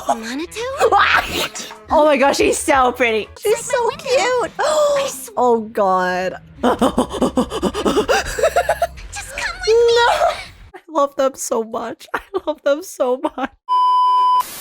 Manato? What? Oh my gosh, she's so pretty. She's so cute. Oh god. Just come with me. I love them so much. I love them so much.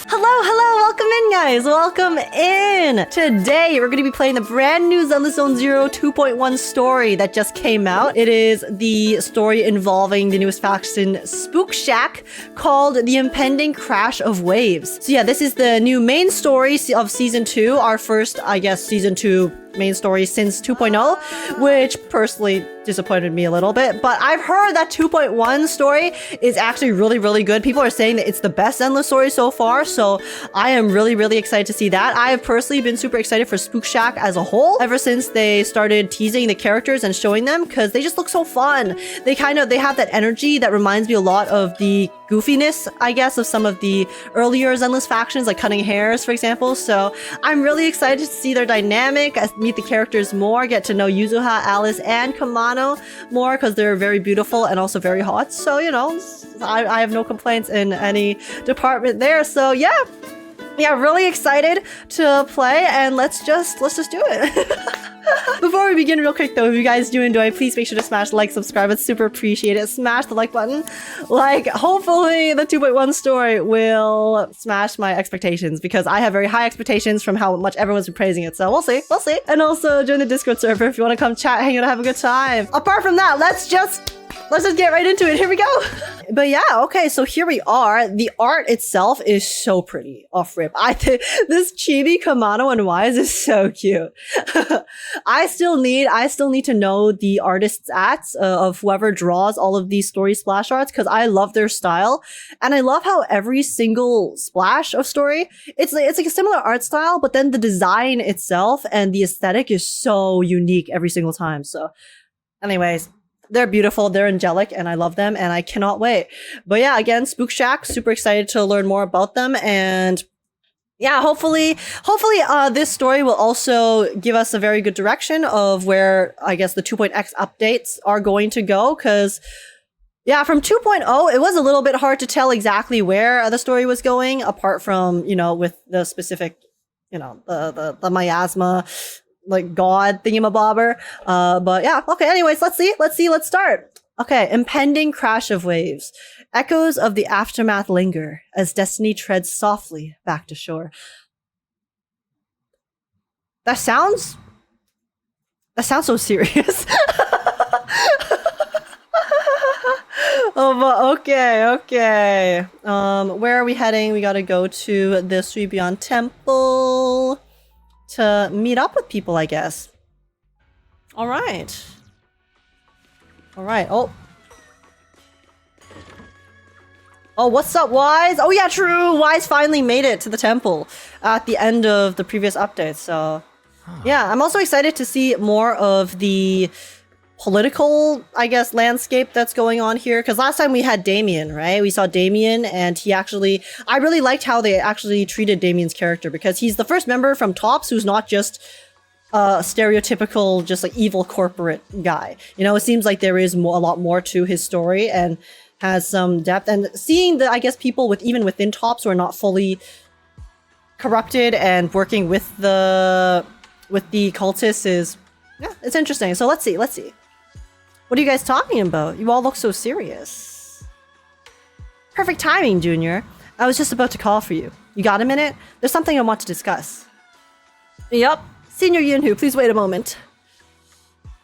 Hello, welcome in guys, welcome in! Today we're going to be playing the brand new Zenless Zone Zero 2.1 story that just came out. It is the story involving the newest faction Spook Shack called The Impending Crash of Waves. So yeah, this is the new main story of Season 2, our first, I guess, Season 2 main story since 2.0, which personally disappointed me a little bit, but I've heard that 2.1 story is actually really good. People are saying that it's the best Zenless story so far, so I am really excited to see that. I have personally been super excited for Spook Shack as a whole ever since they started teasing the characters and showing them, because they just look so fun. They have that energy that reminds me a lot of the goofiness, I guess, of some of the earlier Zenless factions, like Cutting Hairs, for example. So I'm really excited to see their dynamic, meet the characters more, get to know Yuzuha, Alice, and Komano more, because they're very beautiful and also very hot. So, you know, I have no complaints in any department there. So yeah, really excited to play, and let's just do it. Before we begin, real quick though, if you guys do enjoy, please make sure to smash like, subscribe. It's super appreciated. Smash the like button. Like, hopefully the 2.1 story will smash my expectations, because I have very high expectations from how much everyone's been praising it. So we'll see. And also join the Discord server if you want to come chat, hang out, have a good time. Apart from that, let's just get right into it. Here we go. But yeah, okay, so here we are. The art itself is so pretty off rip. I think this chibi Komano and Wise is so cute. I still need to know the artist's ads of whoever draws all of these story splash arts, because I love their style, and I love how every single splash of story, it's like a similar art style, but then the design itself and the aesthetic is so unique every single time. So anyways, they're beautiful, they're angelic, and I love them, and I cannot wait. But yeah, again, Spook Shack, super excited to learn more about them, and yeah, hopefully, this story will also give us a very good direction of where, I guess, the 2.x updates are going to go, because yeah, from 2.0, it was a little bit hard to tell exactly where the story was going, apart from, you know, with the specific, you know, the miasma, like god thingamabobber. But yeah, okay, anyways, let's start. Okay, impending crash of waves. Echoes of the aftermath linger as destiny treads softly back to shore. That sounds so serious. Oh, but okay. Where are we heading? We gotta go to the Suibyan Temple to meet up with people, I guess. All right. Oh, what's up, Wise? Oh yeah, true. Wise finally made it to the temple at the end of the previous update. So yeah, I'm also excited to see more of the political, I guess, landscape that's going on here. Because last time we had Damien, right? We saw Damien, and I really liked how they actually treated Damien's character, because he's the first member from Tops who's not just a stereotypical, just like evil corporate guy. You know, it seems like there is a lot more to his story and has some depth. And seeing the, I guess, people even within Tops who are not fully corrupted and working with the cultists is, yeah, it's interesting. So let's see. What are you guys talking about? You all look so serious. Perfect timing, Junior. I was just about to call for you. You got a minute? There's something I want to discuss. Yup. Senior Yunhu, please wait a moment.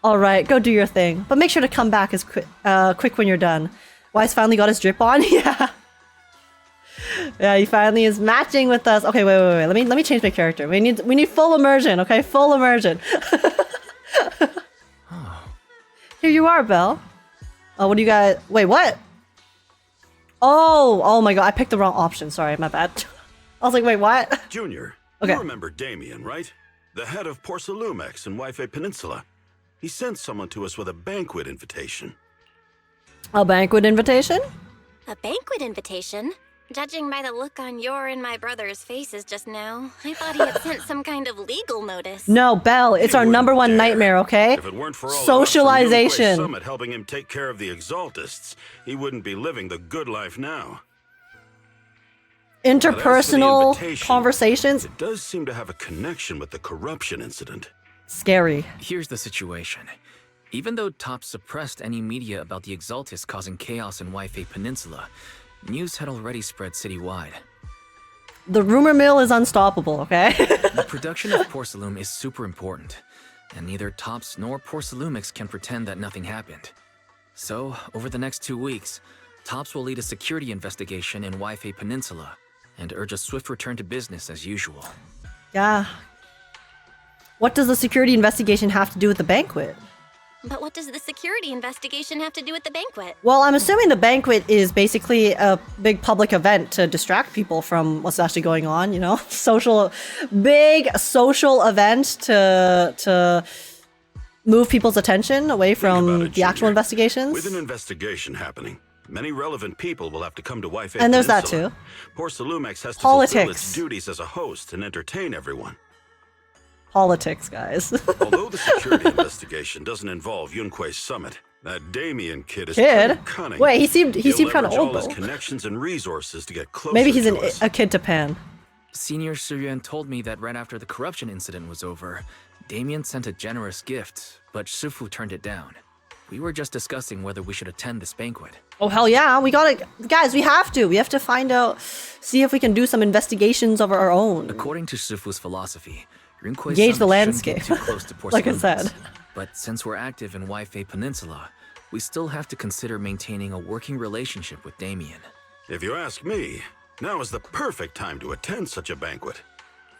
Alright, go do your thing. But make sure to come back as quick when you're done. Wise finally got his drip on? Yeah. Yeah, he finally is matching with us. Okay, wait. Let me change my character. We need full immersion, okay? Full immersion. Here you are, Belle. Oh, what do you guys... Wait, what? Oh my god, I picked the wrong option. Sorry, my bad. I was like, wait, what? Junior, okay. You remember Damien, right? The head of Porcelumex in Wi-Fi Peninsula. He sent someone to us with a banquet invitation. A banquet invitation? A banquet invitation? Judging by the look on your and my brother's faces just now, I thought he had sent some kind of legal notice. No, Belle, it's our number one nightmare, okay? If it weren't for all socialization. The Summit helping him take care of the Exaltists, he wouldn't be living the good life now. interpersonal invitation, conversations. It does seem to have a connection with the corruption incident. Scary. Here's the situation. Even though Top suppressed any media about the Exaltis causing chaos in Waifei Peninsula, news had already spread citywide. The rumor mill is unstoppable, okay? The production of Porcelain is super important, and neither Tops nor Porcelumix can pretend that nothing happened. So, over the next 2 weeks, Tops will lead a security investigation in Waifei Peninsula and urge a swift return to business as usual. Yeah. What does the security investigation have to do with the banquet? But what does the security investigation have to do with the banquet? Well, I'm assuming the banquet is basically a big public event to distract people from what's actually going on, you know? Big social event to move people's attention away from the actual investigations. With an investigation happening, many relevant people will have to come to Waifei And there's that Peninsula. too. Porcelumex has to Politics. fulfill its duties as a host and entertain everyone. Politics, guys. Although the security investigation doesn't involve Yunque's summit, that Damien kid is pretty cunning. Wait, he seemed He'll kind of leverage old all his though. connections and resources to get closer. Maybe he's to us. a kid to Pan. Senior Suryuan told me that right after the corruption incident was over, Damien sent a generous gift, but Shifu turned it down. We were just discussing whether we should attend this banquet. Oh hell yeah, we gotta, guys, we have to find out, see if we can do some investigations of our own. According to Shifu's philosophy, Rinque's Gauge the summit landscape. shouldn't get too close to Like I Porcelumix. said. But since we're active in Waifei Peninsula, we still have to consider maintaining a working relationship with Damien. If you ask me, now is the perfect time to attend such a banquet.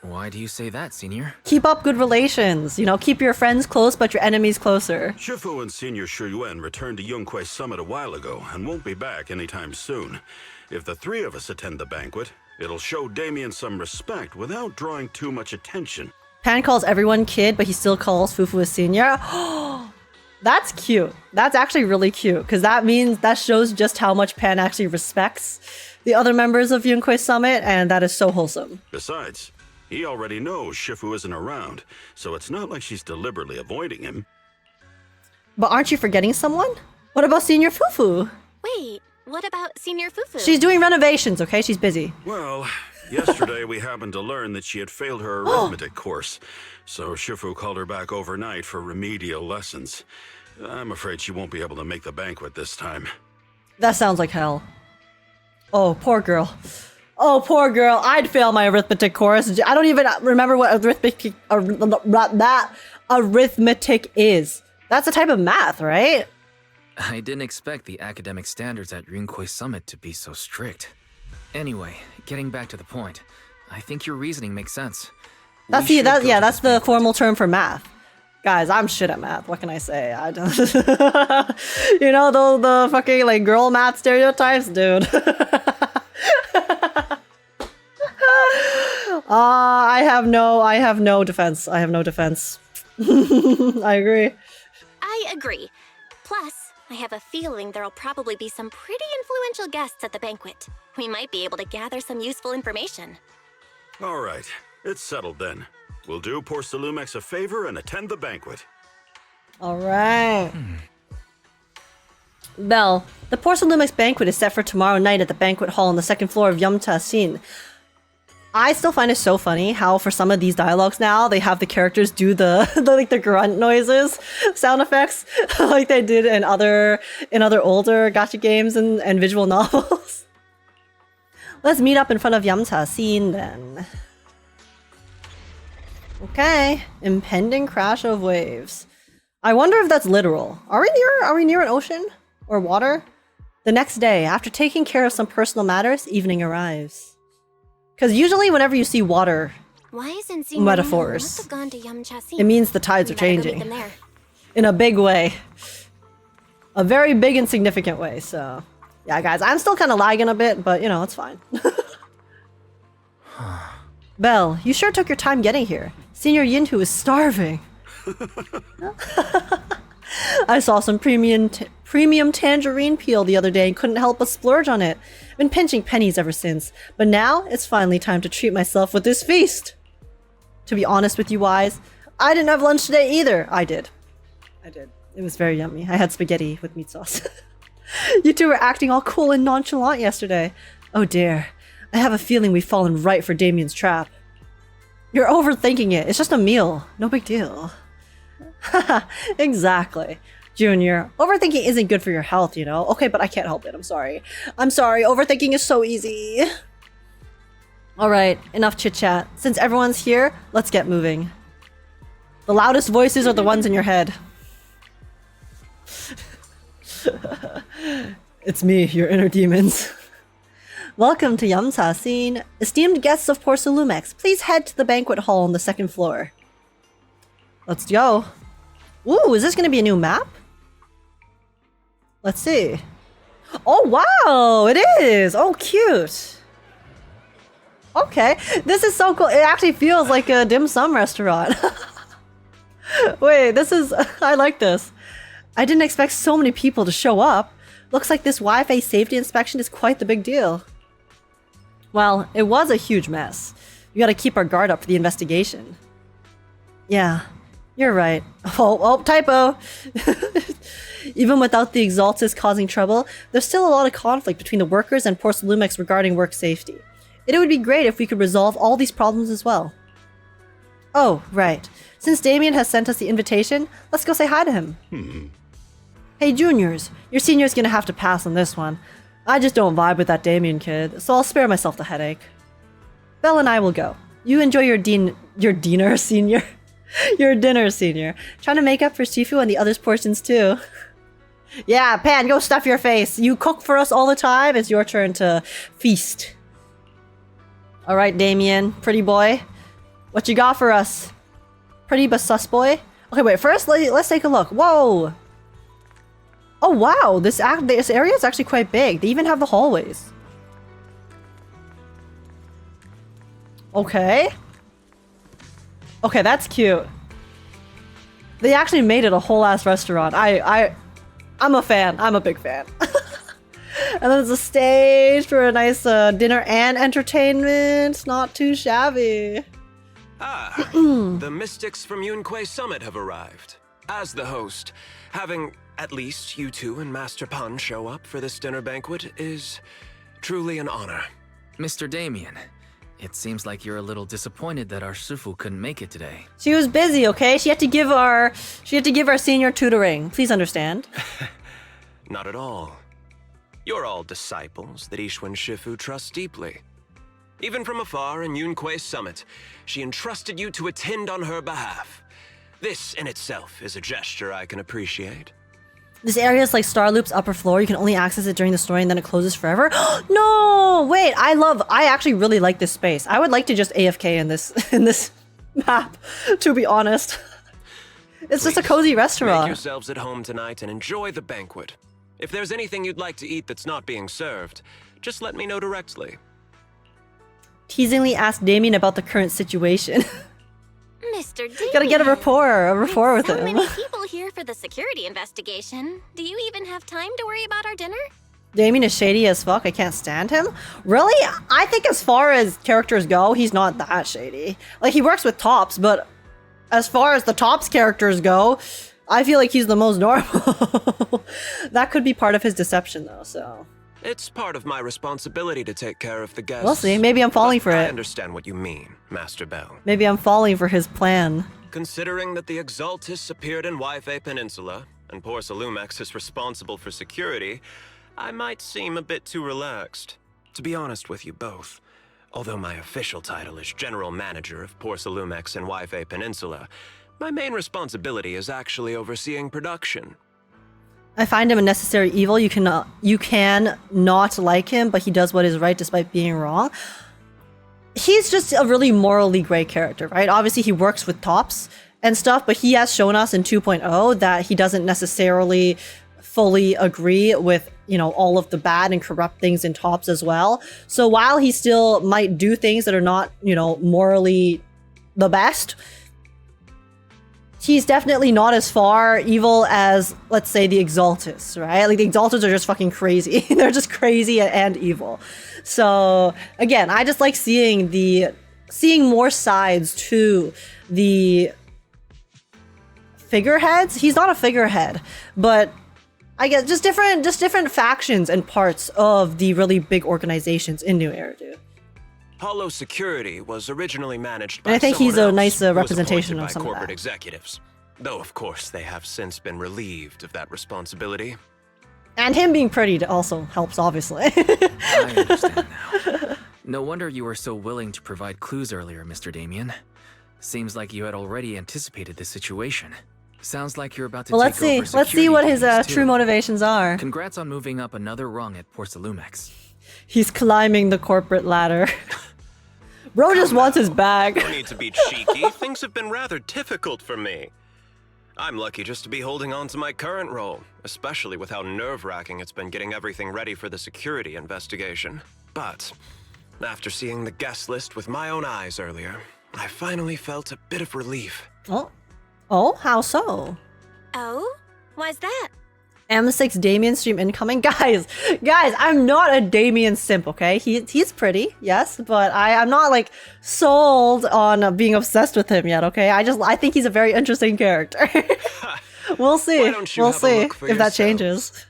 Why do you say that, Senior? Keep up good relations, you know, keep your friends close but your enemies closer. Shifu and Senior Shuyuan returned to Yunque's summit a while ago and won't be back anytime soon. If the three of us attend the banquet, it'll show Damien some respect without drawing too much attention. Pan calls everyone kid, but he still calls Fufu a senior. That's cute. That's actually really cute, because that shows just how much Pan actually respects the other members of Yunque's summit, and that is so wholesome. Besides, he already knows Shifu isn't around, so it's not like she's deliberately avoiding him. But aren't you forgetting someone? What about Senior Fufu? Wait, what about Senior Fufu? She's doing renovations, okay? She's busy. Well, yesterday we happened to learn that she had failed her arithmetic course, so Shifu called her back overnight for remedial lessons. I'm afraid she won't be able to make the banquet this time. That sounds like hell. Oh, poor girl. Oh, poor girl. I'd fail my arithmetic course. I don't even remember what arithmetic is. That's a type of math, right? I didn't expect the academic standards at Rinque's summit to be so strict. Anyway, getting back to the point, I think your reasoning makes sense. That's that's the formal term for math. Guys, I'm shit at math. What can I say? I don't. You know the fucking like girl math stereotypes, dude. I have no defense. I have no defense. I agree. I agree. Plus, I have a feeling there'll probably be some pretty influential guests at the banquet. We might be able to gather some useful information. All right, it's settled then. We'll do Porcelumex a favor and attend the banquet. All right. Belle, the Porcelumix banquet is set for tomorrow night at the banquet hall on the second floor of Yumta Scene. I still find it so funny how for some of these dialogues now, they have the characters do the grunt noises, sound effects, like they did in other older gacha games and visual novels. Let's meet up in front of Yamta Scene then. Okay, impending crash of waves. I wonder if that's literal. Are we near an ocean or water? The next day, after taking care of some personal matters, evening arrives. Because usually whenever you see water Why isn't Senior metaphors, must have gone to Yamcha Scene? it means the tides are We better go meet changing. them there. In a big way. A very big and significant way, so... Yeah, guys, I'm still kind of lagging a bit, but, you know, it's fine. Belle, you sure took your time getting here. Senior Yinhu is starving. I saw some premium tangerine peel the other day and couldn't help but splurge on it. Been pinching pennies ever since, but now it's finally time to treat myself with this feast. To be honest with you, Wise, I didn't have lunch today either. I did. It was very yummy. I had spaghetti with meat sauce. You two were acting all cool and nonchalant yesterday. Oh dear. I have a feeling we've fallen right for Damien's trap. You're overthinking it. It's just a meal. No big deal. Haha, exactly. Junior, overthinking isn't good for your health, you know? Okay, but I can't help it. I'm sorry. I'm sorry. Overthinking is so easy. Alright, enough chit-chat. Since everyone's here, let's get moving. The loudest voices are the ones in your head. It's me, your inner demons. Welcome to Yamsa Scene. Esteemed guests of Porcelumex, please head to the banquet hall on the 2nd floor. Let's go. Ooh, is this gonna be a new map? Let's see. Oh, wow, it is. Oh, cute. Okay, this is so cool. It actually feels like a dim sum restaurant. Wait, this is... I like this. I didn't expect so many people to show up. Looks like this Wi-Fi safety inspection is quite the big deal. Well, it was a huge mess. We gotta keep our guard up for the investigation. Yeah, you're right. Oh, typo! Even without the Exaltus causing trouble, there's still a lot of conflict between the workers and Porcelumex regarding work safety. It would be great if we could resolve all these problems as well. Oh, right. Since Damien has sent us the invitation, let's go say hi to him. Hey juniors, your senior's gonna have to pass on this one. I just don't vibe with that Damien kid, so I'll spare myself the headache. Belle and I will go. You enjoy your dinner, senior. Your dinner, senior. Trying to make up for Shifu and the others' portions too. Yeah, Pan, go stuff your face. You cook for us all the time. It's your turn to feast. Alright, Damien, pretty boy. What you got for us? Pretty but sus boy? Okay, wait, first let's take a look. Whoa! Oh wow, this area is actually quite big. They even have the hallways. Okay. Okay, that's cute. They actually made it a whole ass restaurant. I'm a fan. I'm a big fan. And then there's a stage for a nice dinner and entertainment. Not too shabby. Ah, the mystics from Yunquay Summit have arrived. As the host, having at least you two and Master Pan show up for this dinner banquet is truly an honor. Mr. Damien, it seems like you're a little disappointed that our Shifu couldn't make it today. She was busy, okay? She had to give our senior tutoring. Please understand. Not at all. You're all disciples that Ishwan Shifu trusts deeply. Even from afar in Yunquay Summit, she entrusted you to attend on her behalf. This in itself is a gesture I can appreciate. This area is like Star Loop's upper floor. You can only access it during the story and then it closes forever. No! Wait, I actually really like this space. I would like to just AFK in this map, to be honest. It's just a cozy restaurant. Make yourselves at home tonight and enjoy the banquet. If there's anything you'd like to eat that's not being served, just let me know directly. Teasingly asked Damien about the current situation. Mr. Damien. Gotta get a rapport with so him. many people here for the security investigation. Do you even have time to worry about our dinner? Damien is shady as fuck. I can't stand him. Really? I think as far as characters go, he's not that shady. Like, he works with tops, but as far as the tops characters go, I feel like he's the most normal. That could be part of his deception, though, so... It's part of my responsibility to take care of the guests. We'll see. Maybe I'm falling for I it. understand what you mean, Master Bell. Maybe I'm falling for his plan. Considering that the Exaltus appeared in Wi-Fi Peninsula, and Porcelumex is responsible for security, I might seem a bit too relaxed. To be honest with you both, although my official title is General Manager of Porcelumex and Wi-Fi Peninsula, my main responsibility is actually overseeing production. I find him a necessary evil. You can not like him, but he does what is right despite being wrong. He's just a really morally great character, right? Obviously, he works with tops and stuff, but he has shown us in 2.0 that he doesn't necessarily fully agree with, you know, all of the bad and corrupt things in tops as well. So while he still might do things that are not, you know, morally the best, he's definitely not as far evil as, let's say, the Exaltus, right? Like, the Exaltus are just fucking crazy. They're just crazy and evil. So, again, I just like seeing more sides to the figureheads. He's not a figurehead, but I guess just different factions and parts of the really big organizations in New Eridu. Hollow Security was originally managed by And I think he's someone a else nice who was representation appointed of by some of corporate that. executives. Though, of course, they have since been relieved of that responsibility. And him being pretty also helps, obviously. I understand now. No wonder you were so willing to provide clues earlier, Mr. Damien. Seems like you had already anticipated this situation. Sounds like you're about to Well, take let's see. over Let's see security what his duties, true too. motivations are. Congrats on moving up another rung at Porsalumex. He's climbing the corporate ladder. Bro just wants his bag. No need to be cheeky. Things have been rather difficult for me. I'm lucky just to be holding on to my current role, especially with how nerve-wracking it's been getting everything ready for the security investigation. But after seeing the guest list with my own eyes earlier, I finally felt a bit of relief. Oh, how so? Oh? Why's that? M6 Damien stream incoming. Guys, I'm not a Damien simp, okay? He's pretty, yes, but I'm not like sold on being obsessed with him yet, okay? I think he's a very interesting character. We'll see. Why don't you We'll have a see look for if that yourselves? changes.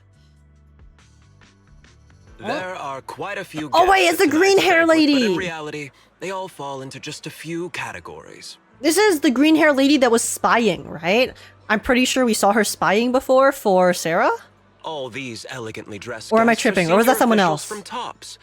There are quite a few Oh, wait, guests it's the at tonight's green-hair banquet, but lady. in reality, they all fall into just a few categories. This is the green hair lady that was spying, right? I'm pretty sure we saw her spying before for Sarah? All these elegantly dressed Or am I guests are tripping? Or was that senior someone officials else? From Tops.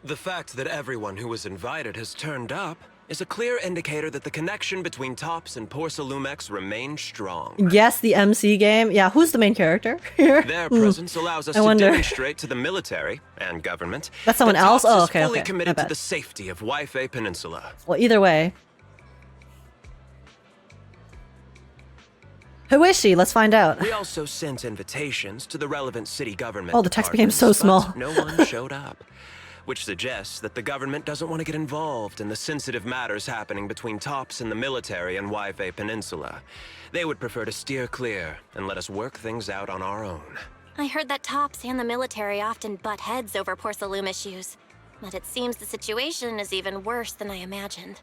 The fact that everyone who was invited has turned up is a clear indicator that the connection between Tops and Porsalumex remains strong. Yes, the MC game. Yeah, who's the main character here? Their presence allows us I to wonder. demonstrate to the military and government That's someone that else? Tops Oh, is okay, fully okay. committed My to bad. the safety of Wi-Fi Peninsula. Well, either way. Who is she? Let's find out. We also sent invitations to the relevant city government. Oh, the text became so departments, small. but no one showed up, which suggests that the government doesn't want to get involved in the sensitive matters happening between Tops and the military and Wi-Fi Peninsula. They would prefer to steer clear and let us work things out on our own. I heard that Tops and the military often butt heads over Porsalume issues. But it seems the situation is even worse than I imagined.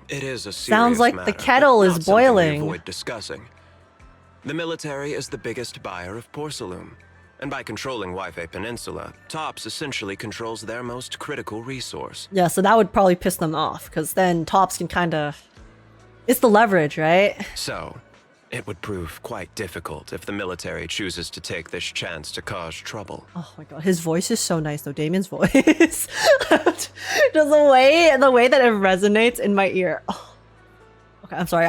It is a serious Sounds like the matter, kettle but is not something we boiling. avoid discussing. The military is the biggest buyer of Porsalume, and by controlling Wi-Fi Peninsula, Tops essentially controls their most critical resource. Yeah, so that would probably piss them off, because then Tops can kind of... It's the leverage, right? So, it would prove quite difficult if the military chooses to take this chance to cause trouble. Oh my god, his voice is so nice though, Damien's voice. Just the way that it resonates in my ear. Oh. Okay, I'm sorry.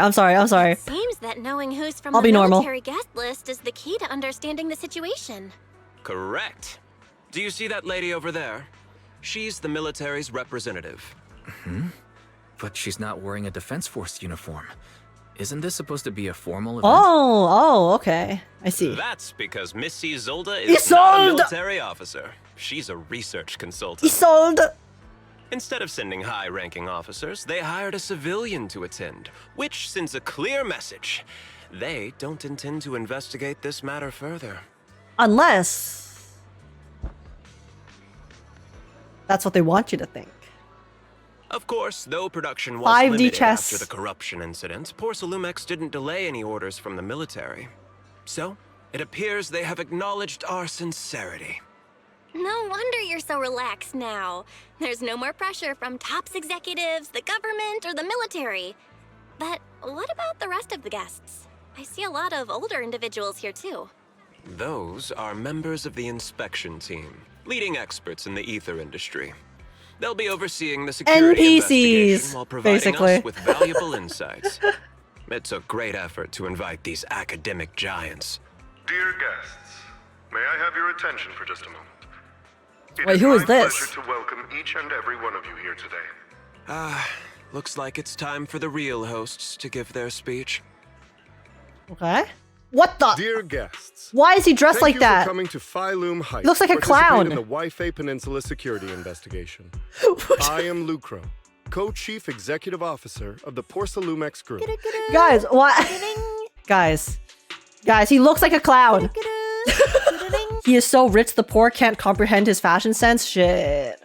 It seems that knowing who's from I'll the be normal. military guest list is the key to understanding the situation. Correct. Do you see that lady over there? She's the military's representative. But she's not wearing a Defense Force uniform. Isn't this supposed to be a formal event? Oh, okay. I see. That's because Missy Zolda is Isolde! not a military officer. She's a research consultant. Isolde! Instead of sending high-ranking officers, they hired a civilian to attend, which sends a clear message. They don't intend to investigate this matter further. Unless... That's what they want you to think. Of course, though production was 5D limited chess. after the corruption incident, Porsalumex didn't delay any orders from the military. So, it appears they have acknowledged our sincerity. No wonder you're so relaxed now. There's no more pressure from Tops executives, the government, or the military. But what about the rest of the guests? I see a lot of older individuals here too. Those are members of the inspection team, leading experts in the ether industry. They'll be overseeing the security NPCs, investigation while providing basically. us with valuable insights. It took great effort to invite these academic giants. Dear guests, may I have your attention for just a moment? It Wait, who is my this? pleasure to welcome each and every one of you here today. Looks like it's time for the real hosts to give their speech. Okay. What the? Dear guests, Why is he dressed thank like you that? for coming to Phylum Heights. He looks like a to participate clown. in the Wi-Fi Peninsula security investigation. I am Lucro, co-chief executive officer of the Porsalumex Group. Guys, what? Guys, he looks like a clown. He is so rich the poor can't comprehend his fashion sense. Shit,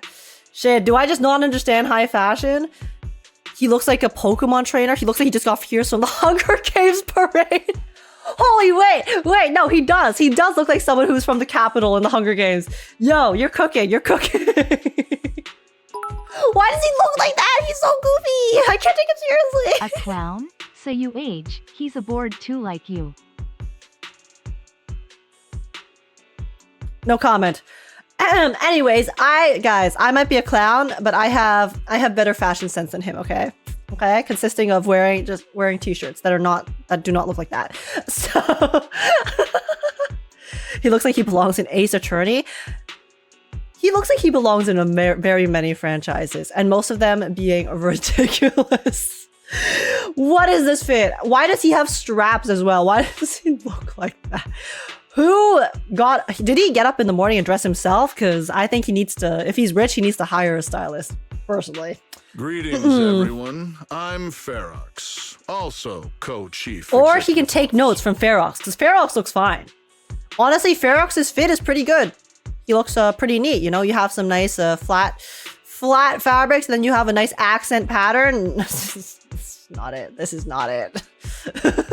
do I just not understand high fashion? He looks like a Pokemon trainer. He looks like he just got fierce from the Hunger Games parade. Holy wait, no, he does. He does look like someone who's from the Capitol in the Hunger Games. Yo, you're cooking. Why does he look like that? He's so goofy. I can't take him seriously. A clown? So you age. He's a bored too like you. No comment. Anyways, guys, I might be a clown, but I have better fashion sense than him, okay? Okay? Consisting of wearing t-shirts that do not look like that. So he looks like he belongs in Ace Attorney. He looks like he belongs in very many franchises, and most of them being ridiculous. What is this fit? Why does he have straps as well? Why does he look like that? Did he get up in the morning and dress himself? Because I think he needs to, if he's rich, he needs to hire a stylist, personally. Greetings, everyone. I'm Ferox, also co-chief. Or he can take notes from Ferox, because Ferox looks fine. Honestly, Ferox's fit is pretty good. He looks pretty neat. You know, you have some nice flat fabrics, and then you have a nice accent pattern. This is not it. This is not it.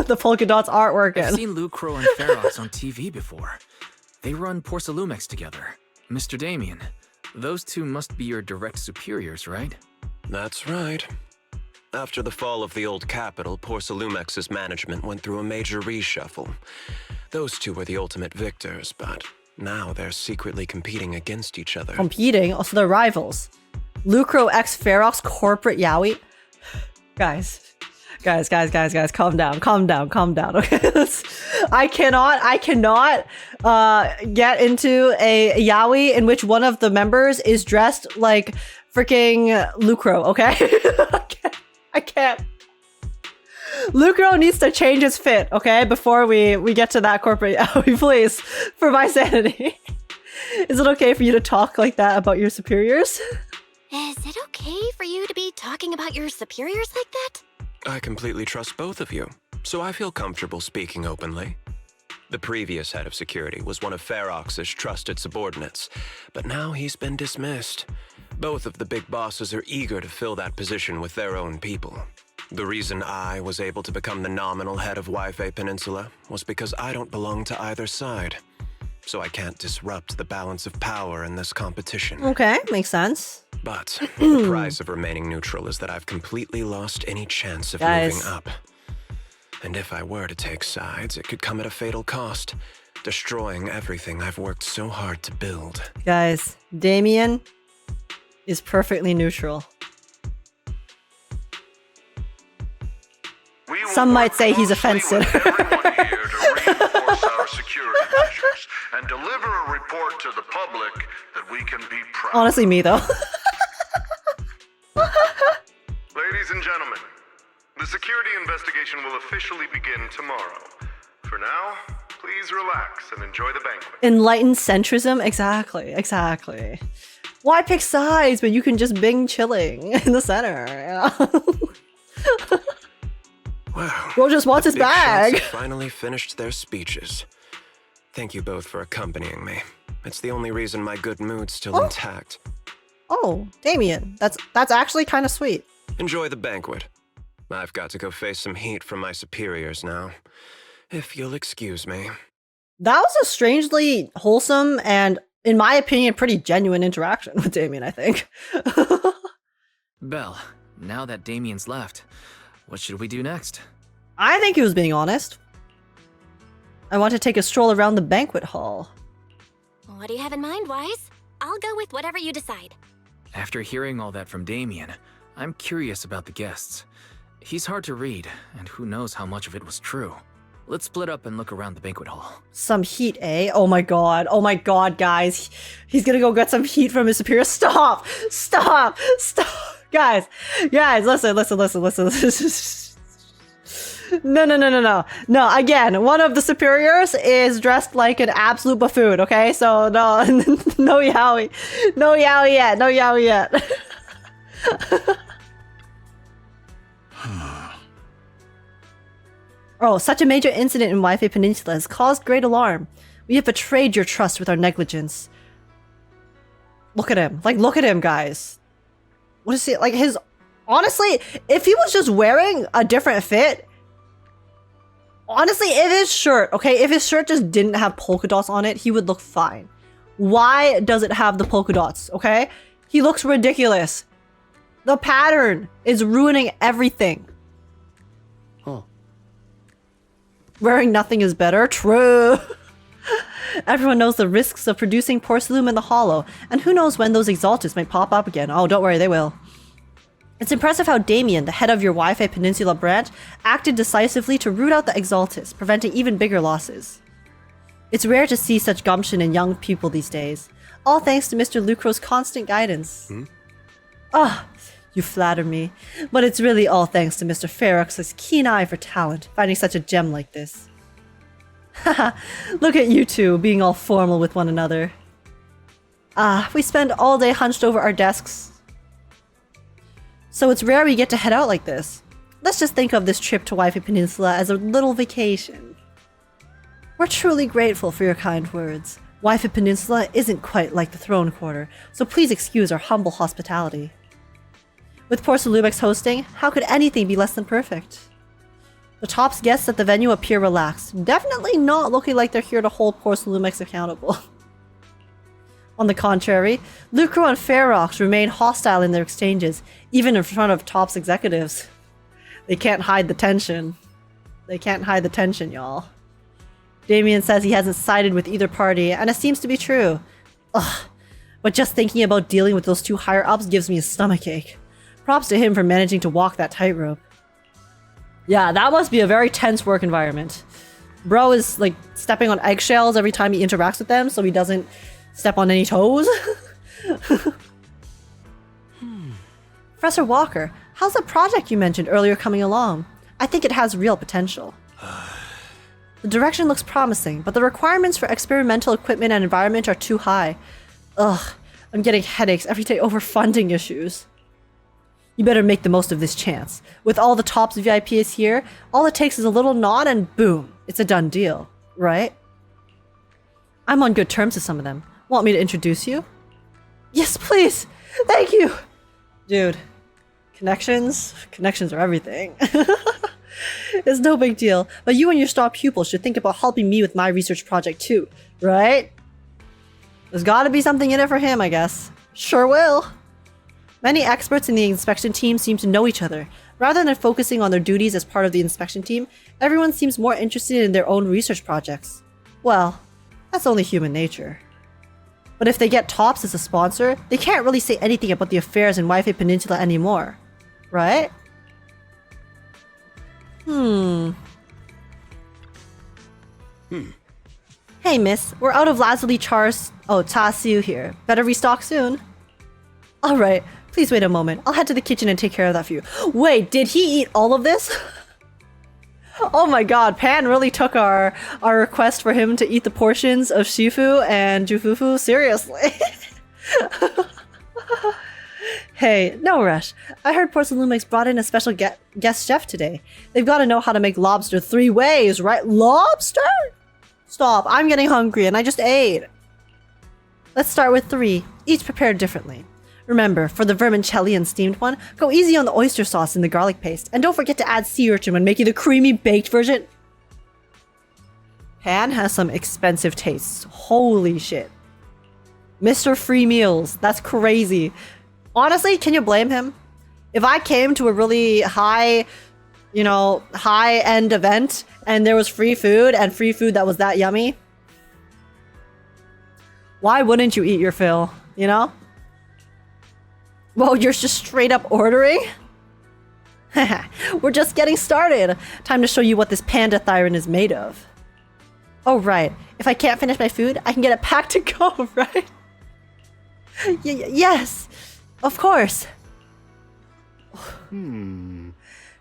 The polka dots aren't working. I've seen Lucro and Ferox on TV before. They run Porsalumex together. Mr. Damien, those two must be your direct superiors, right? That's right. After the fall of the old capital, Porsalumex's management went through a major reshuffle. Those two were the ultimate victors, but now they're secretly competing against each other. Competing? Also, they're rivals. Lucro x Ferox corporate yaoi. Guys, calm down, okay? I cannot get into a yaoi in which one of the members is dressed like freaking Lucro, okay? I can't. Lucro needs to change his fit, okay? Before we get to that corporate yaoi, please, for my sanity. Is it okay for you to talk like that about your superiors? Is it okay for you to be talking about your superiors like that? I completely trust both of you, so I feel comfortable speaking openly. The previous head of security was one of Ferox's trusted subordinates, but now he's been dismissed. Both of the big bosses are eager to fill that position with their own people. The reason I was able to become the nominal head of Yuzha Peninsula was because I don't belong to either side, so I can't disrupt the balance of power in this competition. Okay, makes sense. But the price of remaining neutral is that I've completely lost any chance of moving up. And if I were to take sides, it could come at a fatal cost, destroying everything I've worked so hard to build. Guys, Damien is perfectly neutral. Some might say he's a fence sitter. Our security measures and deliver a report to the public that we can be proud. Honestly, me though. Ladies and gentlemen, the security investigation will officially begin tomorrow. For now, please relax and enjoy the banquet. Enlightened centrism? Exactly. Why pick sides when you can just bing chilling in the center? Wow. Bro just wants his The big shots bag. have finally finished their speeches. Thank you both for accompanying me. It's the only reason my good mood's still intact. Oh, Damien, that's actually kind of sweet. Enjoy the banquet. I've got to go face some heat from my superiors now. If you'll excuse me. That was a strangely wholesome and, in my opinion, pretty genuine interaction with Damien, I think. Belle, now that Damien's left, what should we do next? I think he was being honest. I want to take a stroll around the banquet hall. What do you have in mind, Wise? I'll go with whatever you decide. After hearing all that from Damien, I'm curious about the guests. He's hard to read, and who knows how much of it was true. Let's split up and look around the banquet hall. Some heat, eh? Oh my god, guys. He's gonna go get some heat from his superior. Stop! Guys, listen. No, again, one of the superiors is dressed like an absolute buffoon, okay? So, no yaoi. No yaoi yet. Oh, such a major incident in Yuzha Peninsula has caused great alarm. We have betrayed your trust with our negligence. Look at him. Like, look at him, guys. What is he, like, his... Honestly, if he was just wearing a different fit... Honestly, if his shirt, okay, if his shirt just didn't have polka dots on it, he would look fine. Why does it have the polka dots, okay? He looks ridiculous. The pattern is ruining everything. Huh. Wearing nothing is better? True. Everyone knows the risks of producing Sylum in the hollow, and who knows when those exaltists might pop up again. Oh, don't worry, they will. It's impressive how Damien, the head of your Wi-Fi Peninsula branch, acted decisively to root out the exaltists, preventing even bigger losses. It's rare to see such gumption in young people these days. All thanks to Mr. Lucro's constant guidance. You flatter me, but it's really all thanks to Mr. Ferox's keen eye for talent, finding such a gem like this. Haha, look at you two being all formal with one another. We spend all day hunched over our desks. So it's rare we get to head out like this. Let's just think of this trip to Wi-Fi Peninsula as a little vacation. We're truly grateful for your kind words. Wi-Fi Peninsula isn't quite like the Throne Quarter, so please excuse our humble hospitality. With Sylum hosting, how could anything be less than perfect? The Top's guests at the venue appear relaxed, definitely not looking like they're here to hold Sylum accountable. On the contrary, Lucro and Ferox remain hostile in their exchanges, even in front of Top's executives. They can't hide the tension. They can't hide the tension, y'all. Damien says he hasn't sided with either party, and it seems to be true. Ugh, but just thinking about dealing with those two higher-ups gives me a stomachache. Props to him for managing to walk that tightrope. Yeah, that must be a very tense work environment. Bro is, like, stepping on eggshells every time he interacts with them, so he doesn't step on any toes. Professor Walker, how's the project you mentioned earlier coming along? I think it has real potential. The direction looks promising, but the requirements for experimental equipment and environment are too high. Ugh, I'm getting headaches every day over funding issues. You better make the most of this chance. With all the Top's VIPs here, all it takes is a little nod and boom, it's a done deal, right? I'm on good terms with some of them. Want me to introduce you? Yes, please! Thank you! Dude, connections are everything. It's no big deal, but you and your star pupils should think about helping me with my research project too, right? There's gotta be something in it for him, I guess. Sure will. Many experts in the inspection team seem to know each other. Rather than focusing on their duties as part of the inspection team, everyone seems more interested in their own research projects. Well, that's only human nature. But if they get Tops as a sponsor, they can't really say anything about the affairs in Wi-Fi Peninsula anymore. Right? Hey miss, we're out of Lazuli Char's Ta Siu here. Better restock soon. Alright, please wait a moment. I'll head to the kitchen and take care of that for you. Wait, did he eat all of this? Oh my god, Pan really took our request for him to eat the portions of Shifu and Jufufu seriously. Hey, no rush. I heard Sylum's brought in a special guest chef today. They've got to know how to make lobster 3 ways, right? Lobster? Stop, I'm getting hungry and I just ate. Let's start with 3, each prepared differently. Remember, for the vermicelli and steamed one, go easy on the oyster sauce and the garlic paste, and don't forget to add sea urchin when making the creamy baked version. Pan has some expensive tastes. Holy shit. Mr. Free Meals, that's crazy. Honestly, can you blame him? If I came to a really high-end event and there was free food and free food that was that yummy, why wouldn't you eat your fill, you know? Well, you're just straight up ordering? We're just getting started. Time to show you what this panda thyron is made of. Oh, right. If I can't finish my food, I can get it packed to go, right? Yes, of course.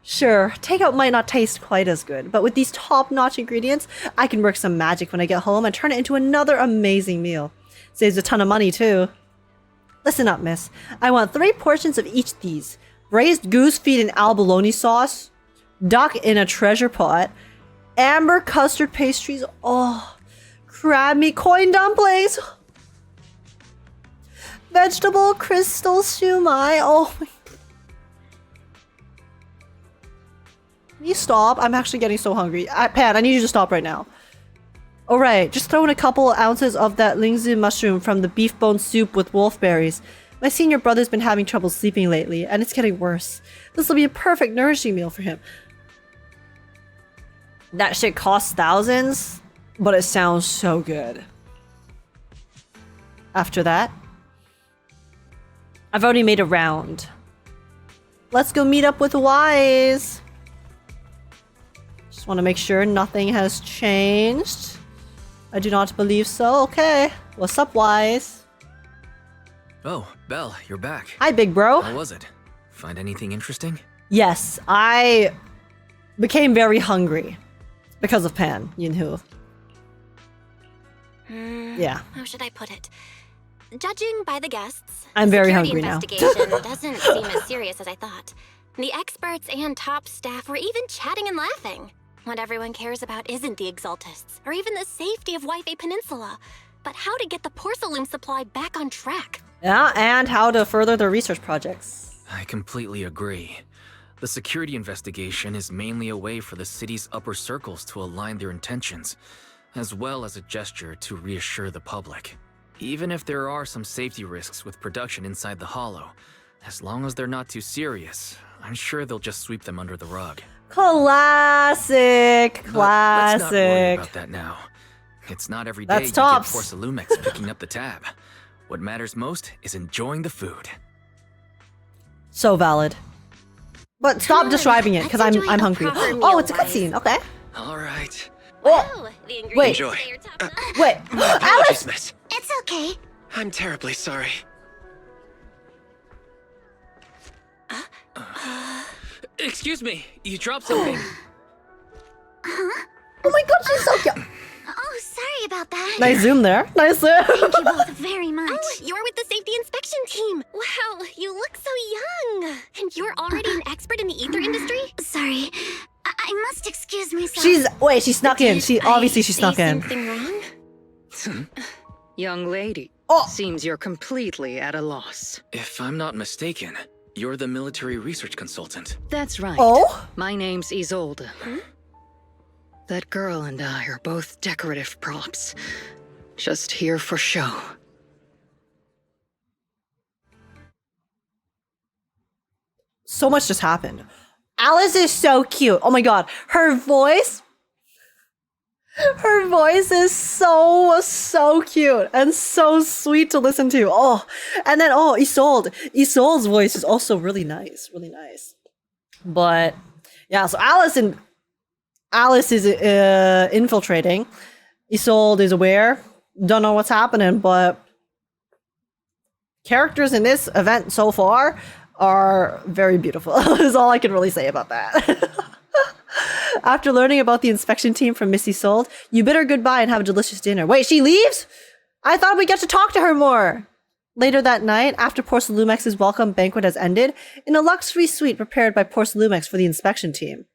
Sure, takeout might not taste quite as good, but with these top-notch ingredients, I can work some magic when I get home and turn it into another amazing meal. Saves a ton of money, too. Listen up, miss. I want 3 portions of each these. Braised goose feet in albolone sauce, duck in a treasure pot, amber custard pastries, crab meat coin dumplings, vegetable crystal shumai, Can you stop? I'm actually getting so hungry. Pan, I need you to stop right now. Alright, just throw in a couple ounces of that lingzi mushroom from the beef bone soup with wolfberries. My senior brother's been having trouble sleeping lately, and it's getting worse. This will be a perfect nourishing meal for him. That shit costs thousands, but it sounds so good. After that, I've already made a round. Let's go meet up with Wise. Just want to make sure nothing has changed. I do not believe so. Okay. What's up, Wise? Oh, Belle, you're back. Hi, big bro. How was it? Find anything interesting? Yes, I became very hungry because of Pan, Yunhu. Yeah. How should I put it? Judging by the guests, I'm very security hungry now. investigation doesn't seem as serious as I thought. The experts and top staff were even chatting and laughing. What everyone cares about isn't the Exaltists, or even the safety of Wife Peninsula, but how to get the Porcelain supply back on track. Yeah, and how to further their research projects. I completely agree. The security investigation is mainly a way for the city's upper circles to align their intentions, as well as a gesture to reassure the public. Even if there are some safety risks with production inside the Hollow, as long as they're not too serious, I'm sure they'll just sweep them under the rug. Classic. But let's not worry Classic. about that now. It's not every day That's you tops. get Porcelumex picking up the tab. What matters most is enjoying the food. So valid. But stop on, describing it, because let's I'm enjoy a hungry. proper Oh, meal, it's a Wise. cutscene. Okay. All right. Wow, the ingredients Wait. Enjoy. say you're top notch. Wait. Alice! Apologies, miss. It's okay. I'm terribly sorry. Excuse me, you dropped something. Oh my god, she's so cute. Oh, sorry about that. Nice zoom there. Nice zoom. Thank you both very much. Oh, you're with the safety inspection team. Wow, you look so young. And you're already an expert in the ether industry? Sorry, I must excuse myself. Wait, she snuck in. She snuck in. Something wrong? Young lady, Oh. seems you're completely at a loss. If I'm not mistaken, you're the military research consultant. That's right. Oh? My name's Isolde. That girl and I are both decorative props. Just here for show. So much just happened. Alice is so cute. Oh my god. Her voice is so cute and so sweet to listen to. Oh, and then Isolde. Isolde's voice is also really nice, really nice. But yeah, so Alice is infiltrating. Isolde is aware. Don't know what's happening, but characters in this event so far are very beautiful. Is all I can really say about that. After learning about the inspection team from Miss Isolde, you bid her goodbye and have a delicious dinner. Wait, she leaves? I thought we'd get to talk to her more. Later that night, after Porcelumex's welcome banquet has ended, in a luxury suite prepared by Porcelumex for the inspection team.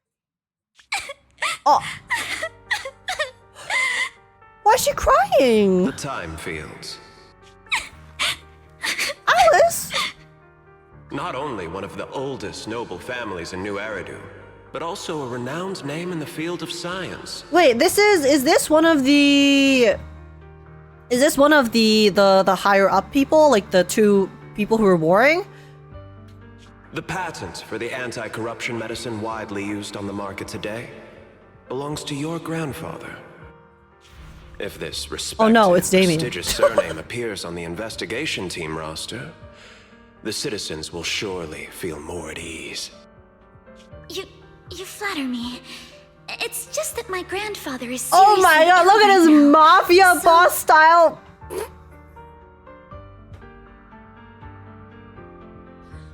Oh. Why is she crying? The time fields. Alice? Not only one of the oldest noble families in New Eridu, but also a renowned name in the field of science. Wait, is this one of the higher up people, like the two people who are warring? The patent for the anti-corruption medicine widely used on the market today belongs to your grandfather. If this respected, it's Damien. prestigious surname appears on the investigation team roster, the citizens will surely feel more at ease. You flatter me. It's just that my grandfather is Oh my god, look at his mafia boss style.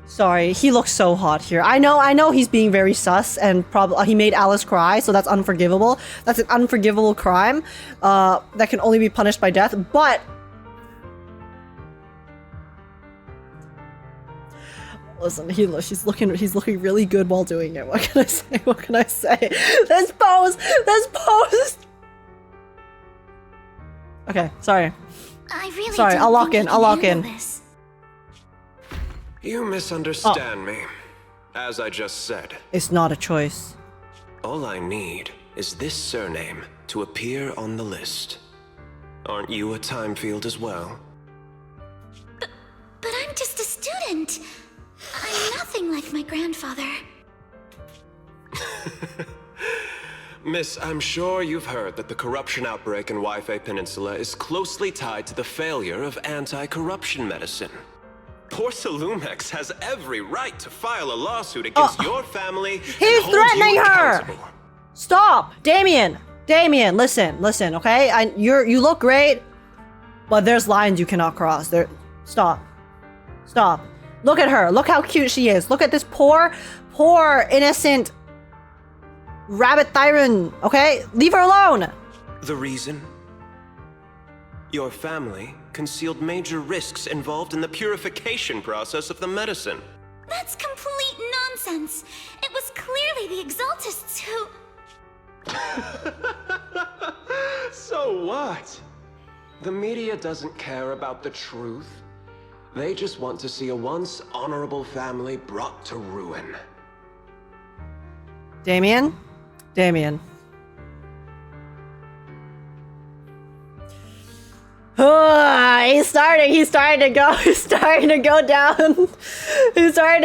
Sorry, he looks so hot here. I know he's being very sus and probably he made Alice cry, so that's unforgivable. That's an unforgivable crime that can only be punished by death, but listen, he's looking really good while doing it. What can I say? What can I say? This pose! Okay, sorry. I really Sorry, don't I'll lock think in, he I'll can lock in. handle this. You misunderstand me. As I just said, It's not a choice. all I need is this surname to appear on the list. Aren't you a time field as well? But I'm just a student. I'm nothing like my grandfather. Miss, I'm sure you've heard that the corruption outbreak in Wi-Fi Peninsula is closely tied to the failure of anti-corruption medicine. Poor Sylumex has every right to file a lawsuit against your family. He's threatening her! Stop! Damien! Damien, listen, okay? You look great, but there's lines you cannot cross. Stop. Stop. Look at her. Look how cute she is. Look at this poor, innocent rabbit Thyron, okay? Leave her alone! The reason? Your family concealed major risks involved in the purification process of the medicine. That's complete nonsense. It was clearly the Exaltists who... So what? The media doesn't care about the truth. They just want to see a once honorable family brought to ruin. Damien? Damien. He's starting to go down. He's starting to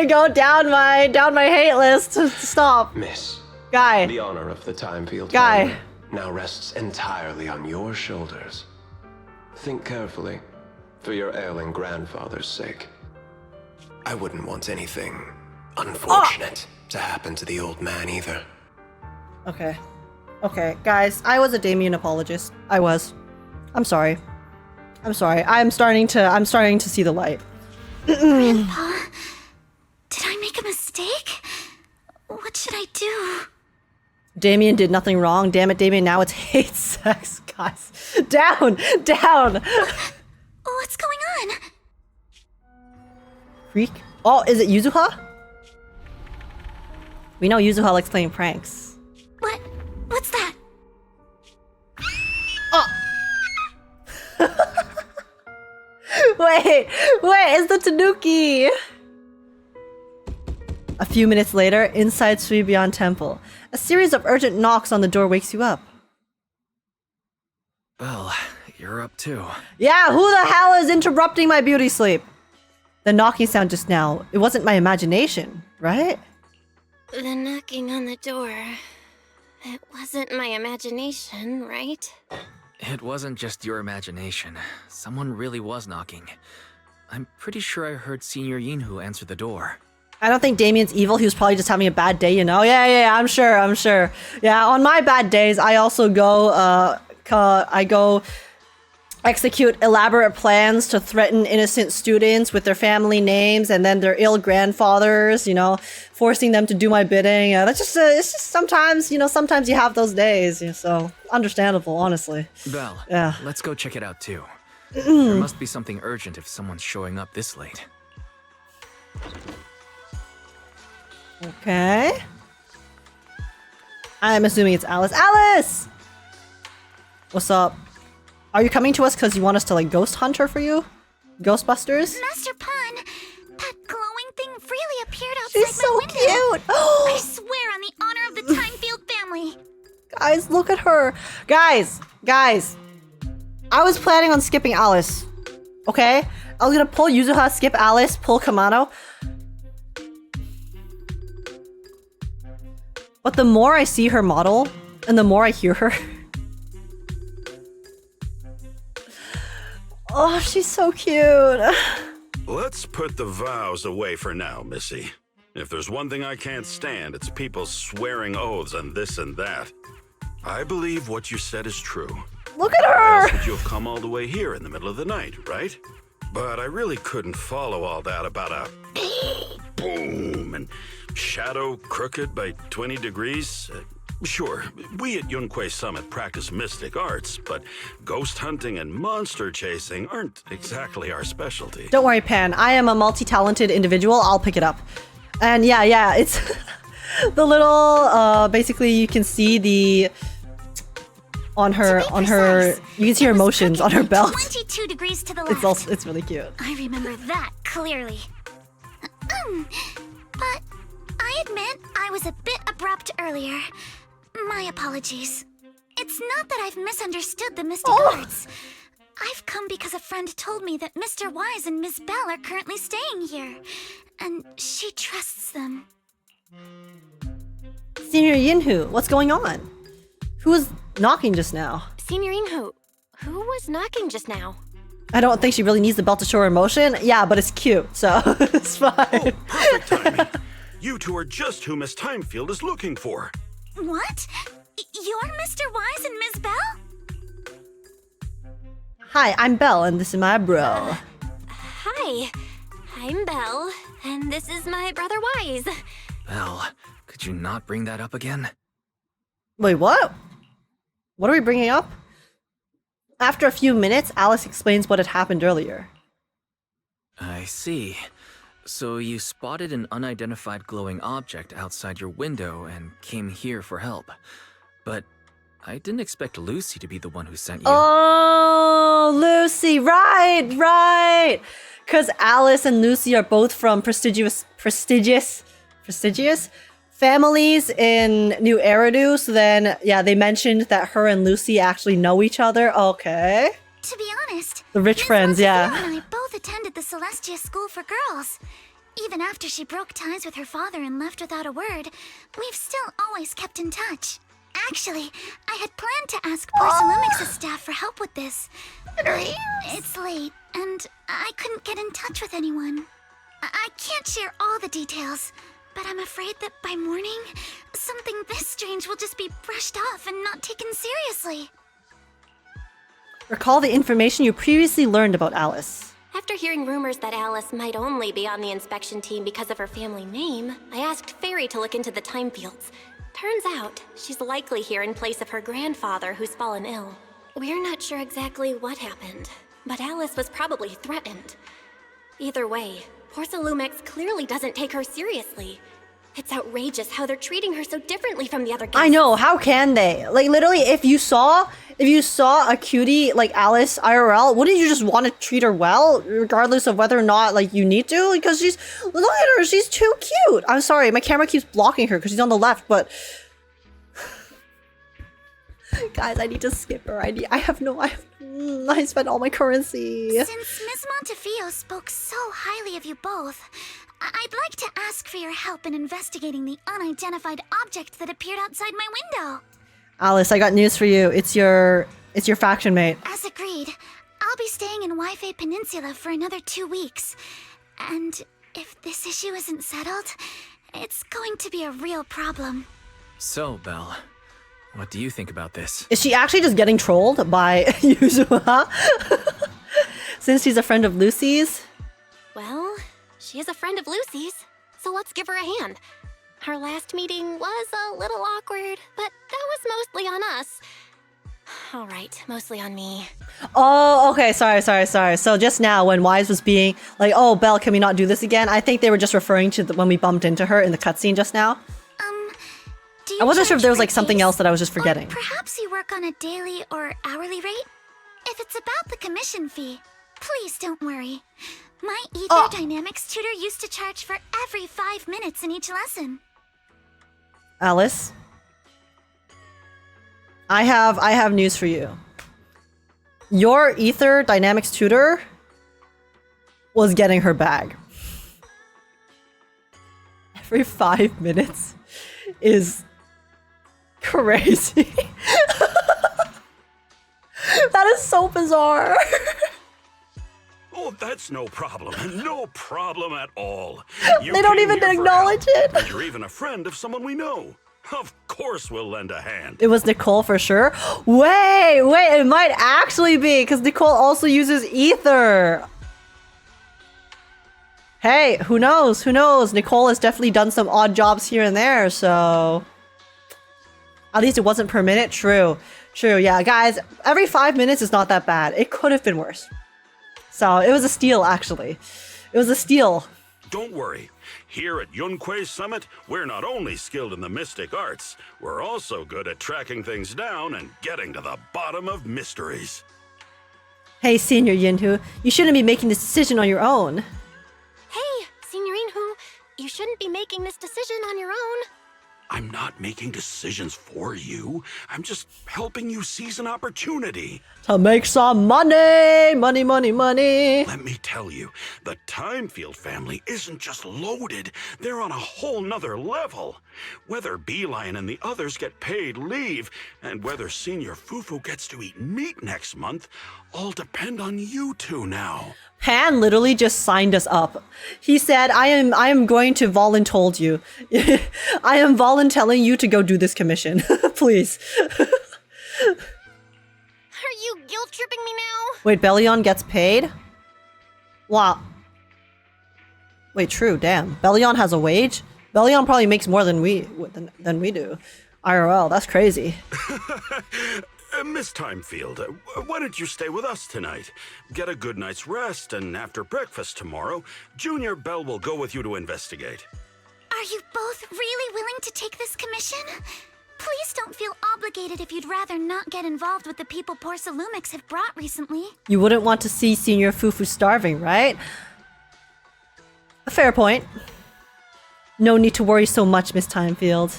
go down my hate list. Stop. Miss. Guy. The honor of the Timefield Guy. family now rests entirely on your shoulders. Think carefully, for your ailing grandfather's sake. I wouldn't want anything unfortunate to happen to the old man either. Okay. Okay, guys, I was a Damien apologist. I was. I'm sorry. I'm starting to see the light. Grandpa, did I make a mistake? What should I do? Damien did nothing wrong. Damn it, Damien, now it's hate sex, guys. Down! What's going on? Freak. Oh, is it Yuzuha? We know Yuzuha likes playing pranks. What's that? Oh! Wait, it's the Tanuki! A few minutes later, inside Suibian Temple, a series of urgent knocks on the door wakes you up. Well, you're up too. Yeah, who the hell is interrupting my beauty sleep? The knocking sound just now, it wasn't my imagination, right? The knocking on the door. It wasn't my imagination, right? It wasn't just your imagination. Someone really was knocking. I'm pretty sure I heard Senior Yinhu answer the door. I don't think Damien's evil. He was probably just having a bad day, you know? Yeah, I'm sure. Yeah, on my bad days, I also go, I go execute elaborate plans to threaten innocent students with their family names and then their ill grandfathers, you know, forcing them to do my bidding. That's just, it's just sometimes, you know, sometimes you have those days, so understandable, honestly. Belle, yeah. Let's go check it out too. There must be something urgent if someone's showing up this late. Okay. I'm assuming it's Alice. Alice! What's up? Are you coming to us because you want us to, like, ghost hunt her for you? Ghostbusters? Master Pun, that glowing thing really appeared outside She's so my window. cute! I swear on the honor of the Timefield family. Guys, look at her. Guys. I was planning on skipping Alice. Okay? I was gonna pull Yuzuha, skip Alice, pull Komano. But the more I see her model, and the more I hear her... Oh, she's so cute. Let's put the vows away for now, Missy. If there's one thing I can't stand, it's people swearing oaths and this and that. I believe what you said is true. Look at Why else her! would you have come all the way here in the middle of the night, right? But I really couldn't follow all that about a boom and shadow crooked by 20 degrees. Sure, we at Yunquay Summit practice mystic arts, but ghost hunting and monster chasing aren't exactly our specialty. Don't worry, Pan. I am a multi-talented individual. I'll pick it up. And yeah, it's the little, basically you can see the, on her, you can see her emotions on her belt. 22 degrees to the left. It's really cute. I remember that clearly. But I admit I was a bit abrupt earlier. My apologies. It's not that I've misunderstood the mystic arts. I've come because a friend told me that Mr. Wise and Ms. Bell are currently staying here, and she trusts them. Senior Yinhu, what's going on? Who was knocking just now? Senior Inhu, who was knocking just now? I don't think she really needs the belt to show her emotion. Yeah, but it's cute, so it's fine. Oh, perfect timing. You two are just who Miss Timefield is looking for. What? You're Mr. Wise and Ms. Bell? Hi, I'm Belle, and this is my bro. Hi, I'm Belle, and this is my brother Wise. Belle, could you not bring that up again? Wait, what? What are we bringing up? After a few minutes, Alice explains what had happened earlier. I see. So you spotted an unidentified glowing object outside your window and came here for help. But I didn't expect Lucy to be the one who sent you. Oh, Lucy, right. Because Alice and Lucy are both from prestigious families in New Eridu. So then, yeah, they mentioned that her and Lucy actually know each other. Okay. To be honest, The rich Ms. friends, yeah. Montefiore and I both attended the Celestia School for Girls. Even after she broke ties with her father and left without a word, we've still always kept in touch. Actually, I had planned to ask Porcelumix's staff for help with this. But it's late, and I couldn't get in touch with anyone. I can't share all the details, but I'm afraid that by morning, something this strange will just be brushed off and not taken seriously. Recall the information you previously learned about Alice. After hearing rumors that Alice might only be on the inspection team because of her family name, I asked Fairy to look into the time fields. Turns out, she's likely here in place of her grandfather who's fallen ill. We're not sure exactly what happened, but Alice was probably threatened. Either way, Porcelumix clearly doesn't take her seriously. It's outrageous how they're treating her so differently from the other guests. I know, how can they? Like, literally, if you saw a cutie like Alice IRL, wouldn't you just want to treat her well, regardless of whether or not, like, you need to? Because look at her, she's too cute. I'm sorry, my camera keeps blocking her because she's on the left, but... Guys, I need to skip her. I spent all my currency. Since Ms. Montefiore spoke so highly of you both, I'd like to ask for your help in investigating the unidentified object that appeared outside my window. Alice, I got news for you. It's your faction mate. As agreed, I'll be staying in Wi-Fi Peninsula for another 2 weeks. And if this issue isn't settled, it's going to be a real problem. So, Belle, what do you think about this? Is she actually just getting trolled by Yuzua? Since she's a friend of Lucy's? Well, she is a friend of Lucy's, so let's give her a hand. Our last meeting was a little awkward, but that was mostly on us. All right, mostly on me. Oh, okay, sorry. So just now when Wise was being like, oh, Belle, can we not do this again? I think they were just referring to when we bumped into her in the cutscene just now. Do you I wasn't sure if there was like charge something for else that I was just forgetting. Or perhaps you work on a daily or hourly rate? If it's about the commission fee, please don't worry. My Ether Dynamics tutor used to charge for every 5 minutes in each lesson. Alice, I have news for you. Your Ether Dynamics tutor was getting her bag. Every 5 minutes is crazy. That is so bizarre. Oh, that's no problem. No problem at all. They don't even acknowledge it. And you're even a friend of someone we know. Of course we'll lend a hand. It was Nicole for sure. Wait, it might actually be because Nicole also uses Ether. Hey, who knows? Nicole has definitely done some odd jobs here and there, so... At least it wasn't per minute. True, yeah, guys, every 5 minutes is not that bad. It could have been worse. So, it was a steal, actually. It was a steal. Don't worry. Here at Yunquei Summit, we're not only skilled in the mystic arts, we're also good at tracking things down and getting to the bottom of mysteries. Hey, Senior Yinhu, you shouldn't be making this decision on your own. Hey, Senior Inhu, you shouldn't be making this decision on your own. I'm not making decisions for you. I'm just helping you seize an opportunity. To make some money! Money, money, money! Let me tell you, the Timefield family isn't just loaded, they're on a whole nother level. Whether Beeline and the others get paid leave, and whether Senior Fufu gets to eat meat next month, all depend on you two now. Han literally just signed us up. He said, I am going to voluntold you. I am voluntelling you to go do this commission. Please. Are you guilt-tripping me now? Wait, Bellion gets paid? Wow. Wait, true, damn. Bellion has a wage? Bellion probably makes more than we do. IRL, that's crazy. Miss Timefield, why don't you stay with us tonight? Get a good night's rest, and after breakfast tomorrow, Junior Bell will go with you to investigate. Are you both really willing to take this commission? Please don't feel obligated if you'd rather not get involved with the people Poor Sylumix have brought recently. You wouldn't want to see Senior Fufu starving, right? A fair point. No need to worry so much, Miss Timefield.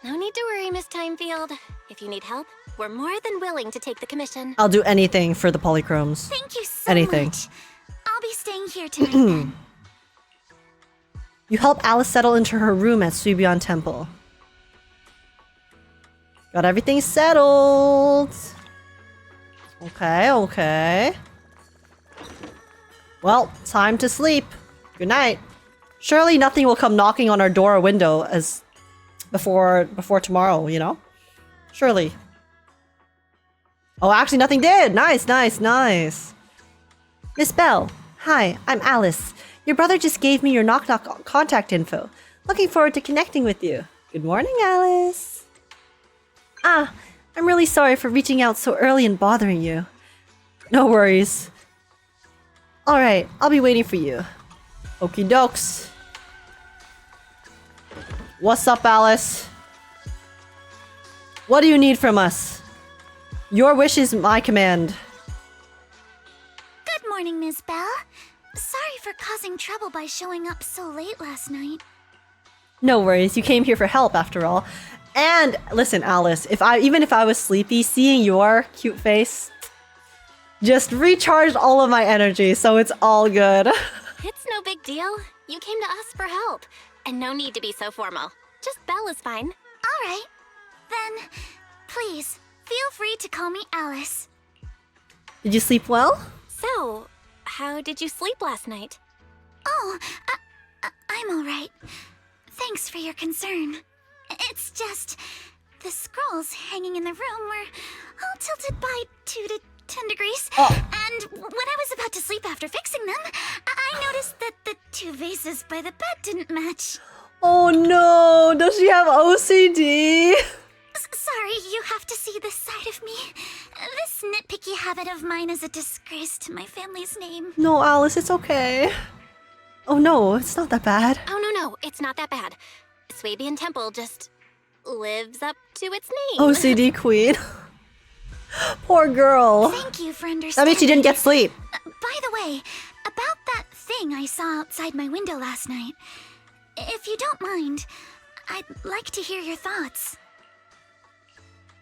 No need to worry, Miss Timefield. If you need help, we're more than willing to take the commission. I'll do anything for the polychromes. Thank you so Anything. much. I'll be staying here tonight then. You help Alice settle into her room at Subion Temple. Got everything settled. Okay, okay. Well, time to sleep. Good night. Surely nothing will come knocking on our door or window as before tomorrow, you know? Surely. Oh, actually nothing did. Nice, nice, nice. Miss Bell. Hi, I'm Alice. Your brother just gave me your knock-knock contact info. Looking forward to connecting with you. Good morning, Alice. Ah, I'm really sorry for reaching out so early and bothering you. No worries. Alright, I'll be waiting for you. Okie dokes. What's up, Alice? What do you need from us? Your wish is my command. Good morning, Miss Bell. Sorry for causing trouble by showing up so late last night. No worries, you came here for help after all. And listen, Alice, even if I was sleepy, seeing your cute face just recharged all of my energy, so it's all good. It's no big deal. You came to us for help. And no need to be so formal. Just Belle is fine. All right. Then, please, feel free to call me Alice. Did you sleep well? So, how did you sleep last night? Oh, I'm all right. Thanks for your concern. It's just, the scrolls hanging in the room were all tilted by 2 to 10 degrees. Oh. And when I was about to sleep after fixing them, I noticed that the 2 vases by the bed didn't match. Oh no, does she have OCD? Sorry, you have to see this side of me. This nitpicky habit of mine is a disgrace to my family's name. No, Alice, it's okay. Oh no, it's not that bad. Oh no, it's not that bad. Swabian Temple just lives up to its name. OCD queen. Poor girl. Thank you for understanding. That means she didn't get sleep. By the way, about that thing I saw outside my window last night. If you don't mind, I'd like to hear your thoughts.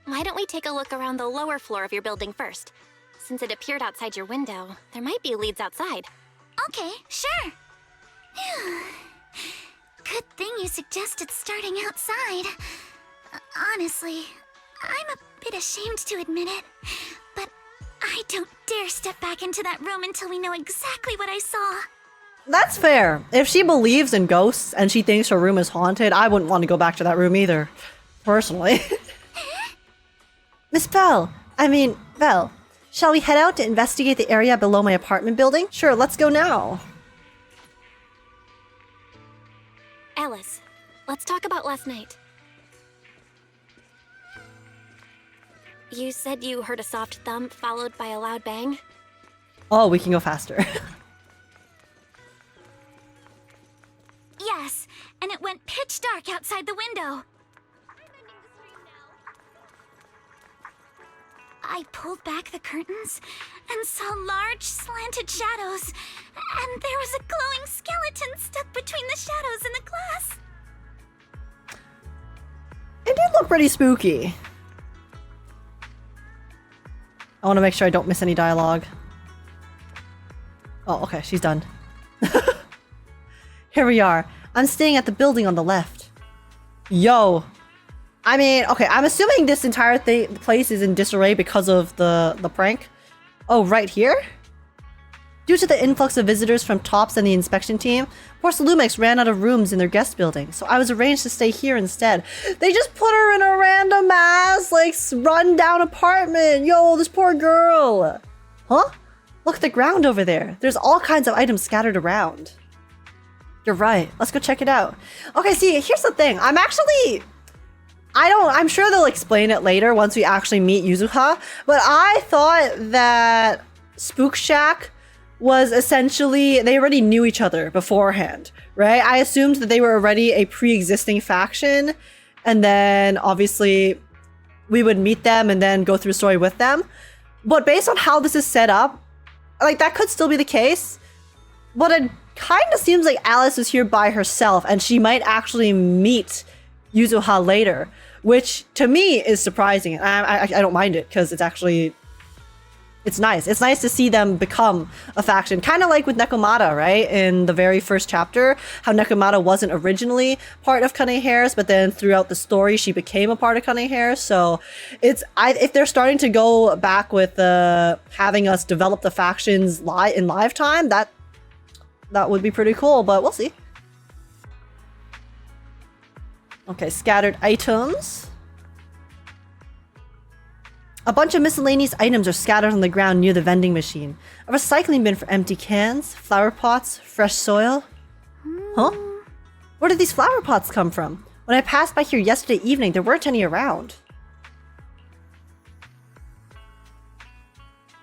Why don't we take a look around the lower floor of your building first? Since it appeared outside your window, there might be leads outside. Okay, sure. Good thing you suggested starting outside. Honestly, I'm a bit ashamed to admit it, but I don't dare step back into that room until we know exactly what I saw. That's fair. If she believes in ghosts and she thinks her room is haunted, I wouldn't want to go back to that room either. Personally. Miss Bell, shall we head out to investigate the area below my apartment building? Sure, let's go now. Alice, let's talk about last night. You said you heard a soft thump followed by a loud bang? Oh, we can go faster. Yes, and it went pitch dark outside the window. I pulled back the curtains and saw large slanted shadows, and there was a glowing skeleton stuck between the shadows and the glass. look pretty spooky. I want to make sure I don't miss any dialogue. Oh, okay, she's done. Here we are. I'm staying at the building on the left. Yo. I mean, okay, I'm assuming this entire place is in disarray because of the prank. Oh, right here? Due to the influx of visitors from TOPS and the inspection team, Sylum ran out of rooms in their guest building, so I was arranged to stay here instead. They just put her in a random ass, like, run-down apartment. Yo, this poor girl. Huh? Look at the ground over there. There's all kinds of items scattered around. You're right. Let's go check it out. Okay, see, here's the thing. I'm sure they'll explain it later once we actually meet Yuzuha, but I thought that Spook Shack was essentially, they already knew each other beforehand, right? I assumed that they were already a pre-existing faction, and then obviously we would meet them and then go through a story with them. But based on how this is set up, like, that could still be the case, but it kind of seems like Alice is here by herself and she might actually meet Yuzuha later, which to me is surprising. I don't mind it because it's actually, it's nice. It's nice to see them become a faction, kind of like with Nekomata, right? In the very first chapter, how Nekomata wasn't originally part of Cunning Hares, but then throughout the story, she became a part of Cunning Hares. So if they're starting to go back with having us develop the factions in live time, that would be pretty cool, but we'll see. Okay, scattered items. A bunch of miscellaneous items are scattered on the ground near the vending machine. A recycling bin for empty cans, flower pots, fresh soil. Huh? Where did these flower pots come from? When I passed by here yesterday evening, there weren't any around.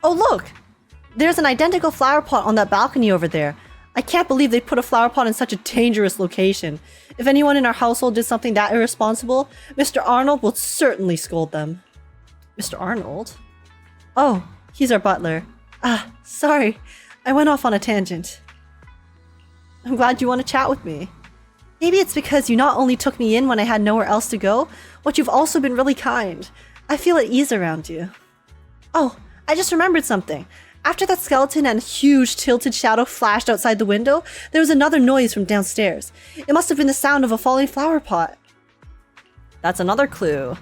Oh, look! There's an identical flower pot on that balcony over there. I can't believe they put a flower pot in such a dangerous location. If anyone in our household did something that irresponsible, Mr. Arnold will certainly scold them. Mr. Arnold? Oh, he's our butler. Ah, sorry. I went off on a tangent. I'm glad you want to chat with me. Maybe it's because you not only took me in when I had nowhere else to go, but you've also been really kind. I feel at ease around you. Oh, I just remembered something. After that skeleton and huge tilted shadow flashed outside the window, there was another noise from downstairs. It must have been the sound of a falling flower pot. That's another clue.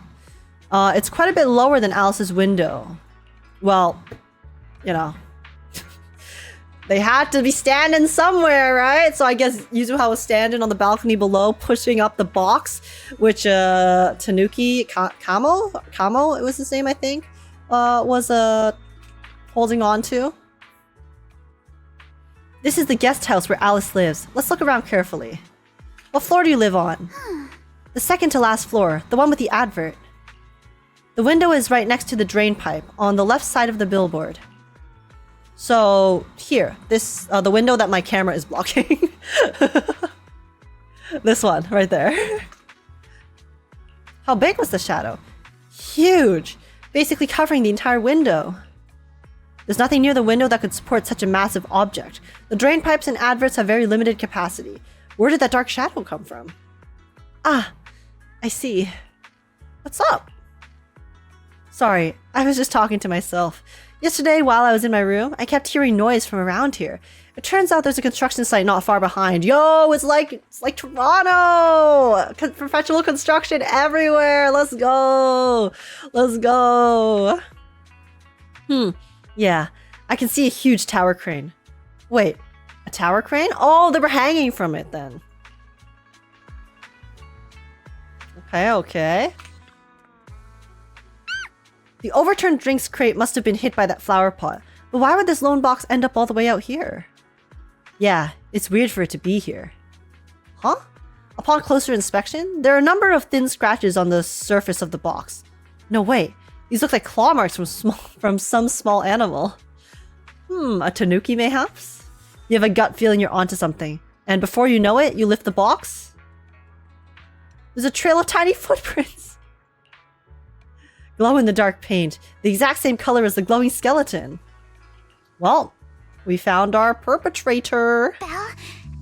It's quite a bit lower than Alice's window. Well, you know. They had to be standing somewhere, right? So I guess Yuzuha was standing on the balcony below, pushing up the box, which Tanuki Kamo, it was his name, I think, was holding on to. This is the guest house where Alice lives. Let's look around carefully. What floor do you live on? The second to last floor, the one with the advert. The window is right next to the drain pipe, on the left side of the billboard. So, here, this, the window that my camera is blocking. This one, right there. How big was the shadow? Huge! Basically covering the entire window. There's nothing near the window that could support such a massive object. The drain pipes and adverts have very limited capacity. Where did that dark shadow come from? Ah, I see. What's up? Sorry, I was just talking to myself. Yesterday, while I was in my room, I kept hearing noise from around here. It turns out there's a construction site not far behind. Yo, it's like Toronto! Professional construction everywhere! Let's go! Let's go! Yeah, I can see a huge tower crane. Wait, a tower crane? Oh, they were hanging from it then. Okay. The overturned drinks crate must have been hit by that flower pot. But why would this lone box end up all the way out here? Yeah, it's weird for it to be here. Huh? Upon closer inspection, there are a number of thin scratches on the surface of the box. No, wait. These look like claw marks from some small animal. A tanuki mayhaps? You have a gut feeling you're onto something. And before you know it, you lift the box. There's a trail of tiny footprints. Glow-in-the-dark paint, the exact same color as the glowing skeleton. Well, we found our perpetrator. Belle,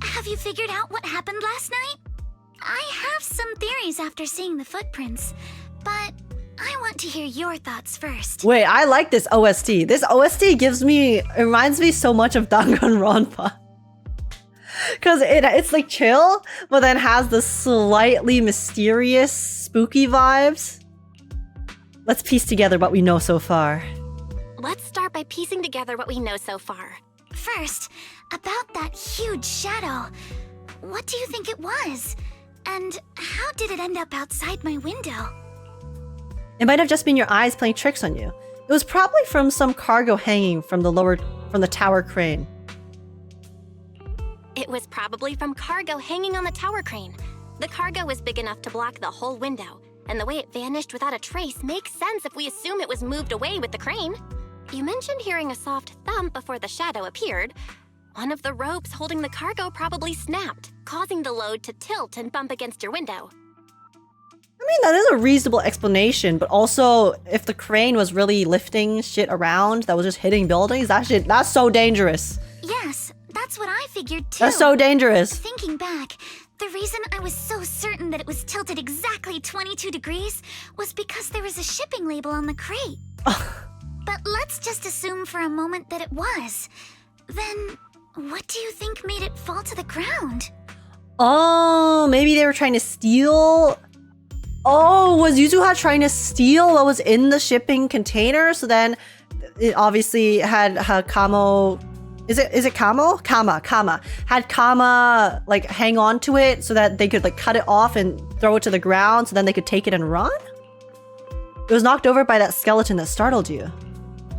have you figured out what happened last night? I have some theories after seeing the footprints, I want to hear your thoughts first. Wait, I like this OST. This OST it reminds me so much of Danganronpa. Because it's like chill, but then has the slightly mysterious, spooky vibes. Let's piece together what we know so far. Let's start by piecing together what we know so far. First, about that huge shadow. What do you think it was? And how did it end up outside my window? It might have just been your eyes playing tricks on you. It was probably from some cargo hanging from the tower crane. It was probably from cargo hanging on the tower crane. The cargo was big enough to block the whole window, and the way it vanished without a trace makes sense if we assume it was moved away with the crane. You mentioned hearing a soft thump before the shadow appeared. One of the ropes holding the cargo probably snapped, causing the load to tilt and bump against your window. I mean, that is a reasonable explanation, but also, if the crane was really lifting shit around that was just hitting buildings, that's so dangerous. Yes, that's what I figured too. That's so dangerous. Thinking back, the reason I was so certain that it was tilted exactly 22 degrees was because there was a shipping label on the crate. But let's just assume for a moment that it was. Then, what do you think made it fall to the ground? Oh, maybe they were trying to steal... Oh, was Yuzuha trying to steal what was in the shipping container? So then it obviously had Kamo... Is it Kamo? Kama. Had Kama, like, hang on to it so that they could, like, cut it off and throw it to the ground so then they could take it and run? It was knocked over by that skeleton that startled you.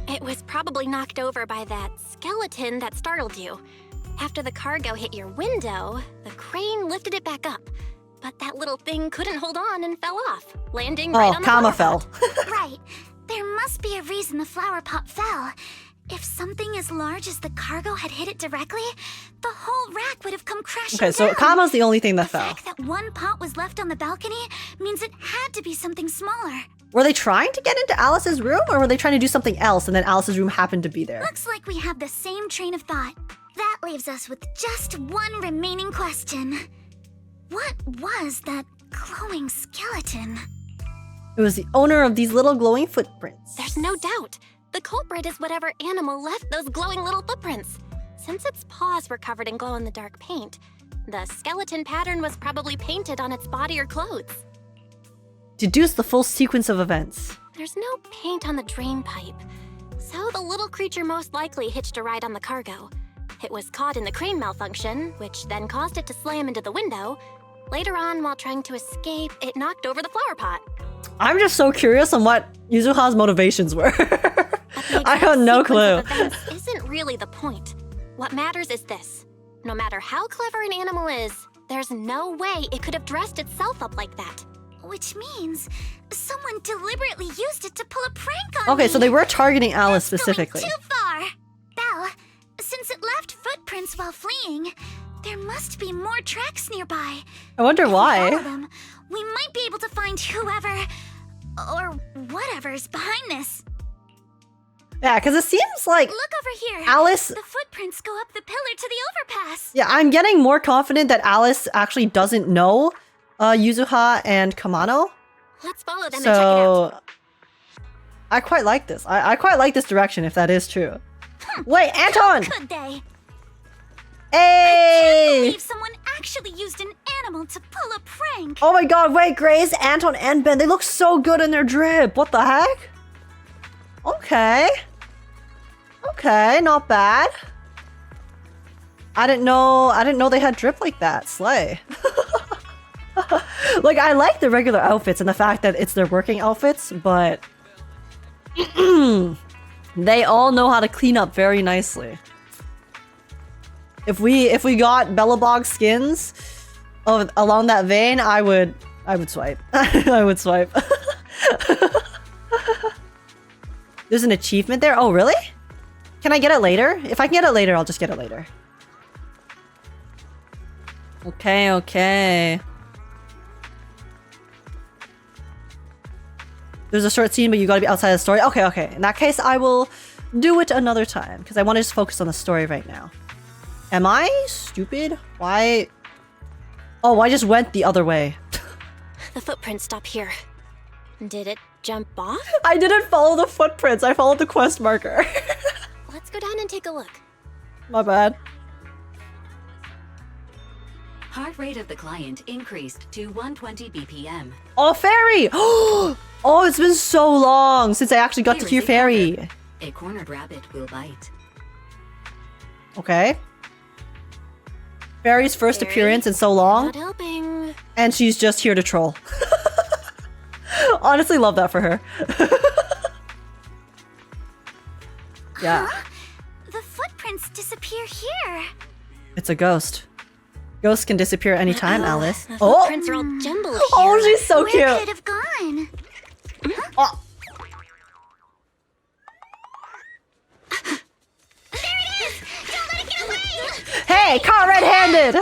It was probably knocked over by that skeleton that startled you. After the cargo hit your window, the crane lifted it back up. But that little thing couldn't hold on and fell off, landing right on the Kama flower fell. pot. Right. There must be a reason the flower pot fell. If something as large as the cargo had hit it directly, the whole rack would have come crashing down. Okay, so Kama's the only thing that fell. The fact that one pot was left on the balcony means it had to be something smaller. Were they trying to get into Alice's room, or were they trying to do something else and then Alice's room happened to be there? Looks like we have the same train of thought. That leaves us with just one remaining question. What was that glowing skeleton? It was the owner of these little glowing footprints. There's no doubt. The culprit is whatever animal left those glowing little footprints. Since its paws were covered in glow-in-the-dark paint, the skeleton pattern was probably painted on its body or clothes. Deduce the full sequence of events. There's no paint on the drain pipe, so the little creature most likely hitched a ride on the cargo. It was caught in the crane malfunction, which then caused it to slam into the window. Later on, while trying to escape, it knocked over the flower pot. I'm just so curious on what Yuzuha's motivations were. I have no clue. Events isn't really the point. What matters is this. No matter how clever an animal is, there's no way it could have dressed itself up like that. Which means someone deliberately used it to pull a prank on me. Okay, so they were targeting Alice That's specifically. going too far. Belle, since it left footprints while fleeing, there must be more tracks nearby. I wonder why. If we follow them, we might be able to find whoever or whatever's behind this. Yeah, because it seems like Look over here. Alice... The footprints go up the pillar to the overpass. Yeah, I'm getting more confident that Alice actually doesn't know Yuzuha and Komano. Let's follow them and check it out. So I quite like this. I quite like this direction if that is true. Wait, Anton! Could they? I Hey! can't believe someone actually used an animal to pull a prank. Oh my god, wait, Grace, Anton, and Ben, they look so good in their drip. What the heck? Okay. Okay, not bad. I didn't know they had drip like that. Slay. Like, I like the regular outfits and the fact that it's their working outfits, but they all know how to clean up very nicely. If we got Bellabog skins along that vein, I would swipe. I would swipe. There's an achievement there? Oh, really? Can I get it later? If I can get it later, I'll just get it later. Okay, okay. There's a short scene, but you gotta be outside the story. Okay, okay. In that case, I will do it another time, because I want to just focus on the story right now. Am I stupid? Why? Oh, I just went the other way. The footprints stop here. Did it jump off? I didn't follow the footprints. I followed the quest marker. Let's go down and take a look. My bad. Heart rate of the client increased to 120 BPM. Oh, Fairy! Oh, it's been so long since I actually got to hear Fairy. A cornered rabbit will bite. Okay. Fairy's first appearance in so long. Not helping. And she's just here to troll. Honestly, love that for her. Yeah. Huh? The footprints disappear here. It's a ghost. Ghosts can disappear anytime, Alice. The footprints are all jumbled here. Oh, she's so Where cute. could it have gone? Oh. There it is! Don't let it get away! Hey, caught red-handed!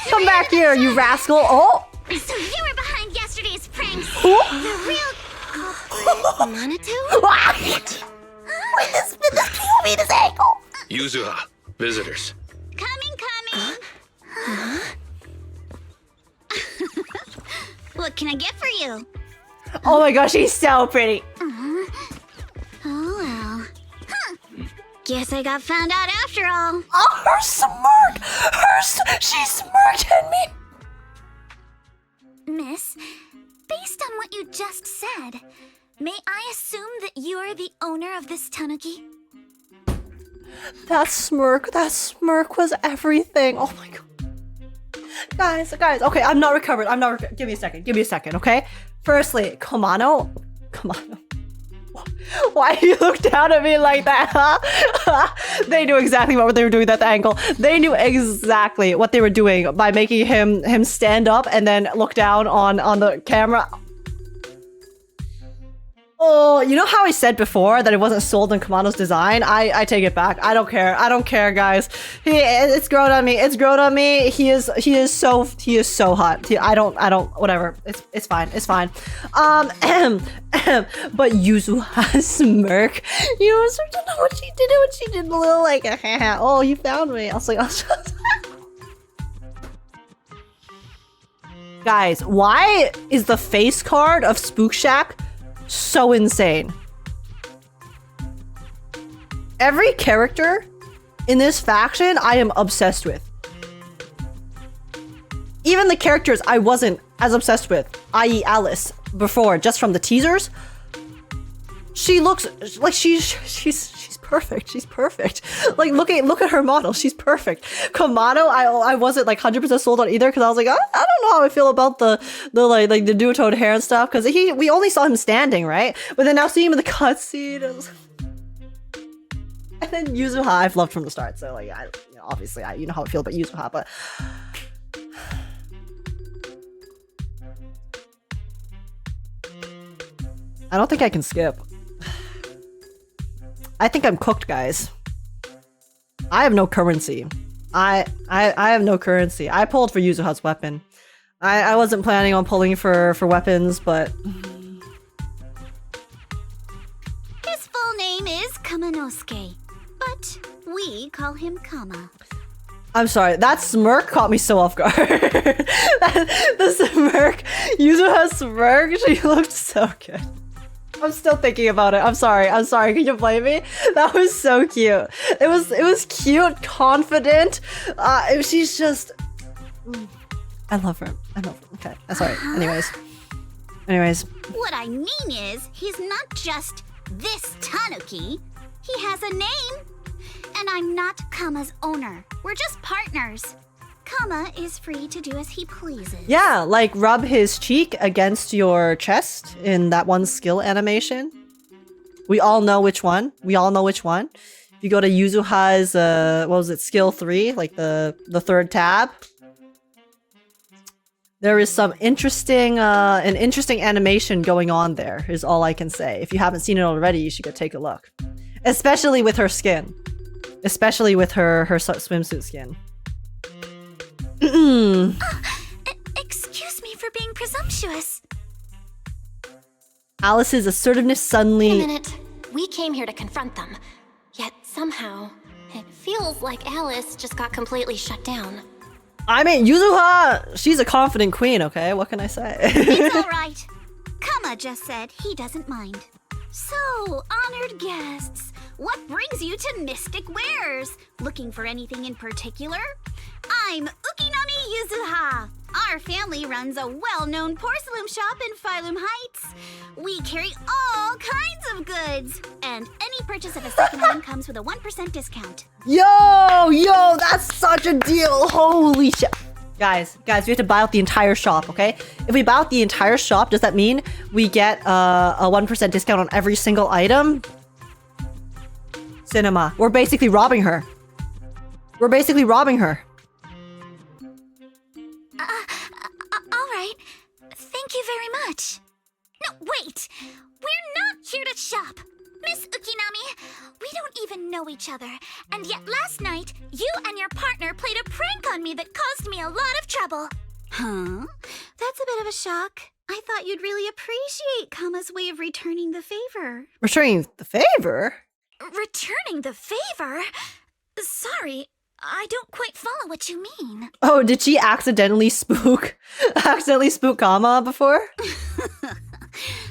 Come back here, you rascal! Oh! So you were behind yesterday's pranks. Oh. The real culprit. Manato? What? Wait, this killed me, this ankle! Yuzuha, visitors. Coming. What can I get for you? Oh my gosh, she's so pretty. Oh well. Huh. Guess I got found out after all. Oh, her smirk! She smirked at me! Miss, based on what you just said, may I assume that you are the owner of this tanuki? That smirk was everything. Oh my god. Guys, okay, I'm not recovered. Give me a second, okay? Firstly, Komano. Why you look down at me like that, huh? They knew exactly what they were doing at that angle. They knew exactly what they were doing by making him stand up and then look down on the camera. Oh, you know how I said before that it wasn't sold in Komano's design? I take it back. I don't care, guys. It's grown on me. He is so hot. Whatever. It's fine. But Yuzuha's smirk. You don't know what she did. A little like, oh, you found me. I was like, guys, why is the face card of Spook Shack so insane? Every character in this faction I am obsessed with. Even the characters I wasn't as obsessed with, i.e. Alice, before, just from the teasers. She looks like she's perfect. She's perfect. Like look at her model. She's perfect. Komano, I wasn't like 100% sold on either because I was like, I don't know how I feel about the like the duotone hair and stuff because we only saw him standing, right? But then now seeing him in the cutscene, and then Yuzuha I've loved from the start. So like obviously you know how I feel about Yuzuha, but I don't think I can skip. I think I'm cooked, guys. I have no currency. I have no currency. I pulled for Yuzuha's weapon. I wasn't planning on pulling for weapons, but His full name is Kamanosuke, but we call him Kama. I'm sorry. That smirk caught me so off guard. The smirk, Yuzuha's smirk, she looked so good. I'm still thinking about it. I'm sorry. Can you blame me? That was so cute. It was cute, confident. She's just. I love her. Okay, that's alright. Anyways. What I mean is, he's not just this tanuki. He has a name. And I'm not Kama's owner. We're just partners. Kama is free to do as he pleases. Yeah, like rub his cheek against your chest in that one skill animation. We all know which one. If you go to Yuzuha's, what was it, skill 3, like the third tab, there is some interesting, an interesting animation going on there, is all I can say. If you haven't seen it already, you should go take a look. Especially with her skin. Especially with her swimsuit skin. Excuse me for being presumptuous. Alice's assertiveness suddenly... Wait a minute. We came here to confront them. Yet somehow, it feels like Alice just got completely shut down. I mean, Yuzuha, she's a confident queen, okay? What can I say? It's alright. Yuzuha just said he doesn't mind. So, honored guests, what brings you to Mystic Wares? Looking for anything in particular? I'm Ukinami Yuzuha. Our family runs a well-known porcelain shop in Sylum Heights. We carry all kinds of goods, and any purchase of a second item comes with a 1% discount. Yo, that's such a deal. Holy shit. Guys, we have to buy out the entire shop, okay? If we buy out the entire shop, does that mean we get a 1% discount on every single item? Cinema. We're basically robbing her. All right. Thank you very much. No, wait. We're not here to shop. Miss Ukinami, we don't even know each other. And yet last night, you and your partner played a prank on me that caused me a lot of trouble. Huh? That's a bit of a shock. I thought you'd really appreciate Kama's way of returning the favor. Returning the favor? Returning the favor? Sorry, I don't quite follow what you mean. Oh, did she accidentally spook Kama before?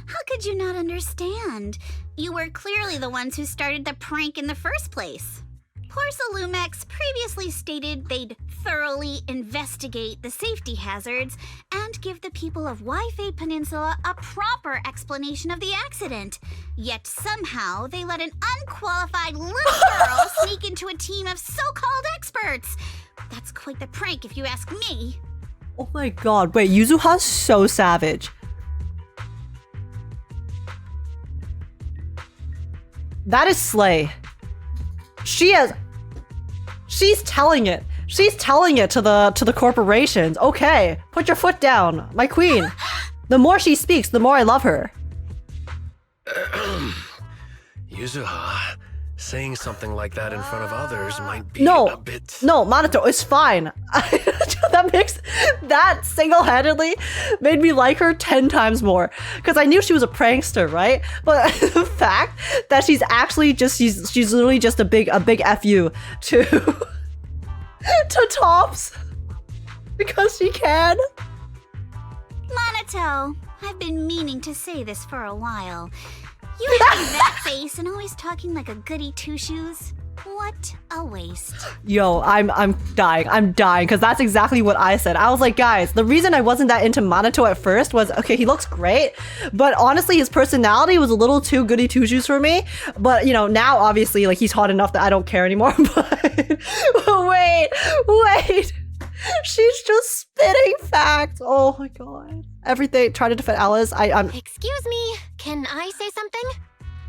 How could you not understand? You were clearly the ones who started the prank in the first place. Porcelumex previously stated they'd thoroughly investigate the safety hazards and give the people of Waifei Peninsula a proper explanation of the accident. Yet somehow they let an unqualified little girl sneak into a team of so-called experts. That's quite the prank if you ask me. Oh my god, wait, Yuzuha's so savage. That is slay. She's telling it. She's telling it to the corporations. Okay, put your foot down, my queen. The more she speaks, the more I love her. Yuzuha, saying something like that in front of others might be a bit... No, Manato, it's fine. That single-handedly made me like her 10 times more. Because I knew she was a prankster, right? But the fact that she's actually she's literally just a big FU to Tops. Because she can. Manato, I've been meaning to say this for a while. You having that face and always talking like a goody two-shoes? What a waste. Yo, I'm dying because that's exactly what I said. I was like, guys, the reason I wasn't that into Manato at first was, okay, he looks great, but honestly his personality was a little too goody two-shoes for me. But you know, now obviously like he's hot enough that I don't care anymore. But wait, she's just spitting facts. Oh my god. Everything, try to defend Alice. I'm Excuse me, can I say something?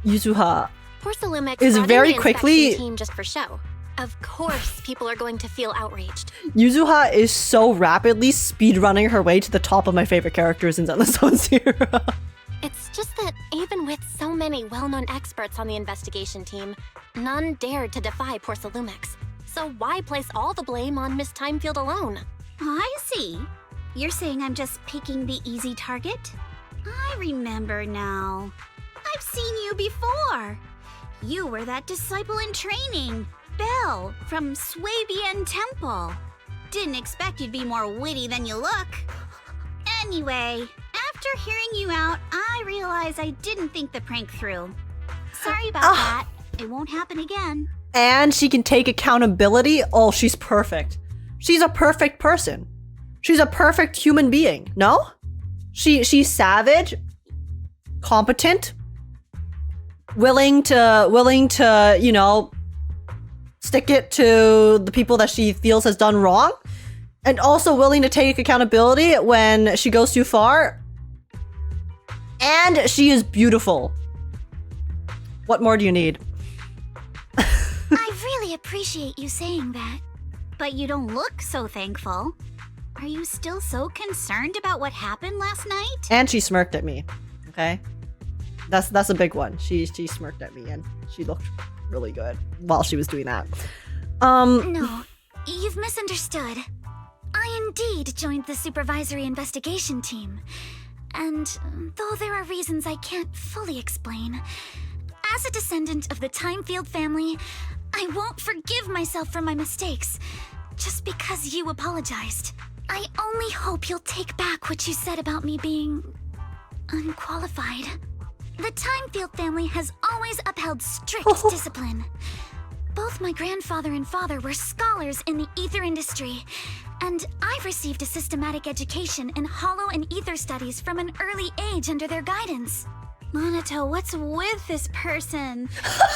Yuzuha Porcelumex is brought very in the quickly inspection team just for show. Of course, people are going to feel outraged. Yuzuha is so rapidly speedrunning her way to the top of my favorite characters in Zenless Zone Zero. It's just that even with so many well-known experts on the investigation team, none dared to defy Porcelumex. So why place all the blame on Miss Timefield alone? I see. You're saying I'm just picking the easy target? I remember now. I've seen you before. You were that disciple in training, Belle, from Swabian Temple. Didn't expect you'd be more witty than you look. Anyway, after hearing you out, I realized I didn't think the prank through. Sorry about that. It won't happen again. And she can take accountability. Oh, she's perfect. She's a perfect person. She's a perfect human being. No? She's savage, competent, willing to, you know, stick it to the people that she feels has done wrong, and also willing to take accountability when she goes too far. And she is beautiful. What more do you need? I really appreciate you saying that, but you don't look so thankful. Are you still so concerned about what happened last night? And she smirked at me. Okay, that's a big one. She smirked at me and she looked really good while she was doing that. No, you've misunderstood. I indeed joined the supervisory investigation team. And though there are reasons I can't fully explain, as a descendant of the Timefield family, I won't forgive myself for my mistakes just because you apologized. I only hope you'll take back what you said about me being unqualified. The Timefield family has always upheld strict discipline. Both my grandfather and father were scholars in the ether industry, and I've received a systematic education in hollow and ether studies from an early age under their guidance. Manato, what's with this person?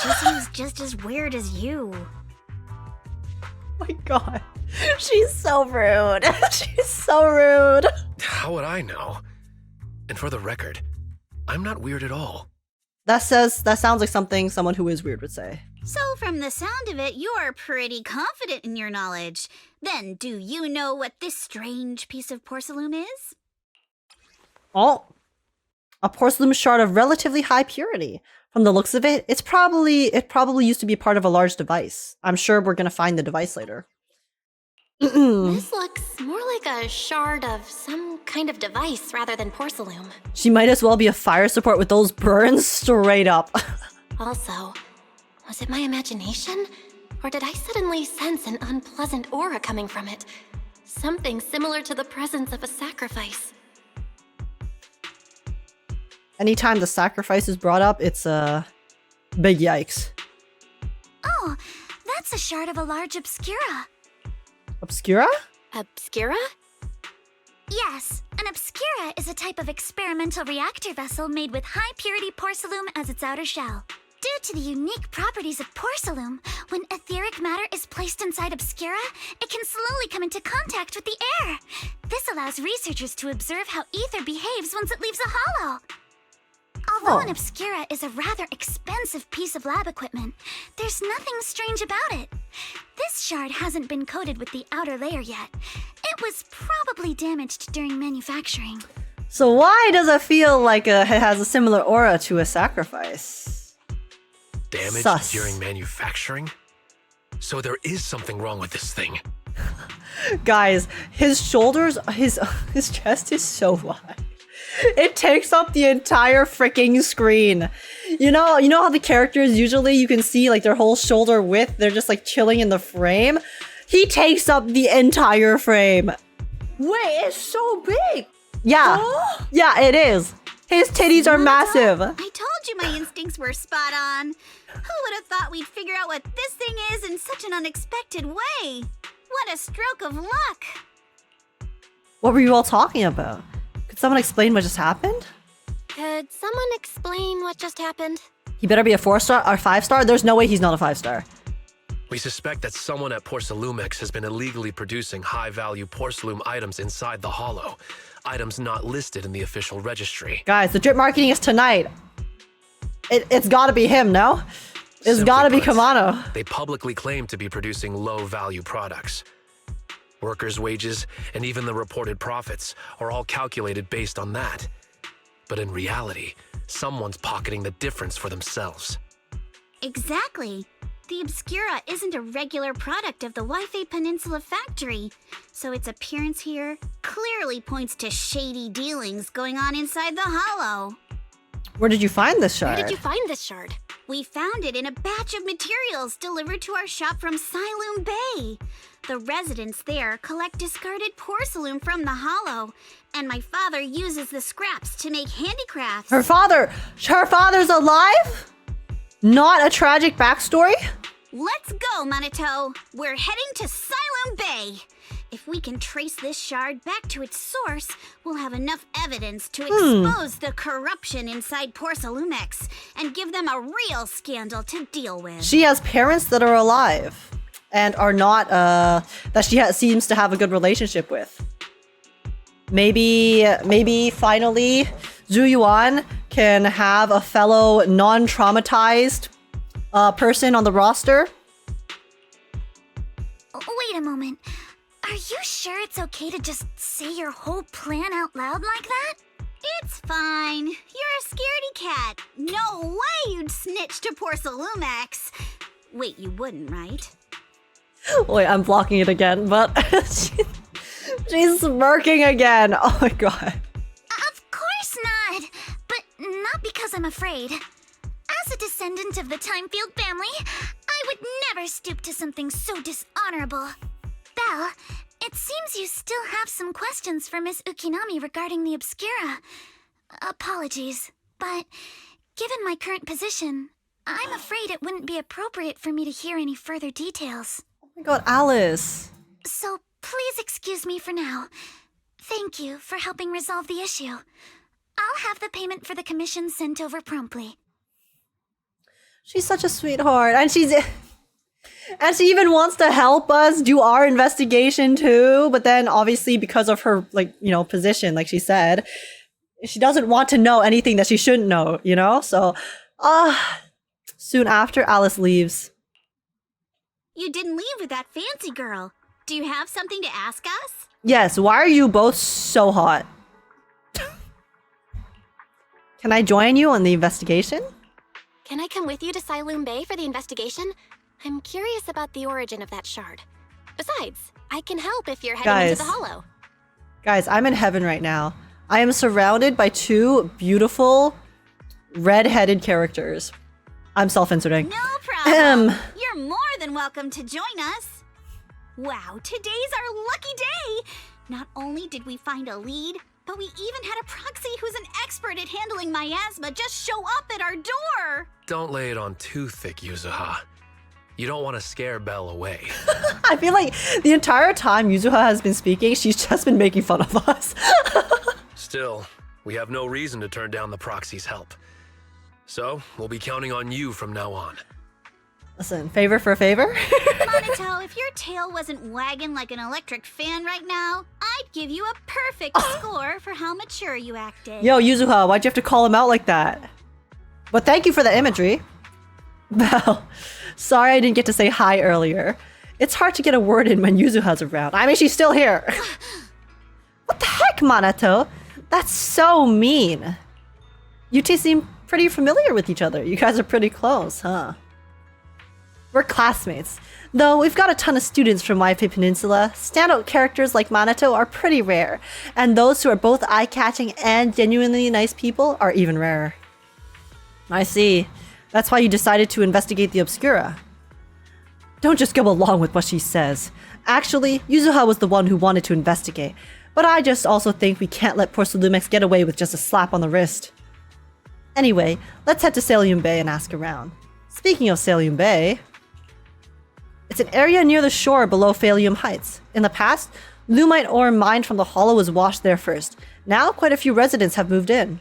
She seems just as weird as you. Oh my god. She's so rude. She's so rude. How would I know? And for the record, I'm not weird at all. That sounds like something someone who is weird would say. So from the sound of it, you're pretty confident in your knowledge. Then do you know what this strange piece of porcelain is? Oh. A porcelain shard of relatively high purity. From the looks of it, it probably used to be part of a large device. I'm sure we're gonna find the device later. This looks more like a shard of some kind of device rather than porcelain. She might as well be a fire support with those burns straight up. Also, was it my imagination? Or did I suddenly sense an unpleasant aura coming from it? Something similar to the presence of a sacrifice. Anytime the sacrifice is brought up, it's a big yikes. Oh, that's a shard of a large obscura. Obscura? Obscura? Yes, an obscura is a type of experimental reactor vessel made with high-purity porcelain as its outer shell. Due to the unique properties of porcelain, when etheric matter is placed inside obscura, it can slowly come into contact with the air. This allows researchers to observe how ether behaves once it leaves a hollow. Although an obscura is a rather expensive piece of lab equipment, there's nothing strange about it. This shard hasn't been coated with the outer layer yet. It was probably damaged during manufacturing. So why does it feel like it has a similar aura to a sacrifice? Damaged during manufacturing? So there is something wrong with this thing. Guys, his shoulders, his chest is so wide. It takes up the entire freaking screen. You know how the characters usually you can see like their whole shoulder width, they're just like chilling in the frame? He takes up the entire frame. Wait, it's so big. Yeah. Oh? Yeah, it is. His titties are massive. I told you my instincts were spot on. Who would have thought we'd figure out what this thing is in such an unexpected way? What a stroke of luck. What were you all talking about? Could someone explain what just happened? Could someone explain what just happened? He better be a 4-star or 5-star. There's no way he's not a 5-star. We suspect that someone at Porcelumex has been illegally producing high-value porcelain items inside the hollow. Items not listed in the official registry. Guys, the drip marketing is tonight. It's gotta be him, no? It's gotta be Komano. They publicly claim to be producing low-value products. Workers' wages and even the reported profits are all calculated based on that. But in reality, someone's pocketing the difference for themselves. Exactly. The Obscura isn't a regular product of the Wi-Fi Peninsula factory, so its appearance here clearly points to shady dealings going on inside the hollow. Where did you find this shard? Where did you find this shard? We found it in a batch of materials delivered to our shop from Sylum Bay. The residents there collect discarded porcelain from the hollow, and my father uses the scraps to make handicrafts. Her father's alive? Not a tragic backstory? Let's go, Manato. We're heading to Sylum Bay. If we can trace this shard back to its source, we'll have enough evidence to expose the corruption inside Porcelumex and give them a real scandal to deal with. She has parents that are alive and are not, that she seems to have a good relationship with. Maybe finally Zuyuan can have a fellow non-traumatized person on the roster. Wait a moment. Are you sure it's okay to just say your whole plan out loud like that? It's fine. You're a scaredy cat. No way you'd snitch to Porcelumex. Wait, you wouldn't, right? Wait, I'm blocking it again, but she's smirking again. Oh my god. Of course not. But not because I'm afraid. As a descendant of the Timefield family, I would never stoop to something so dishonorable. Belle, it seems you still have some questions for Miss Ukinami regarding the Obscura. Apologies, but given my current position, I'm afraid it wouldn't be appropriate for me to hear any further details. Oh my god, Alice. So please excuse me for now. Thank you for helping resolve the issue. I'll have the payment for the commission sent over promptly. She's such a sweetheart, and she even wants to help us do our investigation too, but then obviously because of her, like, you know, position, like she said, she doesn't want to know anything that she shouldn't know, you know? So, soon after, Alice leaves. You didn't leave with that fancy girl. Do you have something to ask us? Yes, why are you both so hot? Can I join you on the investigation? Can I come with you to Sylum Bay for the investigation? I'm curious about the origin of that shard. Besides, I can help if you're heading into the hollow. Guys, I'm in heaven right now. I am surrounded by two beautiful red-headed characters. I'm self-inserting. No problem. You're more than welcome to join us. Wow, today's our lucky day. Not only did we find a lead, but we even had a proxy who's an expert at handling miasma just show up at our door. Don't lay it on too thick, Yuzuha. You don't want to scare Belle away. I feel like the entire time Yuzuha has been speaking, she's just been making fun of us. Still, we have no reason to turn down the proxy's help. So, we'll be counting on you from now on. Listen, favor for a favor? Manato, if your tail wasn't wagging like an electric fan right now, I'd give you a perfect score for how mature you acted. Yo, Yuzuha, why'd you have to call him out like that? But thank you for the imagery. Well, sorry I didn't get to say hi earlier. It's hard to get a word in when Yuzuha's around. I mean, she's still here. What the heck, Manato? That's so mean. You two seem pretty familiar with each other. You guys are pretty close, huh? We're classmates. Though we've got a ton of students from Waifei Peninsula, standout characters like Manato are pretty rare, and those who are both eye-catching and genuinely nice people are even rarer. I see. That's why you decided to investigate the Obscura. Don't just go along with what she says. Actually, Yuzuha was the one who wanted to investigate, but I just also think we can't let poor Sylum get away with just a slap on the wrist. Anyway, let's head to Sylum Bay and ask around. Speaking of Sylum Bay, it's an area near the shore below Phalium Heights. In the past, Lumite ore mined from the hollow was washed there first. Now, quite a few residents have moved in.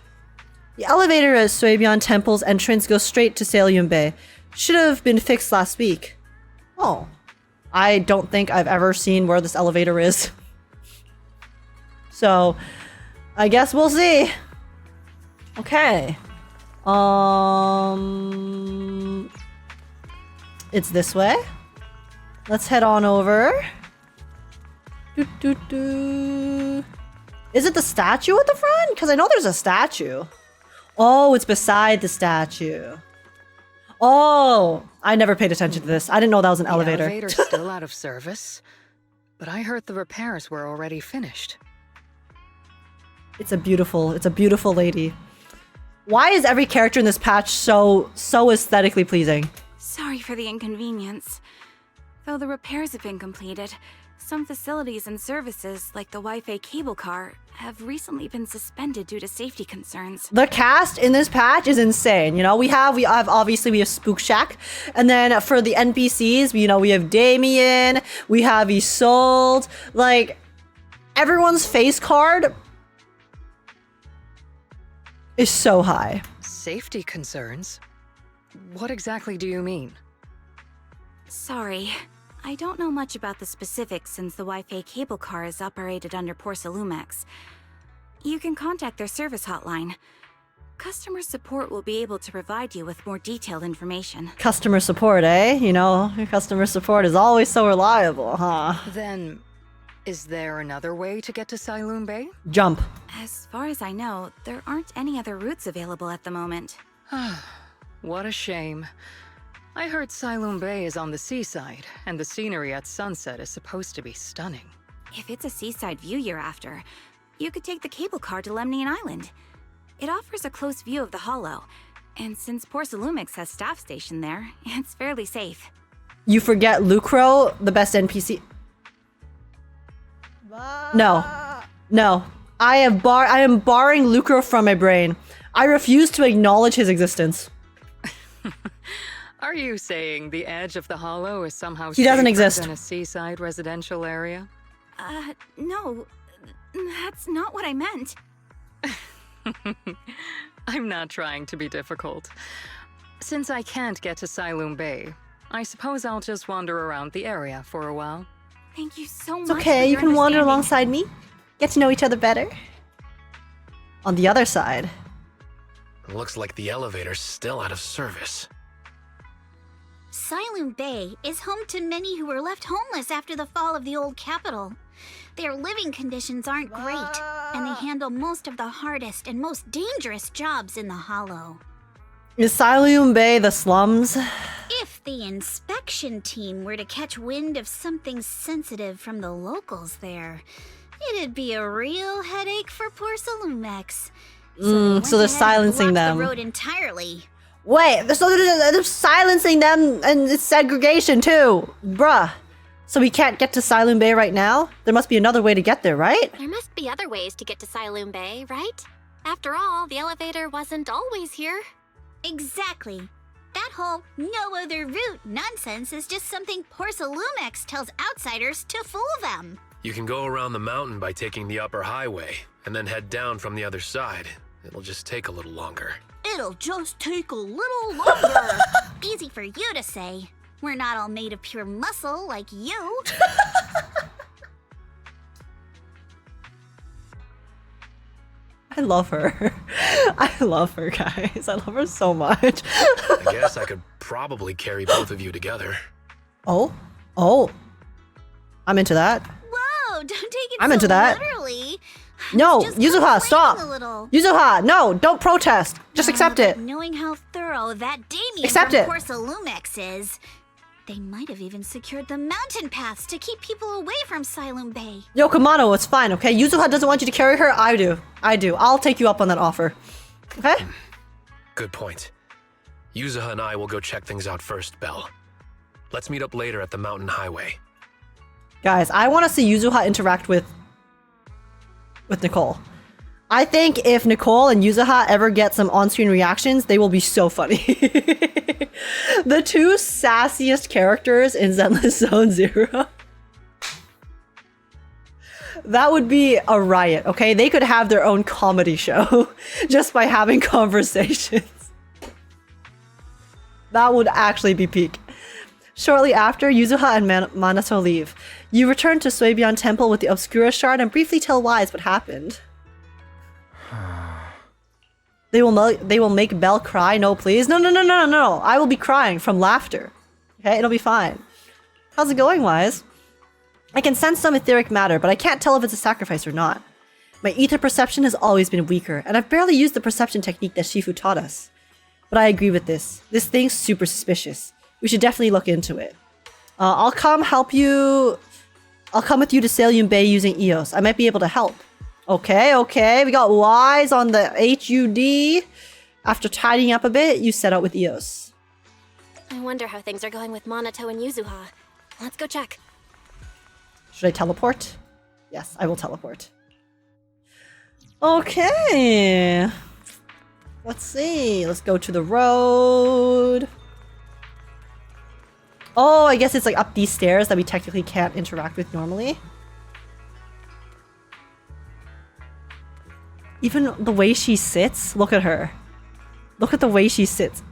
The elevator at Suebion Temple's entrance goes straight to Sylum Bay. Should have been fixed last week. Oh. I don't think I've ever seen where this elevator is. So, I guess we'll see. Okay. It's this way. Let's head on over. Is it the statue at the front? Because I know there's a statue. Oh, it's beside the statue. Oh, I never paid attention to this. I didn't know that was an elevator. The elevator's still out of service, but I heard the repairs were already finished. It's a beautiful lady. Why is every character in this patch so aesthetically pleasing? Sorry for the inconvenience. Though the repairs have been completed, some facilities and services, like the Wi-Fi cable car, have recently been suspended due to safety concerns. The cast in this patch is insane. You know, we have obviously Spook Shack, and then for the NPCs, we have Damien, we have Isolde. Like, everyone's face card is so high. Safety concerns? What exactly do you mean? Sorry. I don't know much about the specifics since the Wi-Fi cable car is operated under Sylum. You can contact their service hotline. Customer support will be able to provide you with more detailed information. Customer support, eh? You know, your customer support is always so reliable, huh? Then, is there another way to get to Sylum Bay? Jump. As far as I know, there aren't any other routes available at the moment. What a shame. I heard Sylum Bay is on the seaside, and the scenery at sunset is supposed to be stunning. If it's a seaside view you're after, you could take the cable car to Lemnian Island. It offers a close view of the hollow, and since Sylum has staff stationed there, it's fairly safe. You forget Lucro, the best NPC. No. I am barring Lucro from my brain. I refuse to acknowledge his existence. Are you saying the edge of the hollow is somehow He doesn't safer exist. than a seaside residential area? No. That's not what I meant. I'm not trying to be difficult. Since I can't get to Sylum Bay, I suppose I'll just wander around the area for a while. Thank you so It's much. okay, for you your can wander understanding. alongside me. Get to know each other better. On the other side. Looks like the elevator's still out of service. Sylum Bay is home to many who were left homeless after the fall of the old capital. Their living conditions aren't great, and they handle most of the hardest and most dangerous jobs in the Hollow. Is Sylum Bay the slums? If the inspection team were to catch wind of something sensitive from the locals there, it'd be a real headache for poor Sylumex. So they're silencing them. The road entirely. Wait, they're silencing them and it's segregation too. Bruh. So we can't get to Sylum Bay right now? There must be another way to get there, right? There must be other ways to get to Sylum Bay, right? After all, the elevator wasn't always here. Exactly. That whole no other route nonsense is just something poor Sylumex tells outsiders to fool them. You can go around the mountain by taking the upper highway, and then head down from the other side. It'll just take a little longer. It'll just take a little longer. Easy for you to say. We're not all made of pure muscle like you. I love her. I love her, guys. I love her so much. I guess I could probably carry both of you together. Oh? Oh. I'm into that. Whoa, don't take it I'm so into that. literally. No, Just Yuzuha, complaining stop. a little. Yuzuha, no, don't protest. Just accept it. But knowing how thorough that Damien Accept from it. poor Sylumex is, they might have even secured the mountain paths to keep people away from Sylum Bay. Yo, Komano, it's fine, okay? Yuzuha doesn't want you to carry her. I do. I do. I'll take you up on that offer. Okay? Good point. Yuzuha and I will go check things out first, Belle. Let's meet up later at the mountain highway. Guys, I want to see Yuzuha interact with Nicole. I think if Nicole and Yuzuha ever get some on-screen reactions, they will be so funny. The two sassiest characters in Zenless Zone Zero. That would be a riot, okay? They could have their own comedy show just by having conversations. That would actually be peak. Shortly after, Yuzuha and Manato leave. You return to Suebian Temple with the Obscura Shard and briefly tell Wise what happened. They will make Belle cry. No, please. No. I will be crying from laughter. Okay, it'll be fine. How's it going, Wise? I can sense some etheric matter, but I can't tell if it's a sacrifice or not. My ether perception has always been weaker, and I've barely used the perception technique that Shifu taught us. But I agree with this. This thing's super suspicious. We should definitely look into it. I'll come help you. I'll come with you to Sylum Bay using EOS. I might be able to help. Okay. We got Wise on the HUD. After tidying up a bit, you set out with EOS. I wonder how things are going with Manato and Yuzuha. Let's go check. Should I teleport? Yes, I will teleport. Okay. Let's see. Let's go to the road. Oh, I guess it's like up these stairs that we technically can't interact with normally. Even the way she sits, look at her. Look at the way she sits.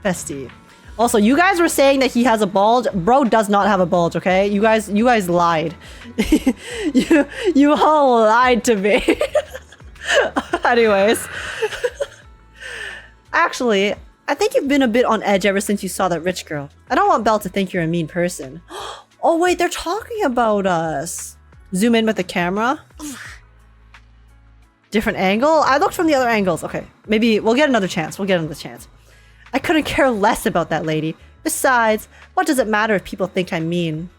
Bestie. Also, you guys were saying that he has a bulge. Bro does not have a bulge, okay? You guys lied. you all lied to me. Anyways. Actually, I think you've been a bit on edge ever since you saw that rich girl. I don't want Belle to think you're a mean person. Oh wait, they're talking about us. Zoom in with the camera. Different angle? I looked from the other angles. Okay, maybe we'll get another chance. I couldn't care less about that lady. Besides, what does it matter if people think I'm mean?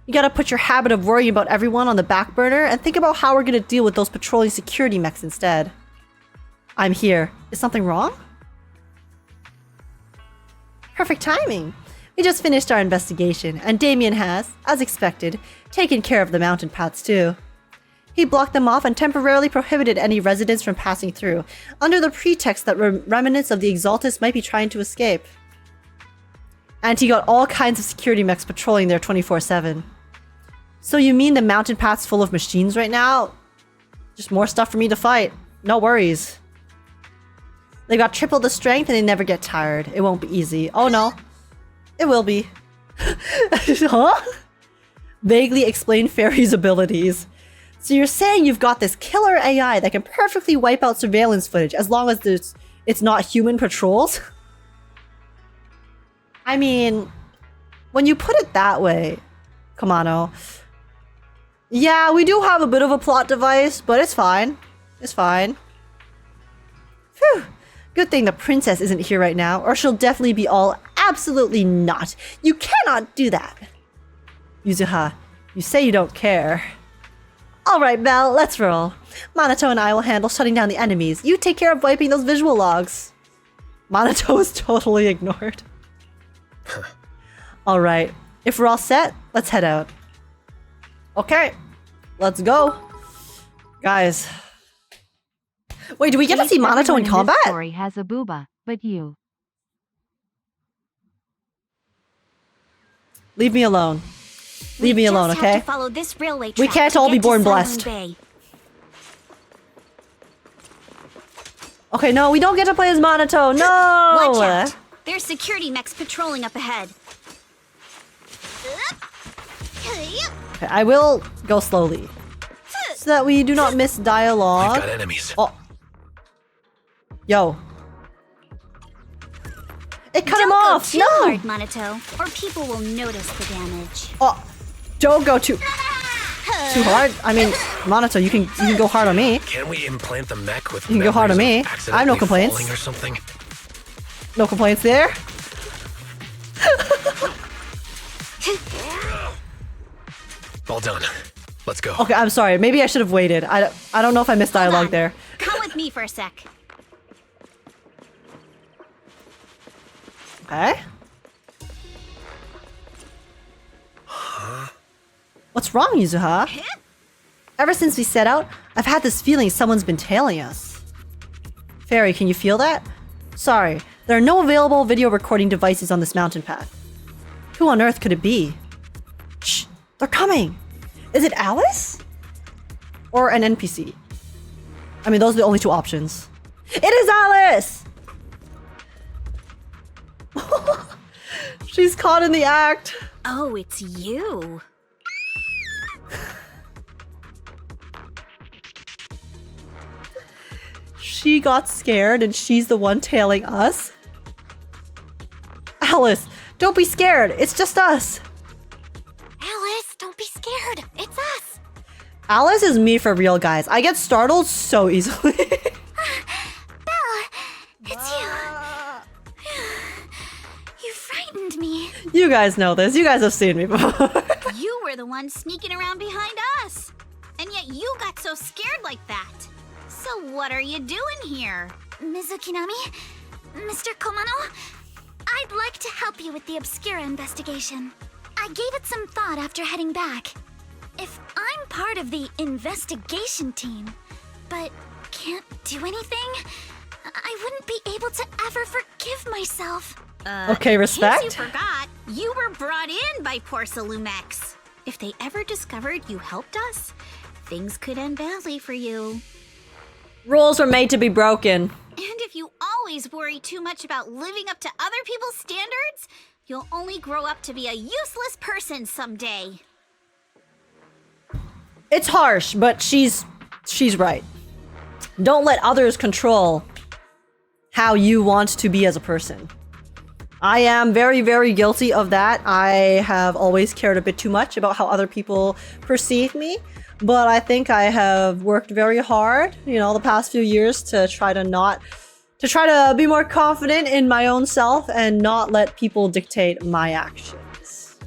You gotta put your habit of worrying about everyone on the back burner and think about how we're gonna deal with those patrolling security mechs instead. I'm here. Is something wrong? Perfect timing. We just finished our investigation, and Damien has, as expected, taken care of the mountain paths too. He blocked them off and temporarily prohibited any residents from passing through, under the pretext that remnants of the Exaltus might be trying to escape. And he got all kinds of security mechs patrolling there 24/7. So you mean the mountain path's full of machines right now? Just more stuff for me to fight. No worries. They got triple the strength and they never get tired. It won't be easy. Oh no. It will be. Huh? Vaguely explain Fairy's abilities. So you're saying you've got this killer AI that can perfectly wipe out surveillance footage as long as it's not human patrols? I mean, when you put it that way, Komano, yeah, we do have a bit of a plot device, but it's fine. It's fine. Phew. Good thing the princess isn't here right now, or she'll definitely be all absolutely not. You cannot do that. Yuzuha, you say you don't care. Alright, Belle, let's roll. Manato and I will handle shutting down the enemies. You take care of wiping those visual logs. Manato is totally ignored. Alright, if we're all set, let's head out. Okay, let's go. Guys. Wait, do we get to see Manato in combat? This story has a booba, but you. Leave me alone. Leave me alone, okay? Have to follow this railway We track can't to all get be to born Sylum blessed. Bay. Okay, no, we don't get to play as Manato. No! Watch out. There's security mechs patrolling up ahead. Okay, I will go slowly. So that we do not miss dialogue. We've got enemies. Oh. Yo. It cut him off! Don't No! go too hard, Manato, or people will notice the damage. Oh. Don't go too hard. I mean, Manato, you can go hard on me. Can we implant the mech with You can go hard on me. I have no complaints. Or something? No complaints there. All done. Let's go. Okay, I'm sorry. Maybe I should have waited. I don't know if I missed dialogue there. Come with me for a sec. Okay. Huh? What's wrong, Yuzuha? Ever since we set out, I've had this feeling someone's been tailing us. Fairy, can you feel that? Sorry, there are no available video recording devices on this mountain path. Who on earth could it be? Shh, they're coming! Is it Alice? Or an NPC? I mean, those are the only two options. It is Alice! She's caught in the act. Oh, it's you. She got scared and she's the one tailing us? Alice, don't be scared. It's just us. Alice, don't be scared. It's us. Alice is me for real, guys. I get startled so easily. Belle, it's you. You frightened me. You guys know this. You guys have seen me before. You were the one sneaking around behind us. And yet you got so scared like that. So what are you doing here? Mizukinami, Mr. Komano, I'd like to help you with the Obscura investigation. I gave it some thought after heading back. If I'm part of the investigation team, but can't do anything, I wouldn't be able to ever forgive myself. Okay, respect. In case you forgot, you were brought in by Sylum. If they ever discovered you helped us, things could end badly for you. Rules were made to be broken. And if you always worry too much about living up to other people's standards, you'll only grow up to be a useless person someday. It's harsh, but she's right. Don't let others control how you want to be as a person. I am very, very guilty of that. I have always cared a bit too much about how other people perceive me. But I think I have worked very hard, the past few years to try to be more confident in my own self and not let people dictate my actions.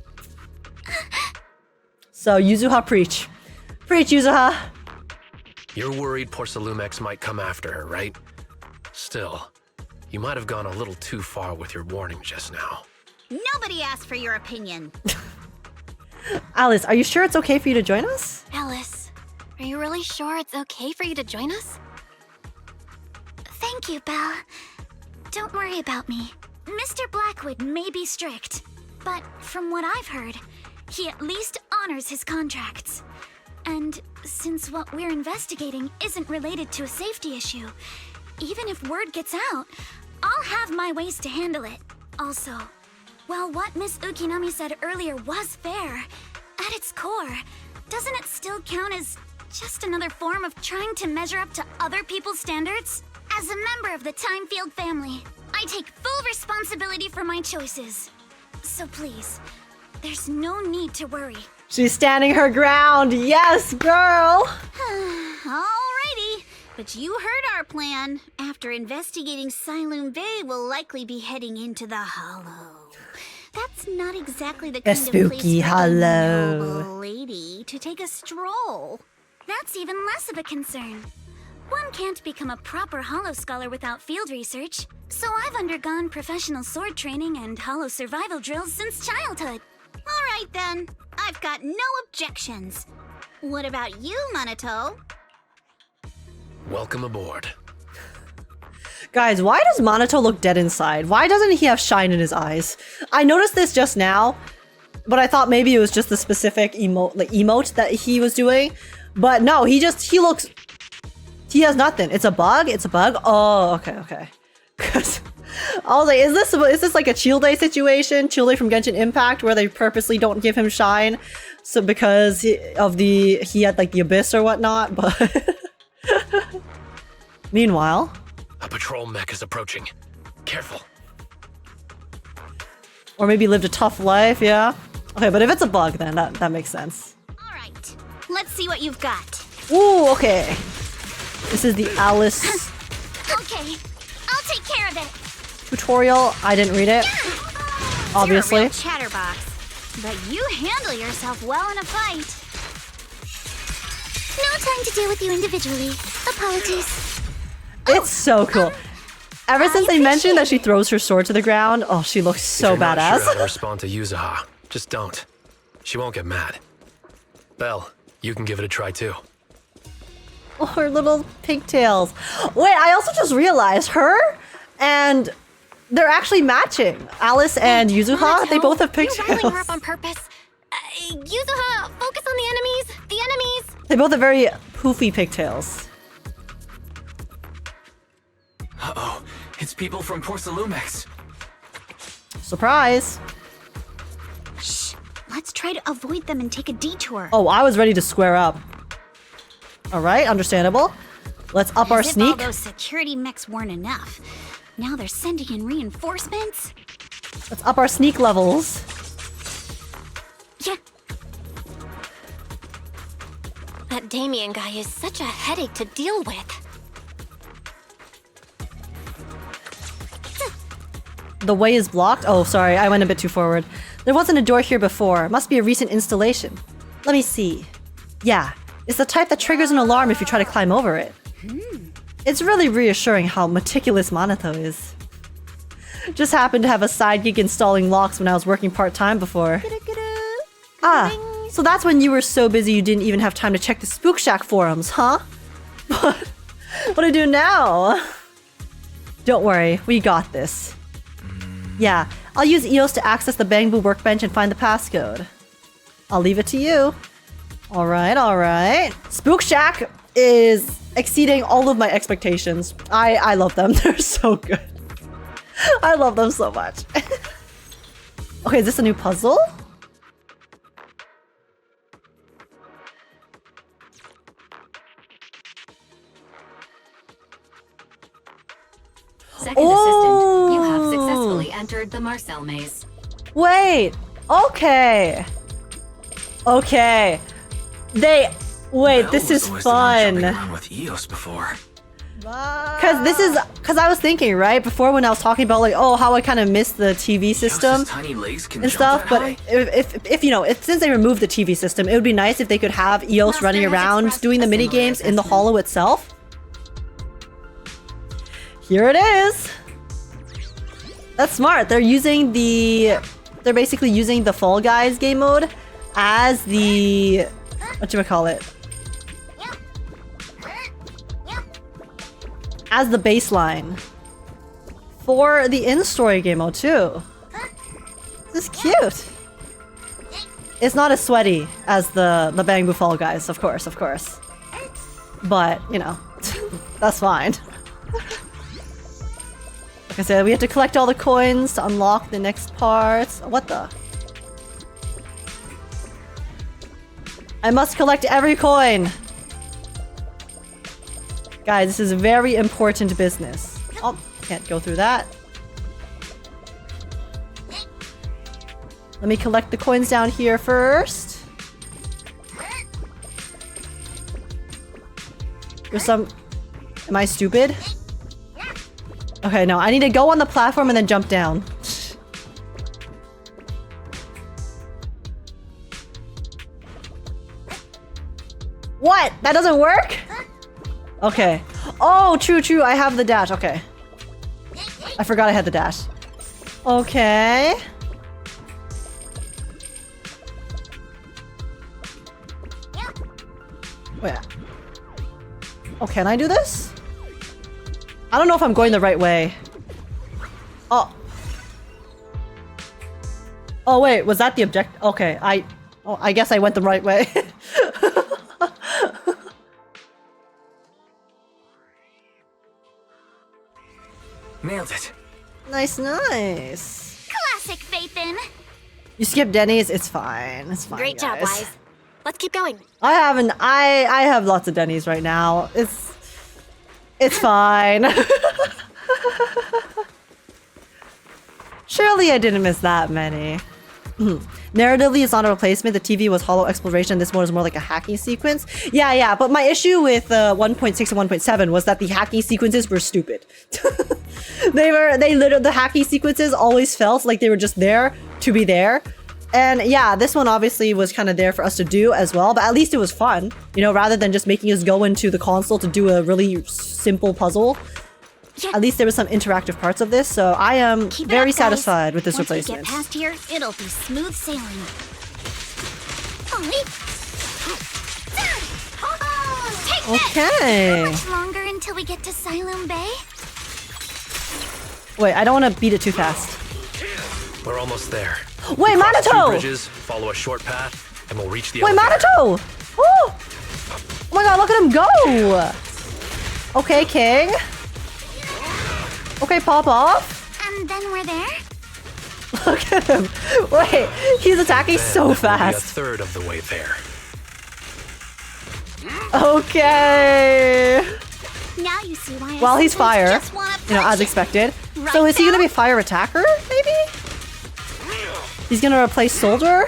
So, Yuzuha, preach. Preach, Yuzuha! You're worried Sylum might come after her, right? Still, you might have gone a little too far with your warning just now. Nobody asked for your opinion. Alice, are you sure it's okay for you to join us? Alice, Are you really sure it's okay for you to join us? Thank you, Belle. Don't worry about me. Mr. Blackwood may be strict, but from what I've heard, he at least honors his contracts. And since what we're investigating isn't related to a safety issue, even if word gets out, I'll have my ways to handle it. Also, while what Miss Ukinami said earlier was fair, at its core, doesn't it still count as just another form of trying to measure up to other people's standards? As a member of the Timefield family, I take full responsibility for my choices. So please, there's no need to worry. She's standing her ground. Yes, girl. Alrighty, but you heard our plan. After investigating Sylum Bay, we'll likely be heading into the Hollow. That's not exactly the kind of place spooky for a Hollow. noble lady to take a stroll. That's even less of a concern. One can't become a proper Hollow scholar without field research, so I've undergone professional sword training and Hollow survival drills since childhood. Alright then, I've got no objections. What about you, Manato? Welcome aboard. Guys, why does Manato look dead inside? Why doesn't he have shine in his eyes? I noticed this just now, but I thought maybe it was just the specific emote that he was doing. But no, he looks... He has nothing. It's a bug? It's a bug? Oh, okay. Because I was like, is this like a Childe situation? Childe from Genshin Impact, where they purposely don't give him shine? So because he had like the abyss or whatnot, but... Meanwhile... A patrol mech is approaching. Careful. Or maybe lived a tough life, yeah? Okay, but if it's a bug, then that makes sense. Alright, let's see what you've got. Ooh, okay. This is the Alice Okay, I'll take care of it. tutorial. I didn't read it, obviously. You're a real chatterbox, but you handle yourself well in a fight. No time to deal with you individually. Apologies. It's so cool. Ever since they mentioned that she throws her sword to the ground, oh, she looks so if you're badass. Not sure how to respond to Yuzuha, just don't. She won't get mad. Belle, you can give it a try too. Oh, her little pigtails. Wait, I also just realized her and they're actually matching. Alice and Yuzuha, Manato, they both have you're pigtails. riling her up on purpose. Yuzuha, focus on the enemies! The enemies! They both have very poofy pigtails. Uh-oh, it's people from Porcelumex. Surprise. Shh, let's try to avoid them and take a detour. Oh, I was ready to square up. All right, understandable. Let's up our As if sneak. all those security mechs weren't enough. Now they're sending in reinforcements. Let's up our sneak levels. Yeah. That Damien guy is such a headache to deal with. The way is blocked? Oh, sorry, I went a bit too forward. There wasn't a door here before. Must be a recent installation. Let me see. Yeah, it's the type that triggers an alarm if you try to climb over it. It's really reassuring how meticulous Manato is. Just happened to have a side gig installing locks when I was working part-time before. Ah, so that's when you were so busy you didn't even have time to check the Spook Shack forums, huh? What do I do now? Don't worry, we got this. Yeah, I'll use EOS to access the Bamboo workbench and find the passcode. I'll leave it to you. Alright. Spook Shack is exceeding all of my expectations. I love them. They're so good. I love them so much. Okay, is this a new puzzle? Second assistant, you have successfully entered the Marcel maze. Wait. Okay. Wait, this is fun. With EOS before. Cause I was thinking, right, before when I was talking about like, oh, how I kind of missed the TV system Tiny legs can and jump stuff, that but high? if since they removed the TV system, it would be nice if they could have EOS running around doing the mini games in the hollow itself. Here it is. That's smart. They're basically using the Fall Guys game mode as the whatchamacallit. as the baseline for the in-story game mode too. This is cute. It's not as sweaty as the Bamboo Fall guys, of course. But, you know, that's fine. Like I said, we have to collect all the coins to unlock the next parts. What the? I must collect every coin! Guys, this is very important business. Oh, can't go through that. Let me collect the coins down here first. There's some... Am I stupid? Okay, no, I need to go on the platform and then jump down. What? That doesn't work? Okay. Oh, true. I have the dash. Okay. I forgot I had the dash. Okay. Wait. Oh, can I do this? I don't know if I'm going the right way. Oh. Oh, wait. Was that the object? Okay. I guess I went the right way. Nailed it. Nice. Classic Faithin. You skip Denny's, it's fine. It's fine. Great job, guys. Wise. Let's keep going. I have lots of Denny's right now. It's fine. Surely I didn't miss that many. Narratively, it's not a replacement. The TV was hollow exploration. This one is more like a hacking sequence. Yeah, but my issue with 1.6 and 1.7 was that the hacking sequences were stupid. The hacking sequences always felt like they were just there to be there. And yeah, this one obviously was kind of there for us to do as well, but at least it was fun, you know, rather than just making us go into the console to do a really simple puzzle. At least there was some interactive parts of this, so I am very satisfied with this replacement. Once we get past here, it'll be smooth sailing. Okay. How much longer until we get to Sylum Bay? Wait, I don't want to beat it too fast. We're almost there. Wait, Cross Manato! 2 bridges, follow a short path, and we'll reach the Wait, elevator. Manato! Oh! Oh my god, look at him go! Okay, King. Okay, pop off. And then we're there? Look at him. Wait, he's attacking so We'll be a fast. third of the way there. Okay. Now you see why Well, he's sometimes fire, just wanna you know, punch as it. expected. Right So is he gonna now? be fire attacker, maybe? He's gonna replace soldier?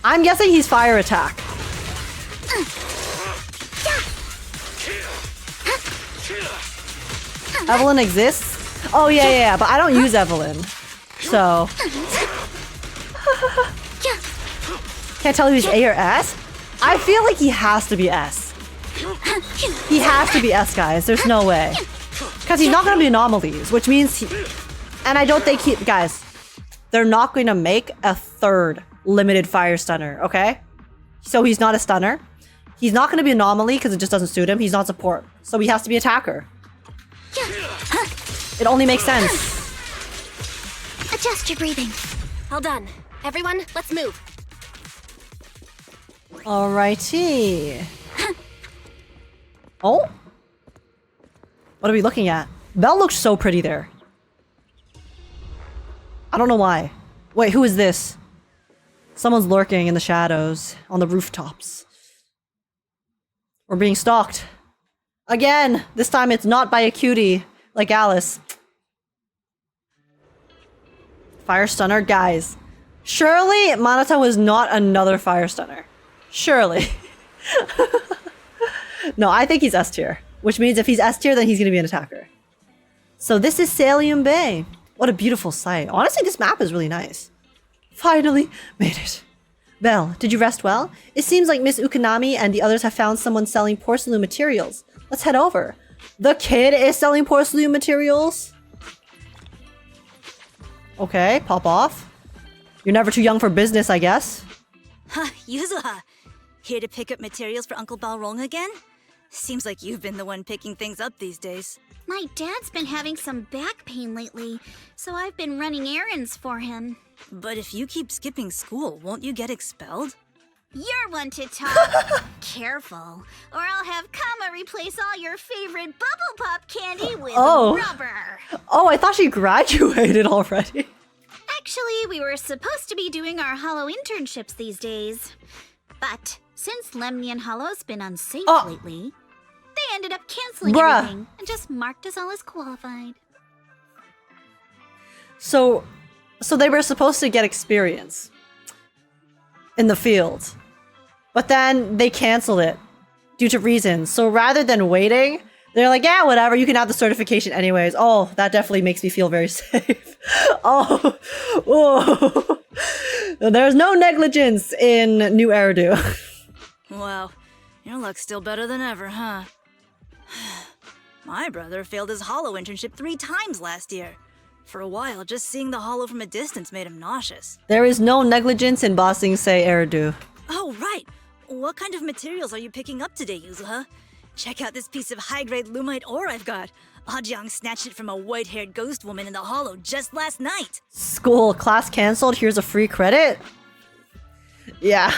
I'm guessing he's fire attack. Evelyn exists? Oh yeah, but I don't use Evelyn. So... Can't tell if he's A or S? I feel like he has to be S. He has to be S, guys. There's no way. Because he's not going to be anomalies, which means he... And I don't think he... Guys, they're not going to make a third limited fire stunner, okay? So he's not a stunner. He's not going to be anomaly because it just doesn't suit him. He's not support. So he has to be attacker. It only makes sense. Adjust your breathing. All done. Everyone, let's move. Alrighty. Oh? What are we looking at? Belle looks so pretty there. I don't know why. Wait, who is this? Someone's lurking in the shadows on the rooftops. We're being stalked. Again! This time it's not by a cutie like Alice. Fire stunner? Guys. Surely Manato is not another fire stunner. Surely. No, I think he's S tier. Which means if he's S tier, then he's gonna be an attacker. So this is Sylum Bay. What a beautiful sight. Honestly, this map is really nice. Finally made it. Belle, did you rest well? It seems like Miss Ukanami and the others have found someone selling porcelain materials. Let's head over. The kid is selling porcelain materials? Okay, pop off. You're never too young for business, I guess. Huh, Yuzuha. Here to pick up materials for Uncle Balrog again? Seems like you've been the one picking things up these days. My dad's been having some back pain lately, so I've been running errands for him. But if you keep skipping school, won't you get expelled? You're one to talk. Careful, or I'll have Kama replace all your favorite bubble pop candy with rubber. Oh, I thought she graduated already. Actually, we were supposed to be doing our Hollow internships these days. But since Lemnian Hollow's been unsafe lately, they ended up canceling everything and just marked us all as qualified. So they were supposed to get experience in the field, but then they canceled it due to reasons. So rather than waiting, they're like, yeah, whatever, you can have the certification anyways. Oh, that definitely makes me feel very safe. Oh. There's no negligence in New Eridu. Wow, your luck's still better than ever, huh? My brother failed his Hollow internship 3 times last year. For a while, just seeing the Hollow from a distance made him nauseous. There is no negligence in bossing say Eridu. Oh, right. What kind of materials are you picking up today, Yuzuha? Check out this piece of high-grade lumite ore I've got. Ajang snatched it from a white-haired ghost woman in the Hollow just last night. School, class cancelled, here's a free credit? Yeah.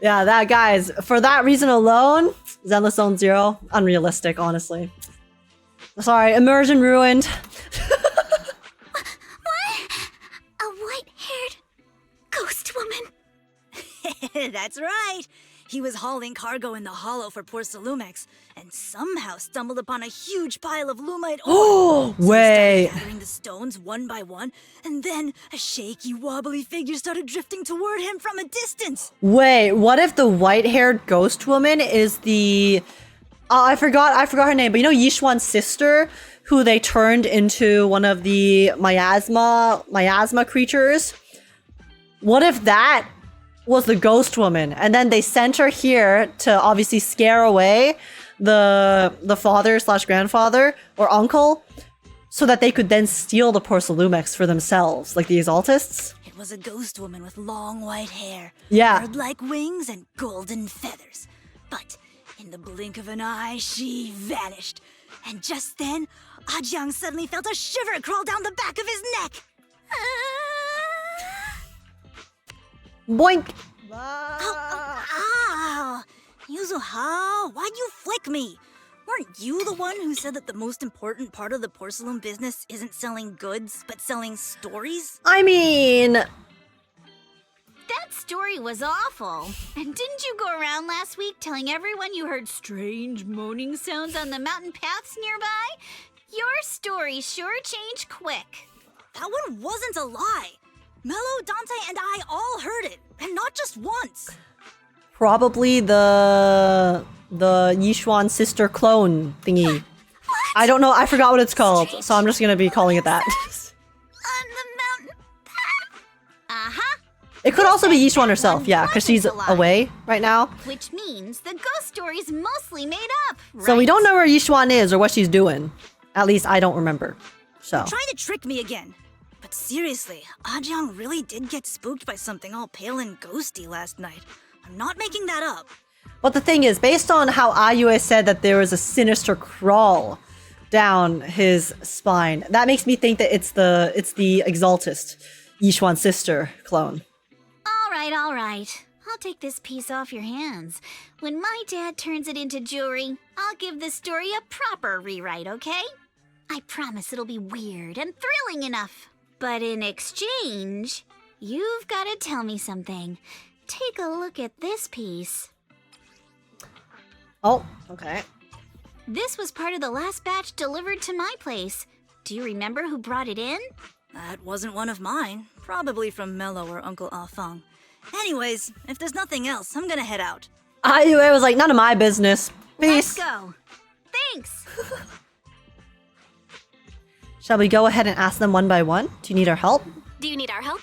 Yeah, that, guys, for that reason alone, Zenless Zone Zero, unrealistic, honestly. Sorry, immersion ruined. What? A white-haired ghost woman? That's right. He was hauling cargo in the Hollow for poor Sylum and somehow stumbled upon a huge pile of lumite ore. Oh, so wait. he started gathering the stones one by one, and then a shaky, wobbly figure started drifting toward him from a distance. Wait, what if the white-haired ghost woman is the... I forgot her name, but you know Yishuan's sister, who they turned into one of the miasma creatures? What if that was the ghost woman, and then they sent her here to obviously scare away the father / grandfather or uncle, so that they could then steal the poor Sylum for themselves, like the Exaltists? It was a ghost woman with long white hair, Yeah. bird-like wings, and golden feathers. But in the blink of an eye, she vanished. And just then, Ajang suddenly felt a shiver crawl down the back of his neck. Boink! Ow! Yuzuha, why'd you flick me? Weren't you the one who said that the most important part of the porcelain business isn't selling goods, but selling stories? I mean... That story was awful. And didn't you go around last week telling everyone you heard strange moaning sounds on the mountain paths nearby? Your story sure changed quick. That one wasn't a lie. Mello, Dante, and I all heard it, and not just once. Probably the Yishuan sister clone thingy. What? I don't know, I forgot what it's called, so I'm just gonna be calling it that. On the mountain path? Uh-huh. It could also be Yishuan herself, yeah, because she's away right now. Which means the ghost story's mostly made up, right? So we don't know where Yishuan is or what she's doing. At least I don't remember. So. You're trying to trick me again. But seriously, Ajang really did get spooked by something all pale and ghosty last night. I'm not making that up. But the thing is, based on how Ayue said that there was a sinister crawl down his spine, that makes me think that it's the Exaltist, Yishuan's sister clone. All right. I'll take this piece off your hands. When my dad turns it into jewelry, I'll give this story a proper rewrite, okay? I promise it'll be weird and thrilling enough. But in exchange, you've got to tell me something. Take a look at this piece. Oh, okay. This was part of the last batch delivered to my place. Do you remember who brought it in? That wasn't one of mine. Probably from Mello or Uncle Afang. Anyways, if there's nothing else, I'm gonna head out. Ayue was like, none of my business. Peace. Let's go. Thanks. Shall we go ahead and ask them one by one? Do you need our help? Do you need our help?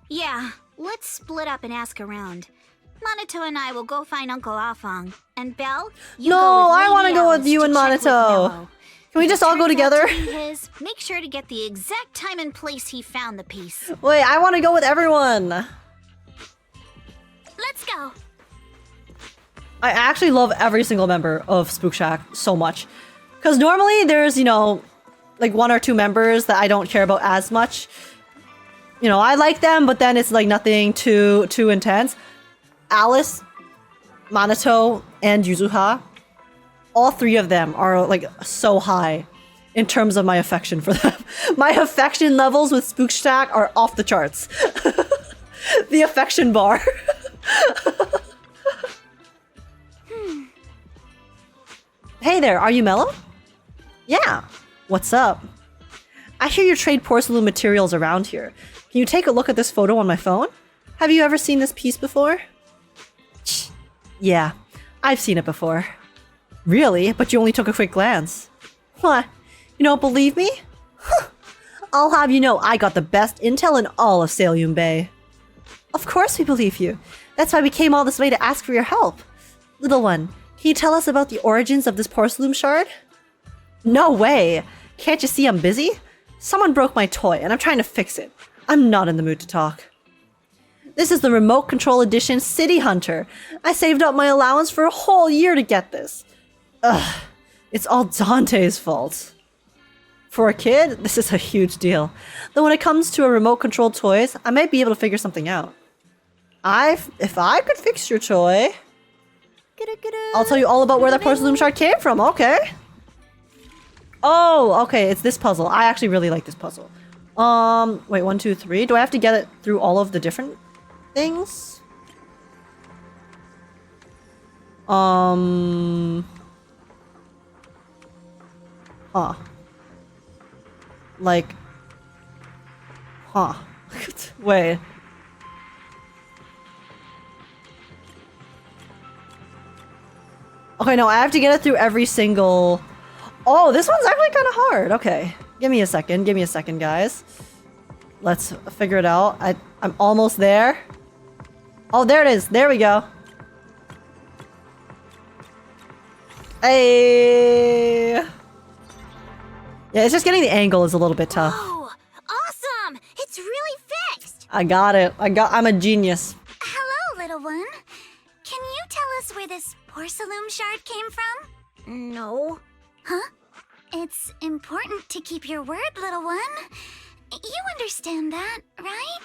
Yeah, let's split up and ask around. Manato and I will go find Uncle Afang. And Belle, you no, go with I want to go with Alice you to and check with Manato. Mello. Can we just all go together? Make sure to get the exact time and place he found the piece. Wait, I want to go with everyone. Let's go. I actually love every single member of Spook Shack so much. Because normally there's, you know, like 1 or 2 members that I don't care about as much. You know, I like them, but then it's like nothing too intense. Alice, Manato, and Yuzuha, all 3 of them are like so high in terms of my affection for them. My affection levels with Spook Shack are off the charts. The affection bar. Hey there, are you Mellow? Yeah. What's up? I hear you trade porcelain materials around here. Can you take a look at this photo on my phone? Have you ever seen this piece before? Yeah, I've seen it before. Really? But you only took a quick glance. What? You don't believe me? I'll have you know I got the best intel in all of Sylum Bay. Of course we believe you. That's why we came all this way to ask for your help. Little one, can you tell us about the origins of this porcelain shard? No way! Can't you see I'm busy? Someone broke my toy and I'm trying to fix it. I'm not in the mood to talk. This is the Remote Control Edition City Hunter. I saved up my allowance for a whole year to get this. Ugh, it's all Dante's fault. For a kid, this is a huge deal. Though when it comes to a remote control toys, I might be able to figure something out. If I could fix your toy, I'll tell you all about where that porcelain shard came from, okay? Oh, okay, it's this puzzle. I actually really like this puzzle. Wait, 1, 2, 3. Do I have to get it through all of the different things? Huh. Like... Huh. Wait. Okay, no, I have to get it through every single... Oh, this one's actually kind of hard. Okay. Give me a second, guys. Let's figure it out. I'm almost there. Oh, there it is. There we go. Hey. Yeah, it's just getting the angle is a little bit tough. Oh, awesome! It's really fixed! I got it. I'm a genius. Hello, little one. Can you tell us where this porcelain shard came from? No. Huh? It's important to keep your word, little one. You understand that, right?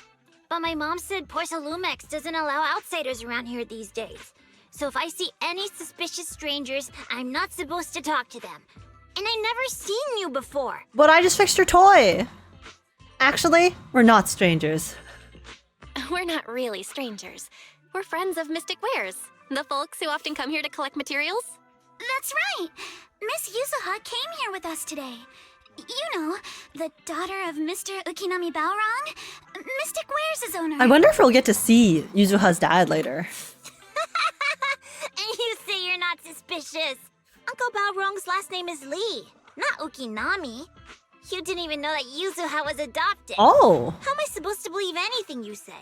But my mom said Porcelumex doesn't allow outsiders around here these days. So if I see any suspicious strangers, I'm not supposed to talk to them. And I never seen you before. But I just fixed your toy. Actually, we're not strangers. We're not really strangers. We're friends of Mystic Wares, the folks who often come here to collect materials. That's right. Miss Yuzuha came here with us today. You know, the daughter of Mr. Ukinami Balrong, Mystic Wares' owner. I wonder if we'll get to see Yuzuha's dad later. And you say you're not suspicious. Uncle Balrong's last name is Lee, not Ukinami. You didn't even know that Yuzuha was adopted. Oh. How am I supposed to believe anything you say?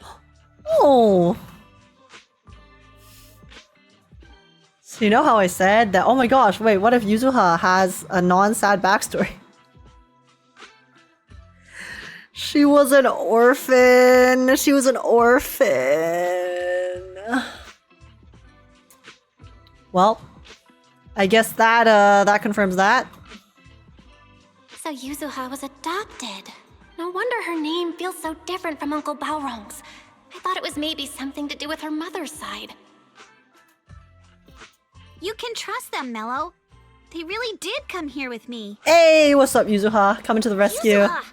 Oh. So you know how I said that, oh my gosh, wait, what if Yuzuha has a non-sad backstory? She was an orphan. She was an orphan. Well, I guess that confirms that. So Yuzuha was adopted. No wonder her name feels so different from Uncle Balrong's. I thought it was maybe something to do with her mother's side. You can trust them, Mello. They really did come here with me. Hey, what's up, Yuzuha? Coming to the rescue. Yuzuha,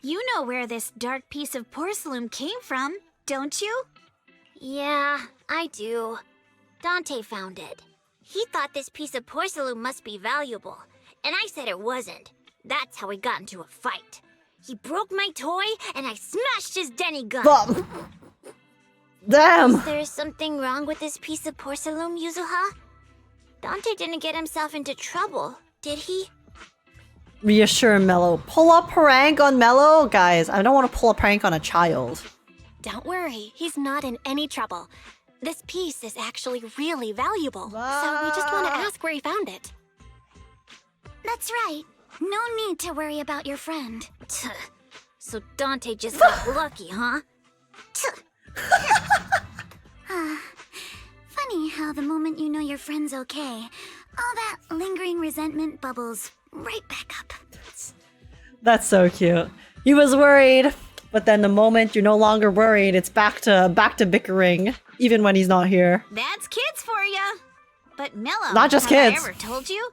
you know where this dark piece of porcelain came from, don't you? Yeah, I do. Dante found it. He thought this piece of porcelain must be valuable, and I said it wasn't. That's how we got into a fight. He broke my toy, and I smashed his Denny gun. Damn! Is there something wrong with this piece of porcelain, Yuzuha? Dante didn't get himself into trouble, did he? Reassure Mello. Pull a prank on Mello? Guys, I don't want to pull a prank on a child. Don't worry, he's not in any trouble. This piece is actually really valuable, so we just want to ask where he found it. That's right. No need to worry about your friend. So Dante just got lucky, huh? Funny funny how the moment you know your friend's okay, all that lingering resentment bubbles right back up. That's so cute. He was worried, but then the moment you're no longer worried, it's back to bickering, even when he's not here. That's kids for ya. But Mello, Not just have kids. I ever told you?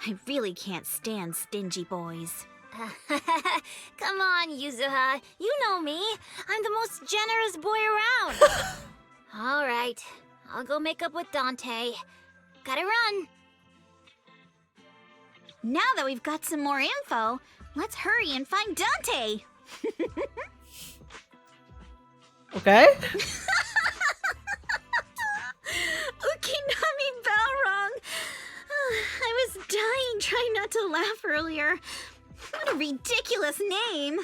I really can't stand stingy boys. Come on, Yuzuha. You know me. I'm the most generous boy around. All right. I'll go make up with Dante. Gotta run. Now that we've got some more info, let's hurry and find Dante. Okay. Ukinami Balrog. I was dying trying not to laugh earlier. What a ridiculous name.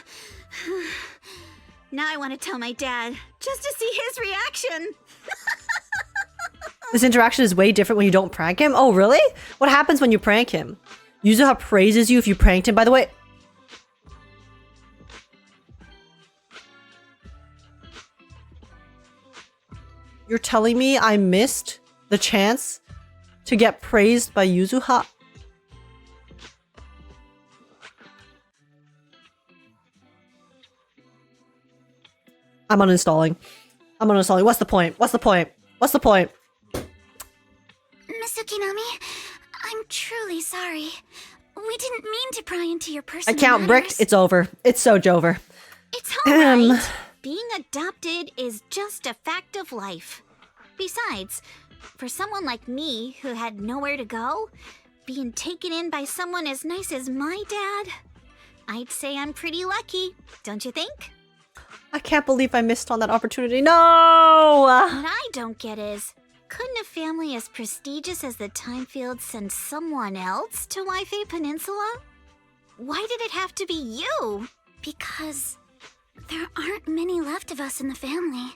Now I want to tell my dad, just to see his reaction. This interaction is way different when you don't prank him. Oh, really? What happens when you prank him? Yuzuha praises you if you pranked him, by the way. You're telling me I missed the chance to get praised by Yuzuha? I'm uninstalling. I'm uninstalling. What's the point? What's the point? What's the point? Miss Ukinami, I'm truly sorry. We didn't mean to pry into your personal Account matters. bricked. It's over. It's so over. It's alright. Being adopted is just a fact of life. Besides, for someone like me who had nowhere to go, being taken in by someone as nice as my dad, I'd say I'm pretty lucky, don't you think? I can't believe I missed on that opportunity. No! What I don't get is, couldn't a family as prestigious as the Timefield send someone else to Waifei Peninsula? Why did it have to be you? Because there aren't many left of us in the family.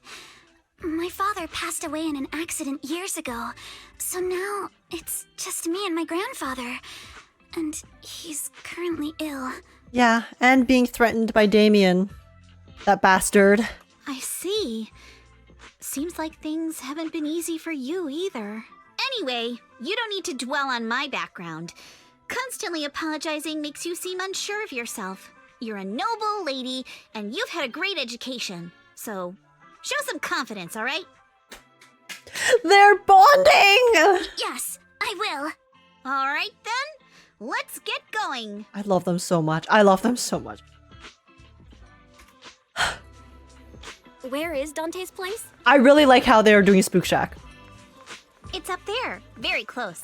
My father passed away in an accident years ago, so now it's just me and my grandfather. And he's currently ill. Yeah, and being threatened by Damien. That bastard. I see. Seems like things haven't been easy for you either. Anyway, you don't need to dwell on my background. Constantly apologizing makes you seem unsure of yourself. You're a noble lady, and you've had a great education. So, show some confidence, all right? They're bonding! Yes, I will. All right, then. Let's get going. I love them so much. I love them so much. Where is Dante's place? I really like how they're doing Spook Shack. It's up there, very close.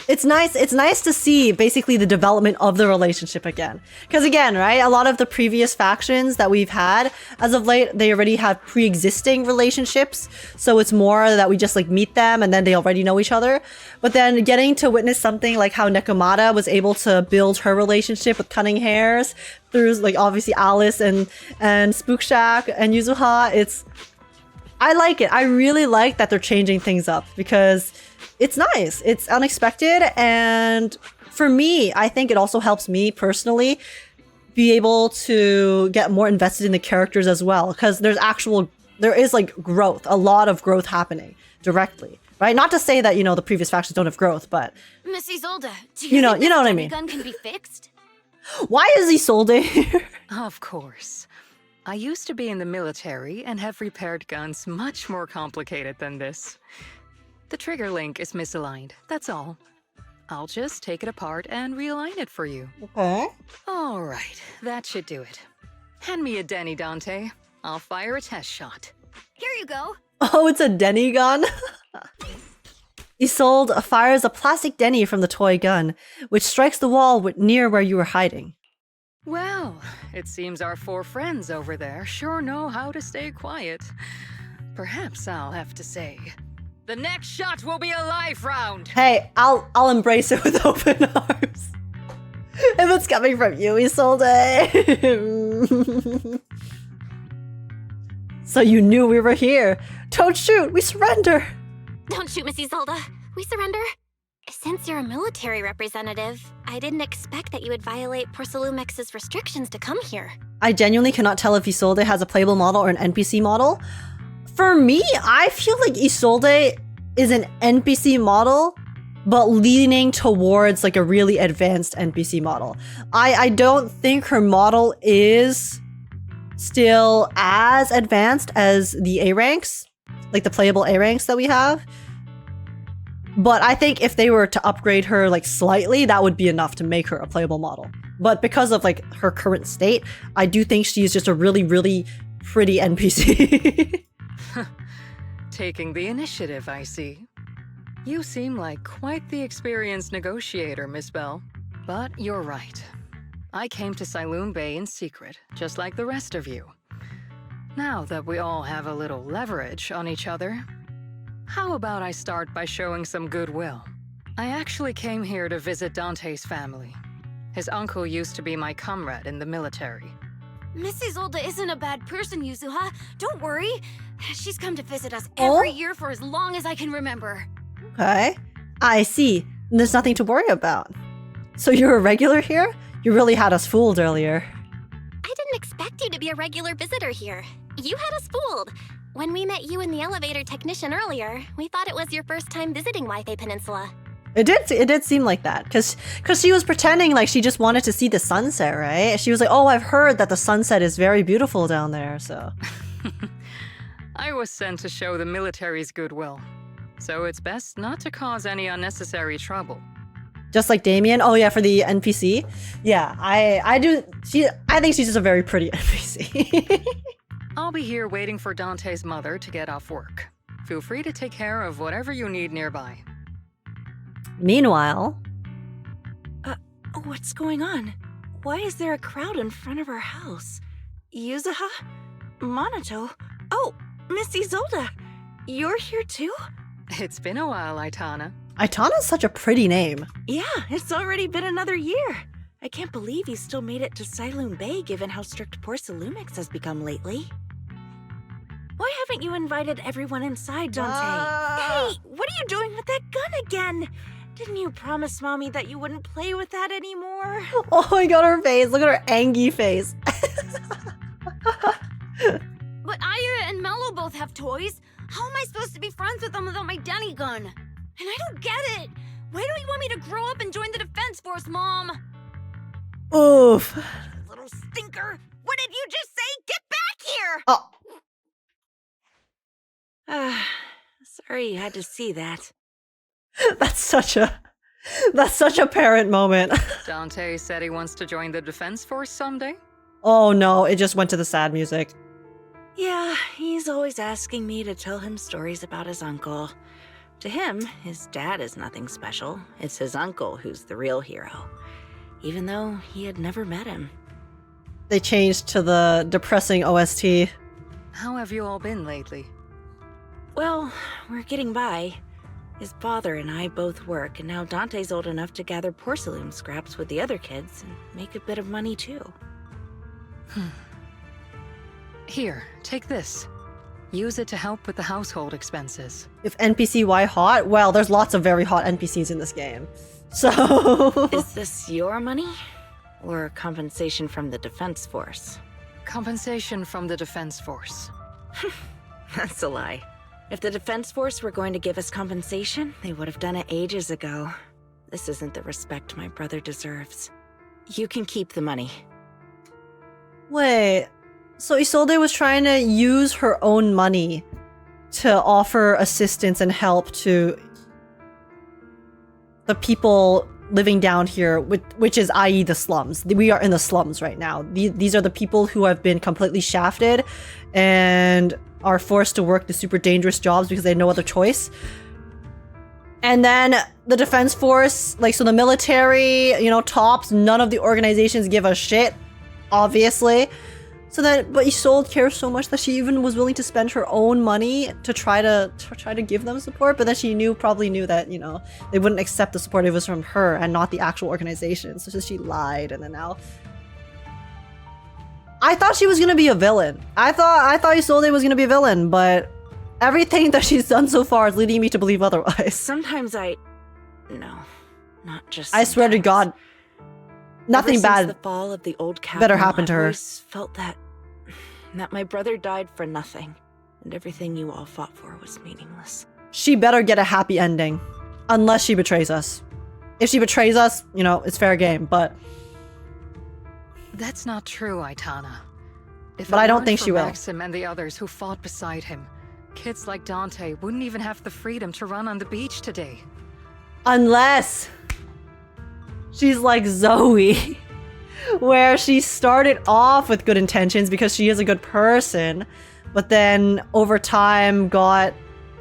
It's nice to see basically the development of the relationship again. Because again, right, a lot of the previous factions that we've had, as of late, they already have pre-existing relationships. So it's more that we just like meet them and then they already know each other. But then getting to witness something like how Nekomata was able to build her relationship with Cunning Hairs through like obviously Alice and Spook Shack and Yuzuha, I like it. I really like that they're changing things up because it's nice. It's unexpected. And for me, I think it also helps me personally be able to get more invested in the characters as well. Because there is like growth, a lot of growth happening directly, right? Not to say that, you know, the previous factions don't have growth, but Miss Isolde, do you know think what I this mean. gun can be fixed? Why is Isolde here? Of course. I used to be in the military and have repaired guns much more complicated than this. The trigger link is misaligned, that's all. I'll just take it apart and realign it for you. Okay. All right, that should do it. Hand me a Denny, Dante. I'll fire a test shot. Here you go. Oh, it's a Denny gun? Isolde fires a plastic Denny from the toy gun, which strikes the wall near where you were hiding. Well, it seems our 4 friends over there sure know how to stay quiet. Perhaps I'll have to say, the next shot will be a life round. Hey, I'll embrace it with open arms. If it's coming from you, Isolde. So you knew we were here. Don't shoot, we surrender. Don't shoot, Miss Isolde. We surrender. Since you're a military representative, I didn't expect that you would violate Porcelumex's restrictions to come here. I genuinely cannot tell if Isolde has a playable model or an NPC model. For me, I feel like Isolde is an NPC model, but leaning towards like a really advanced NPC model. I don't think her model is still as advanced as the A ranks, like the playable A ranks that we have. But I think if they were to upgrade her like slightly, that would be enough to make her a playable model. But because of like her current state, I do think she's just a really, really pretty NPC. Taking the initiative, I see. You seem like quite the experienced negotiator, Miss Bell. But you're right. I came to Sylum Bay in secret, just like the rest of you. Now that we all have a little leverage on each other, how about I start by showing some goodwill? I actually came here to visit Dante's family. His uncle used to be my comrade in the military. Miss Isolde isn't a bad person, Yuzuha. Don't worry. She's come to visit us every year for as long as I can remember. Okay, I see. There's nothing to worry about. So you're a regular here? You really had us fooled earlier. I didn't expect you to be a regular visitor here. You had us fooled. When we met you and the elevator technician earlier, we thought it was your first time visiting Waifei Peninsula. It did seem like that, because she was pretending like she just wanted to see the sunset, right? She was like, oh, I've heard that the sunset is very beautiful down there, so. I was sent to show the military's goodwill, so it's best not to cause any unnecessary trouble. Just like Damien? Oh yeah, for the NPC? Yeah, I think she's just a very pretty NPC. I'll be here waiting for Dante's mother to get off work. Feel free to take care of whatever you need nearby. Meanwhile... what's going on? Why is there a crowd in front of our house? Yuzuha? Manato? Oh, Miss Isolde! You're here too? It's been a while, Aitana. Aitana's such a pretty name. Yeah, it's already been another year. I can't believe you still made it to Sylum Bay given how strict Porcelumix has become lately. Why haven't you invited everyone inside, Dante? Hey, what are you doing with that gun again? Didn't you promise Mommy that you wouldn't play with that anymore? Oh my god, her face. Look at her angry face. But Aya and Mello both have toys. How am I supposed to be friends with them without my Denny gun? And I don't get it. Why do you want me to grow up and join the Defense Force, Mom? Oof. Little stinker. What did you just say? Get back here! Oh. Sorry you had to see that. That's such a parent moment. Dante said he wants to join the Defense Force someday? Oh no, it just went to the sad music. Yeah, he's always asking me to tell him stories about his uncle. To him, his dad is nothing special. It's his uncle who's the real hero, even though he had never met him. They changed to the depressing OST. How have you all been lately? Well, we're getting by. His father and I both work, and now Dante's old enough to gather porcelain scraps with the other kids and make a bit of money too. Here, take this. Use it to help with the household expenses. If NPC Y hot, well, there's lots of very hot NPCs in this game. So... Is this your money? Or compensation from the Defense Force? Compensation from the Defense Force. That's a lie. If the Defense Force were going to give us compensation, they would have done it ages ago. This isn't the respect my brother deserves. You can keep the money. Wait, so Isolde was trying to use her own money to offer assistance and help to the people living down here, which is i.e. the slums. We are in the slums right now. These are the people who have been completely shafted and are forced to work the super dangerous jobs because they have no other choice. And then the Defense Force, like, so the military, you know, tops, none of the organizations give a shit, obviously. So then, but Isolde cares so much that she even was willing to spend her own money to try to give them support, but then she probably knew that, you know, they wouldn't accept the support if it was from her and not the actual organization. So she lied, and then now... I thought she was gonna be a villain. I thought Isolde was gonna be a villain, but everything that she's done so far is leading me to believe otherwise. Sometimes no, not just sometimes. I swear to God, nothing Ever bad since the fall of the old capital, better happen to I her. always felt that my brother died for nothing. and everything you all fought for was meaningless. She better get a happy ending. Unless she betrays us. If she betrays us, you know, it's fair game, but... That's not true, Aitana. But I don't think she will. Maxim and the others who fought beside him, kids like Dante wouldn't even have the freedom to run on the beach today. Unless she's like Zoe, where she started off with good intentions because she is a good person, but then over time got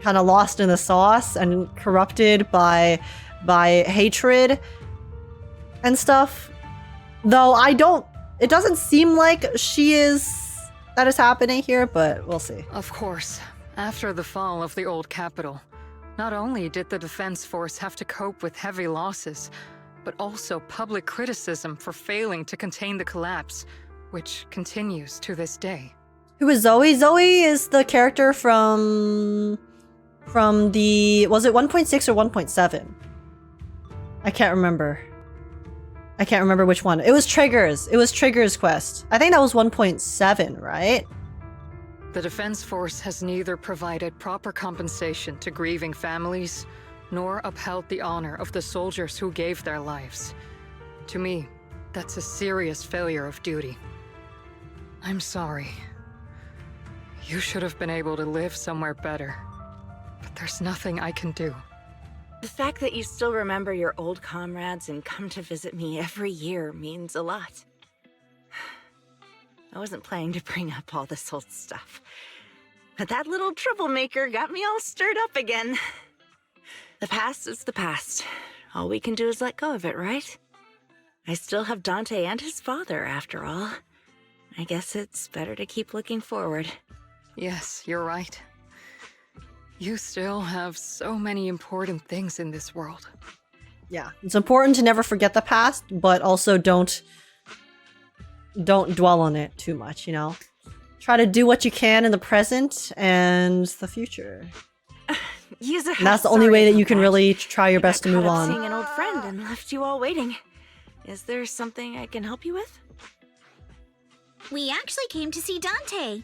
kind of lost in the sauce and corrupted by hatred and stuff. Though it doesn't seem like that is happening here, but we'll see. Of course, after the fall of the old capital, not only did the defense force have to cope with heavy losses, but also public criticism for failing to contain the collapse, which continues to this day. Who is Zoe? Zoe is the character from the, was it 1.6 or 1.7? I can't remember. I can't remember which one. It was Triggers. It was Triggers' quest. I think that was 1.7, right? The Defense Force has neither provided proper compensation to grieving families, nor upheld the honor of the soldiers who gave their lives. To me, that's a serious failure of duty. I'm sorry. You should have been able to live somewhere better. But there's nothing I can do. The fact that you still remember your old comrades and come to visit me every year means a lot. I wasn't planning to bring up all this old stuff, but that little troublemaker got me all stirred up again. The past is the past. All we can do is let go of it, right? I still have Dante and his father, after all. I guess it's better to keep looking forward. Yes, you're right. You still have so many important things in this world. Yeah, it's important to never forget the past, but also don't dwell on it too much, you know? Try to do what you can in the present and the future. Yuzuha, and that's the only way that you can really try your best to move on. Seeing an old friend and left you all waiting. Is there something I can help you with? We actually came to see Dante.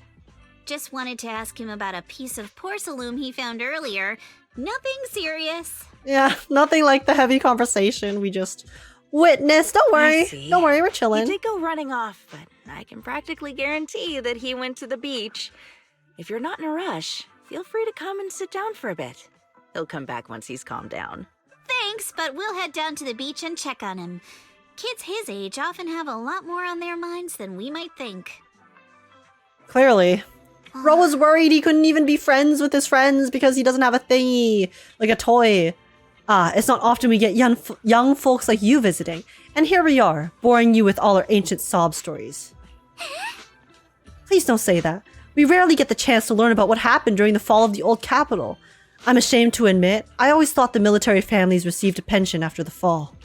Just wanted to ask him about a piece of porcelain he found earlier. Nothing serious. Yeah, nothing like the heavy conversation we just witnessed. Don't worry. Don't worry, we're chilling. He did go running off, but I can practically guarantee that he went to the beach. If you're not in a rush, feel free to come and sit down for a bit. He'll come back once he's calmed down. Thanks, but we'll head down to the beach and check on him. Kids his age often have a lot more on their minds than we might think. Clearly. Ro was worried he couldn't even be friends with his friends because he doesn't have a thingy, like a toy. It's not often we get young folks like you visiting. And here we are, boring you with all our ancient sob stories. Please don't say that. We rarely get the chance to learn about what happened during the fall of the old capital. I'm ashamed to admit, I always thought the military families received a pension after the fall.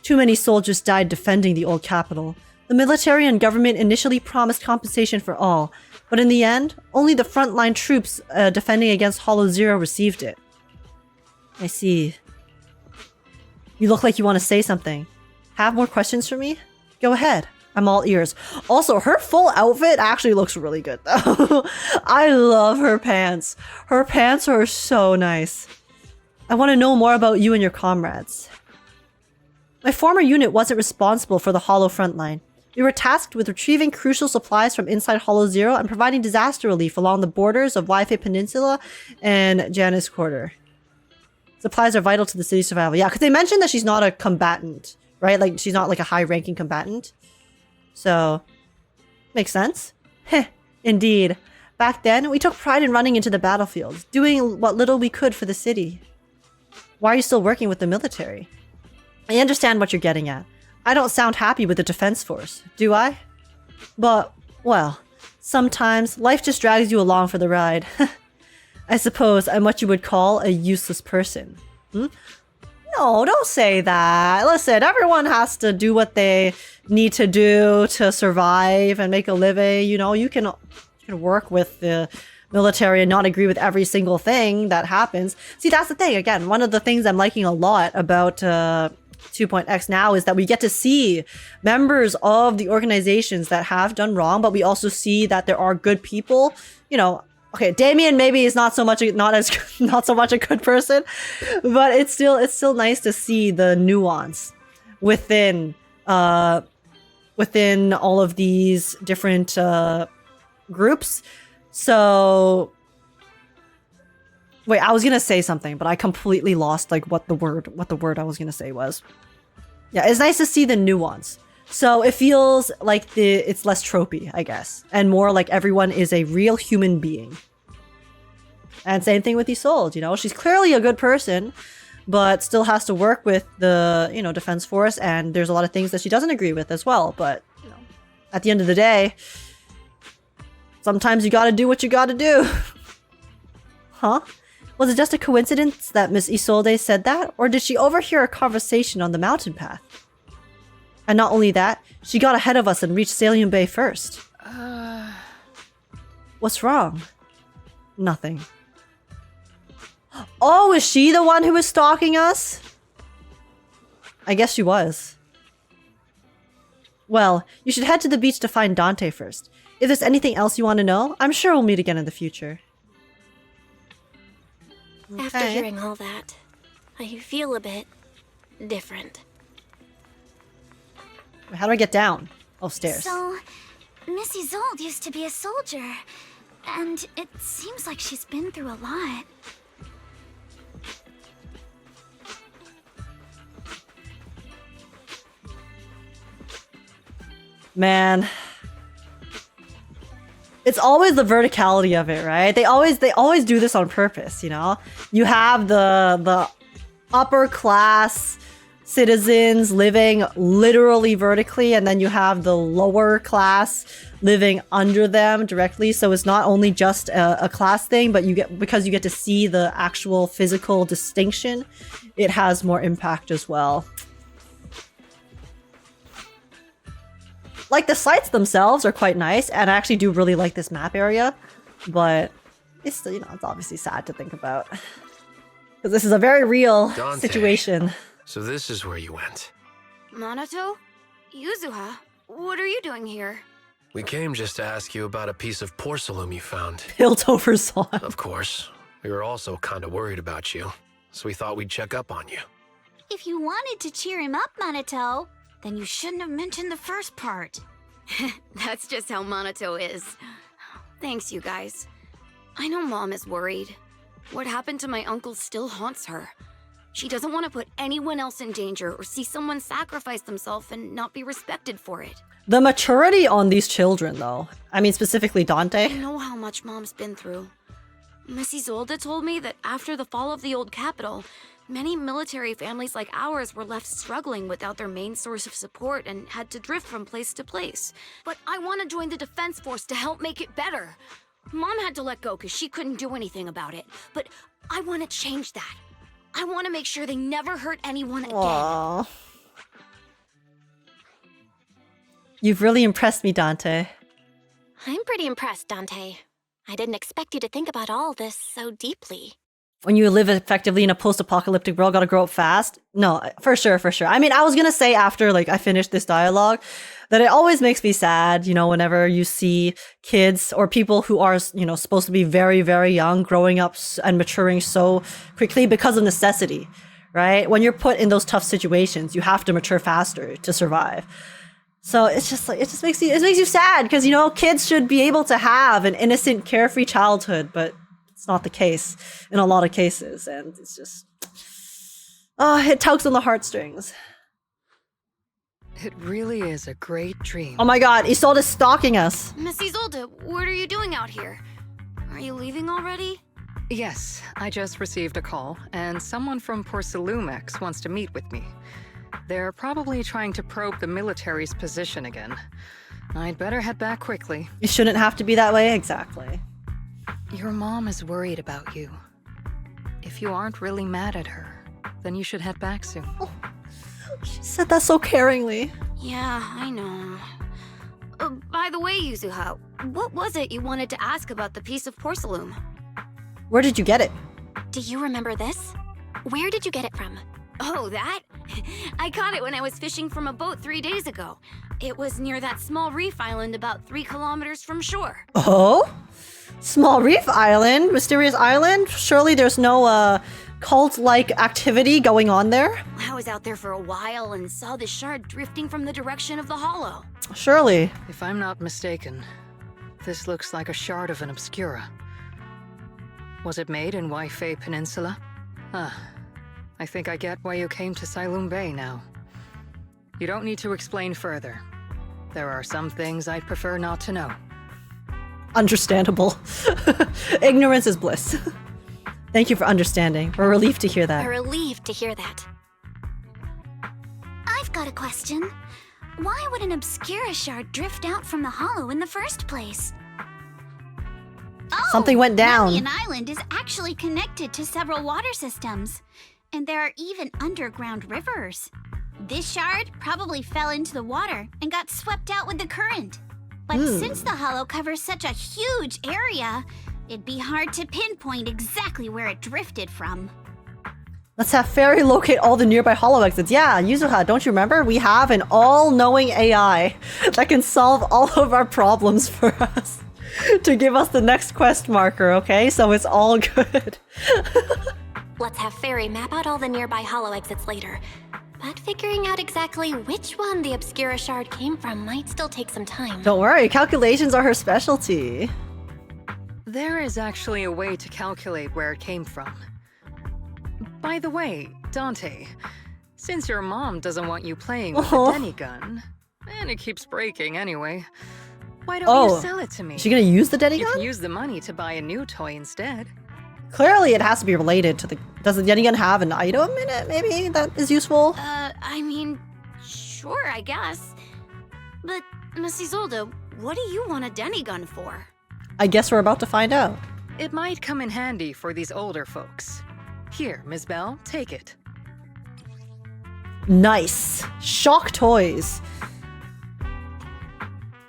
Too many soldiers died defending the old capital. The military and government initially promised compensation for all, but in the end, only the frontline troops defending against Hollow Zero received it. I see. You look like you want to say something. Have more questions for me? Go ahead. I'm all ears. Also, her full outfit actually looks really good, though. I love her pants. Her pants are so nice. I want to know more about you and your comrades. My former unit wasn't responsible for the Hollow frontline. We were tasked with retrieving crucial supplies from inside Hollow Zero and providing disaster relief along the borders of Wi-Fi Peninsula and Janus Quarter. Supplies are vital to the city's survival. Yeah, because they mentioned that she's not a combatant, right? Like, she's not like a high-ranking combatant. So, makes sense. Heh, indeed. Back then, we took pride in running into the battlefields, doing what little we could for the city. Why are you still working with the military? I understand what you're getting at. I don't sound happy with the defense force, do I? But, well, sometimes life just drags you along for the ride. I suppose I'm what you would call a useless person. Hmm? No, don't say that. Listen, everyone has to do what they need to do to survive and make a living. You know, you can work with the military and not agree with every single thing that happens. See, that's the thing. Again, one of the things I'm liking a lot about 2.x now is that we get to see members of the organizations that have done wrong, but we also see that there are good people, you know, Okay, Damien maybe is not so much a good person, but it's still nice to see the nuance within all of these different groups. So wait, I was gonna say something, but I completely lost like what the word I was gonna say was. Yeah, it's nice to see the nuance. So it feels like it's less tropey, I guess, and more like everyone is a real human being. And same thing with Isolde, you know, she's clearly a good person, but still has to work with the, you know, defense force, and there's a lot of things that she doesn't agree with as well. But, you know, at the end of the day, sometimes you gotta do what you gotta do. Huh? Was it just a coincidence that Miss Isolde said that, or did she overhear a conversation on the mountain path? And not only that, she got ahead of us and reached Sylum Bay first. What's wrong? Nothing. Oh, is she the one who was stalking us? I guess she was. Well, you should head to the beach to find Dante first. If there's anything else you want to know, I'm sure we'll meet again in the future. After hearing all that, I feel a bit different. How do I get down? Oh, stairs. So, Miss Isolde used to be a soldier, and it seems like she's been through a lot. Man. It's always the verticality of it, right? They always do this on purpose, you know? You have the upper class citizens living literally vertically, and then you have the lower class living under them directly. So it's not only just a class thing, but because you get to see the actual physical distinction, it has more impact as well. Like, the sites themselves are quite nice, and I actually do really like this map area, but it's still, you know, it's obviously sad to think about. Because this is a very real situation. So this is where you went. Manato? Yuzuha? What are you doing here? We came just to ask you about a piece of porcelain you found. Built over saw. Of course. We were also kind of worried about you, so we thought we'd check up on you. If you wanted to cheer him up, Manato, then you shouldn't have mentioned the first part. That's just how Manato is. Thanks, you guys. I know Mom is worried. What happened to my uncle still haunts her. She doesn't want to put anyone else in danger or see someone sacrifice themselves and not be respected for it. The maturity on these children, though. I mean, specifically Dante. I know how much Mom's been through. Miss Isolde told me that after the fall of the old capital, many military families like ours were left struggling without their main source of support and had to drift from place to place. But I want to join the defense force to help make it better. Mom had to let go because she couldn't do anything about it. But I want to change that. I want to make sure they never hurt anyone again. Aww. You've really impressed me, Dante. I'm pretty impressed, Dante. I didn't expect you to think about all this so deeply. When you live effectively in a post-apocalyptic world, gotta grow up fast? No, for sure, for sure. I mean, I was gonna say after, like, I finished this dialogue, that it always makes me sad, you know, whenever you see kids or people who are, you know, supposed to be very, very young, growing up and maturing so quickly because of necessity, right? When you're put in those tough situations, you have to mature faster to survive. So it's just like, it makes you sad, because, you know, kids should be able to have an innocent, carefree childhood, but it's not the case in a lot of cases, and it's just, it tugs on the heartstrings. It really is a great dream. Oh my god, Isolde is stalking us. Miss Isolde, what are you doing out here? Are you leaving already? Yes, I just received a call, and someone from Porcelumex wants to meet with me. They're probably trying to probe the military's position again. I'd better head back quickly. It shouldn't have to be that way, exactly. Your mom is worried about you. If you aren't really mad at her, then you should head back soon. Oh, she said that so caringly. Yeah, I know. By the way, Yuzuha, what was it you wanted to ask about the piece of porcelain? Where did you get it? Do you remember this? Where did you get it from? Oh, that? I caught it when I was fishing from a boat 3 days ago. It was near that small reef island about 3 kilometers from shore. Oh? Small Reef Island? Mysterious Island? Surely there's no, cult-like activity going on there? I was out there for a while and saw the shard drifting from the direction of the hollow. Surely. If I'm not mistaken, this looks like a shard of an Obscura. Was it made in Waifei Peninsula? Ah, I think I get why you came to Sylum Bay now. You don't need to explain further. There are some things I'd prefer not to know. Understandable. Ignorance is bliss. Thank you for understanding. We're relieved to hear that. We're relieved to hear that. I've got a question. Why would an Obscura shard drift out from the hollow in the first place? Oh, Something went down. Malian Island is actually connected to several water systems, and there are even underground rivers. This shard probably fell into the water and got swept out with the current. But since the hollow covers such a huge area, it'd be hard to pinpoint exactly where it drifted from. Let's have Fairy locate all the nearby hollow exits. Yeah, Yuzuha, don't you remember? We have an all-knowing AI that can solve all of our problems for us to give us the next quest marker, okay? So it's all good. Let's have Fairy map out all the nearby hollow exits later. But figuring out exactly which one the Obscura shard came from might still take some time. Don't worry, calculations are her specialty. There is actually a way to calculate where it came from. By the way, Dante, since your mom doesn't want you playing with the Denny gun, and it keeps breaking anyway, why don't you sell it to me? Is she gonna use the Denny gun? You can use the money to buy a new toy instead. Clearly it has to be related to the... Does the Denny gun have an item in it, maybe, that is useful? I mean, sure, I guess. But, Miss Isolde, what do you want a Denny gun for? I guess we're about to find out. It might come in handy for these older folks. Here, Ms. Bell, take it. Nice. Shock toys.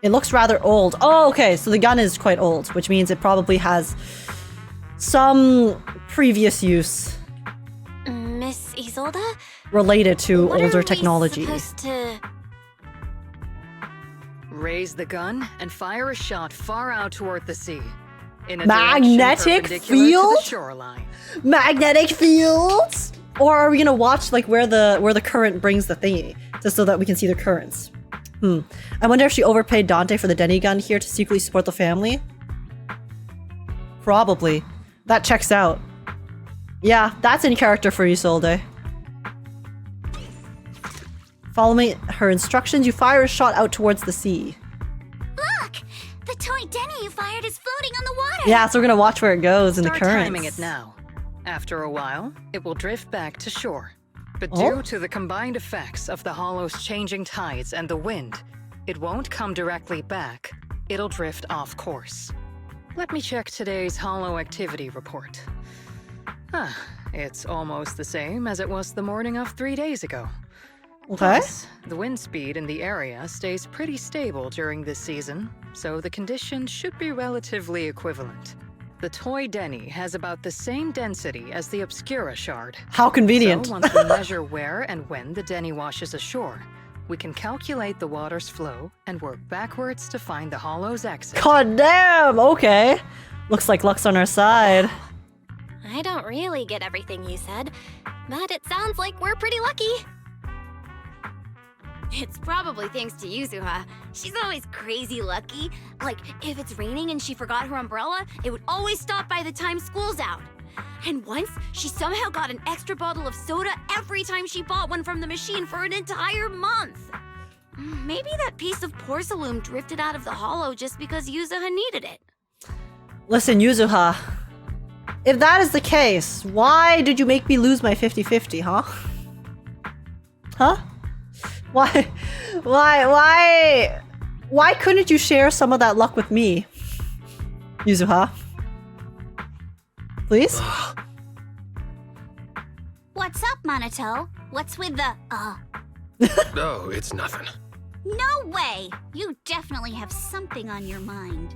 It looks rather old. Oh, okay, so the gun is quite old, which means it probably has some previous use. Miss Isolde? Related to What older are we technology. supposed to... Raise the gun and fire a shot far out toward the sea. In a Magnetic direction perpendicular field? to the shoreline. Magnetic fields? Or are we gonna watch like where the current brings the thingy, just so that we can see the currents? I wonder if she overpaid Dante for the Denny gun here to secretly support the family? Probably. That checks out. Yeah, that's in character for Isolde. Following her instructions, you fire a shot out towards the sea. Look! The toy Denny you fired is floating on the water! Yeah, so we're gonna watch where it goes in the Start currents. timing it now. After a while, it will drift back to shore. But due to the combined effects of the hollow's changing tides and the wind, it won't come directly back. It'll drift off course. Let me check today's hollow activity report. It's almost the same as it was the morning of 3 days ago. Okay. Plus, the wind speed in the area stays pretty stable during this season, so the conditions should be relatively equivalent. The toy Denny has about the same density as the Obscura shard. How convenient. So once we measure where and when the Denny washes ashore, we can calculate the water's flow and work backwards to find the hollow's exit. God damn! Okay. Looks like luck's on our side. I don't really get everything you said, but it sounds like we're pretty lucky. It's probably thanks to Yuzuha. She's always crazy lucky. Like, if it's raining and she forgot her umbrella, it would always stop by the time school's out. And once, she somehow got an extra bottle of soda every time she bought one from the machine for an entire month. Maybe that piece of porcelain drifted out of the hollow just because Yuzuha needed it. Listen, Yuzuha. If that is the case, why did you make me lose my 50-50, huh? Huh? Why couldn't you share some of that luck with me? Yuzuha? Please? What's up, Manato? What's with the, No, it's nothing. No way! You definitely have something on your mind.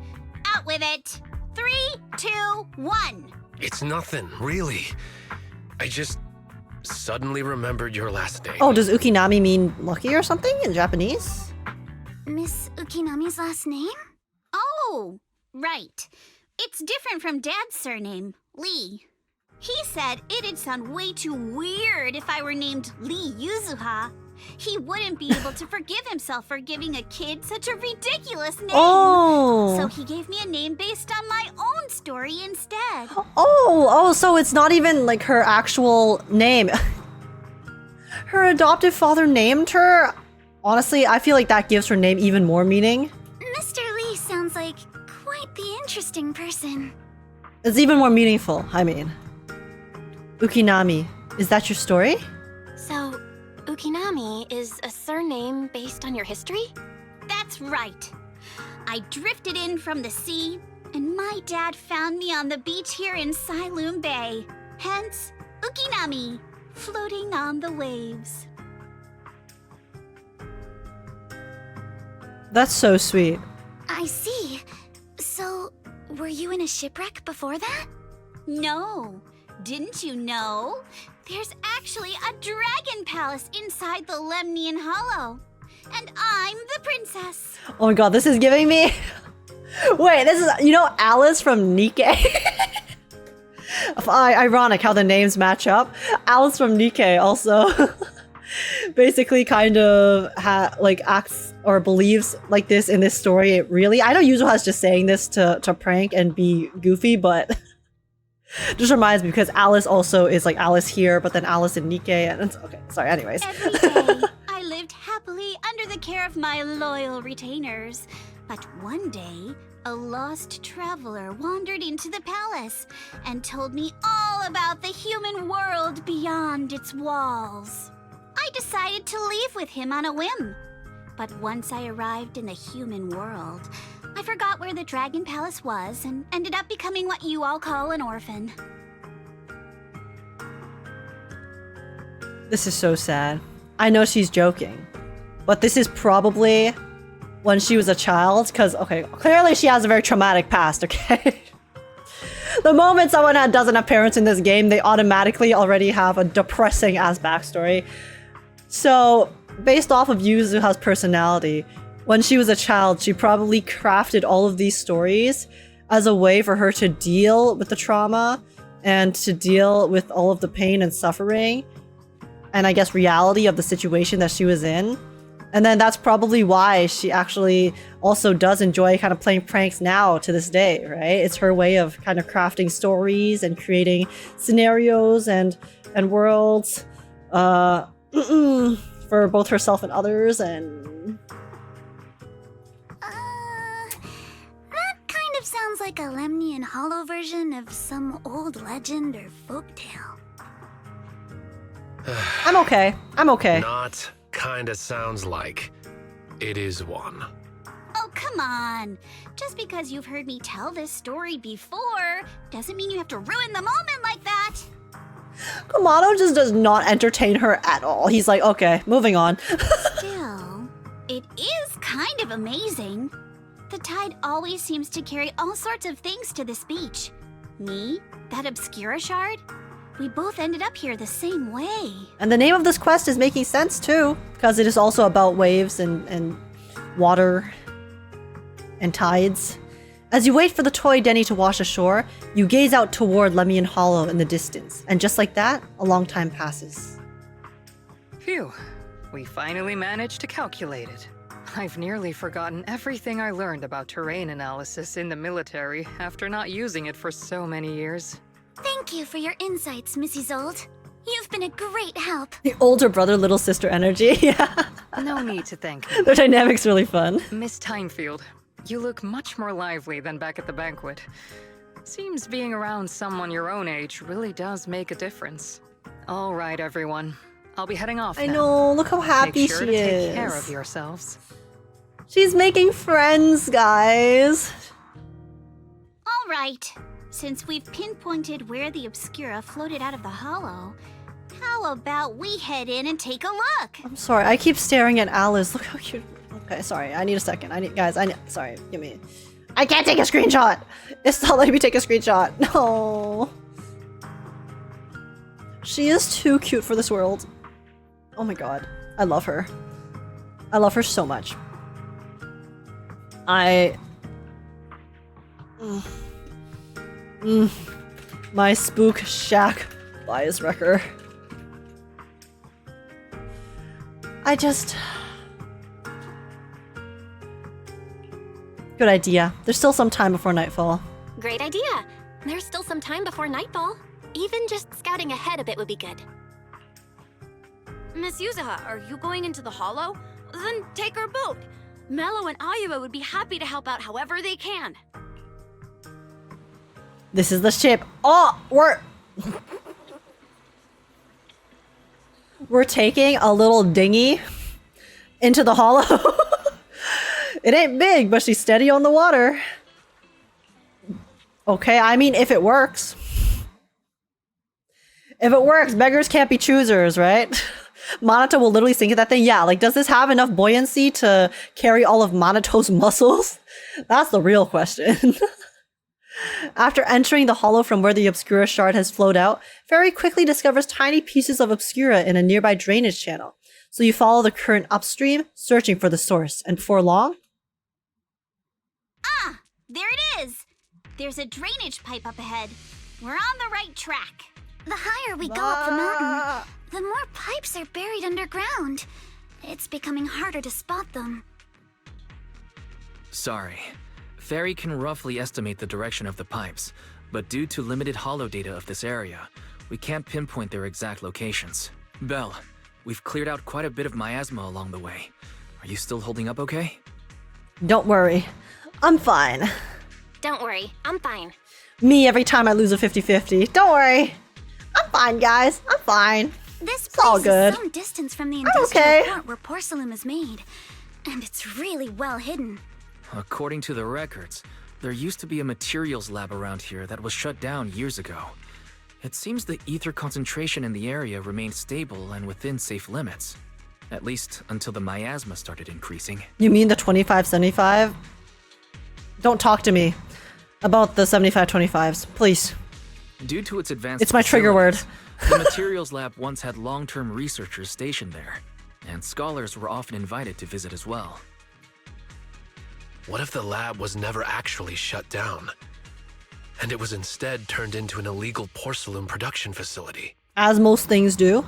Out with it! 3, 2, 1! It's nothing, really. I just suddenly remembered your last name. Oh, does Ukinami mean lucky or something in Japanese? Miss Ukinami's last name? Oh, right. It's different from Dad's surname, Lee. He said it'd sound way too weird if I were named Lee Yuzuha. He wouldn't be able to forgive himself for giving a kid such a ridiculous name. Oh. So he gave me a name based on my own story instead. Oh, so it's not even like her actual name. Her adoptive father named her? Honestly, I feel like that gives her name even more meaning. Mr. Lee sounds like quite the interesting person. It's even more meaningful, I mean. Ukinami, is that your story? So, Ukinami is a surname based on your history? That's right. I drifted in from the sea, and my dad found me on the beach here in Sylum Bay. Hence, Ukinami, floating on the waves. That's so sweet. I see. So, were you in a shipwreck before that? No. Didn't you know? There's actually a dragon palace inside the Lemnian Hollow. And I'm the princess. Oh my god, this is giving me... Wait, this is... You know Alice from Nikkei? Ironic how the names match up. Alice from Nikkei also basically kind of acts or believes like this in this story. Really, I know Yuzuha's just saying this to prank and be goofy, but just reminds me because Alice also is like Alice here, but then Alice in Nikkei. And it's, okay, sorry. Anyways, every day I lived happily under the care of my loyal retainers. But one day, a lost traveler wandered into the palace and told me all about the human world beyond its walls. I decided to leave with him on a whim. But once I arrived in the human world, I forgot where the Dragon Palace was and ended up becoming what you all call an orphan. this is so sad. I know she's joking, but this is probably when she was a child, because, okay, clearly she has a very traumatic past, okay? The moment someone doesn't have parents in this game, they automatically already have a depressing-ass backstory. So, based off of Yuzuha's personality, when she was a child, she probably crafted all of these stories as a way for her to deal with the trauma and to deal with all of the pain and suffering and I guess reality of the situation that she was in. And then that's probably why she actually also does enjoy kind of playing pranks now to this day, right? It's her way of kind of crafting stories and creating scenarios and worlds for both herself and others. And that kind of sounds like a Lemnian Hollow version of some old legend or folktale. I'm okay. I'm okay. Not kinda sounds like it is one. Oh, come on. Just because you've heard me tell this story before doesn't mean you have to ruin the moment like that. Komano just does not entertain her at all. He's like, okay, moving on. Still, it is kind of amazing. The tide always seems to carry all sorts of things to this beach. Me, that Obscura shard, we both ended up here the same way. And the name of this quest is making sense too, because it is also about waves and water and tides. As you wait for the toy Denny to wash ashore, you gaze out toward Lemnian Hollow in the distance, and just like that, a long time passes. Phew, we finally managed to calculate it. I've nearly forgotten everything I learned about terrain analysis in the military after not using it for so many years. Thank you for your insights, Mrs. Old. You've been a great help. The older brother, little sister energy. Yeah. No need to thank me. The dynamic's really fun. Miss Timefield, you look much more lively than back at the banquet. Seems being around someone your own age really does make a difference. All right, everyone. I'll be heading off now. I know, look how happy Make sure she to is. Take care of yourselves. She's making friends, guys. All right. Since we've pinpointed where the Obscura floated out of the hollow, how about we head in and take a look? I'm sorry, I keep staring at Alice. Look how cute. Okay, sorry, I need a second. Sorry, give me. I can't take a screenshot! It's not letting me take a screenshot. No. She is too cute for this world. Oh my god. I love her. I love her so much. My Spook Shack bias wrecker. Good idea. There's still some time before nightfall. Great idea. There's still some time before nightfall. Even just scouting ahead a bit would be good. Miss Yuzuha, are you going into the hollow? Then take our boat. Mello and Ayuba would be happy to help out however they can. This is the ship. Oh, we're taking a little dinghy into the hollow. It ain't big, but she's steady on the water. Okay, I mean, if it works. If it works, beggars can't be choosers, right? Manato will literally sink at that thing. Yeah, like, does this have enough buoyancy to carry all of Manato's muscles? That's the real question. After entering the hollow from where the Obscura shard has flowed out, Fairy quickly discovers tiny pieces of Obscura in a nearby drainage channel. So you follow the current upstream, searching for the source, and before long... Ah! There it is! There's a drainage pipe up ahead. We're on the right track. The higher we go up the mountain, the more pipes are buried underground. It's becoming harder to spot them. Sorry. Fairy can roughly estimate the direction of the pipes, but due to limited holo data of this area, we can't pinpoint their exact locations. Belle, we've cleared out quite a bit of miasma along the way. Are you still holding up okay? Don't worry. I'm fine. Don't worry, I'm fine. Me every time I lose a 50-50. Don't worry. I'm fine, guys. I'm fine. This it's all place good. is some distance from the industrial port where porcelain is made, and it's really well hidden. According to the records, there used to be a materials lab around here that was shut down years ago. It seems the ether concentration in the area remained stable and within safe limits. At least until the miasma started increasing. You mean the 25-75? Don't talk to me about the 75-25s, please. Due to its advanced It's my trigger word. The materials lab once had long-term researchers stationed there, and scholars were often invited to visit as well. What if the lab was never actually shut down, and it was instead turned into an illegal porcelain production facility? As most things do.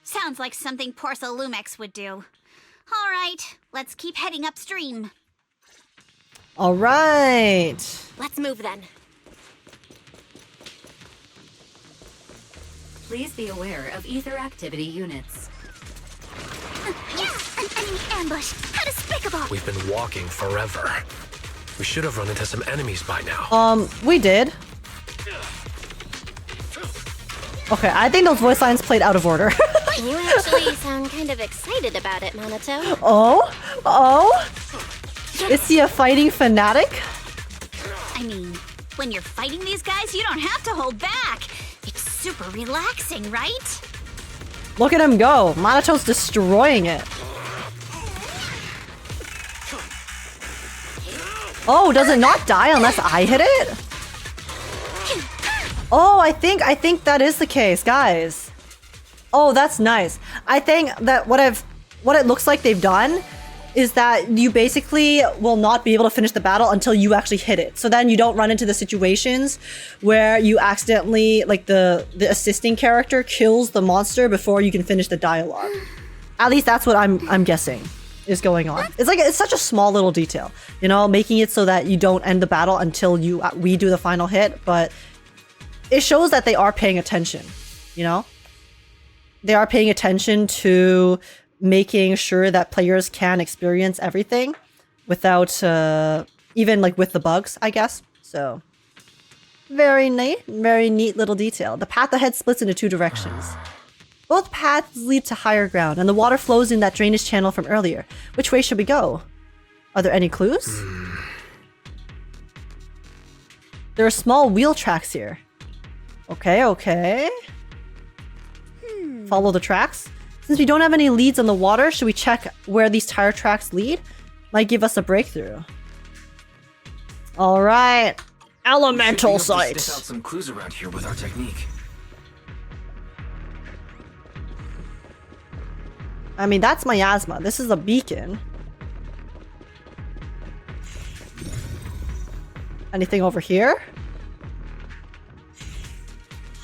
Sounds like something Porcelumex would do. All right, let's keep heading upstream. All right. Let's move then. Please be aware of ether activity units. Yes! An enemy ambush! How despicable! We've been walking forever. We should have run into some enemies by now. We did. Okay, I think those voice lines played out of order. You actually sound kind of excited about it, Manato. Oh? Is he a fighting fanatic? I mean, when you're fighting these guys, you don't have to hold back. It's super relaxing, right? Look at him go. Manato's destroying it. Oh, does it not die unless I hit it? Oh, I think that is the case, guys. Oh, that's nice. I think that what it looks like they've done is that you basically will not be able to finish the battle until you actually hit it. So then you don't run into the situations where you accidentally, like the assisting character kills the monster before you can finish the dialogue. At least that's what I'm guessing is going on. It's such a small little detail, you know, making it so that you don't end the battle until we do the final hit, but it shows that they are paying attention, you know? They are paying attention to making sure that players can experience everything without, even like with the bugs, I guess. So, very neat little detail. The path ahead splits into two directions. Both paths lead to higher ground, and the water flows in that drainage channel from earlier. Which way should we go? Are there any clues? There are small wheel tracks here. Okay. Follow the tracks. Since we don't have any leads on the water, should we check where these tire tracks lead? Might give us a breakthrough. All right, elemental sight. Stick out some clues around here with our technique. I mean, that's miasma. This is a beacon. Anything over here?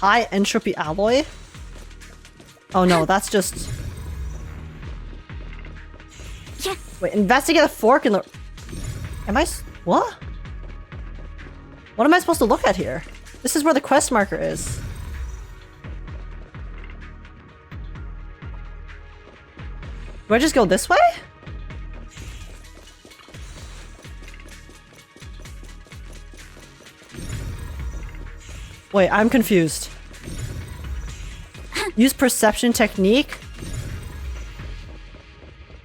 High entropy alloy? Oh no, that's just... Wait, investigate the fork in the... Am I... What? What am I supposed to look at here? This is where the quest marker is. Do I just go this way? Wait, I'm confused. Use perception technique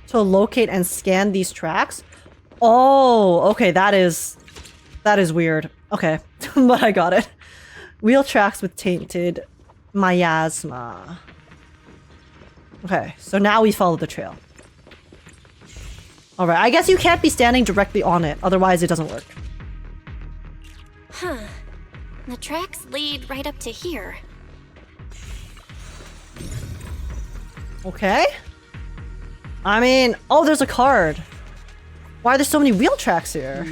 to locate and scan these tracks? Oh, okay, that is weird. Okay, but I got it. Wheel tracks with tainted miasma. Okay, so now we follow the trail. Alright, I guess you can't be standing directly on it, otherwise it doesn't work. Huh. The tracks lead right up to here. Okay. I mean, oh, there's a card. Why are there so many wheel tracks here?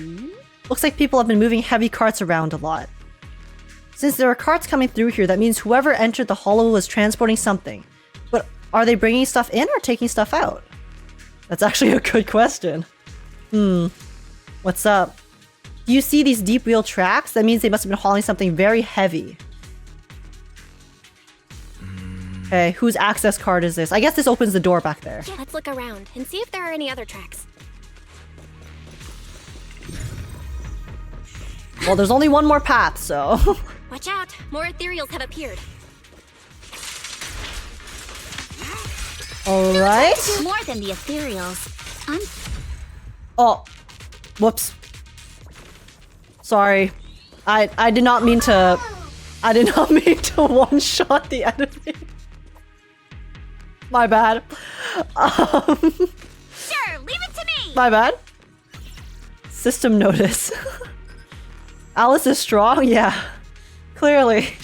Looks like people have been moving heavy carts around a lot. Since there are carts coming through here, that means whoever entered the hollow was transporting something. But are they bringing stuff in or taking stuff out? That's actually a good question. What's up? Do you see these deep wheel tracks? That means they must have been hauling something very heavy. Okay, whose access card is this? I guess this opens the door back there. Yeah, let's look around and see if there are any other tracks. Well, there's only one more path, so... Watch out! More ethereals have appeared. Alright. More than the ethereals. Oh. Whoops. Sorry. I did not mean to... I did not mean to one-shot the enemy. My bad. Sure, leave it to me! My bad. System notice. Alice is strong? Yeah. Clearly.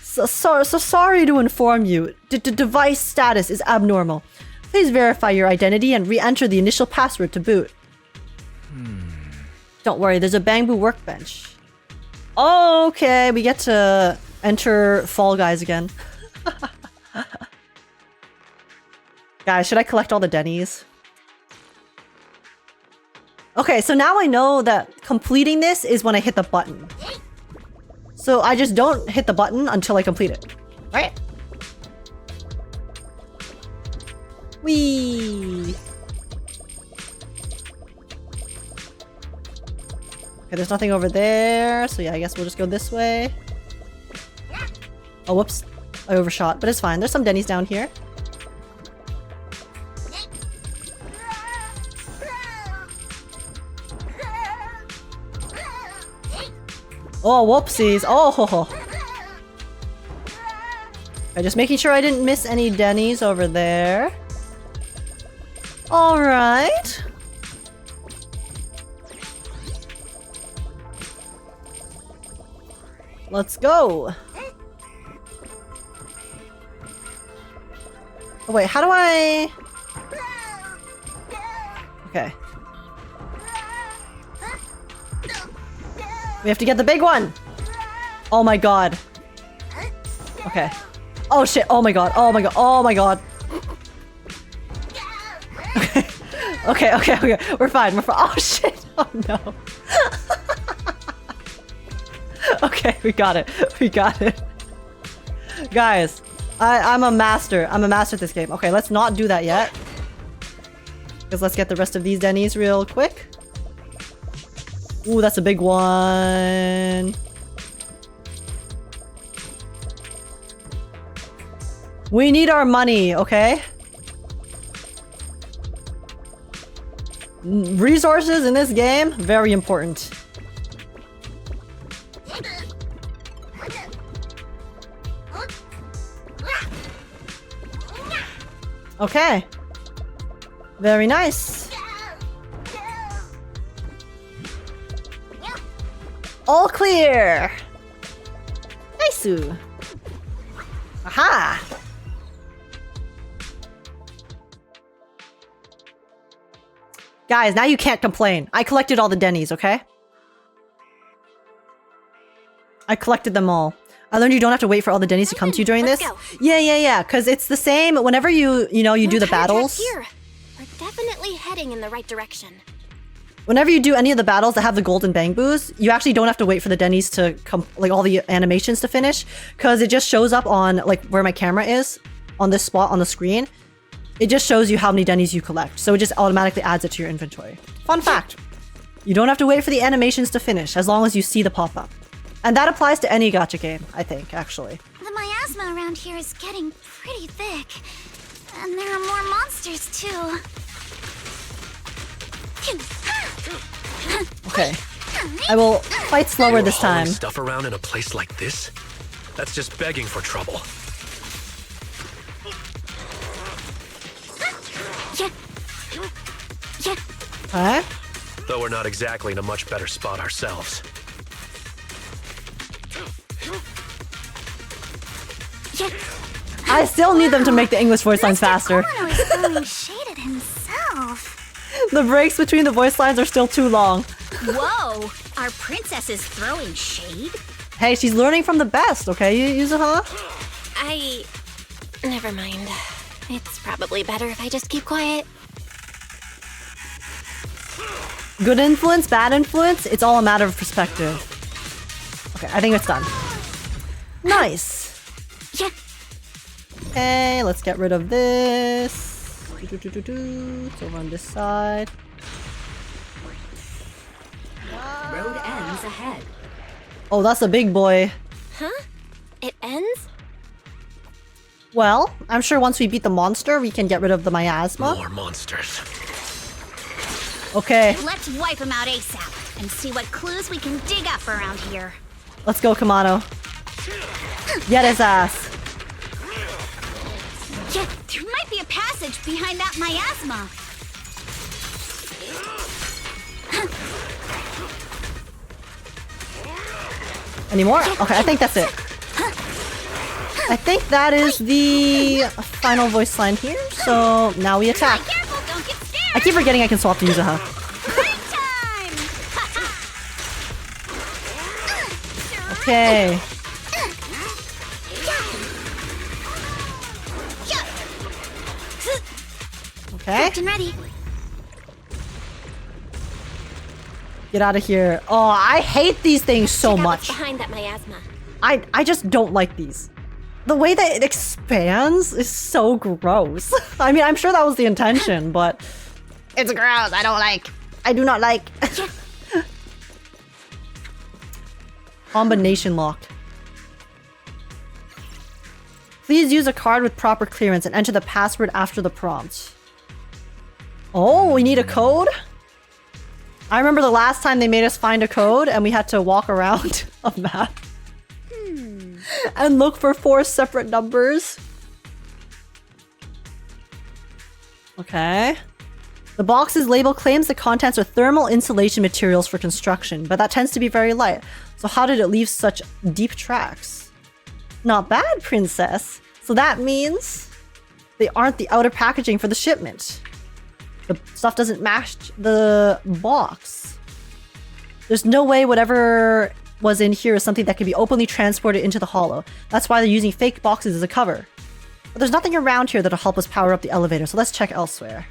So sorry to inform you. Device status is abnormal. Please verify your identity and re-enter the initial password to boot. Don't worry, there's a bamboo workbench. Okay, we get to enter Fall Guys again. Guys, should I collect all the Denny's? Okay, so now I know that completing this is when I hit the button. So I just don't hit the button until I complete it. Right? Whee! Okay, there's nothing over there, so yeah, I guess we'll just go this way. Oh, whoops. I overshot, but it's fine. There's some Denny's down here. Oh, whoopsies. Oh. Okay, just making sure I didn't miss any Denny's over there. Alright. Let's go. Oh, wait, how do I... Okay. We have to get the big one! Oh my god. Okay. Oh shit, oh my god, oh my god, oh my god. Okay. We're fine, we're fine. Oh shit, oh no. Okay, we got it. Guys, I'm a master. I'm a master at this game. Okay, let's not do that yet. Because let's get the rest of these Denny's real quick. Ooh, that's a big one. We need our money, okay? Resources in this game, very important. Okay. Very nice. All clear. Nice. Aha. Guys, now you can't complain. I collected all the Denny's, okay? I collected them all. I learned you don't have to wait for all the Denny's to come to you during this. Go. Yeah. Because it's the same whenever you do the battles. Here. We're definitely heading in the right direction. Whenever you do any of the battles that have the golden bangbus, you actually don't have to wait for the Denny's to come, like all the animations to finish, because it just shows up on like where my camera is, on this spot on the screen. It just shows you how many Denny's you collect, so it just automatically adds it to your inventory. Fun fact. You don't have to wait for the animations to finish, as long as you see the pop-up. And that applies to any gacha game, I think, actually. The miasma around here is getting pretty thick. And there are more monsters, too. Okay. I will fight slower this time. Stuff around in a place like this? That's just begging for trouble. Okay. Though we're not exactly in a much better spot ourselves. I still need them to make the English voice lines faster. Komano is throwing shade at himself. The breaks between the voice lines are still too long. Whoa! Our princess is throwing shade? Hey, she's learning from the best, okay, Yuzuha? Never mind. It's probably better if I just keep quiet. Good influence, bad influence, it's all a matter of perspective. Okay, I think it's done. Nice. Okay, let's get rid of this. It's over on this side. Road ends ahead. Oh, that's a big boy. Huh? It ends? Well, I'm sure once we beat the monster, we can get rid of the miasma. More monsters. Okay. Let's wipe them out ASAP and see what clues we can dig up around here. Let's go, Komano. Get his ass. Yeah, there might be a passage behind that miasma. Any more? Okay, I think that's it. I think that is the final voice line here. So now we attack. I keep forgetting I can swap to Yuzuha. Okay. Okay. Captain ready. Get out of here. Oh, I hate these things so much. Behind that miasma. I just don't like these. The way that it expands is so gross. I mean, I'm sure that was the intention, but it's gross. I do not like. Combination lock. Please use a card with proper clearance and enter the password after the prompt. Oh, we need a code? I remember the last time they made us find a code and we had to walk around a map and look for 4 separate numbers. Okay. The box's label claims the contents are thermal insulation materials for construction, but that tends to be very light. So how did it leave such deep tracks? Not bad, princess. So that means they aren't the outer packaging for the shipment. The stuff doesn't match the box. There's no way whatever was in here is something that can be openly transported into the hollow. That's why they're using fake boxes as a cover. But there's nothing around here that'll help us power up the elevator, so let's check elsewhere.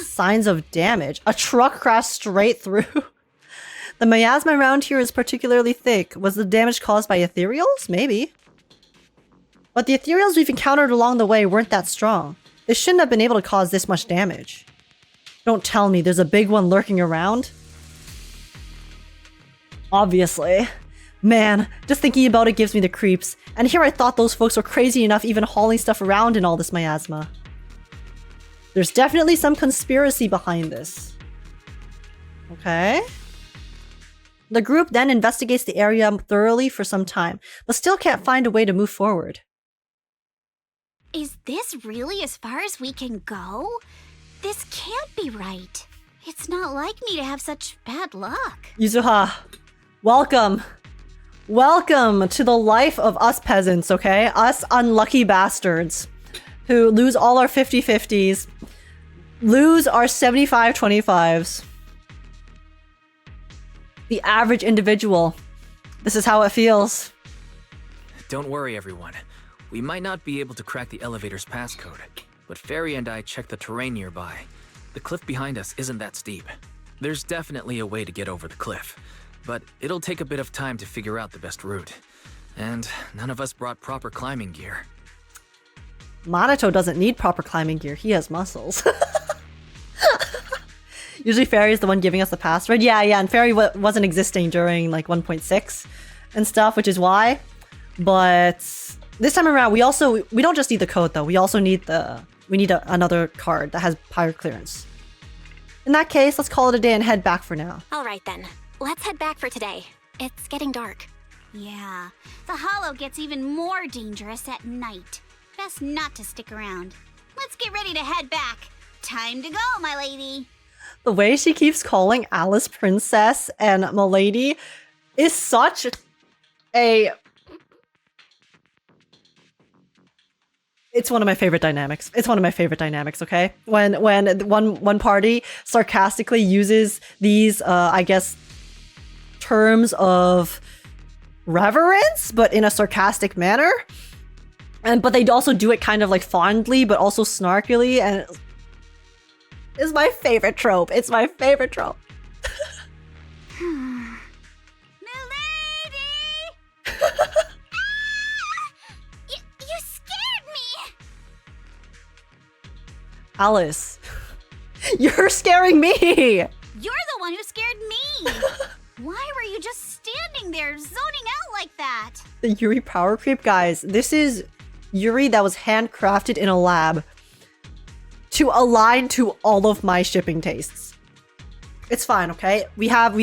Signs of damage. A truck crashed straight through. The miasma around here is particularly thick. Was the damage caused by ethereals? Maybe. But the ethereals we've encountered along the way weren't that strong. They shouldn't have been able to cause this much damage. Don't tell me there's a big one lurking around. Obviously. Man, just thinking about it gives me the creeps. And here I thought those folks were crazy enough even hauling stuff around in all this miasma. There's definitely some conspiracy behind this. Okay. The group then investigates the area thoroughly for some time, but still can't find a way to move forward. Is this really as far as we can go? This can't be right. It's not like me to have such bad luck. Yuzuha, welcome. Welcome to the life of us peasants, okay? Us unlucky bastards who lose all our 50-50s, lose our 75-25s. The average individual. This is how it feels. Don't worry, everyone. We might not be able to crack the elevator's passcode, but Fairy and I checked the terrain nearby. The cliff behind us isn't that steep. There's definitely a way to get over the cliff, but it'll take a bit of time to figure out the best route. And none of us brought proper climbing gear. Manato doesn't need proper climbing gear. He has muscles. Usually Fairy is the one giving us the password. Yeah, and Fairy wasn't existing during like 1.6 and stuff, which is why. But this time around, we don't just need the code though. We also need another card that has higher clearance. In that case, let's call it a day and head back for now. All right then, let's head back for today. It's getting dark. Yeah, the hollow gets even more dangerous at night. Best not to stick around. Let's get ready to head back. Time to go, my lady. The way she keeps calling Alice Princess and Milady is such a... It's one of my favorite dynamics. It's one of my favorite dynamics, okay? When one party sarcastically uses these, I guess, terms of reverence, but in a sarcastic manner. But they also do it kind of like fondly, but also snarkily, and it's my favorite trope. It's my favorite trope. You scared me! Alice, you're scaring me! You're the one who scared me! Why were you just standing there, zoning out like that? The Yuri power creep, guys. This is Yuri that was handcrafted in a lab to align to all of my shipping tastes. It's fine, okay? We have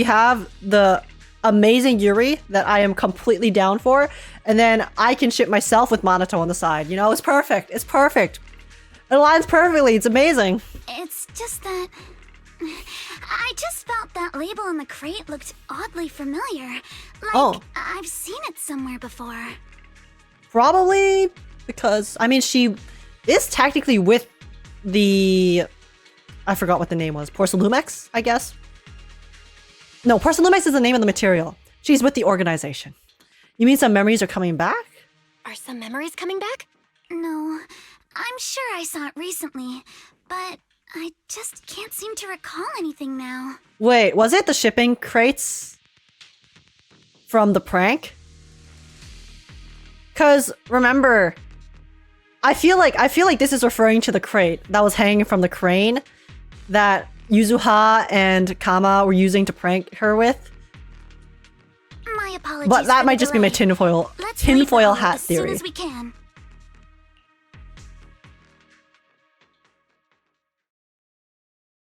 the amazing Yuri that I am completely down for, and then I can ship myself with Manato on the side. You know, it's perfect. It's perfect. It aligns perfectly. It's amazing. It's just that... I just felt that label on the crate looked oddly familiar. Like, I've seen it somewhere before. Probably because, I mean, she is technically with the... I forgot what the name was. Porcelumex, I guess? No, Porcelumex is the name of the material. She's with the organization. You mean some memories are coming back? Are some memories coming back? No, I'm sure I saw it recently, but I just can't seem to recall anything now. Wait, was it the shipping crates from the prank? Cause remember, I feel like this is referring to the crate that was hanging from the crane that Yuzuha and Kama were using to prank her with. My apologies. But that might just be my tinfoil hat theory. As soon as we can.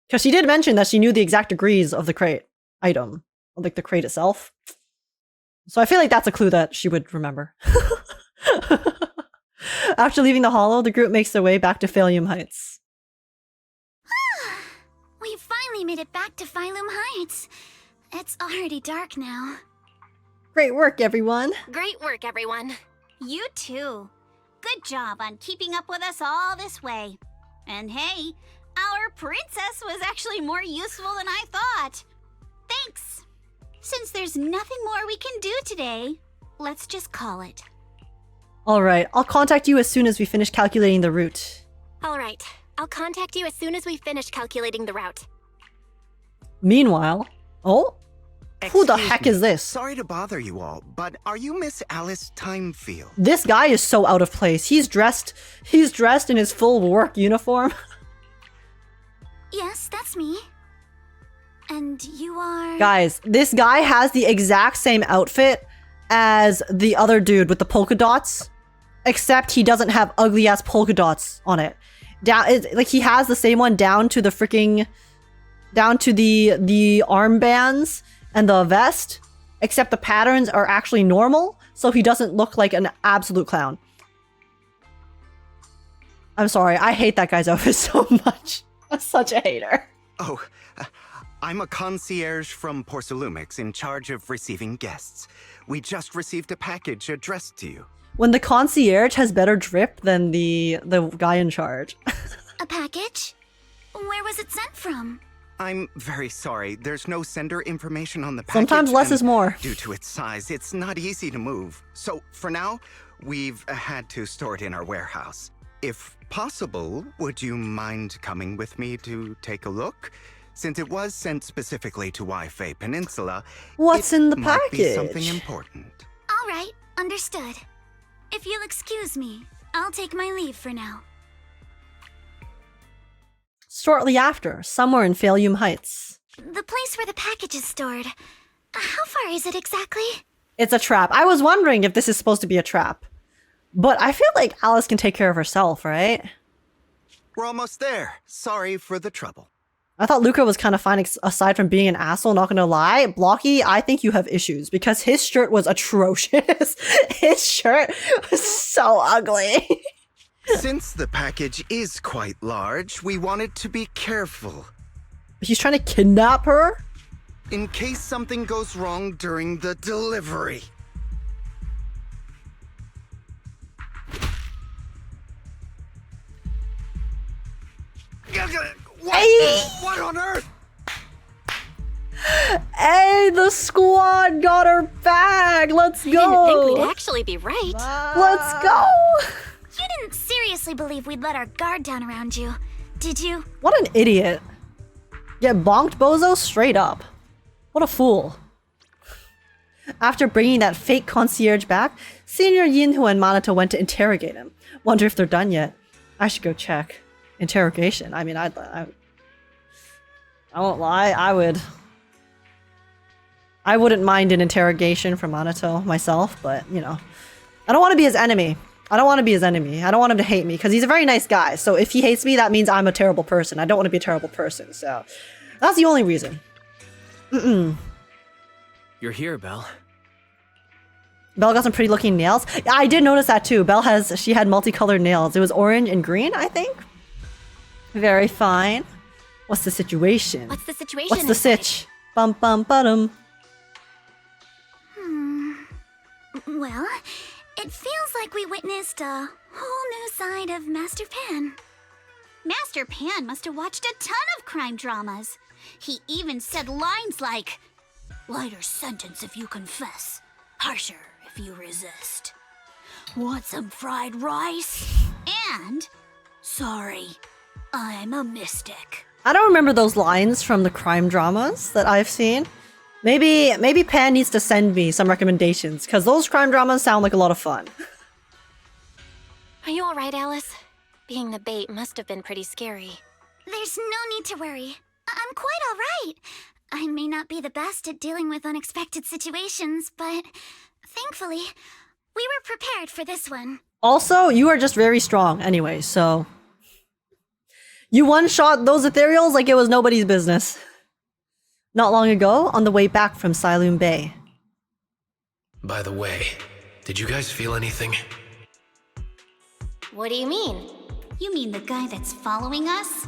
Because she did mention that she knew the exact degrees of the crate item, like the crate itself. So I feel like that's a clue that she would remember. After leaving the hollow, the group makes their way back to Sylum Heights. We finally made it back to Sylum Heights. It's already dark now. Great work, everyone. Great work, everyone. You too. Good job on keeping up with us all this way. And hey, our princess was actually more useful than I thought. Thanks. Since there's nothing more we can do today, let's just call it. All right, I'll contact you as soon as we finish calculating the route. All right, I'll contact you as soon as we finish calculating the route. Meanwhile, who the heck is this? Sorry to bother you all, but are you Miss Alice Timefield? This guy is so out of place. He's dressed in his full work uniform. Yes, that's me. And you are... Guys, this guy has the exact same outfit as the other dude with the polka dots, except he doesn't have ugly ass polka dots on it. Like he has the same one down to the armbands and the vest, except the patterns are actually normal, so he doesn't look like an absolute clown. I'm sorry, I hate that guy's outfit so much. I'm such a hater. Oh, I'm a concierge from Porcelumix in charge of receiving guests. We just received a package addressed to you. When the concierge has better drip than the guy in charge. A package? Where was it sent from? I'm very sorry. There's no sender information on the package. Sometimes less is more. Due to its size, it's not easy to move. So for now, we've had to store it in our warehouse. If possible, would you mind coming with me to take a look? Since it was sent specifically to Wi-Fi Peninsula, what's in the might be package? something important. All right, understood. If you'll excuse me, I'll take my leave for now. Shortly after, somewhere in Sylum Heights. The place where the package is stored. How far is it exactly? It's a trap. I was wondering if this is supposed to be a trap. But I feel like Alice can take care of herself, right? We're almost there. Sorry for the trouble. I thought Luca was kind of fine aside from being an asshole, not gonna lie. Blocky, I think you have issues because his shirt was atrocious. His shirt was so ugly. Since the package is quite large, we wanted to be careful. He's trying to kidnap her? In case something goes wrong during the delivery. What? Hey! What on earth? Hey, the squad got her back. Let's go. I didn't think we'd actually be right. Let's go. You didn't seriously believe we'd let our guard down around you, did you? What an idiot. Get bonked, bozo, straight up. What a fool. After bringing that fake concierge back, Senior Yinhu and Manato went to interrogate him. Wonder if they're done yet. I should go check. Interrogation. I mean, I won't lie, I wouldn't mind an interrogation from Manato myself, but, you know. I don't want to be his enemy. I don't want to be his enemy. I don't want him to hate me, because he's a very nice guy. So if he hates me, that means I'm a terrible person. I don't want to be a terrible person, so... That's the only reason. You're here, Belle. Belle got some pretty looking nails. Yeah, I did notice that too. Belle she had multicolored nails. It was orange and green, I think. Very fine. What's the situation? What's the situation? What's the sitch? Bum bum bum. Well, it feels like we witnessed a whole new side of Master Pan. Master Pan must have watched a ton of crime dramas. He even said lines like, "Lighter sentence if you confess, harsher if you resist. Want some fried rice?" And, "Sorry, I'm a mystic." I don't remember those lines from the crime dramas that I've seen. Maybe Pan needs to send me some recommendations, because those crime dramas sound like a lot of fun. Are you alright, Alice? Being the bait must have been pretty scary. There's no need to worry. I'm quite alright. I may not be the best at dealing with unexpected situations, but thankfully, we were prepared for this one. Also, you are just very strong anyway, so... You one-shot those ethereals like it was nobody's business. Not long ago, on the way back from Sylum Bay. By the way, did you guys feel anything? What do you mean? You mean the guy that's following us?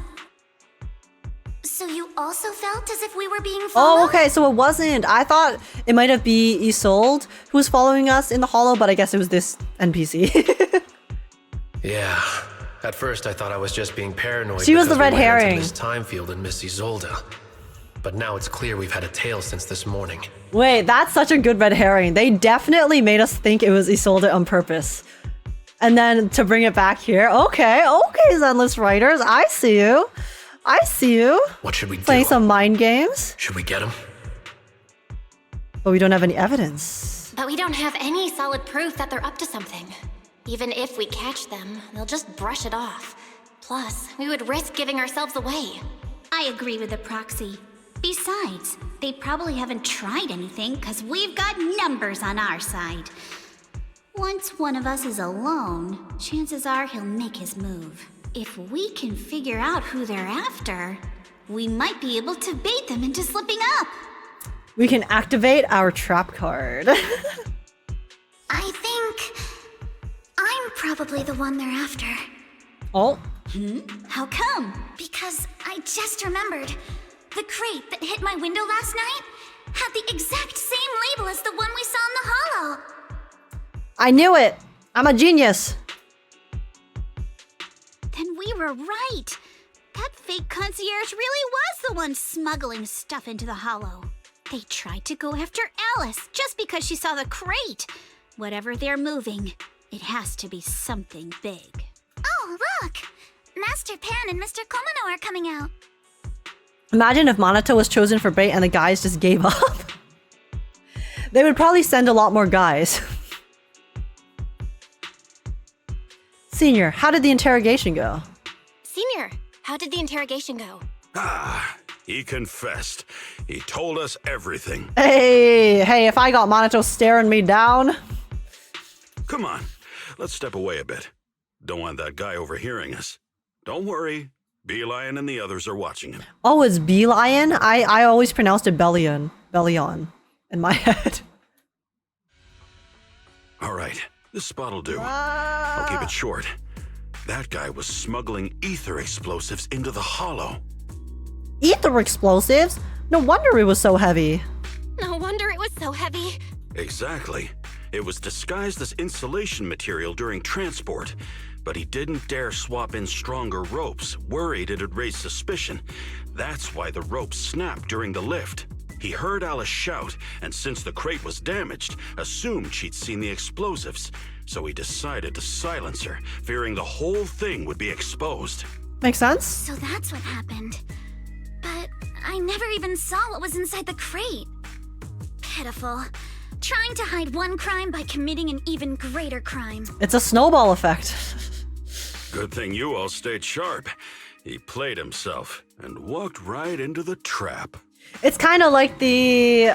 So you also felt as if we were being followed? Oh, okay, so it wasn't. I thought it might have been Isolde who was following us in the hollow, but I guess it was this NPC. Yeah. At first, I thought I was just being paranoid. She was the red we ran into herring. Miss Timefield and Miss Isolde. But now it's clear we've had a tail since this morning. Wait, that's such a good red herring. They definitely made us think it was Isolde on purpose. And then to bring it back here. Okay, Zenless writers. I see you. What should we do? Playing some mind games. Should we get him? But we don't have any evidence. But we don't have any solid proof that they're up to something. Even if we catch them, they'll just brush it off. Plus, we would risk giving ourselves away. I agree with the proxy. Besides, they probably haven't tried anything because we've got numbers on our side. Once one of us is alone, chances are he'll make his move. If we can figure out who they're after, we might be able to bait them into slipping up. We can activate our trap card. I think I'm probably the one they're after. Oh? How come? Because I just remembered. The crate that hit my window last night had the exact same label as the one we saw in the hollow. I knew it! I'm a genius! Then we were right. That fake concierge really was the one smuggling stuff into the hollow. They tried to go after Alice just because she saw the crate. Whatever they're moving, it has to be something big. Oh, look! Master Pan and Mr. Komano are coming out. Imagine if Manato was chosen for bait and the guys just gave up. They would probably send a lot more guys. Senior, how did the interrogation go? Senior, how did the interrogation go? Ah, he confessed. He told us everything. Hey, if I got Manato staring me down. Come on, let's step away a bit. Don't want that guy overhearing us. Don't worry, Beelion and the others are watching him. Oh, it's Beelion? I always pronounced it Bellion in my head. All right, this spot'll do. I'll keep it short. That guy was smuggling ether explosives into the hollow. Ether explosives? No wonder it was so heavy. No wonder it was so heavy. Exactly. It was disguised as insulation material during transport, but he didn't dare swap in stronger ropes, worried it'd raise suspicion. That's why the ropes snapped during the lift. He heard Alice shout, and since the crate was damaged, assumed she'd seen the explosives. So he decided to silence her, fearing the whole thing would be exposed. Makes sense. So that's what happened. But I never even saw what was inside the crate. Pitiful. Trying to hide one crime by committing an even greater crime. It's a snowball effect. Good thing you all stayed sharp. He played himself and walked right into the trap. It's kind of like the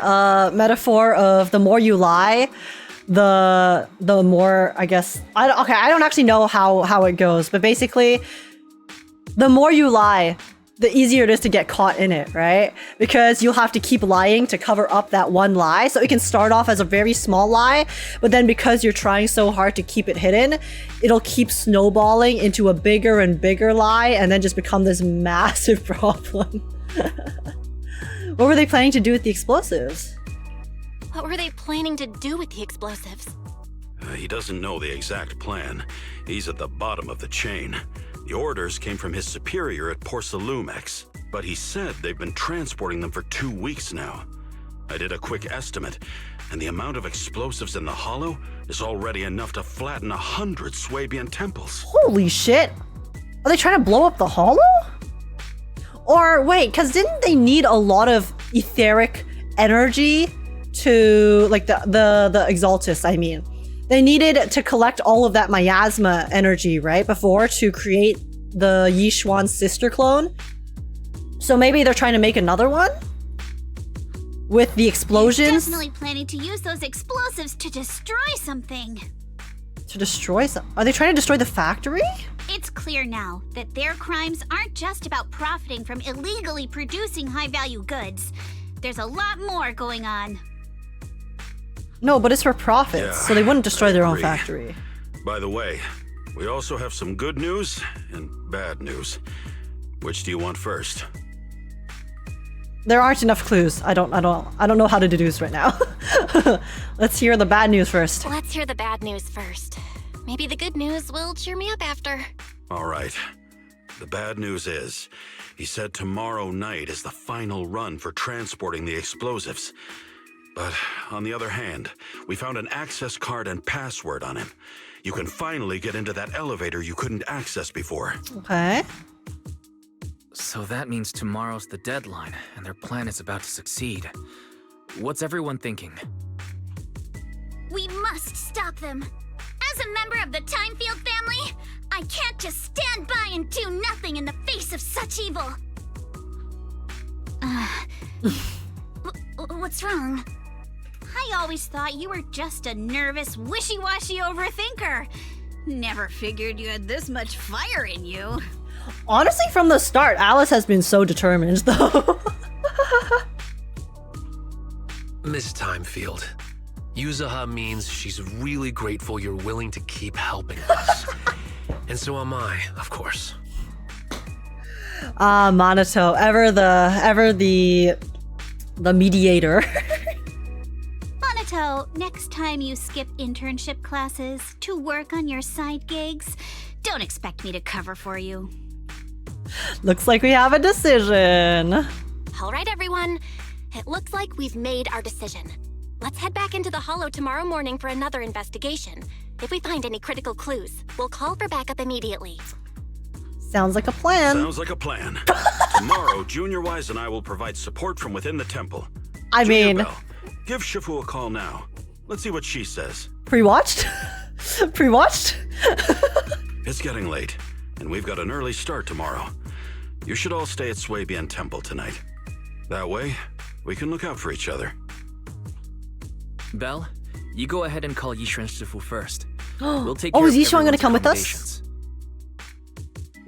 metaphor of the more you lie, the more, I guess, I don't actually know how it goes, but basically, the more you lie, the easier it is to get caught in it, right? Because you'll have to keep lying to cover up that one lie. So it can start off as a very small lie, but then because you're trying so hard to keep it hidden, it'll keep snowballing into a bigger and bigger lie and then just become this massive problem. What were they planning to do with the explosives? What were they planning to do with the explosives? He doesn't know the exact plan. He's at the bottom of the chain. The orders came from his superior at Porcelumex, but he said they've been transporting them for 2 weeks now. I did a quick estimate, and the amount of explosives in the hollow is already enough to flatten 100 Swabian temples. Holy shit! Are they trying to blow up the hollow? Or wait, because didn't they need a lot of etheric energy to, like the Exaltus, I mean. They needed to collect all of that miasma energy, right, before to create the Yishuan's sister clone. So maybe they're trying to make another one? With the explosions? They're definitely planning to use those explosives to destroy something. To destroy some? Are they trying to destroy the factory? It's clear now that their crimes aren't just about profiting from illegally producing high-value goods. There's a lot more going on. No, but it's for profits, so they wouldn't destroy their own factory. By the way, we also have some good news and bad news. Which do you want first? There aren't enough clues. I don't know how to deduce right now. Let's hear the bad news first. Let's hear the bad news first. Maybe the good news will cheer me up after. All right. The bad news is, he said tomorrow night is the final run for transporting the explosives. But on the other hand, we found an access card and password on him. You can finally get into that elevator you couldn't access before. Okay. So that means tomorrow's the deadline, and their plan is about to succeed. What's everyone thinking? We must stop them. As a member of the Timefield family, I can't just stand by and do nothing in the face of such evil. What's wrong? I always thought you were just a nervous, wishy-washy overthinker. Never figured you had this much fire in you. Honestly, from the start, Alice has been so determined, though. Miss Timefield, Yuzuha means she's really grateful you're willing to keep helping us. And so am I, of course. Ah, Manato, ever the mediator. Manato, next time you skip internship classes to work on your side gigs, don't expect me to cover for you. Looks like we have a decision. All right, everyone. It looks like we've made our decision. Let's head back into the Hollow tomorrow morning for another investigation. If we find any critical clues, we'll call for backup immediately. Sounds like a plan. Sounds like a plan. Tomorrow, Junior Wise and I will provide support from within the temple. I mean... Bell, give Shifu a call now. Let's see what she says. Pre-watched? Pre-watched? It's getting late, and we've got an early start tomorrow. You should all stay at Swabian Temple tonight. That way, we can look out for each other. Belle, you go ahead and call Yishuan Shifu first. We'll take Oh, care is of Yishuan gonna come with us? accommodations.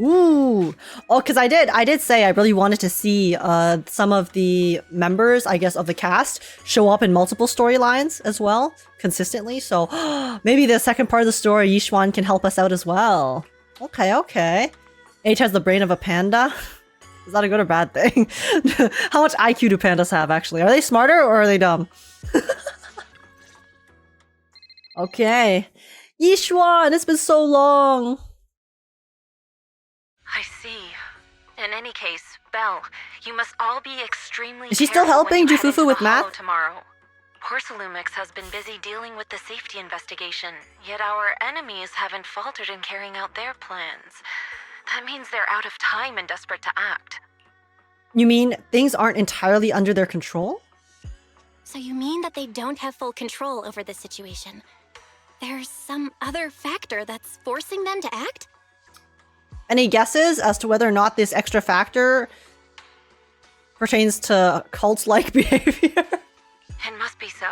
Ooh. Oh, because I did say I really wanted to see some of the members, I guess, of the cast show up in multiple storylines as well, consistently. So maybe the second part of the story, Yishuan can help us out as well. Okay, okay. H has the brain of a panda. Is that a good or bad thing? How much IQ do pandas have, actually? Are they smarter or are they dumb? Okay. Yishuan, it's been so long. I see. In any case, Belle, you must all be extremely Is she still careful when helping you head Jufufu into with the Hollow math? tomorrow. Porcelumix has been busy dealing with the safety investigation, yet our enemies haven't faltered in carrying out their plans. That means they're out of time and desperate to act. You mean things aren't entirely under their control? So you mean that they don't have full control over the situation? There's some other factor that's forcing them to act? Any guesses as to whether or not this extra factor pertains to cult-like behavior? It must be so.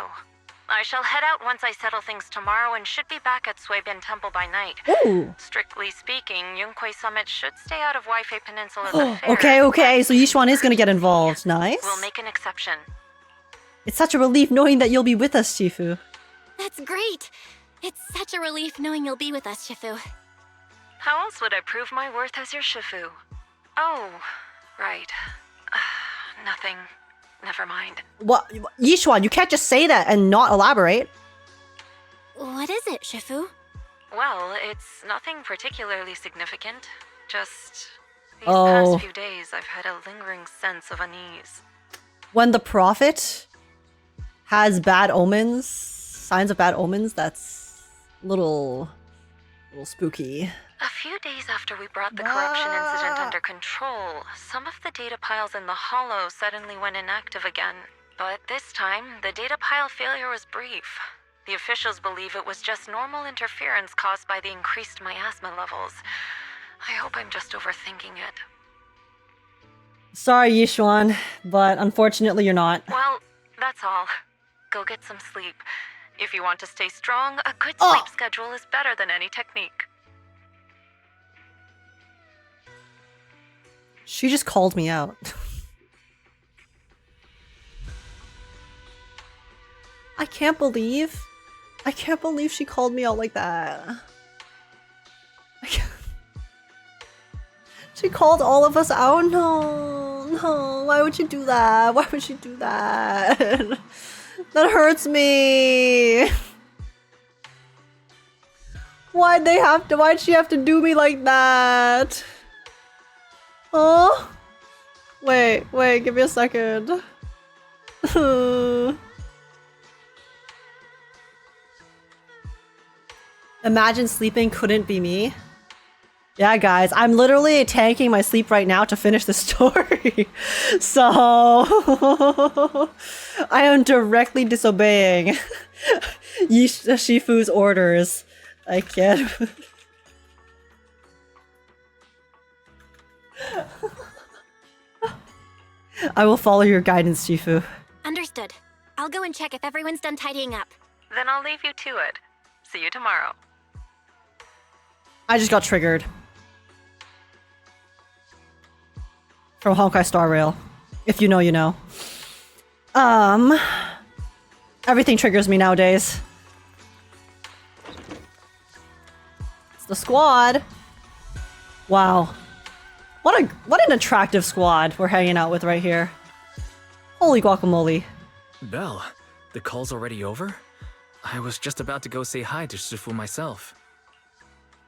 I shall head out once I settle things tomorrow and should be back at Swabian Temple by night. Ooh. Strictly speaking, Yunquay Summit should stay out of Waifei Peninsula's affairs. Okay, okay, so Yishuan is gonna get involved. Nice. We'll make an exception. It's such a relief knowing that you'll be with us, Shifu. That's great! It's such a relief knowing you'll be with us, Shifu. How else would I prove my worth as your Shifu? Oh, right. Nothing. Never mind. What? Yishuan, you can't just say that and not elaborate. What is it, Shifu? Well, it's nothing particularly significant. Just these Oh. past few days I've had a lingering sense of unease. When the prophet has bad omens, signs of bad omens, that's a little spooky. A few days after we brought the corruption incident under control, some of the data piles in the Hollow suddenly went inactive again. But this time, the data pile failure was brief. The officials believe it was just normal interference caused by the increased miasma levels. I hope I'm just overthinking it. Sorry, Yishuan, but unfortunately you're not. Well, that's all. Go get some sleep. If you want to stay strong, a good sleep schedule is better than any technique. She just called me out. I can't believe she called me out like that. She called all of us out? No, why would you do that? Why would you do that? That hurts me. Why'd she have to do me like that? Oh, wait, give me a second. Imagine sleeping couldn't be me. Yeah, guys, I'm literally tanking my sleep right now to finish the story. So, I am directly disobeying Shifu's orders. I can't. I will follow your guidance, Shifu. Understood. I'll go and check if everyone's done tidying up. Then I'll leave you to it. See you tomorrow. I just got triggered. From Honkai Star Rail. If you know, you know. Everything triggers me nowadays. It's the squad. Wow. What an attractive squad we're hanging out with right here. Holy guacamole. Belle, the call's already over? I was just about to go say hi to Shifu myself.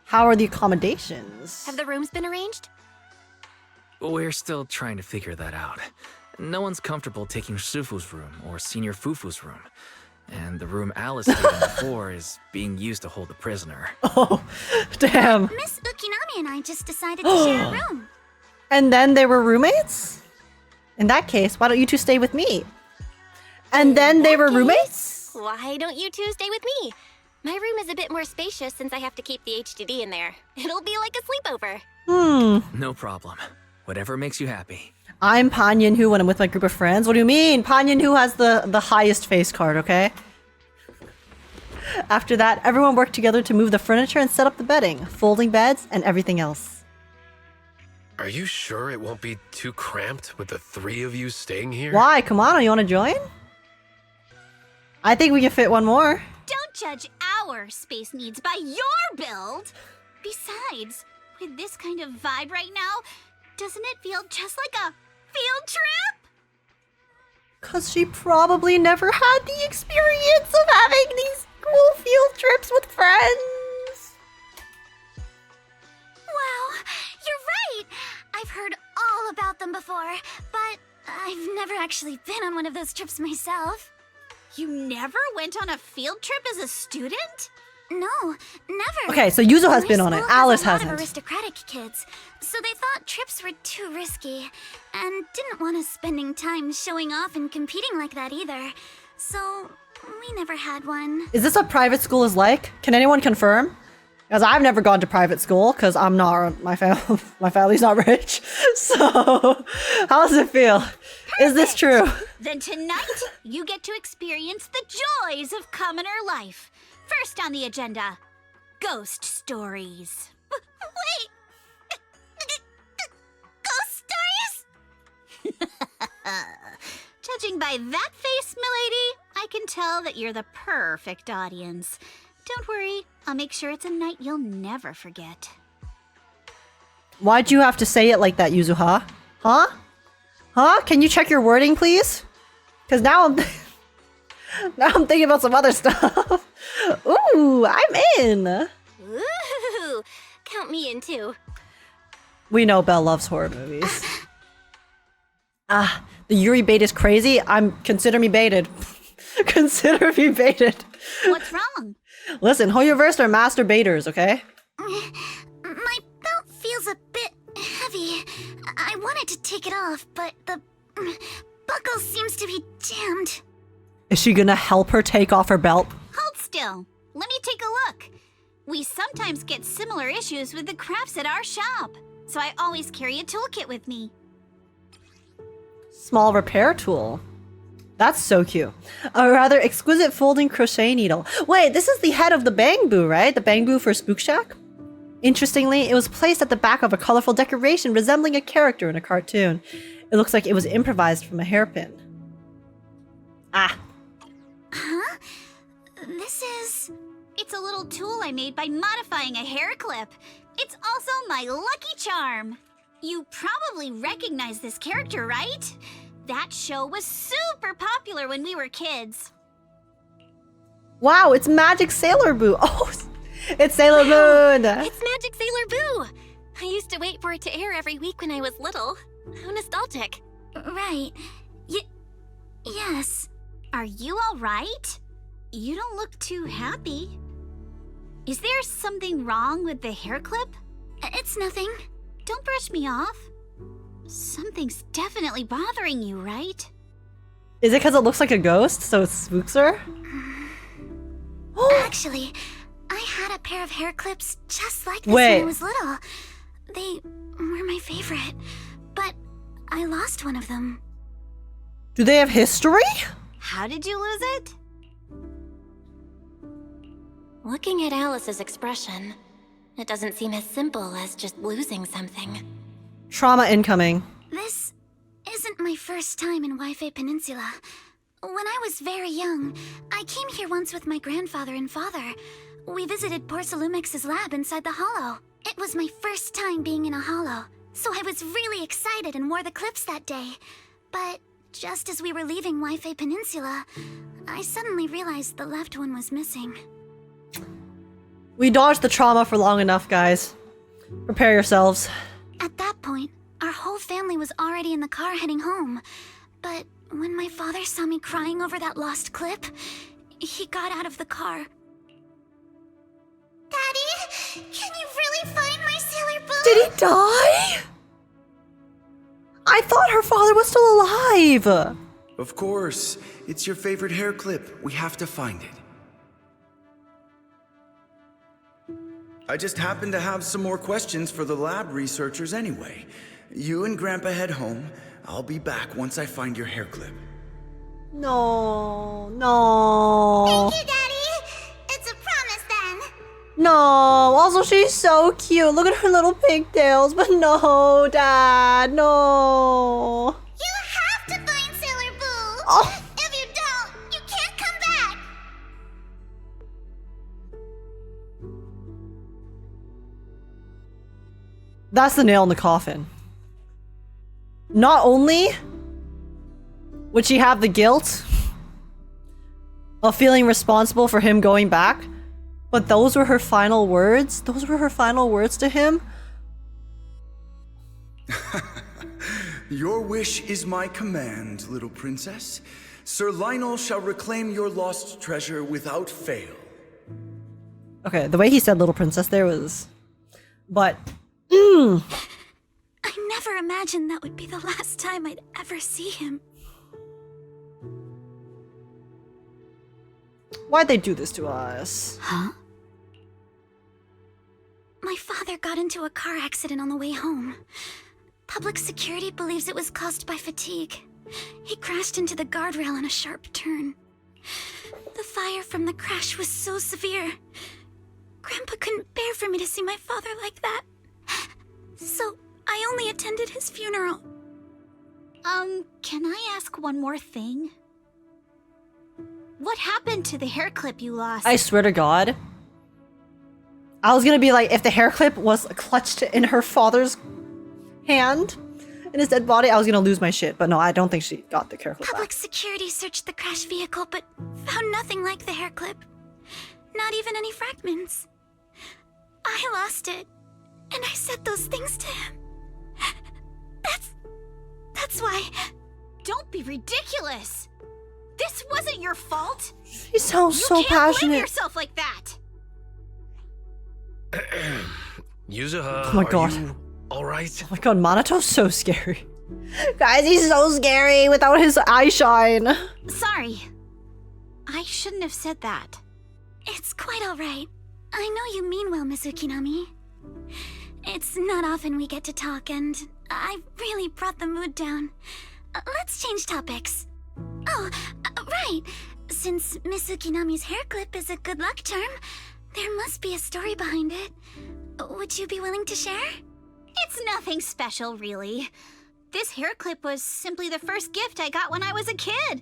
How are the accommodations? Have the rooms been arranged? We're still trying to figure that out. No one's comfortable taking Shufu's room or Senior Fufu's room. And the room Alice stayed in before is being used to hold the prisoner. Oh, damn. Miss Ukinami and I just decided to share a room. And then they were roommates? In that case, why don't you two stay with me? And then they were roommates? Why don't you two stay with me? My room is a bit more spacious since I have to keep the HDD in there. It'll be like a sleepover. No problem. Whatever makes you happy. I'm Pan Yin-Hu when I'm with my group of friends. What do you mean? Pan Yin-Hu has the highest face card, okay? After that, everyone worked together to move the furniture and set up the bedding, folding beds, and everything else. Are you sure it won't be too cramped with the 3 of you staying here? Why? Komano, you want to join? I think we can fit one more. Don't judge our space needs by your build! Besides, with this kind of vibe right now, doesn't it feel just like a field trip? Cause she probably never had the experience of having these cool field trips with friends. Wow, you're right! I've heard all about them before, but I've never actually been on one of those trips myself. You never went on a field trip as a student? No, never. Okay, so Yuzuha has My been on it. school has Alice a lot hasn't. of aristocratic kids, so they thought trips were too risky, and didn't want us spending time showing off and competing like that either. So we never had one. Is this what private school is like? Can anyone confirm? Because I've never gone to private school because I'm not, my family's not rich. So, how does it feel? Is this true? Then tonight, you get to experience the joys of commoner life. First on the agenda, ghost stories. Wait! Ghost stories? Judging by that face, milady, I can tell that you're the perfect audience. Don't worry, I'll make sure it's a night you'll never forget. Why'd you have to say it like that, Yuzuha? Huh? Huh? Can you check your wording, please? Because now I'm... now I'm thinking about some other stuff. Ooh, I'm in! Ooh, count me in too. We know Belle loves horror movies. The Yuri bait is crazy. Consider me baited. Consider me baited. What's wrong? Listen, Hoyoverse are master baiters, okay? My belt feels a bit heavy. I wanted to take it off, but the buckle seems to be jammed. Is she gonna help her take off her belt? Hold still. Let me take a look. We sometimes get similar issues with the crafts at our shop, so I always carry a toolkit with me. Small repair tool. That's so cute. A rather exquisite folding crochet needle. Wait, this is the head of the bamboo, right? The bamboo for Spook Shack? Interestingly, it was placed at the back of a colorful decoration resembling a character in a cartoon. It looks like it was improvised from a hairpin. Ah. Huh? This is... It's a little tool I made by modifying a hair clip. It's also my lucky charm. You probably recognize this character, right? That show was super popular when we were kids. Wow, it's Magic Sailor Boo. Oh, it's Sailor Moon. It's Magic Sailor Boo. I used to wait for it to air every week when I was little. How nostalgic. Right. Yes. Are you all right? You don't look too happy. Is there something wrong with the hair clip? It's nothing. Don't brush me off. Something's definitely bothering you, right? Is it because it looks like a ghost, so it spooks her? Actually, I had a pair of hair clips just like this when I was little. They were my favorite, but I lost one of them. Do they have history? How did you lose it? Looking at Alice's expression, it doesn't seem as simple as just losing something. Trauma incoming. This isn't my first time in Wi-Fi Peninsula. When I was very young, I came here once with my grandfather and father. We visited Porcelumex's lab inside the hollow. It was my first time being in a hollow, so I was really excited and wore the clips that day. But just as we were leaving Wi-Fi Peninsula, I suddenly realized the left one was missing. We dodged the trauma for long enough, guys. Prepare yourselves. At that point, our whole family was already in the car heading home. But when my father saw me crying over that lost clip, he got out of the car. Daddy, can you really find my Sailor Boo? Did he die? I thought her father was still alive. Of course. It's your favorite hair clip. We have to find it. I just happen to have some more questions for the lab researchers anyway. You and Grandpa head home. I'll be back once I find your hair clip. No, no. Thank you, Daddy. It's a promise then. No, also she's so cute. Look at her little pigtails, but no, Dad, no. You have to find Sailor Boo. Oh. If you don't, you can't come back. That's the nail in the coffin. Not only would she have the guilt of feeling responsible for him going back, but those were her final words. Those were her final words to him. Your wish is my command, little princess. Sir Lionel shall reclaim your lost treasure without fail. Okay, the way he said little princess there was... But... I never imagined that would be the last time I'd ever see him. Why'd they do this to us? Huh? My father got into a car accident on the way home. Public security believes it was caused by fatigue. He crashed into the guardrail on a sharp turn. The fire from the crash was so severe. Grandpa couldn't bear for me to see my father like that. So I only attended his funeral. Can I ask one more thing? What happened to the hair clip you lost? I swear to God. I was gonna be like, if the hair clip was clutched in her father's hand, in his dead body, I was gonna lose my shit. But no, I don't think she got the hair clip Public back. security searched the crash vehicle, but found nothing like the hair clip. Not even any fragments. I lost it, and I said those things to him. That's why... Don't be ridiculous! This wasn't your fault! She sounds so You can't blame passionate. yourself like that! Yuzuha, Oh my God. are you all right? Oh my God, Manato's so scary. Guys, he's so scary without his eye shine. Sorry. I shouldn't have said that. It's quite alright. I know you mean well, Miss Ukinami. It's not often we get to talk, and I really brought the mood down. Let's change topics. Oh, right. Since Miss Ukinami's hair clip is a good luck charm, there must be a story behind it. Would you be willing to share? It's nothing special, really. This hair clip was simply the first gift I got when I was a kid.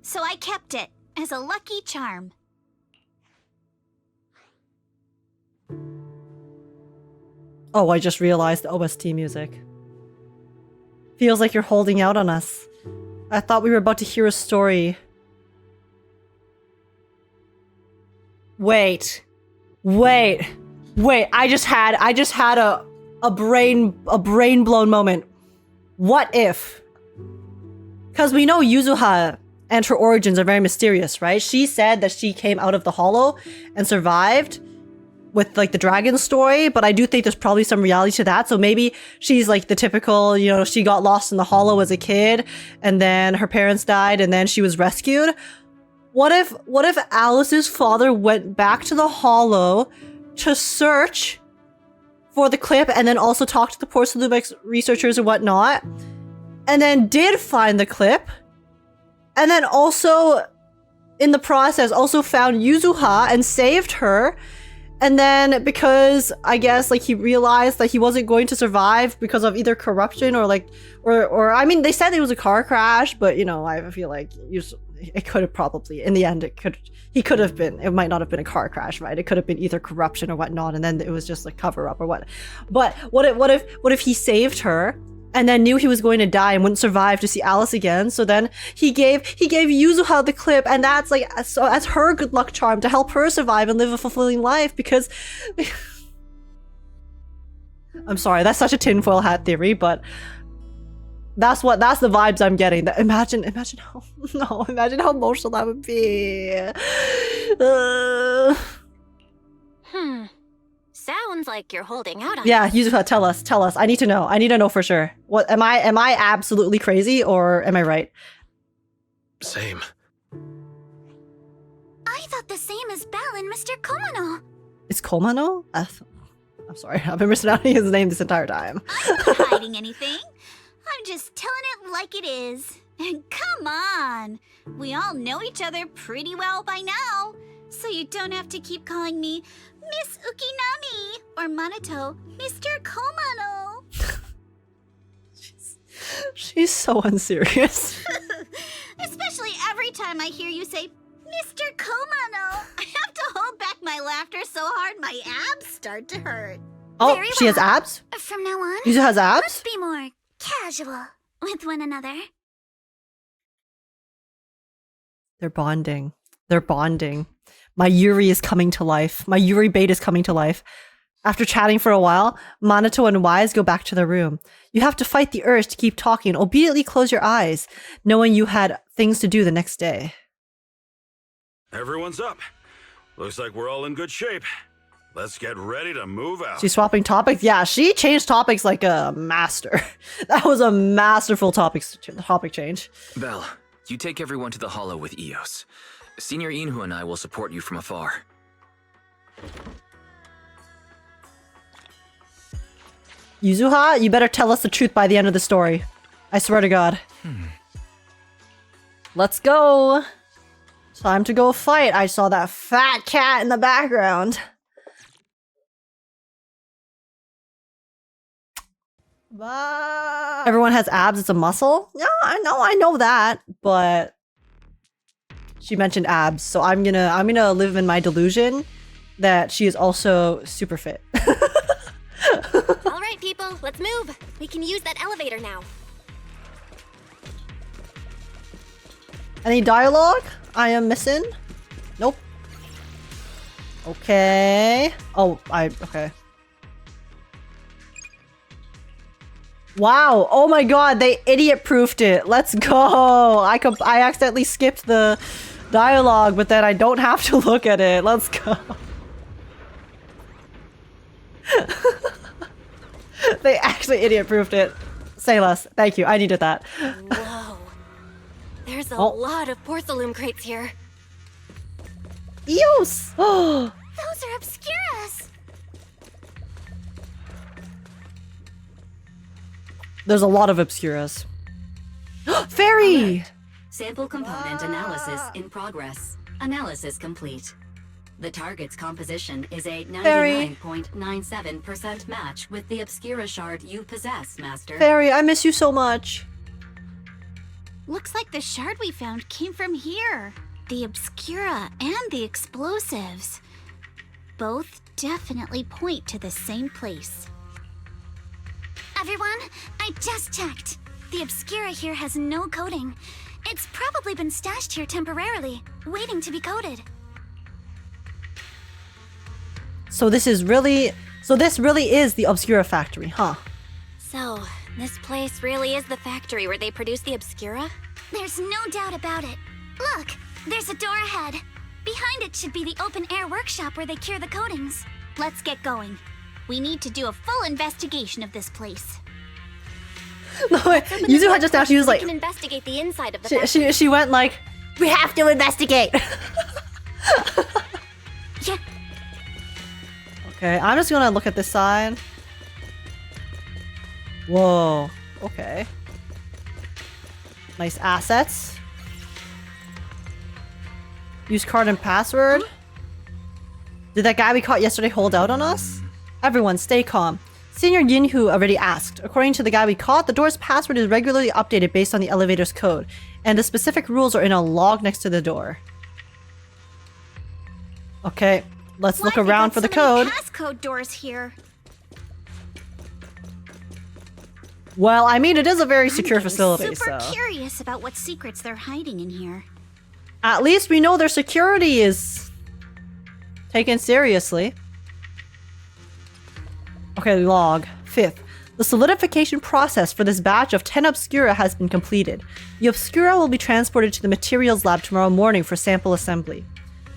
So I kept it as a lucky charm. Oh, I just realized the OST music. Feels like you're holding out on us. I thought we were about to hear a story. Wait. I just had a brain blown moment. What if? Because we know Yuzuha and her origins are very mysterious, right? She said that she came out of the hollow and survived with like the dragon story, but I do think there's probably some reality to that. So maybe she's like the typical, you know, she got lost in the hollow as a kid and then her parents died and then she was rescued. What if Alice's father went back to the hollow to search for the clip and then also talk to the Sylum Bay researchers and whatnot, and then did find the clip, and then also in the process also found Yuzuha and saved her. And then because I guess like he realized that he wasn't going to survive because of either corruption or like, or I mean, they said it was a car crash, but you know, I feel like it could have probably, in the end, it might not have been a car crash, right? It could have been either corruption or whatnot, and then it was just like cover up or what. But what if he saved her and then knew he was going to die and wouldn't survive to see Alice again? So then he gave Yuzuha the clip, and that's like so as her good luck charm to help her survive and live a fulfilling life. Because I'm sorry, that's such a tinfoil hat theory, but That's the vibes I'm getting. Imagine how imagine how emotional that would be. Sounds like you're holding out on Yeah, us. Yuzuha, tell us. I need to know for sure. What am I absolutely crazy or am I right? Same. I thought the same as Belle and Mr. Komano. It's Komano? I'm sorry, I've been mispronouncing his name this entire time. I'm not hiding anything. I'm just telling it like it is. And come on. We all know each other pretty well by now. So you don't have to keep calling me Miss Ukinami or Manato Mr. Komano. She's so unserious. Especially every time I hear you say Mr. Komano. I have to hold back my laughter so hard my abs start to hurt. Oh, Very she has well. abs? From now on, Yuzuha has abs? let's be more casual with one another. They're bonding. My Yuri is coming to life. My Yuri bait is coming to life. After chatting for a while, Manato and Wise go back to their room. You have to fight the urge to keep talking. Obediently close your eyes, knowing you had things to do the next day. Everyone's up. Looks like we're all in good shape. Let's get ready to move out. She's swapping topics? Yeah, she changed topics like a master. That was a masterful topic change. Belle, you take everyone to the Hollow with Eos. Senior Inhu and I will support you from afar. Yuzuha, you better tell us the truth by the end of the story. I swear to God. Let's go. Time to go fight. I saw that fat cat in the background. Everyone has abs, it's a muscle? Yeah, I know that, but she mentioned abs, so I'm gonna live in my delusion that she is also super fit. All right, people, let's move. We can use that elevator now. Any dialogue I am missing? Nope. Okay. Oh, okay. Wow. Oh my god, they idiot-proofed it. Let's go. I accidentally skipped the dialogue, but then I don't have to look at it. Let's go. They actually idiot-proofed it. Say less. Thank you. I needed that. Whoa. There's a Oh. lot of porcelain crates here. Eos! Oh. Those are Obscuras. There's a lot of Obscuras. Fairy! Sample component analysis in progress. Analysis complete. The target's composition is a 99.97% match with the Obscura shard you possess, Master. Fairy, I miss you so much. Looks like the shard we found came from here. The Obscura and the explosives. Both definitely point to the same place. Everyone, I just checked. The Obscura here has no coding. It's probably been stashed here temporarily, waiting to be coded. So this really is the Obscura factory, huh? So, this place really is the factory where they produce the Obscura? There's no doubt about it. Look, there's a door ahead. Behind it should be the open-air workshop where they cure the coatings. Let's get going. We need to do a full investigation of this place. No, Yuzuha just now, she was We like, can investigate the inside of the factory. she went like, we have to investigate. Yeah. Okay, I'm just gonna look at this side. Whoa, okay. Nice assets. Use card and password. Did that guy we caught yesterday hold out on us? Everyone, stay calm. Senior Yinhu already asked. According to the guy we caught, the door's password is regularly updated based on the elevator's code, and the specific rules are in a log next to the door. Okay, let's look around for the code. Passcode doors here. Well, I mean, it is a very secure facility, Super so... curious about what secrets they're hiding in here. At least we know their security is taken seriously. Okay, log. 5th. The solidification process for this batch of 10 Obscura has been completed. The Obscura will be transported to the materials lab tomorrow morning for sample assembly.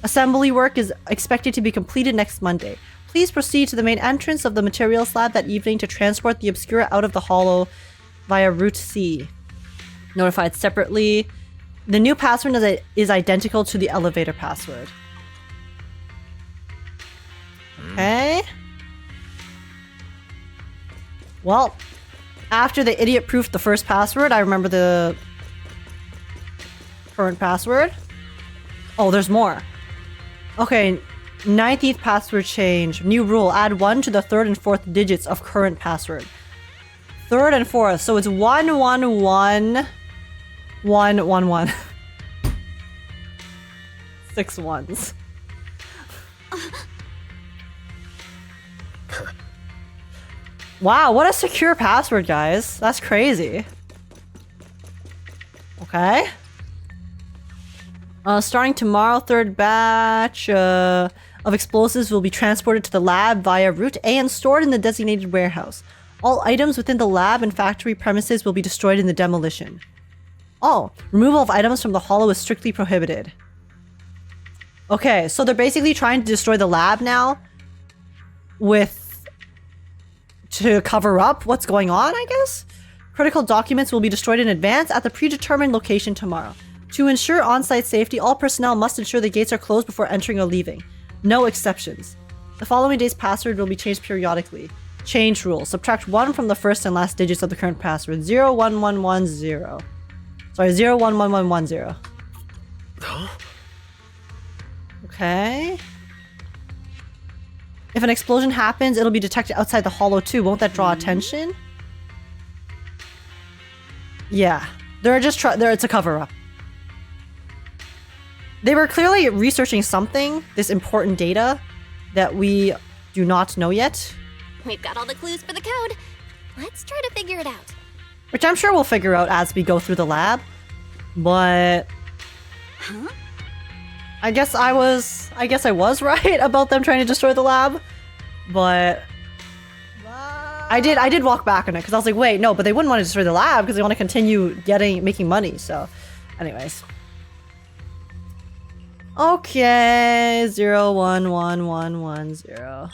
Assembly work is expected to be completed next Monday. Please proceed to the main entrance of the materials lab that evening to transport the Obscura out of the hollow via Route C. Notified separately. The new password is identical to the elevator password. Okay. Well, after the idiot proofed the first password, I remember the current password. Oh, there's more. Okay, 19th password change. New rule, add 1 to the 3rd and 4th digits of current password. 3rd and 4th, so it's 11111. 6 ones. Wow, what a secure password, guys. That's crazy. Okay. Starting tomorrow, 3rd batch of explosives will be transported to the lab via Route A and stored in the designated warehouse. All items within the lab and factory premises will be destroyed in the demolition. Oh, removal of items from the hollow is strictly prohibited. Okay, so they're basically trying to destroy the lab now to cover up what's going on, I guess? Critical documents will be destroyed in advance at the predetermined location tomorrow. To ensure on-site safety, all personnel must ensure the gates are closed before entering or leaving. No exceptions. The following day's password will be changed periodically. Change rules. Subtract 1 from the first and last digits of the current password. 01110. Sorry, 01110. Huh? Okay. If an explosion happens, it'll be detected outside the hollow too. Won't that draw attention? Yeah. They're just it's a cover-up. They were clearly researching something, this important data, that we do not know yet. We've got all the clues for the code. Let's try to figure it out. Which I'm sure we'll figure out as we go through the lab. But... Huh? I guess I was right about them trying to destroy the lab. But... I did walk back on it, because I was like, wait, no, but they wouldn't want to destroy the lab, because they want to continue making money, so... Anyways. Okay, 01110.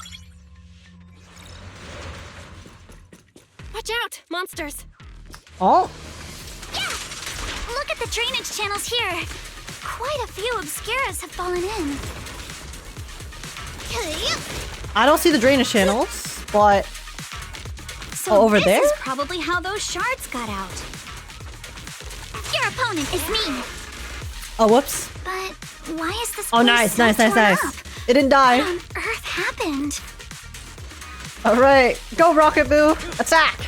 Watch out, monsters! Oh? Yeah! Look at the drainage channels here. Quite a few Obscuras have fallen in. I don't see the drainage channels, but... So over there? This is probably how those shards got out. Your opponent is me. Oh, whoops. But why is this Oh, nice. It didn't die. What on earth happened? Alright, go Rocket Boo! Attack!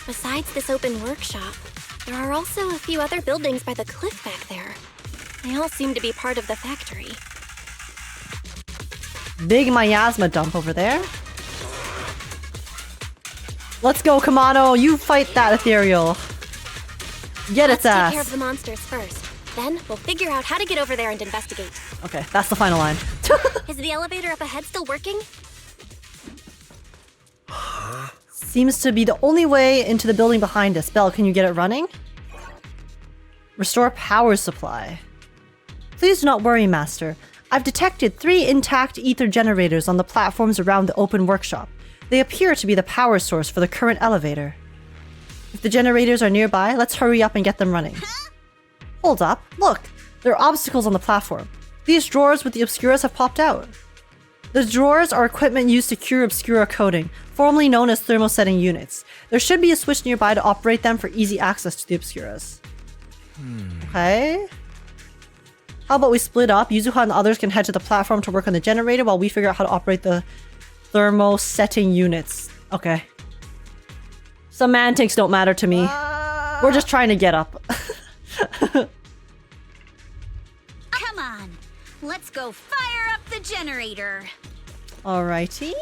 Besides this open workshop, there are also a few other buildings by the cliff back there. They all seem to be part of the factory. Big miasma dump over there. Let's go, Komano! You fight that ethereal! Get its ass! Let's take care of the monsters first. Then we'll figure out how to get over there and investigate. Okay, that's the final line. Is the elevator up ahead still working? Seems to be the only way into the building behind us. Belle, can you get it running? Restore power supply. Please do not worry, Master. I've detected 3 intact ether generators on the platforms around the open workshop. They appear to be the power source for the current elevator. If the generators are nearby, let's hurry up and get them running. Hold up. Look, there are obstacles on the platform. These drawers with the Obscuras have popped out. The drawers are equipment used to cure Obscura coding, formerly known as thermosetting units. There should be a switch nearby to operate them for easy access to the Obscuras. Okay. How about we split up? Yuzuha and the others can head to the platform to work on the generator while we figure out how to operate the thermosetting units. Okay. Semantics don't matter to me. We're just trying to get up. Come on, let's go fire up the generator. Alrighty.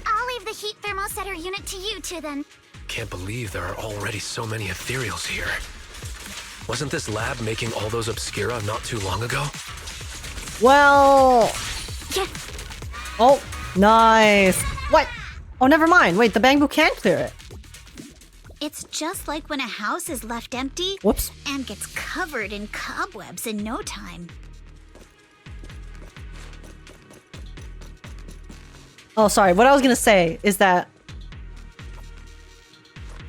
I'll leave the heat thermosetter unit to you two then. Can't believe there are already so many ethereals here. Wasn't this lab making all those Obscura not too long ago? Well... Yeah. Oh, nice. What? Oh, never mind. Wait, the bamboo can't clear it. It's just like when a house is left empty. Whoops. And gets covered in cobwebs in no time. Oh, sorry. What I was gonna say is that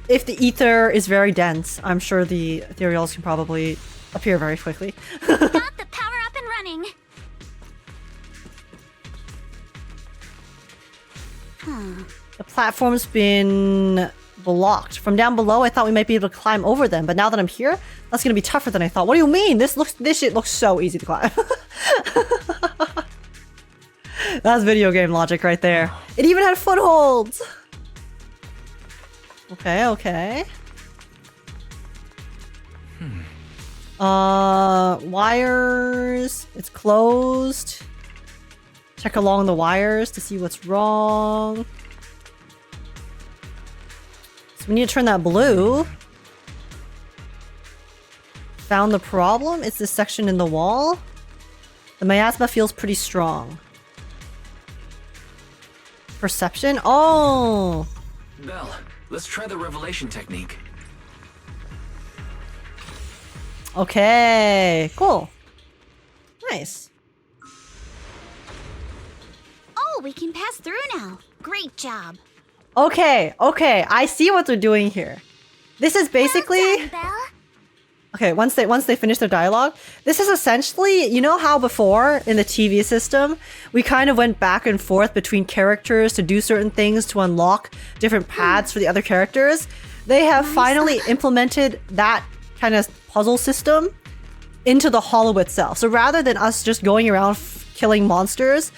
if the ether is very dense, I'm sure the ethereals can probably appear very quickly. Got the power up and running. The platform's been blocked. From down below, I thought we might be able to climb over them, but now that I'm here, that's gonna be tougher than I thought. What do you mean? This shit looks so easy to climb. That's video game logic right there. It even had footholds. Okay, okay. Wires. It's closed. Check along the wires to see what's wrong. So we need to turn that blue. Found the problem? It's this section in the wall. The miasma feels pretty strong. Perception? Oh! Belle, let's try the revelation technique. Okay, cool. Nice. Oh, we can pass through now. Great job. Okay, okay, I see what they're doing here. This is basically... Well done, Belle. Okay, once they finish their dialogue, this is essentially, you know how before in the TV system, we kind of went back and forth between characters to do certain things to unlock different paths for the other characters? They have finally implemented that kind of puzzle system into the hollow itself. So rather than us just going around killing monsters,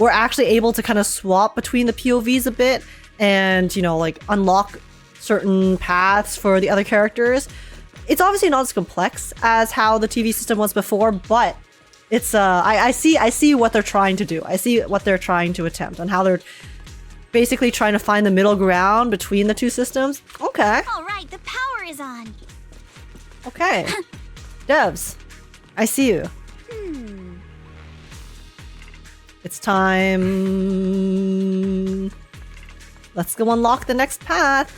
we're actually able to kind of swap between the POVs a bit and, you know, like unlock certain paths for the other characters. It's obviously not as complex as how the TV system was before, but it's I see what they're trying to do. I see what they're trying to attempt and how they're basically trying to find the middle ground between the two systems. Okay. All right, the power is on. Okay. Devs, I see you. It's time. Let's go unlock the next path.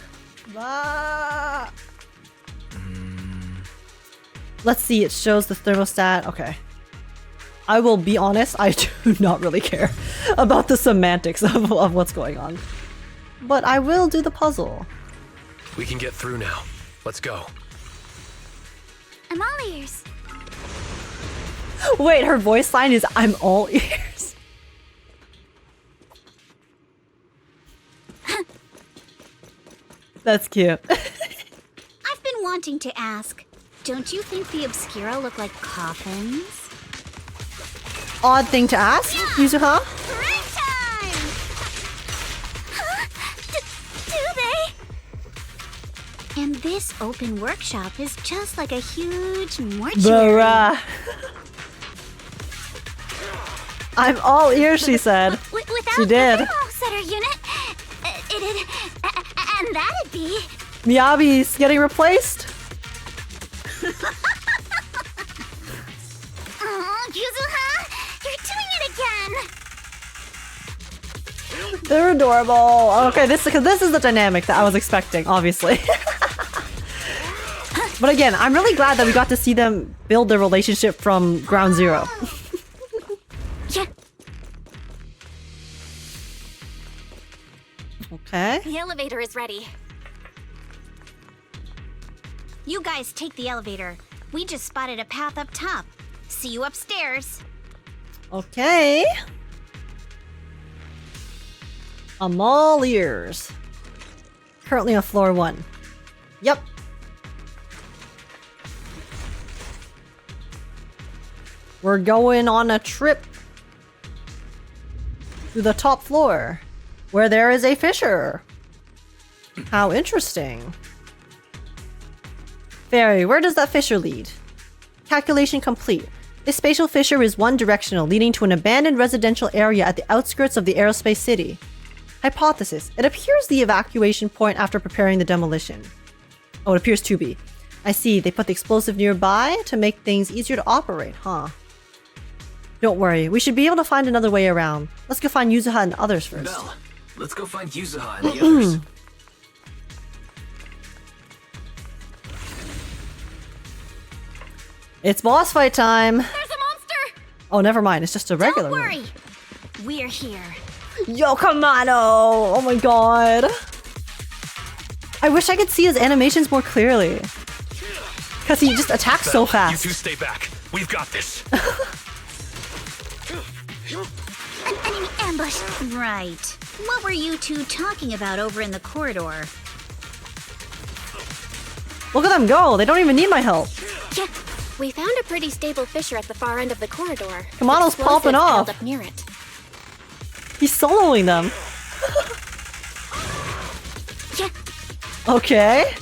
Ah. Let's see, it shows the thermostat. Okay. I will be honest, I do not really care about the semantics of what's going on. But I will do the puzzle. We can get through now. Let's go. I'm all ears. Wait, her voice line is I'm all ears. That's cute. I've been wanting to ask, don't you think the Obscura look like coffins? Odd thing to ask, Yuzuha? Break time! Do they? And this open workshop is just like a huge mortuary. Bruh. I'm all ears, she said. Without She did. the thermal setter unit, and that'd be... Miyabi's getting replaced? Oh, Yuzuha, you're doing it again. They're adorable. Okay, this is the dynamic that I was expecting, obviously. But again, I'm really glad that we got to see them build their relationship from ground zero. Yeah. Okay. The elevator is ready. You guys take the elevator. We just spotted a path up top. See you upstairs. Okay. I'm all ears. Currently on floor 1. Yep. We're going on a trip to the top floor, where there is a fissure. How interesting. Fairy, where does that fissure lead? Calculation complete. This spatial fissure is one-directional, leading to an abandoned residential area at the outskirts of the aerospace city. Hypothesis. It appears the evacuation point after preparing the demolition. Oh, it appears to be. I see. They put the explosive nearby to make things easier to operate, huh? Don't worry. We should be able to find another way around. Let's go find Yuzuha and others first. Belle, Let's go find Yuzuha and the others. It's boss fight time. There's a monster! Oh, never mind. It's just a regular Don't one. worry. We're here. Yo, Komano! Oh my god. I wish I could see his animations more clearly. Because he just attacks so fast. You two stay back. We've got this. An enemy ambush. Right. What were you two talking about over in the corridor? Look at them go. They don't even need my help. Yeah, we found a pretty stable fissure at the far end of the corridor. Komano's popping off. Piled up near it. He's soloing them. Yeah. Okay.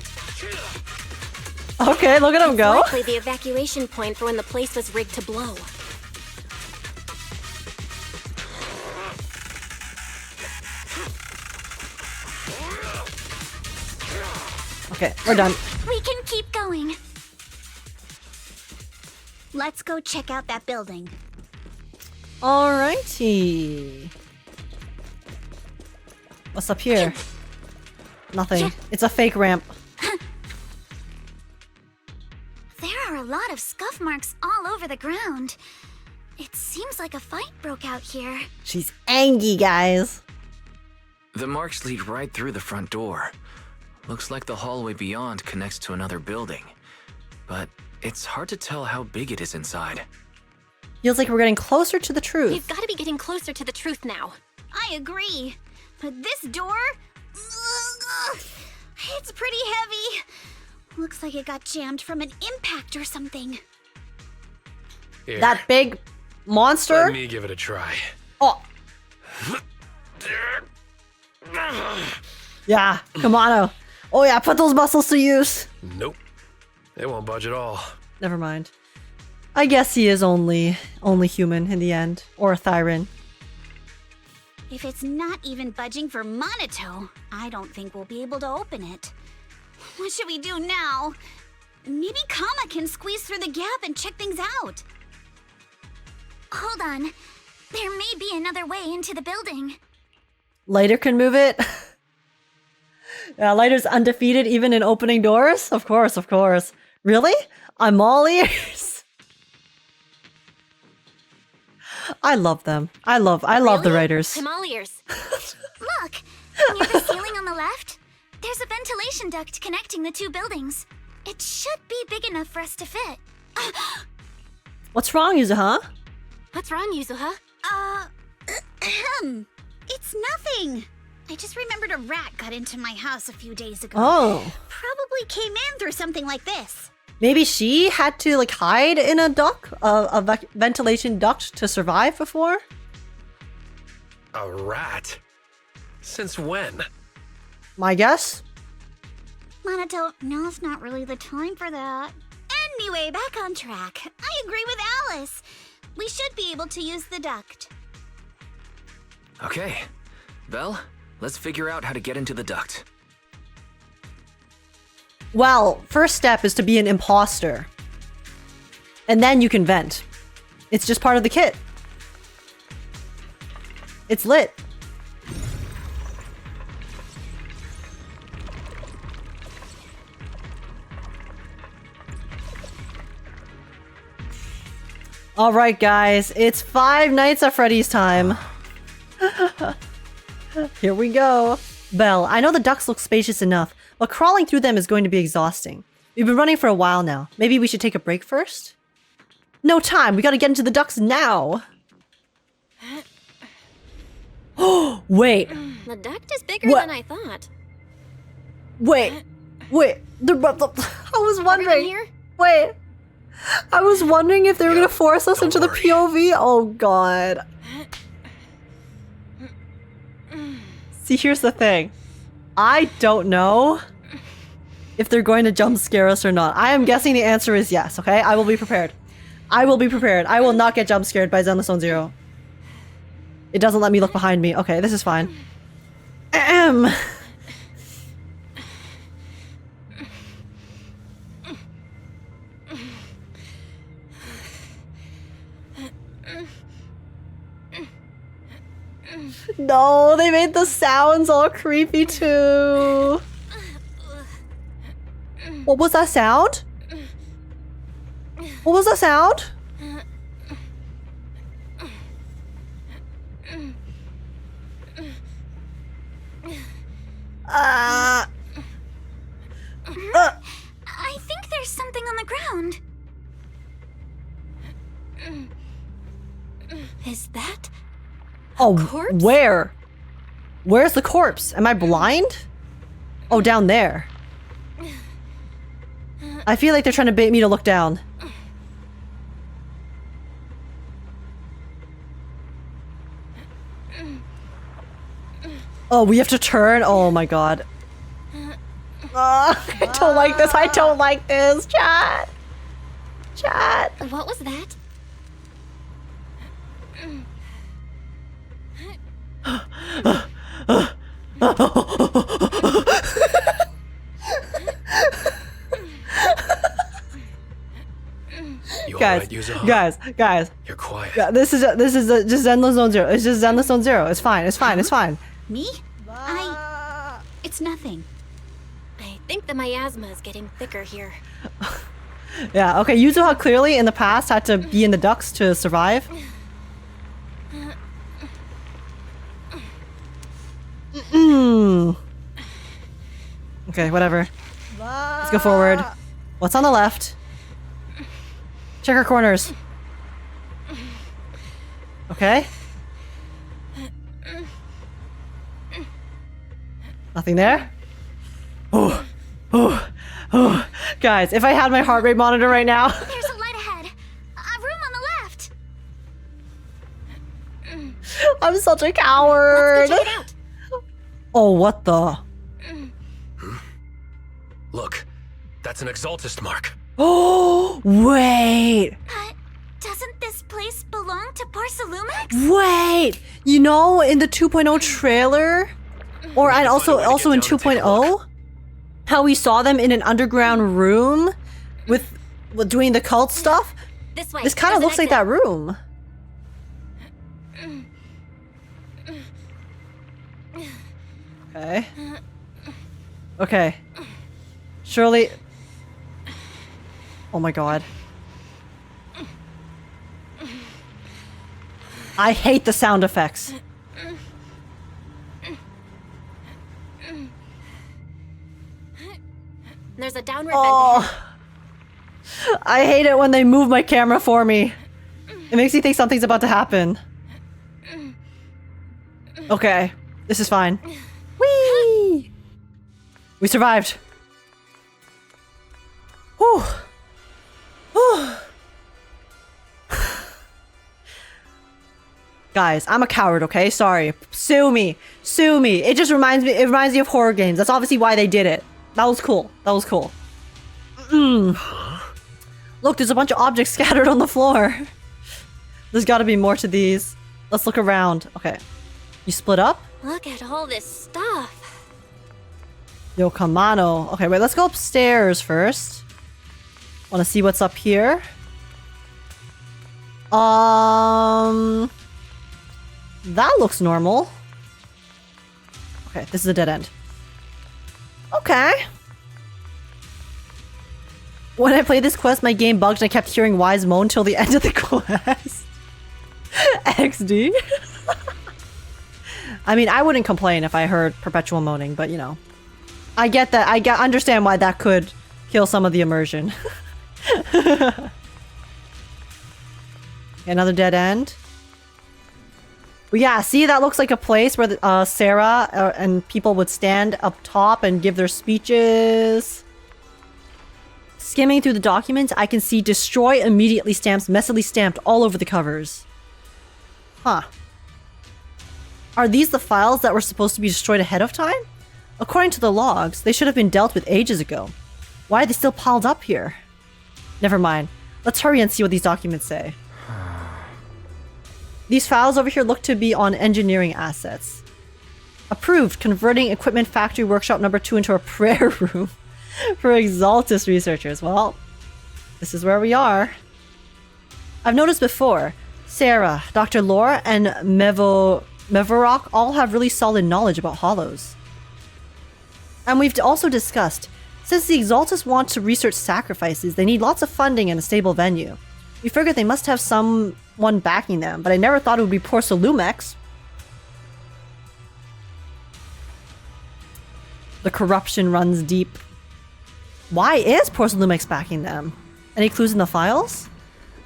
Okay, look at him go. Likely the evacuation point for when the place was rigged to blow. Okay, we're done. We can keep going. Let's go check out that building. Alrighty. What's up here? Nothing. It's a fake ramp. There are a lot of scuff marks all over the ground. It seems like a fight broke out here. She's angry, guys. The marks lead right through the front door. Looks like the hallway beyond connects to another building. But it's hard to tell how big it is inside. Feels like we're getting closer to the truth. We've got to be getting closer to the truth now. I agree. But this door... it's pretty heavy. Looks like it got jammed from an impact or something. Here. That big monster? Let me give it a try. Oh. Yeah, Komano. Oh yeah, put those muscles to use. Nope. They won't budge at all. Never mind. I guess he is only human in the end. Or a Thyran. If it's not even budging for Manato, I don't think we'll be able to open it. What should we do now? Maybe Kama can squeeze through the gap and check things out. Hold on. There may be another way into the building. Lighter can move it. Yeah, Lighter's undefeated even in opening doors? Of course, of course. Really? I'm all ears. I love them. I love the writers. I'm all ears. Look! Near the ceiling on the left, there's a ventilation duct connecting the two buildings. It should be big enough for us to fit. What's wrong, Yuzuha? What's wrong, Yuzuha? It's nothing. I just remembered a rat got into my house a few days ago. Oh. Probably came in through something like this. Maybe she had to like hide in a duct, a ventilation duct to survive before? A rat? Since when? My guess? Manato, now's not really the time for that. Anyway, back on track. I agree with Alice. We should be able to use the duct. Okay. Belle, let's figure out how to get into the duct. Well, first step is to be an imposter. And then you can vent. It's just part of the kit. It's lit. Alright guys, it's Five Nights at Freddy's time. Here we go. Belle, I know the ducts look spacious enough, but crawling through them is going to be exhausting. We've been running for a while now. Maybe we should take a break first? No time! We gotta get into the ducts now! Oh, wait! The duct is bigger What? than I thought. Wait! Wait! I was wondering! Here? Wait! I was wondering if they were gonna force us into the POV. Oh god. See, here's the thing. I don't know if they're going to jump scare us or not. I am guessing the answer is yes, okay? I will be prepared. I will be prepared. I will not get jump scared by Zenless Zone Zero. It doesn't let me look behind me. Okay, this is fine. Ahem. no, they made the sounds all creepy too. What was that sound? What was that sound? I think there's something on the ground. Is that corpse? Where? Where's the corpse? Am I blind? Oh, down there. I feel like they're trying to bait me to look down. Oh, we have to turn? Oh my god. I don't like this. I don't like this. Chat. Chat. What was that? Guys, right, Yuzuha? guys. You're quiet. Yeah, this is just Zenless Zone Zero. It's just Zenless Zone Zero. It's fine. It's fine. It's fine. Me? It's nothing. I think the miasma is getting thicker here. Yeah. Okay. Yuzuha clearly in the past had to be in the ducks to survive. Okay. Whatever. Let's go forward. What's on the left? Check our corners. Okay. Nothing there? Oh. Guys, if I had my heart rate monitor right now. There's a light ahead. A room on the left. I'm such a coward. Let's go check it out. Oh, what the? Look, that's an Exaltist mark. Oh, wait. Doesn't this place belong to Porcelumex? Wait. You know, in the 2.0 trailer, or and also in 2.0, how we saw them in an underground room with doing the cult stuff. This way. This kind of looks like that room. Okay. Okay. Surely. Oh my god. I hate the sound effects. There's a downward Oh. I hate it when they move my camera for me. It makes me think something's about to happen. Okay. This is fine. Whee! We survived. Whew. Whew. Guys, I'm a coward, okay? Sorry. Sue me. Sue me. It just reminds me of horror games. That's obviously why they did it. That was cool. That was cool. Look, there's a bunch of objects scattered on the floor. There's gotta be more to these. Let's look around. Okay. You split up? Look at all this stuff. Yo, Komano. Okay, wait, let's go upstairs first. Wanna see what's up here? That looks normal. Okay, this is a dead end. Okay. When I played this quest, my game bugged and I kept hearing Wise moan till the end of the quest. XD. I mean, I wouldn't complain if I heard perpetual moaning, but you know. I get that. I understand why that could kill some of the immersion. Another dead end. But yeah, see, that looks like a place where Sarah and people would stand up top and give their speeches. Skimming through the documents, I can see destroy immediately stamps messily stamped all over the covers. Huh. Are these the files that were supposed to be destroyed ahead of time? According to the logs, they should have been dealt with ages ago. Why are they still piled up here? Never mind. Let's hurry and see what these documents say. These files over here look to be on engineering assets. Approved, converting equipment factory workshop number 2 into a prayer room for Exaltist researchers. Well, this is where we are. I've noticed before, Sarah, Dr. Lore, and Mevarok all have really solid knowledge about hollows. And we've also discussed, since the Exaltus want to research sacrifices, they need lots of funding and a stable venue. We figured they must have someone backing them, but I never thought it would be poor Solumex. The corruption runs deep. Why is poor Solumex backing them? Any clues in the files?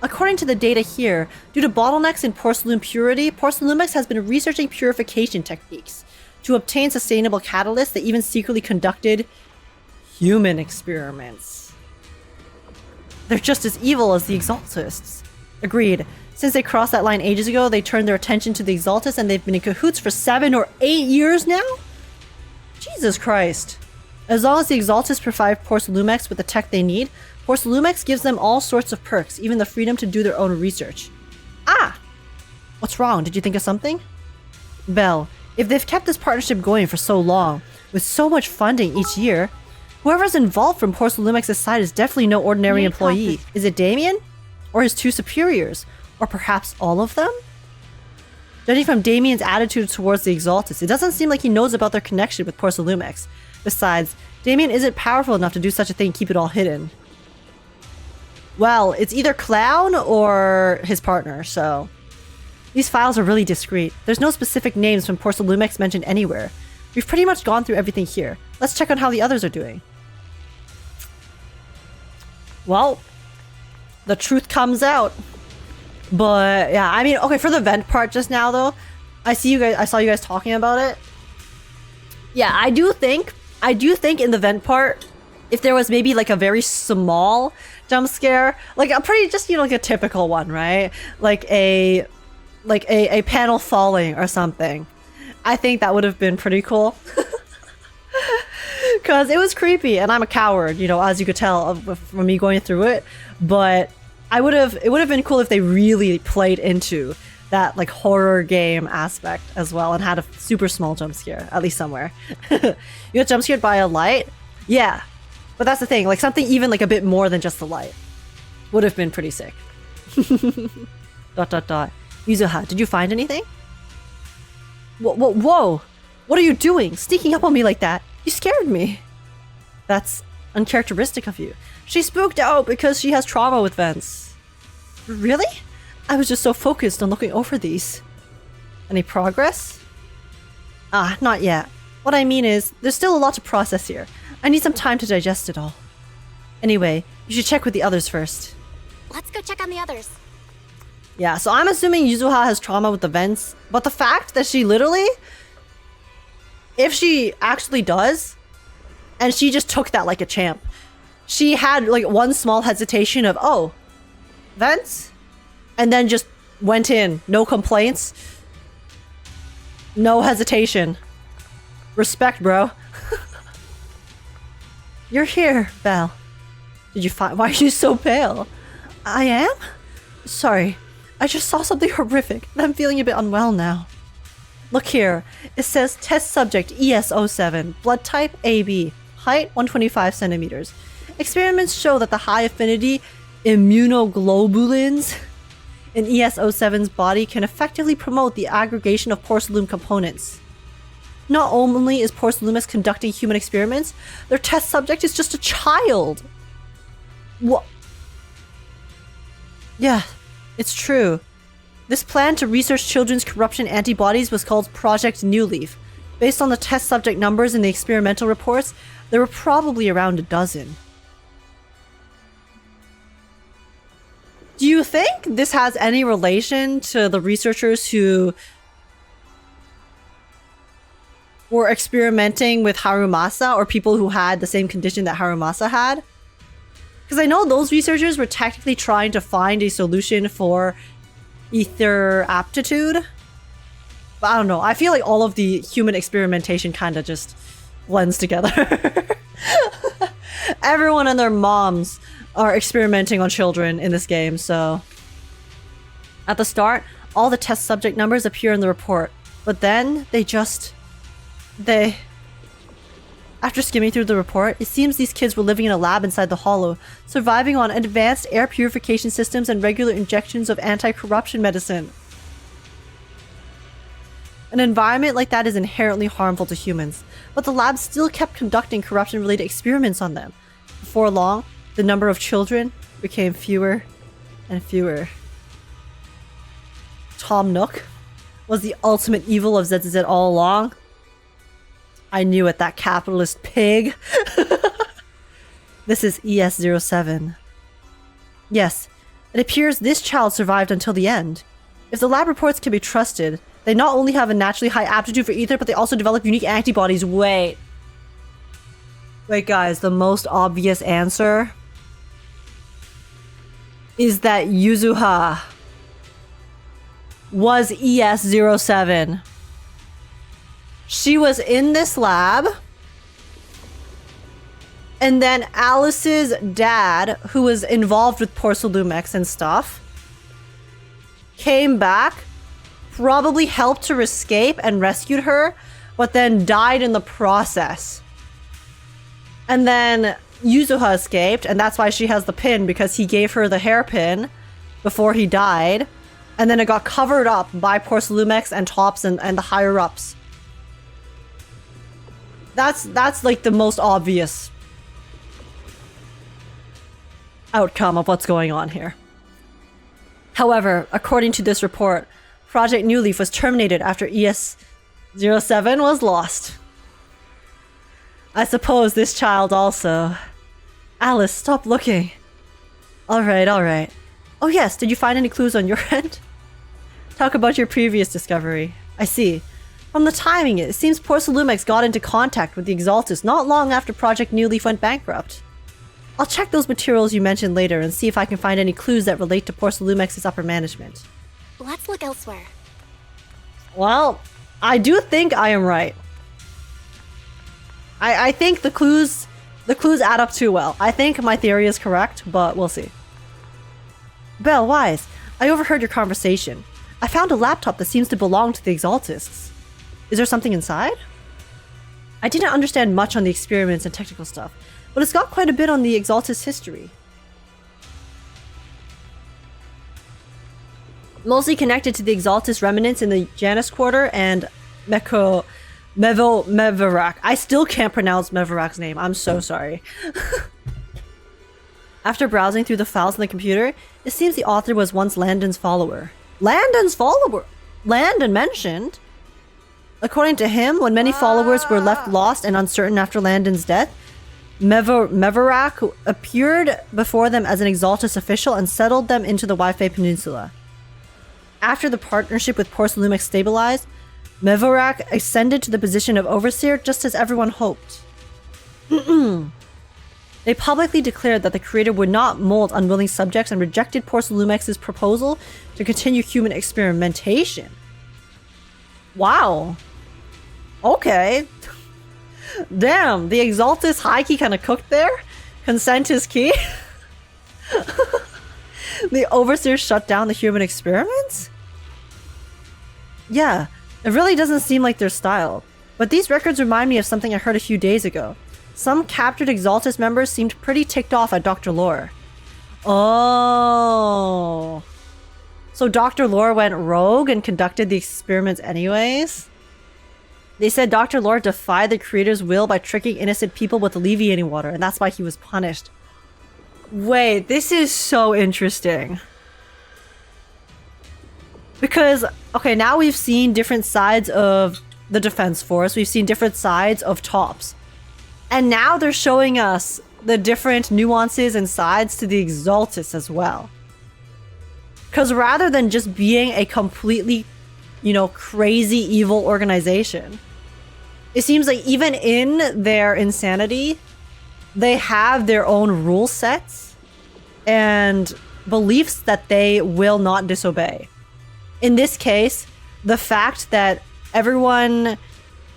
According to the data here, due to bottlenecks in porcelain purity, Porcelumex has been researching purification techniques to obtain sustainable catalysts that even secretly conducted human experiments. They're just as evil as the Exaltists. Agreed. Since they crossed that line ages ago, they turned their attention to the Exaltists and they've been in cahoots for 7 or 8 years now? Jesus Christ. As long as the Exaltists provide Porcelumex with the tech they need, Porcelumex gives them all sorts of perks, even the freedom to do their own research. Ah! What's wrong? Did you think of something? Belle, if they've kept this partnership going for so long, with so much funding each year, whoever's involved from Porcelumex's side is definitely no ordinary employee. Is it Damien? Or his 2 superiors? Or perhaps all of them? Judging from Damien's attitude towards the Exaltus, it doesn't seem like he knows about their connection with Porcelumex. Besides, Damien isn't powerful enough to do such a thing and keep it all hidden. Well, it's either Clown or his partner, so... These files are really discreet. There's no specific names from Porcelumex mentioned anywhere. We've pretty much gone through everything here. Let's check on how the others are doing. Well, the truth comes out. But yeah, I mean, okay, for the vent part just now though, I saw you guys talking about it. Yeah, I do think in the vent part, if there was maybe like a very small jump scare, like a pretty just, you know, like a typical one, right? Like a panel falling or something. I think that would have been pretty cool. Cause it was creepy and I'm a coward, you know, as you could tell from me going through it. But it would have been cool if they really played into that like horror game aspect as well and had a super small jump scare, at least somewhere. You got jump scared by a light? Yeah. But that's the thing, like something even like a bit more than just the light would have been pretty sick. ... Yuzuha, did you find anything? Whoa! What are you doing? Sneaking up on me like that? You scared me. That's uncharacteristic of you. She spooked out because she has trauma with vents. Really? I was just so focused on looking over these. Any progress? Ah, not yet. What I mean is, there's still a lot to process here. I need some time to digest it all. Anyway, you should check with the others first. Let's go check on the others. Yeah, so I'm assuming Yuzuha has trauma with the vents, but the fact that she literally, if she actually does, and she just took that like a champ, she had like one small hesitation of, oh, vents? And then just went in, no complaints, no hesitation. Respect, bro. You're here, Belle. Did you find... Why are you so pale? I am? Sorry. I just saw something horrific, and I'm feeling a bit unwell now. Look here. It says test subject ES07, blood type AB, height 125 centimeters. Experiments show that the high affinity immunoglobulins in ES07's body can effectively promote the aggregation of porcelain components. Not only is Porcelumex conducting human experiments, their test subject is just a child. What? Yeah, it's true. This plan to research children's corruption antibodies was called Project New Leaf. Based on the test subject numbers in the experimental reports, there were probably around a dozen. Do you think this has any relation to the researchers who were experimenting with Harumasa, or people who had the same condition that Harumasa had? Because I know those researchers were technically trying to find a solution for ether aptitude. But I don't know. I feel like all of the human experimentation kind of just blends together. Everyone and their moms are experimenting on children in this game, so... At the start, all the test subject numbers appear in the report, but then After skimming through the report, it seems these kids were living in a lab inside the hollow, surviving on advanced air purification systems and regular injections of anti-corruption medicine. An environment like that is inherently harmful to humans, but the lab still kept conducting corruption-related experiments on them. Before long, the number of children became fewer and fewer. Tom Nook was the ultimate evil of ZZZ all along. I knew it, that capitalist pig. This is ES-07. Yes, it appears this child survived until the end. If the lab reports can be trusted, they not only have a naturally high aptitude for ether, but they also develop unique antibodies. Wait, guys, the most obvious answer is that Yuzuha was ES-07. She was in this lab, and then Alice's dad, who was involved with Porcelumex and stuff, came back, probably helped her escape and rescued her, but then died in the process. And then Yuzuha escaped, and that's why she has the pin, because he gave her the hairpin before he died. And then it got covered up by Porcelumex and Tops and the higher-ups. That's like the most obvious outcome of what's going on here. However, according to this report, Project New Leaf was terminated after ES-07 was lost. I suppose this child also. Alice, stop looking. Alright, alright. Oh yes, did you find any clues on your end? Talk about your previous discovery. I see. From the timing, it seems Porcelumex got into contact with the Exaltus not long after Project New Leaf went bankrupt. I'll check those materials you mentioned later and see if I can find any clues that relate to Porcelumex's upper management. Let's look elsewhere. Well, I do think I am right. I think the clues add up too well. I think my theory is correct, but we'll see. Belle, Wise, I overheard your conversation. I found a laptop that seems to belong to the Exaltists. Is there something inside? I didn't understand much on the experiments and technical stuff, but it's got quite a bit on the Exaltist history. Mostly connected to the Exaltist remnants in the Janus Quarter and Mevorak. I still can't pronounce Mevorak's name. I'm so sorry. After browsing through the files on the computer, it seems the author was once Landon's follower. Landon's follower? Landon mentioned? According to him, when many followers were left lost and uncertain after Landon's death, Mevorak appeared before them as an Exaltus official and settled them into the Wi-Fi Peninsula. After the partnership with Porcelumex stabilized, Mevorak ascended to the position of overseer just as everyone hoped. They publicly declared that the creator would not mold unwilling subjects and rejected Porcelumex's proposal to continue human experimentation. Wow. Okay. Damn, the Exaltus high key kind of cooked there? Consent is key? The overseer shut down the human experiments? Yeah, it really doesn't seem like their style. But these records remind me of something I heard a few days ago. Some captured Exaltus members seemed pretty ticked off at Dr. Lore. Oh. So Dr. Lore went rogue and conducted the experiments anyways? They said Dr. Lore defied the creator's will by tricking innocent people with alleviating water, and that's why he was punished. Wait, this is so interesting. Because, okay, now we've seen different sides of the Defense Force. We've seen different sides of Tops. And now they're showing us the different nuances and sides to the Exaltus as well. Because rather than just being a completely, you know, crazy evil organization, it seems like even in their insanity, they have their own rule sets and beliefs that they will not disobey. In this case, the fact that everyone,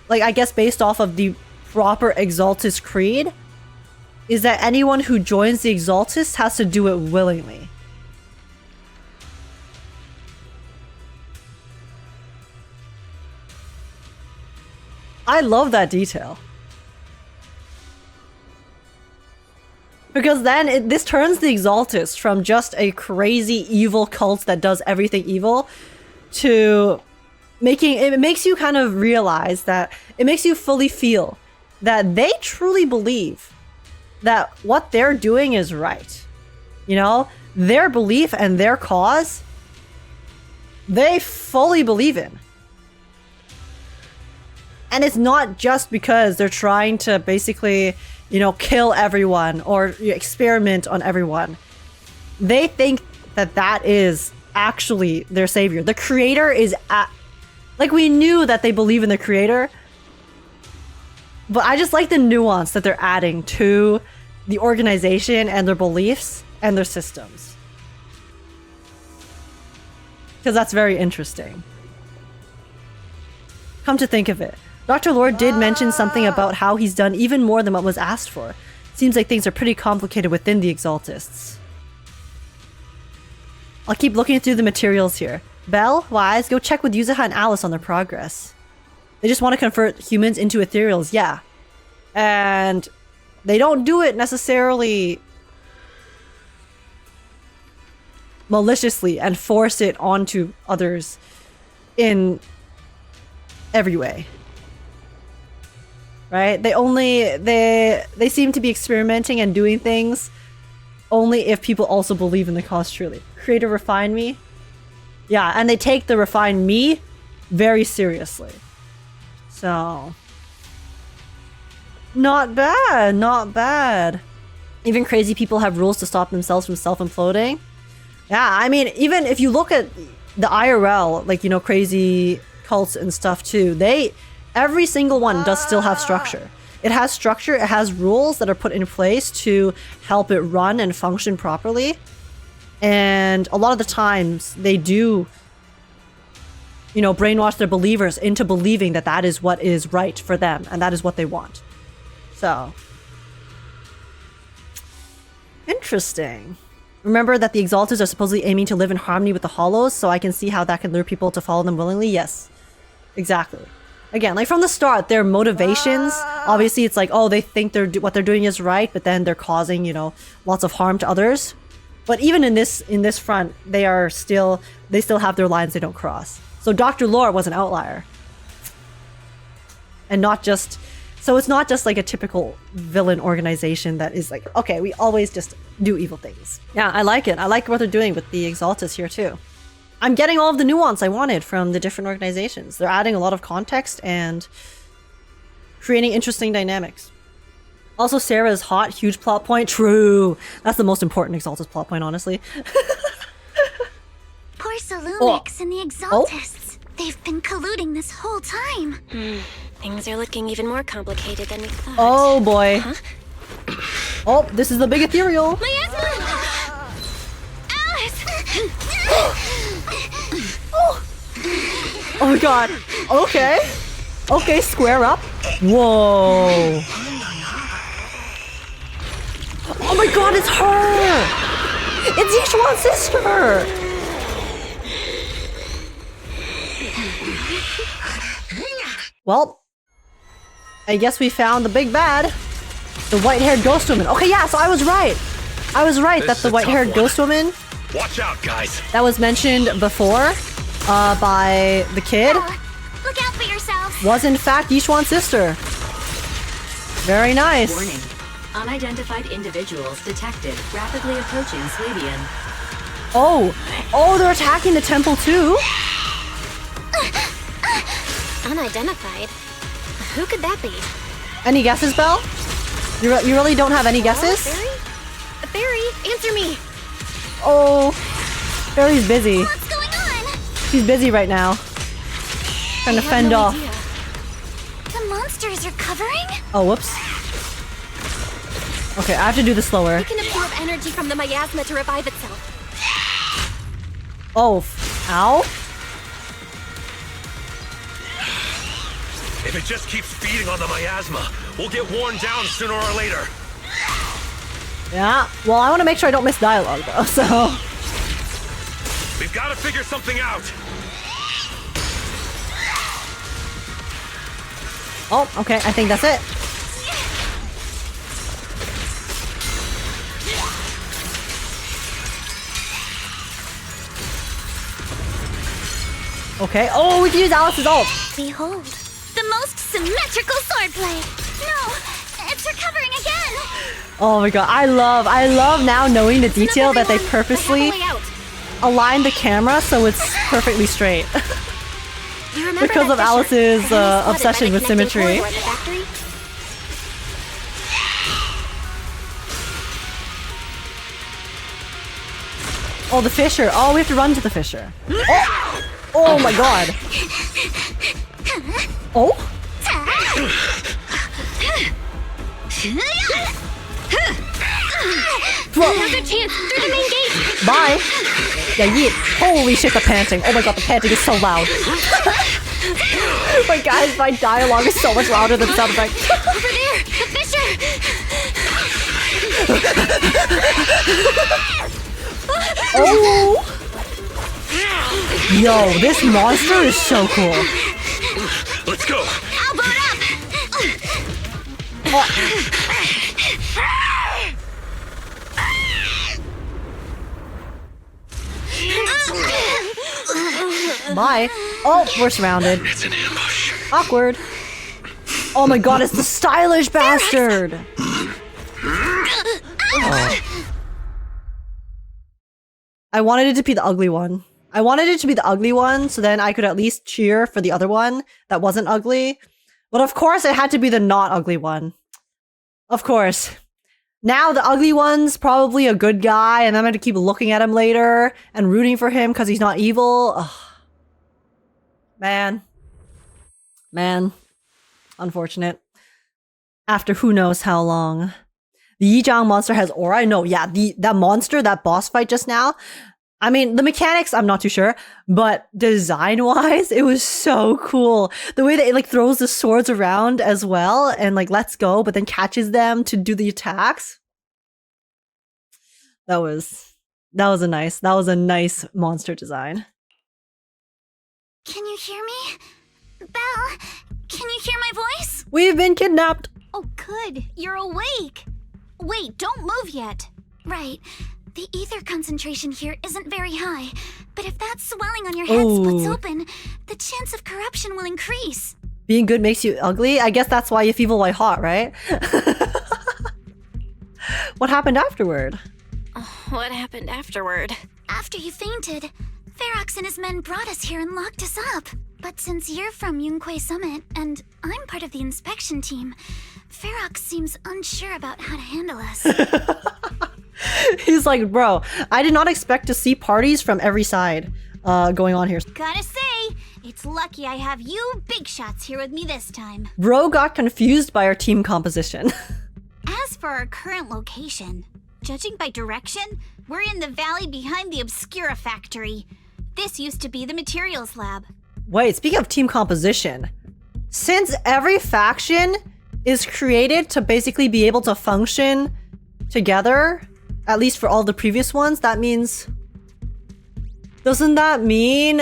like I guess based off of the proper Exaltus creed, is that anyone who joins the Exaltus has to do it willingly. I love that detail. Because then this turns the Exaltus from just a crazy evil cult that does everything evil to it makes you kind of realize that, it makes you fully feel that they truly believe that what they're doing is right. You know, their belief and their cause, they fully believe in. And it's not just because they're trying to basically, you know, kill everyone or experiment on everyone. They think that that is actually their savior. The creator is like, we knew that they believe in the creator, but I just like the nuance that they're adding to the organization and their beliefs and their systems. Because that's very interesting. Come to think of it, Dr. Lord did mention something about how he's done even more than what was asked for. Seems like things are pretty complicated within the Exaltists. I'll keep looking through the materials here. Belle, Wise, go check with Yuzuha and Alice on their progress. They just want to convert humans into ethereals, yeah. And they don't do it necessarily maliciously and force it onto others in every way. Right? They seem to be experimenting and doing things only if people also believe in the cause truly. Create a refine me. Yeah, and they take the refine me very seriously. So, not bad, not bad. Even crazy people have rules to stop themselves from self-imploding. Yeah, I mean, even if you look at the IRL, like, you know, crazy cults and stuff too, every single one does still have structure. It has structure, it has rules that are put in place to help it run and function properly. And a lot of the times they do, you know, brainwash their believers into believing that that is what is right for them and that is what they want. So, interesting. Remember that the Exalteds are supposedly aiming to live in harmony with the Hollows, so I can see how that can lure people to follow them willingly. Yes, exactly. Again, like from the start, their motivations, obviously it's like, oh, they think what they're doing is right, but then they're causing, you know, lots of harm to others. But even in this front, they still have their lines they don't cross. So Dr. Lore was an outlier. And not just, so it's not just like a typical villain organization that is like, okay, we always just do evil things. Yeah, I like it. I like what they're doing with the Exaltus here too. I'm getting all of the nuance I wanted from the different organizations. They're adding a lot of context and creating interesting dynamics. Also, Sarah is hot, huge plot point. True. That's the most important Exaltus plot point, honestly. Poor Sylumix and the Exaltists. They've been colluding this whole time. Things are looking even more complicated than we thought. Oh boy. Huh? Oh, this is the big ethereal. Oh my god. Okay. Okay, square up. Whoa. Oh my god, it's her! It's Yishuan's sister! Well, I guess we found the big bad. The white-haired ghost woman. Okay, yeah, so I was right. I was right that the white-haired ghost woman... Watch out, guys! That was mentioned before by the kid. Look out for yourselves! Was in fact Yishuan's sister. Very nice. Warning. Unidentified individuals detected rapidly approaching Swabian. Oh! Oh, they're attacking the temple too? Unidentified? Who could that be? Any guesses, Belle? You really don't have any guesses? Barry, answer me! Oh, Barry's busy. What's going on? She's busy right now. Trying to fend off. The monsters are covering? Oh, whoops. Okay, I have to do this slower. It can absorb energy from the miasma to revive itself. Oh, ow. If it just keeps feeding on the miasma, we'll get worn down sooner or later. Yeah, well, I want to make sure I don't miss dialogue, though, so... We've got to figure something out. Oh, okay, I think that's it. Okay. Oh, we can use Alice's ult. Behold, the most symmetrical swordplay. No, it's recovering again. Oh my god, I love now knowing the detail that they purposely aligned the camera so it's perfectly straight. Because of Alice's obsession with symmetry. Oh, the fissure. Oh, we have to run to the fissure. Oh, oh my god. Oh? Another chance through the main gate. Bye. Yeah, yeet. Holy shit, the panting. Oh my god, the panting is so loud. My guys, my dialogue is so much louder than the sound effect. Over there, the fissure. Oh! Yo, this monster is so cool. Let's go. Elbow it up. Bye. Oh, we're surrounded. It's an ambush. Awkward. Oh my god, it's the stylish bastard. Oh. I wanted it to be the ugly one. I wanted it to be the ugly one so then I could at least cheer for the other one that wasn't ugly. But of course it had to be the not ugly one. Of course. Now the ugly one's probably a good guy and I'm going to keep looking at him later and rooting for him because he's not evil. Ugh. Man. Unfortunate. After who knows how long. The Yizhang monster has aura? No, yeah, that monster, that boss fight just now. I mean, the mechanics, I'm not too sure, but design-wise, it was so cool. The way that it like throws the swords around as well and like lets go, but then catches them to do the attacks. That was a nice monster design. Can you hear me? Belle, can you hear my voice? We've been kidnapped. Oh, good. You're awake. Wait, don't move yet. Right. The ether concentration here isn't very high, but if that swelling on your head splits open, the chance of corruption will increase. Being good makes you ugly? I guess that's why you feeble white hot, right? What happened afterward? What happened afterward? After you fainted, Ferox and his men brought us here and locked us up. But since you're from Yunquay Summit, and I'm part of the inspection team, Ferox seems unsure about how to handle us. He's like, bro, I did not expect to see parties from every side going on here. Gotta say, it's lucky I have you big shots here with me this time. Bro got confused by our team composition. As for our current location, judging by direction, we're in the valley behind the Obscura factory. This used to be the materials lab. Wait, speaking of team composition, since every faction is created to basically be able to function together, at least for all the previous ones, that means... Doesn't that mean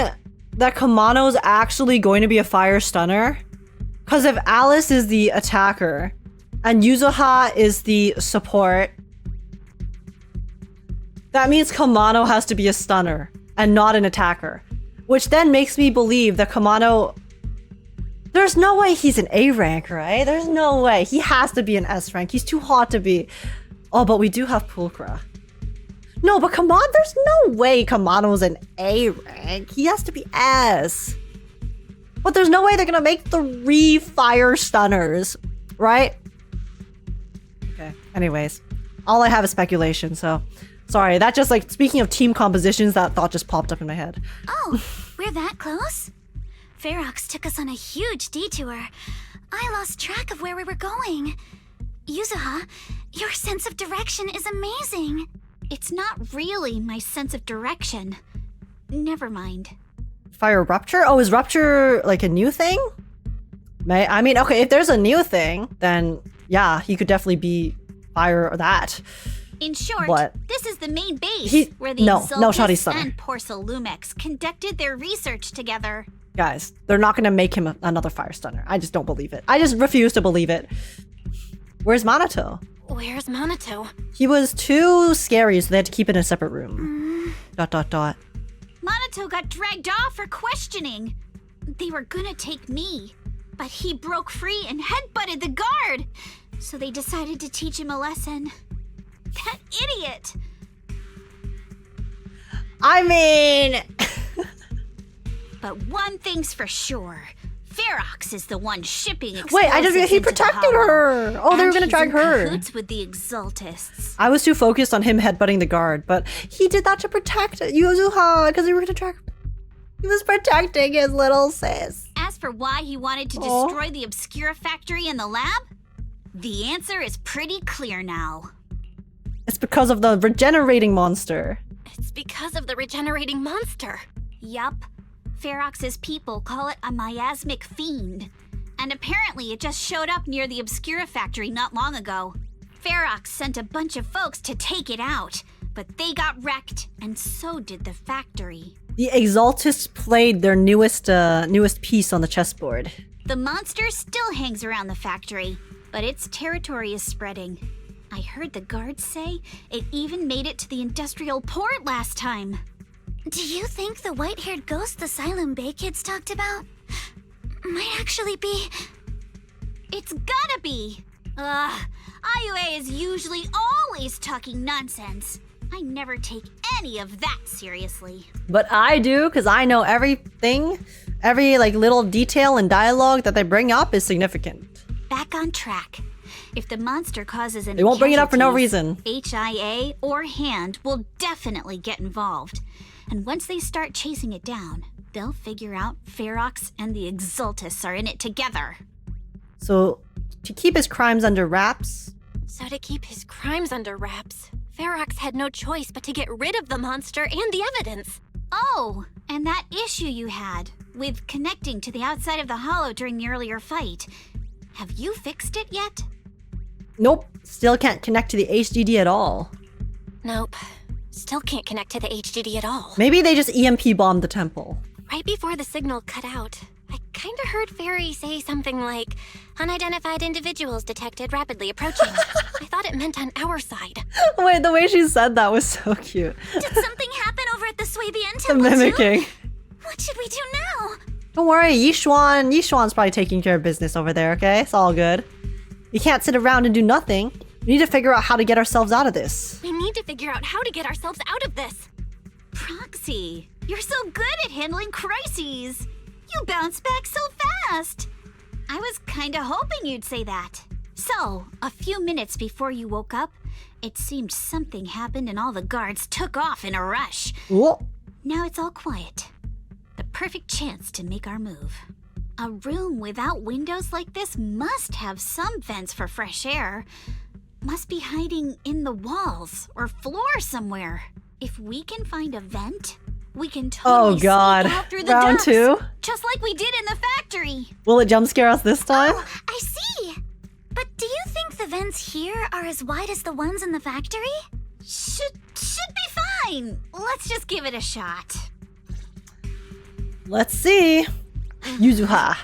that Komano is actually going to be a fire stunner? Because if Alice is the attacker and Yuzuha is the support, that means Komano has to be a stunner and not an attacker. Which then makes me believe that Komano... There's no way he's an A rank, right? There's no way. He has to be an S rank. He's too hot to be... Oh, but we do have Pulchra. No, but come on, there's no way Komano's an A rank. He has to be S. But there's no way they're gonna make 3 fire stunners, right? Okay, anyways. All I have is speculation, so... Sorry, that just like, speaking of team compositions, that thought just popped up in my head. Oh, we're that close? Ferox took us on a huge detour. I lost track of where we were going. Yuzuha, your sense of direction is amazing. It's not really my sense of direction. Never mind. Fire rupture? Oh, is rupture like a new thing? I mean, okay, if there's a new thing, then yeah, he could definitely be fire or that. In short, What? this is the main base where the no, Exaltus Shotty Stunner. and Porcelumex conducted their research together. Guys, they're not gonna make him another fire stunner. I just don't believe it. I just refuse to believe it. Where's Manato? Where's Manato? He was too scary, so they had to keep it in a separate room. ... Manato got dragged off for questioning. They were gonna take me, but he broke free and headbutted the guard. So they decided to teach him a lesson. That idiot! I mean... But one thing's for sure. Ferox is the one shipping explosives. Wait, I didn't. He protected her. Oh, they were gonna drag her. Cahoots with the Exaltists. I was too focused on him headbutting the guard, but he did that to protect Yuzuha because they were gonna drag. He was protecting his little sis. As for why he wanted to destroy the Obscura factory and the lab, the answer is pretty clear now. It's because of the regenerating monster. It's because of the regenerating monster. Yup. Ferox's people call it a miasmic fiend. And apparently it just showed up near the Obscura factory not long ago. Ferox sent a bunch of folks to take it out, but they got wrecked, and so did the factory. The Exaltists played their newest piece on the chessboard. The monster still hangs around the factory, but its territory is spreading. I heard the guards say it even made it to the industrial port last time. Do you think the white-haired ghost the Sylum Bay kids talked about might actually be... It's gotta be! IUA is usually always talking nonsense. I never take any of that seriously. But I do, because I know everything, every little detail and dialogue that they bring up is significant. Back on track. If the monster causes any They won't bring it up for no reason. HIA or Hand will definitely get involved. And once they start chasing it down, they'll figure out Ferox and the Exaltists are in it together. So, to keep his crimes under wraps... So to keep his crimes under wraps, Ferox had no choice but to get rid of the monster and the evidence. Oh, and that issue you had with connecting to the outside of the hollow during the earlier fight. Have you fixed it yet? Nope. Still can't connect to the HDD at all. Nope. Still can't connect to the HDD at all. Maybe they just EMP bombed the temple. Right before the signal cut out, I kinda heard Fairy say something like, unidentified individuals detected rapidly approaching. I thought it meant on our side. Wait, the way she said that was so cute. Did something happen over at the Swabian The temple mimicking. too? What should we do now? Don't worry, Yishuan's probably taking care of business over there, okay? It's all good. You can't sit around and do nothing. We need to figure out how to get ourselves out of this. We need to figure out how to get ourselves out of this. Proxy, you're so good at handling crises. You bounce back so fast. I was kinda hoping you'd say that. So, a few minutes before you woke up, it seemed something happened and all the guards took off in a rush. Whoa. Now it's all quiet. The perfect chance to make our move. A room without windows like this must have some vents for fresh air. Must be hiding in the walls or floor somewhere. If we can find a vent, we can totally sneak out through the Round ducts, 2? just like we did in the factory. Will it jump scare us this time? Oh, I see. But do you think the vents here are as wide as the ones in the factory? Should be fine. Let's just give it a shot. Let's see. Yuzuha.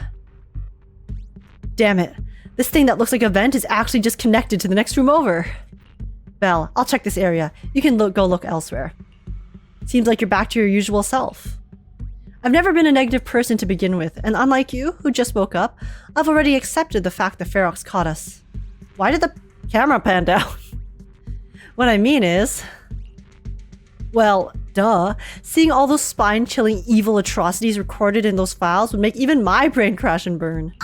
Damn it. This thing that looks like a vent is actually just connected to the next room over. Belle, I'll check this area. You can go look elsewhere. Seems like you're back to your usual self. I've never been a negative person to begin with, and unlike you, who just woke up, I've already accepted the fact that Ferox caught us. Why did the camera pan down? What I mean is... Well, duh. Seeing all those spine-chilling evil atrocities recorded in those files would make even my brain crash and burn.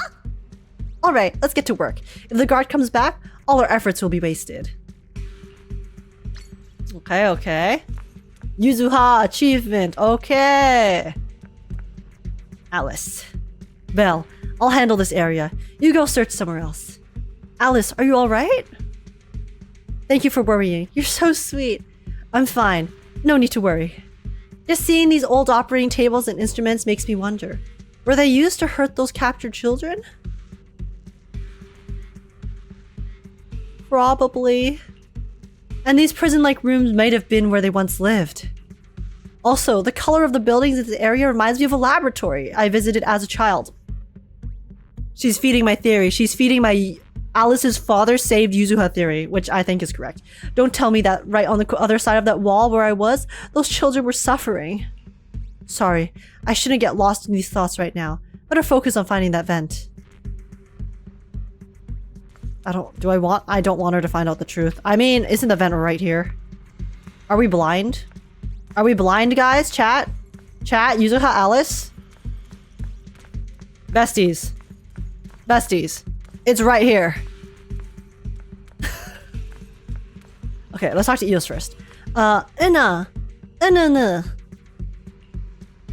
Alright, let's get to work. If the guard comes back, all our efforts will be wasted. Okay. Yuzuha achievement, okay. Alice. Belle, I'll handle this area. You go search somewhere else. Alice, are you alright? Thank you for worrying. You're so sweet. I'm fine. No need to worry. Just seeing these old operating tables and instruments makes me wonder. Were they used to hurt those captured children? Probably. And these prison-like rooms might have been where they once lived. Also, the color of the buildings in this area reminds me of a laboratory I visited as a child. She's feeding my theory. She's feeding my Alice's father saved Yuzuha theory, which I think is correct. Don't tell me that right on the other side of that wall where I was, those children were suffering. Sorry, I shouldn't get lost in these thoughts right now. Better focus on finding that vent. I don't want her to find out the truth. I mean, isn't the vent right here? Are we blind? Are we blind, guys? Chat? Chat? Yuzuha, Alice? Besties. Besties. It's right here. Okay, let's talk to Eos first. Inna.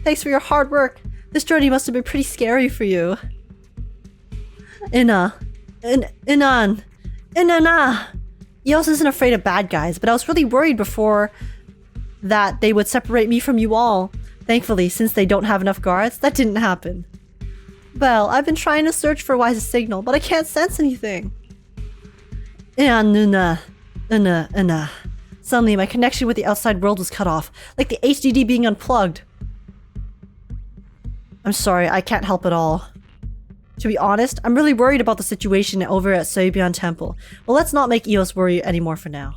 Thanks for your hard work. This journey must have been pretty scary for you. Inna. Eos isn't afraid of bad guys, but I was really worried before that they would separate me from you all. Thankfully, since they don't have enough guards, that didn't happen. Well, I've been trying to search for Wise's signal, but I can't sense anything. Suddenly, my connection with the outside world was cut off, like the HDD being unplugged. I'm sorry, I can't help at all. To be honest, I'm really worried about the situation over at Soybeon Temple. Well, let's not make Eos worry anymore for now.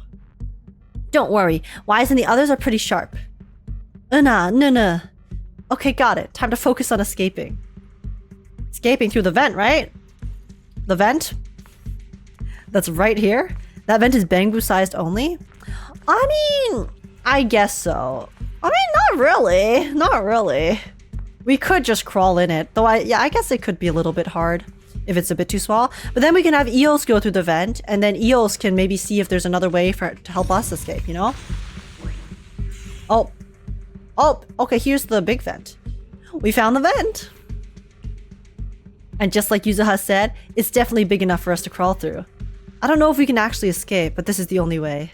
Don't worry, Wise and the others are pretty sharp. Okay, got it. Time to focus on escaping. Escaping through the vent, right? The vent? That's right here? That vent is Bangbu sized only? I mean, I guess so. I mean, not really. Not really. We could just crawl in it, though I guess it could be a little bit hard if it's a bit too small. But then we can have Eos go through the vent, and then Eos can maybe see if there's another way to help us escape, you know? Oh, okay, here's the big vent. We found the vent. And just like Yuzuha said, it's definitely big enough for us to crawl through. I don't know if we can actually escape, but this is the only way.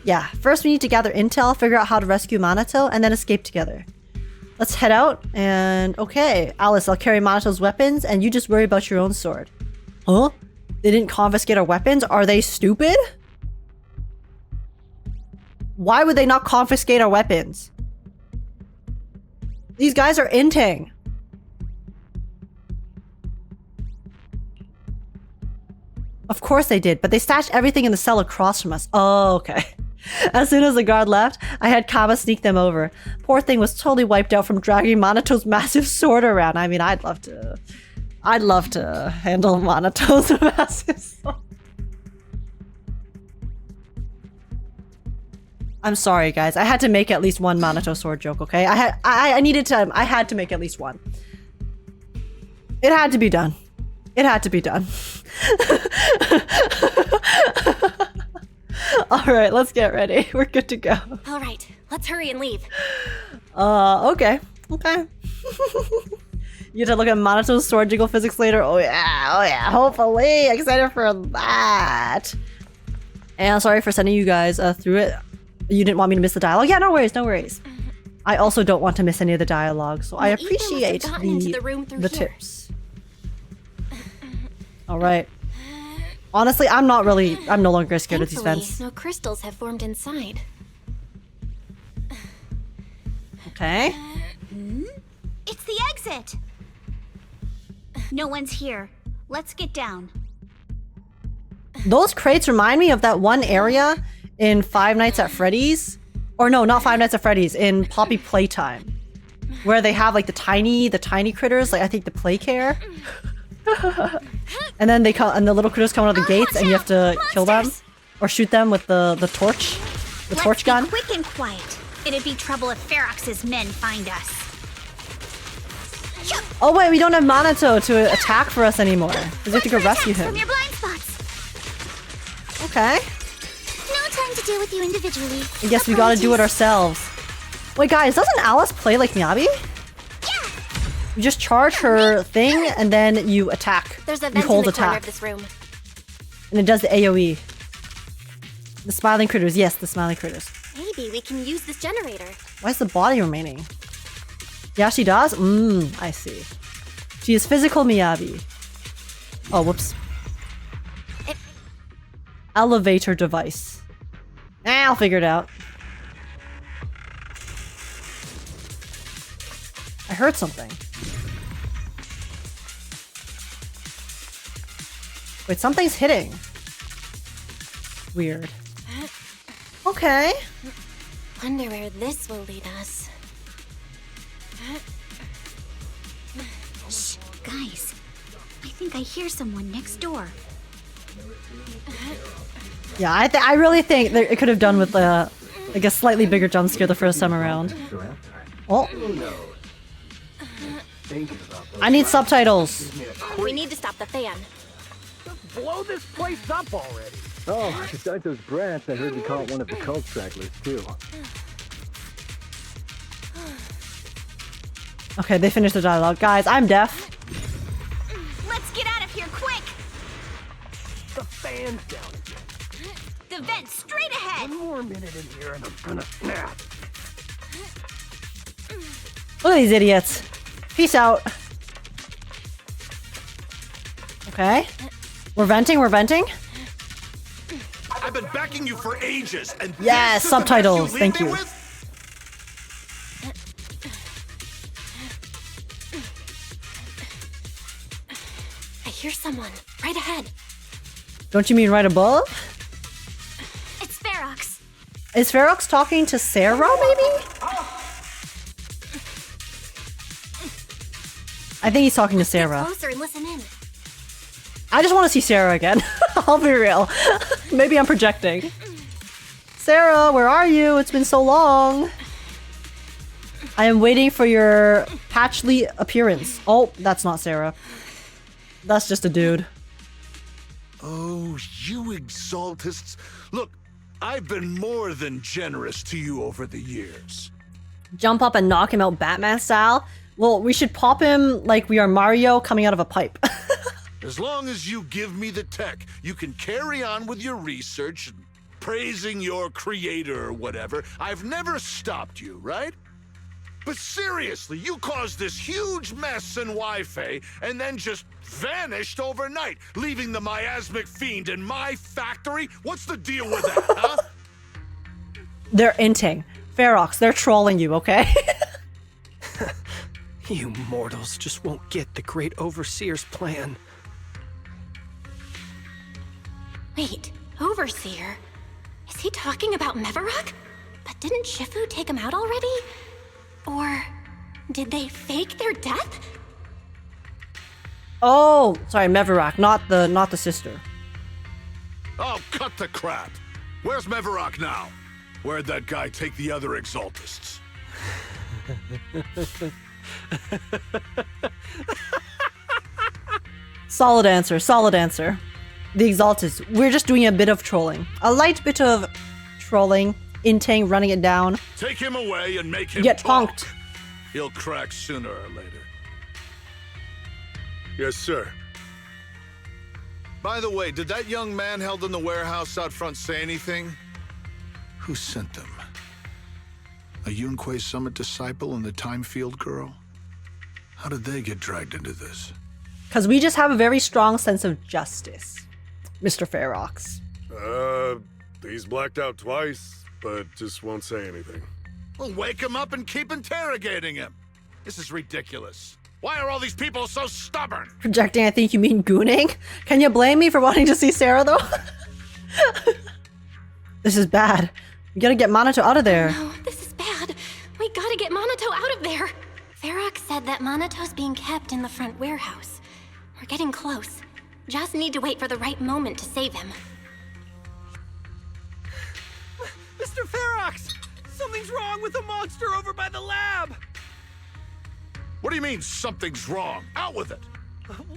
Yeah, first we need to gather intel, figure out how to rescue Manato, and then escape together. Let's head out, and okay, Alice, I'll carry Manato's weapons, and you just worry about your own sword. Huh? They didn't confiscate our weapons? Are they stupid? Why would they not confiscate our weapons? These guys are inting. Of course they did, but they stashed everything in the cell across from us. Oh, okay. As soon as the guard left, I had Kama sneak them over. Poor thing was totally wiped out from dragging Manato's massive sword around. I mean, I'd love to handle Manato's massive sword. I'm sorry, guys. I had to make at least one Manato sword joke, okay? I had to make at least one. It had to be done. It had to be done. Alright, let's get ready. We're good to go. Alright, let's hurry and leave. Okay. Okay. You get to look at Manato's sword jiggle physics later. Oh yeah, hopefully. Excited for that. And sorry for sending you guys through it. You didn't want me to miss the dialogue? Yeah, no worries. I also don't want to miss any of the dialogue, so I appreciate the tips. Alright. Honestly, I'm no longer scared of these vents. No crystals have formed inside. Okay. It's the exit! No one's here. Let's get down. Those crates remind me of that one area in Five Nights at Freddy's. Or no, not Five Nights at Freddy's, in Poppy Playtime. Where they have like the tiny critters, like I think the play care. And then and the little critters come out of the gates and you have to kill them or shoot them with the torch gun. Let's be quick and quiet. It'd be trouble if Ferox's men find us. Oh wait, we don't have Manato to attack for us anymore. We have to go rescue him. From your blind spots. Okay. No time to deal with you individually. I guess we gotta do it ourselves. Wait guys, doesn't Alice play like Miyabi? You just charge her thing and then you attack. There's a you vent hold in the corner attack. of this room. And it does the AoE. The smiling critters, yes, the smiling critters. Maybe we can use this generator. Why is the body remaining? Yeah, she does? I see. She is physical Miyabi. Oh, whoops. Elevator device. I'll figure it out. I heard something. Wait, something's hitting. Weird. Okay. Wonder where this will lead us. Shh, guys. I think I hear someone next door. Yeah, I really think that it could have done with like a slightly bigger jump scare the first time around. Oh. I need subtitles. We need to stop the fan. Blow this place up already. Oh, besides those brats, I heard you caught one of the cult stragglers too. Okay, they finished the dialogue. Guys, I'm deaf. Let's get out of here quick! The fan's down again. The vent straight ahead! One more minute in here and I'm gonna snap. Look at these idiots. Peace out. Okay. We're venting, we're venting. I've been backing you for ages, and yes, subtitles. Thank you. I hear someone right ahead. Don't you mean right above? It's Ferox. Is Ferox talking to Sarah, maybe? I think he's talking to Sarah. Get closer and listen in. I just want to see Sarah again. I'll be real. Maybe I'm projecting. Sarah, where are you? It's been so long. I am waiting for your patchly appearance. Oh, that's not Sarah. That's just a dude. Oh, you exaltists. Look, I've been more than generous to you over the years. Jump up and knock him out Batman style? Well, we should pop him like we are Mario coming out of a pipe. As long as you give me the tech, you can carry on with your research and praising your creator or whatever. I've never stopped you, right? But seriously, you caused this huge mess in Wi-Fi and then just vanished overnight, leaving the miasmic fiend in my factory? What's the deal with that, huh? They're inting. Ferox, they're trolling you, okay? You mortals just won't get the Great Overseer's plan. Wait, Overseer? Is he talking about Mevarok? But didn't Shifu take him out already? Or did they fake their death? Oh, sorry, Mevarok, not the sister. Oh, cut the crap. Where's Mevarok now? Where'd that guy take the other exaltists? Solid answer, solid answer. The Exaltists, we're just doing a bit of trolling. A light bit of trolling, inting, running it down. Take him away and make him get talk. punked. He'll crack sooner or later. Yes, sir. By the way, did that young man held in the warehouse out front say anything? Who sent them? A Yunquei Summit disciple and the Time Field girl? How did they get dragged into this? Because we just have a very strong sense of justice, Mr. Ferox. He's blacked out twice, but just won't say anything. Well, wake him up and keep interrogating him. This is ridiculous. Why are all these people so stubborn? Projecting, I think you mean gooning? Can you blame me for wanting to see Sarah, though? This is bad. We gotta get Manato out of there. Oh, this is bad. We gotta get Manato out of there. Ferox said that Manato's being kept in the front warehouse. We're getting close. Just need to wait for the right moment to save him. Mr. Ferox! Something's wrong with the monster over by the lab! What do you mean, something's wrong? Out with it!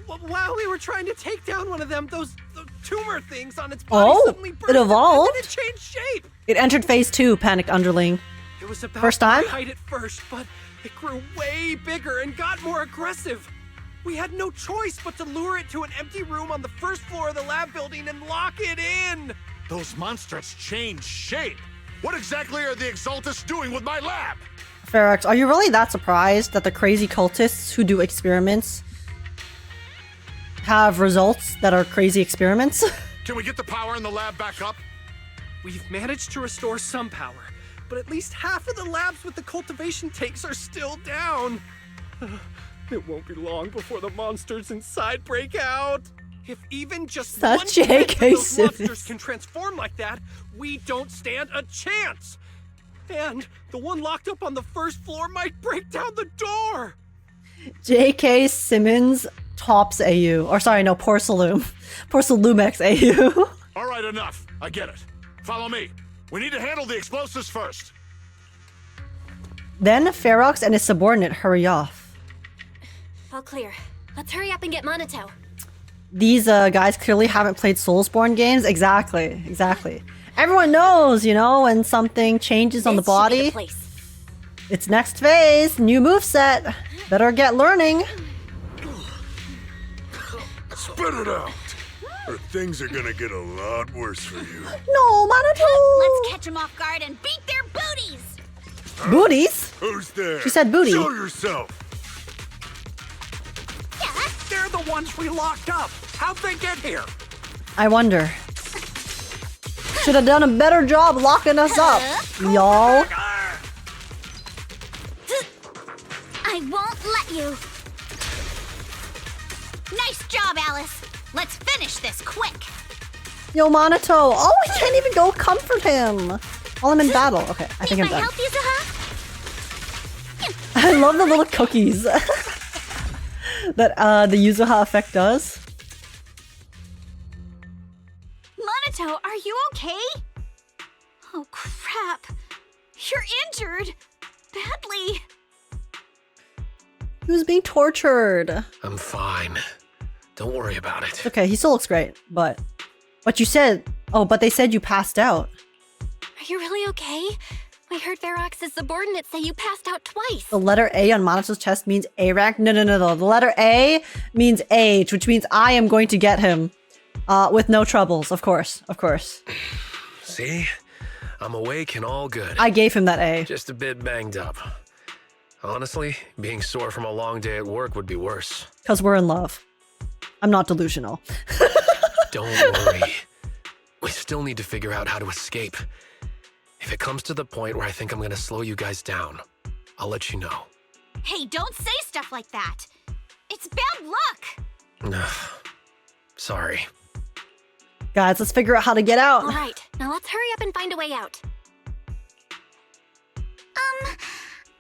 While we were trying to take down one of them, those tumor things on its body suddenly burst. It evolved? And then it changed shape! It entered phase 2, panicked underling. It was about First time? to hide at first, but it grew way bigger and got more aggressive. We had no choice but to lure it to an empty room on the first floor of the lab building and lock it in! Those monsters changed shape! What exactly are the Exaltists doing with my lab? Ferox, are you really that surprised that the crazy cultists who do experiments have results that are crazy experiments? Can we get the power in the lab back up? We've managed to restore some power, but at least half of the labs with the cultivation tanks are still down. It won't be long before the monsters inside break out. If even just Such one tenth of JK those Simmons. monsters can transform like that, we don't stand a chance. And the one locked up on the first floor might break down the door! J.K. Simmons tops AU. Or sorry, no, Porcelain. Porcelumex AU. All right, enough. I get it. Follow me. We need to handle the explosives first. Then Ferox and his subordinate hurry off. All clear. Let's hurry up and get Manato. These guys clearly haven't played Soulsborne games. Exactly. Everyone knows, you know, when something changes on the body. It's next phase. New moveset. Better get learning. Spit it out, or things are gonna get a lot worse for you. No, Manato! Let's catch them off guard and beat their booties! Booties? Who's there? She said booty. Show yourself. They're the ones we locked up. How'd they get here? I wonder. Should have done a better job locking us up, y'all. I won't let you. Nice job, Alice. Let's finish this quick. Yo, Manato. Oh, we can't even go comfort him while I'm in battle. Okay, I think I'm done. Help, Yuzuha? I love the little cookies that the Yuzuha effect does. Manato, are you okay? Oh, crap. You're injured. Badly. He was being tortured. I'm fine. Don't worry about it. Okay, he still looks great, but you said... Oh, but they said you passed out. Are you really okay? I heard Ferox's subordinates say you passed out twice. The letter A on Manato's chest means A rank? No. The letter A means age, which means I am going to get him. With no troubles, of course. See? I'm awake and all good. I gave him that A. Just a bit banged up. Honestly, being sore from a long day at work would be worse. Because we're in love. I'm not delusional. Don't worry. We still need to figure out how to escape. If it comes to the point where I think I'm gonna slow you guys down, I'll let you know. Hey, don't say stuff like that. It's bad luck. Sorry. Guys, let's figure out how to get out. All right, now let's hurry up and find a way out.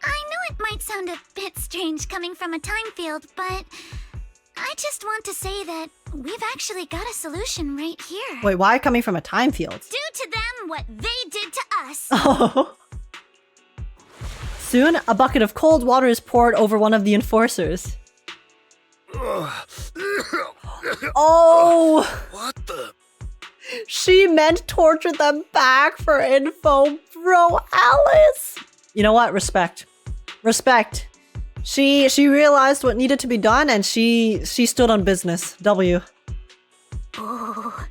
I know it might sound a bit strange coming from a time field, but I just want to say that we've actually got a solution right here. Wait, why coming from a time field? Do to them what they did to us. Oh. Soon, a bucket of cold water is poured over one of the enforcers. Oh! What the? She meant torture them back for info, bro, Alice! You know what? Respect. She realized what needed to be done and she stood on business. W. Oh,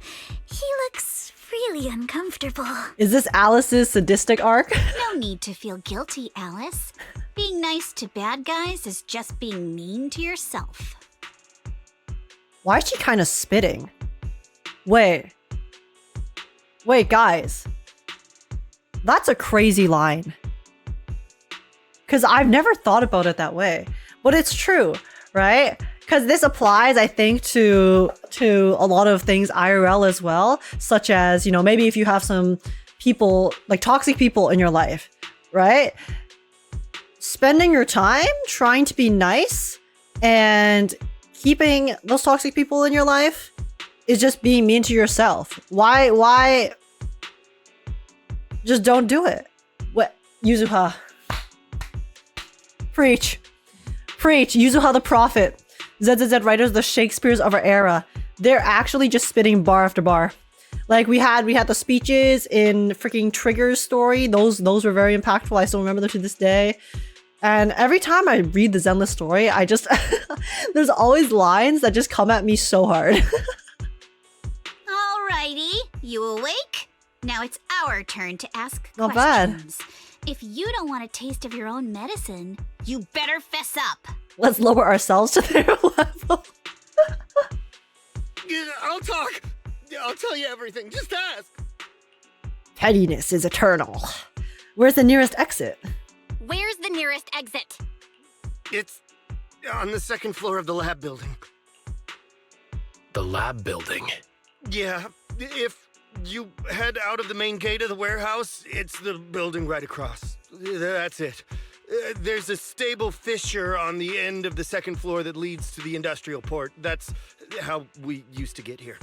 he looks really uncomfortable. Is this Alice's sadistic arc? No need to feel guilty, Alice. Being nice to bad guys is just being mean to yourself. Why is she kind of spitting? Wait, guys. That's a crazy line. Because I've never thought about it that way. But it's true, right? Because this applies, I think, to a lot of things IRL as well. Such as, you know, maybe if you have some people, like toxic people in your life, right? Spending your time trying to be nice and keeping those toxic people in your life is just being mean to yourself. Why? Just don't do it. What? Yuzuha. Preach. Yuzuha the prophet. ZZZ writers, the Shakespeares of our era. They're actually just spitting bar after bar. Like we had the speeches in freaking Trigger's story. Those were very impactful. I still remember them to this day. And every time I read the Zenless story, I just there's always lines that just come at me so hard. Alrighty, you awake? Now it's our turn to ask Not questions. If you don't want a taste of your own medicine, you better fess up. Let's lower ourselves to their level. Yeah, I'll talk. I'll tell you everything. Just ask. Pettiness is eternal. Where's the nearest exit? Where's the nearest exit? It's on the second floor of the lab building. The lab building? Yeah, if You head out of the main gate of the warehouse. It's the building right across. That's it. There's a stable fissure on the end of the second floor that leads to the industrial port. That's how we used to get here.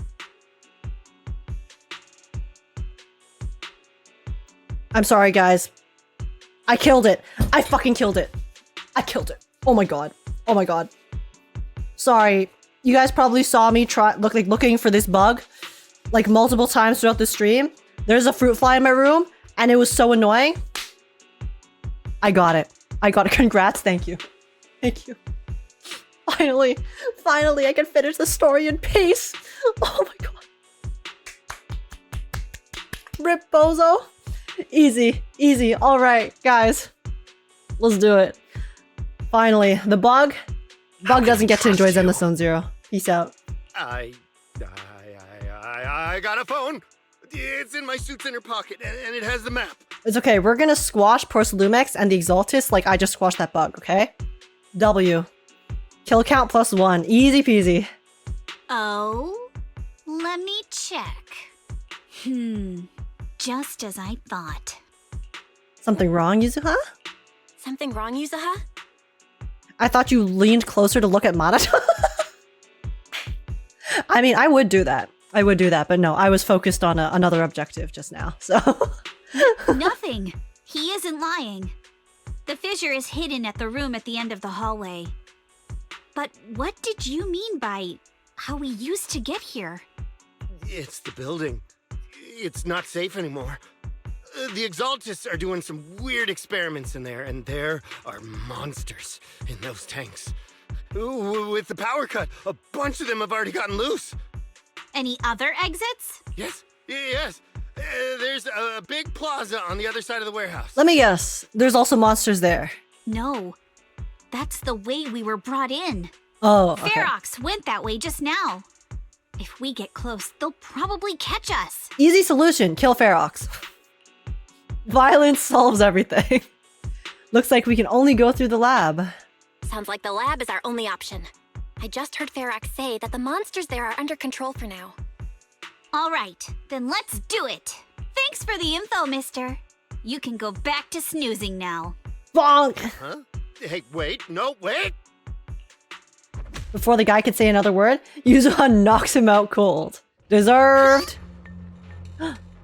I'm sorry, guys. I killed it. I fucking killed it. I killed it. Oh my god. Oh my god. Sorry. You guys probably saw me looking for this bug like multiple times throughout the stream. There's a fruit fly in my room and it was so annoying. I got it. I got it. Congrats. Thank you. Thank you. Finally I can finish the story in peace. Oh my god. Rip Bozo. Easy. Easy. All right, guys. Let's do it. Finally, the bug doesn't get to enjoy Zenless Zone Zero. Peace out. I got a phone. It's in my suit's inner pocket, and it has the map. It's okay. We're gonna squash Porcelumex and the Exaltus like I just squashed that bug, okay? W. Kill count +1. Easy peasy. Oh, let me check. Just as I thought. Something wrong, Yuzuha? Something wrong, Yuzuha? I thought you leaned closer to look at Manato. I mean, I would do that. I would do that, but no, I was focused on another objective just now, so... Nothing. He isn't lying. The fissure is hidden at the room at the end of the hallway. But what did you mean by how we used to get here? It's the building. It's not safe anymore. The Exaltus are doing some weird experiments in there, and there are monsters in those tanks. Ooh, with the power cut, a bunch of them have already gotten loose. Any other exits? Yes. There's a big plaza on the other side of the warehouse. Let me guess. There's also monsters there. No. That's the way we were brought in. Oh, okay. Ferox went that way just now. If we get close, they'll probably catch us. Easy solution. Kill Ferox. Violence solves everything. Looks like we can only go through the lab. Sounds like the lab is our only option. I just heard Ferox say that the monsters there are under control for now. All right, then let's do it. Thanks for the info, mister. You can go back to snoozing now. Bonk! Huh? Hey, wait. No, wait! Before the guy could say another word, Yuzuha knocks him out cold. Deserved!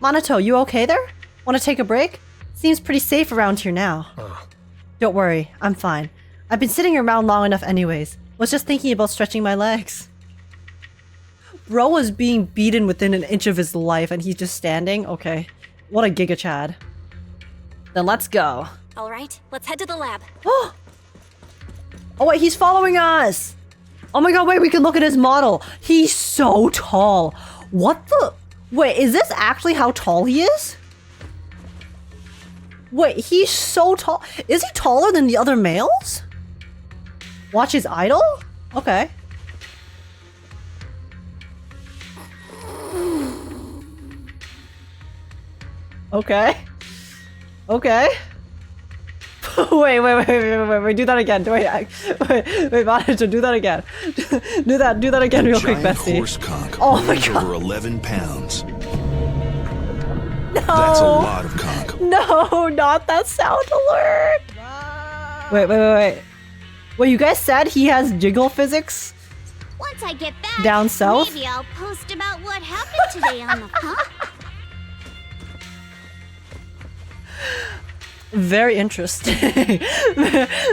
Manato, you okay there? Want to take a break? Seems pretty safe around here now. Don't worry, I'm fine. I've been sitting around long enough anyways. Was just thinking about stretching my legs. Bro was being beaten within an inch of his life and he's just standing? Okay. What a Giga Chad. Then let's go. All right, let's head to the lab. Oh wait, he's following us! Oh my god, wait, we can look at his model. He's so tall. What the? Wait, is this actually how tall he is? Wait, he's so tall. Is he taller than the other males? Watch his idol? Okay. Okay. Okay. Wait, do that again. Wait, Manato, do that again. do that again real quick, bestie. Horse conch oh my weighs god. over 11 pounds. No! That's a lot of conch. No, not that sound alert! Wait. Well, you guys said he has jiggle physics? Once I get back, down south? maybe I'll post about what happened today on the Very interesting.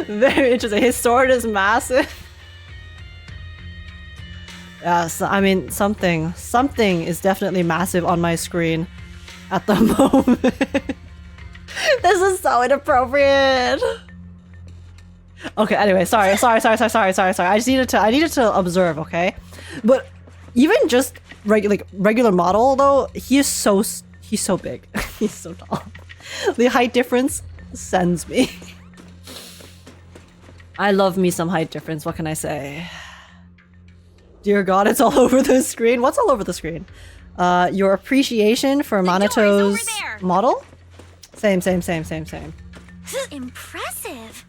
Very interesting. His sword is massive. Yes, I mean, something is definitely massive on my screen at the moment. This is so inappropriate. Okay, anyway, sorry. I just needed to observe, okay? But even just regular model though, he's so big. He's so tall. The height difference sends me. I love me some height difference, what can I say? Dear God, it's all over the screen. What's all over the screen? Your appreciation for Manato's model? Same. Impressive.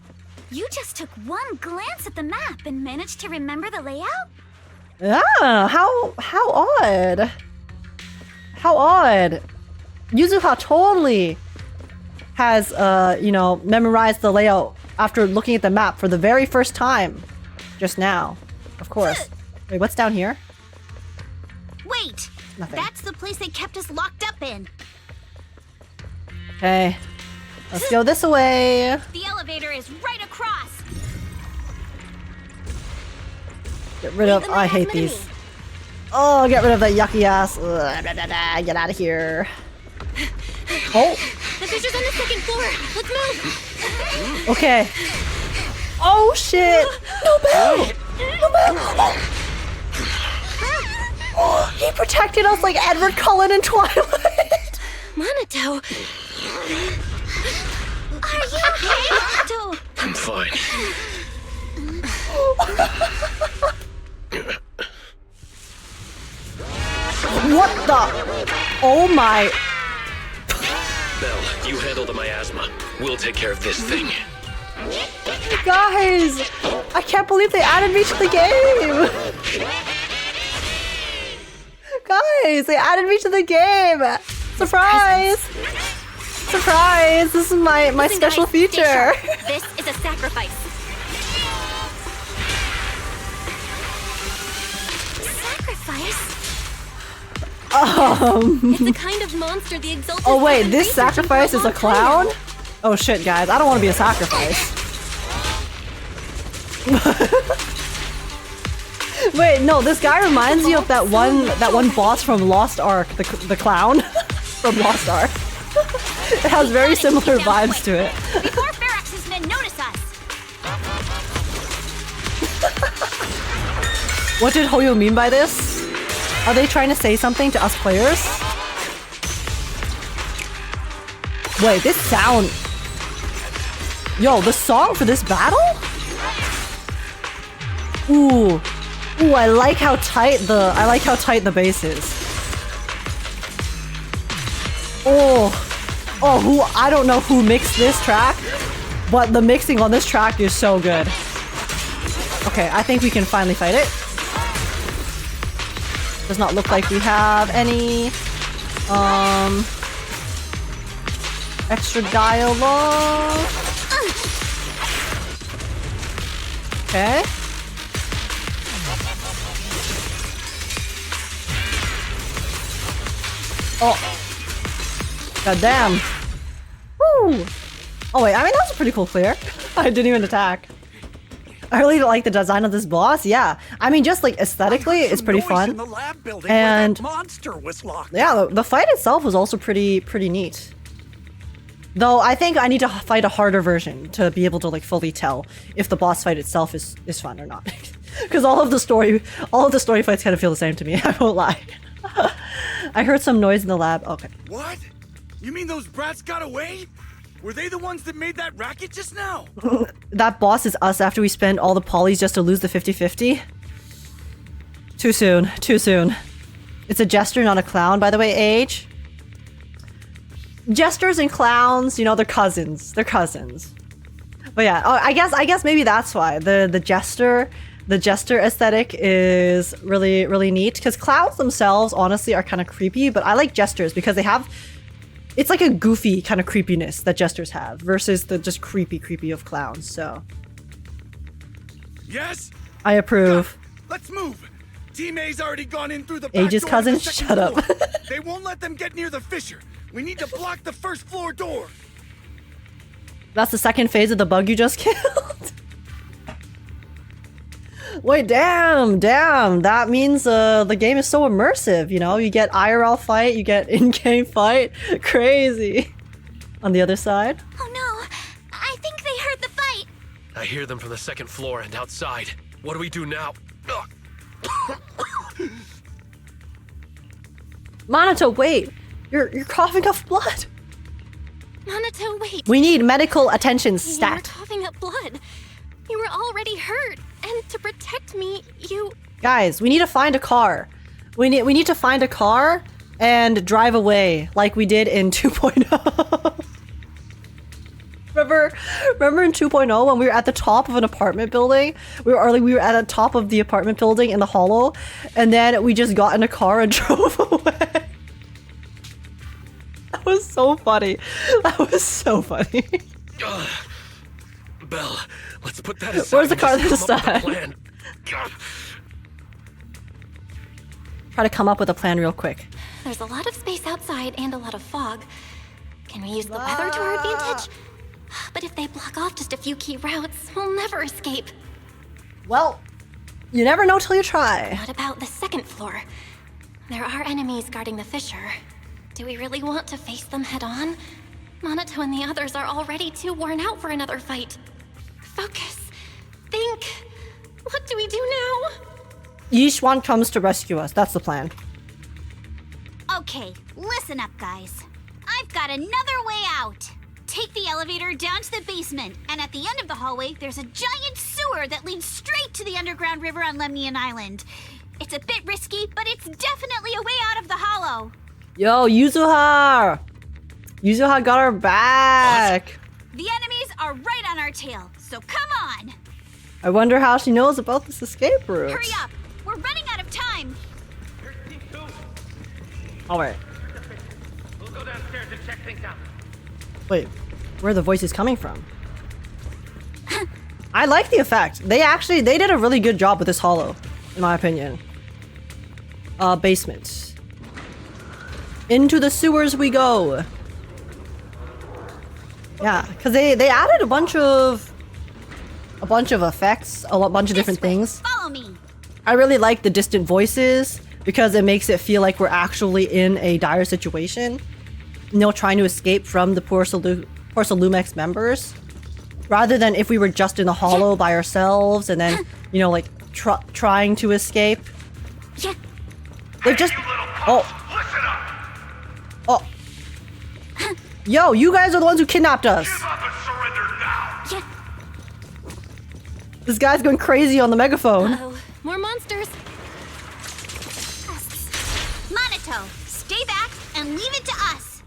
You just took one glance at the map and managed to remember the layout? Yeah, how odd. How odd. Yuzuha totally has, you know, memorized the layout after looking at the map for the very first time. Just now. Of course. Wait, what's down here? Wait! Nothing. That's the place they kept us locked up in. Okay. Let's go this way. The elevator is right across. Get rid of... I hate these. Oh, get rid of that yucky ass. Get out of here. Oh. The fisher's on the second floor. Let's move. Okay. Oh shit. No bell. No bell. Oh, he protected us like Edward Cullen in Twilight. Manato. Are you okay, Manato? I'm fine. What the? Oh my. Belle, you handle the miasma. We'll take care of this thing. Guys, I can't believe they added me to the game. Guys, they added me to the game. Surprise. Surprise. This is my special feature. This is a sacrifice. Sacrifice? It's the kind of monster the Exalted. Oh wait, this sacrifice is a clown? Oh shit, guys, I don't want to be a sacrifice. Wait, no, this guy reminds me of that one boss from Lost Ark, the clown from Lost Ark. It has very similar vibes to it. Before Ferox's men notice us. What did Hoyo mean by this? Are they trying to say something to us players? Wait, this sound... Yo, the song for this battle? Ooh. Ooh, I like how tight the bass is. Oh. Oh, I don't know who mixed this track, but the mixing on this track is so good. Okay, I think we can finally fight it. Does not look like we have any extra dialogue. Okay. Oh. God damn. Woo. Oh wait, I mean, that's a pretty cool clear. I didn't even attack. I really like the design of this boss. Yeah, I mean, just like aesthetically, it's pretty fun. And monster was locked. Yeah, the fight itself was also pretty neat. Though I think I need to fight a harder version to be able to like fully tell if the boss fight itself is fun or not. Because all of the story fights kind of feel the same to me. I won't lie. I heard some noise in the lab. Okay. What? You mean those brats got away? Were they the ones that made that racket just now? That boss is us after we spend all the polys just to lose the 50-50? Too soon. Too soon. It's a jester, not a clown, by the way, Age. Jesters and clowns, you know, they're cousins. They're cousins. But yeah, oh, I guess maybe that's why. The jester aesthetic is really neat. Because clowns themselves, honestly, are kind of creepy. But I like jesters because they have... It's like a goofy kind of creepiness that jesters have versus the just creepy of clowns, so... Yes? I approve. Let's move! Team A's already gone in through the back Age's door cousin? to the second Shut up. floor. They won't let them get near the fissure. We need to block the first floor door. That's the second phase of the bug you just killed? Wait, damn. That means the game is so immersive, you know? You get IRL fight, you get in-game fight. Crazy. On the other side? Oh no, I think they heard the fight. I hear them from the second floor and outside. What do we do now? Manato, wait. You're coughing up blood. Manato, wait. We need medical attention stat. You were coughing up blood. You were already hurt. And to protect me, you... Guys, we need to find a car. We need to find a car and drive away like we did in 2.0. Remember in 2.0 when we were at the top of an apartment building? We were at the top of the apartment building in the hollow, and then we just got in a car and drove away. was so funny. That was so funny. Belle, let's put that aside. Where's the car and this just come up with a time? plan. Try to come up with a plan real quick. There's a lot of space outside and a lot of fog. Can we use the weather to our advantage? But if they block off just a few key routes, we'll never escape. Well, you never know till you try. What about the second floor? There are enemies guarding the fissure. Do we really want to face them head on? Manato and the others are already too worn out for another fight. Focus. Think. What do we do now? Each one comes to rescue us. That's the plan. Okay, listen up, guys. I've got another way out. Take the elevator down to the basement, and at the end of the hallway, there's a giant sewer that leads straight to the underground river on Lemnian Island. It's a bit risky, but it's definitely a way out of the hollow. Yo, Yuzuha! Yuzuha got our back. The enemies are right on our tail, so come on. I wonder how she knows about this escape route. Hurry up. We're running out of time. All right. We'll go downstairs and check things out. Wait, where are the voices coming from? I like the effect. They did a really good job with this hollow, in my opinion. Basement. Into the sewers we go. Yeah, because they added a bunch of effects, a bunch of different things. Follow me. I really like the distant voices because it makes it feel like we're actually in a dire situation. You know, trying to escape from the poor Sylum members. Rather than if we were just in the hollow by ourselves and then, you know, like trying to escape. They've just... Oh. Oh. Yo, you guys are the ones who kidnapped us. This guy's going crazy on the megaphone. Uh-oh. More monsters. Manato, stay back and leave it to us.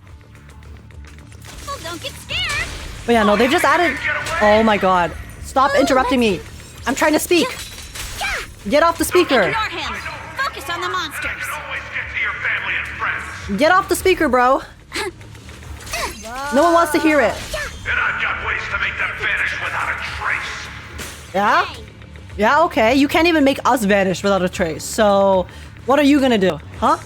Well, don't get scared. But yeah, no, they just added... Oh my god. Stop interrupting me. I'm trying to speak. Get off the speaker. Ignore him. Focus on the monsters. Get off the speaker, bro. No one wants to hear it. And I've got ways to make them vanish without a trace. Yeah? Yeah, okay. You can't even make us vanish without a trace. So, what are you gonna do? Huh?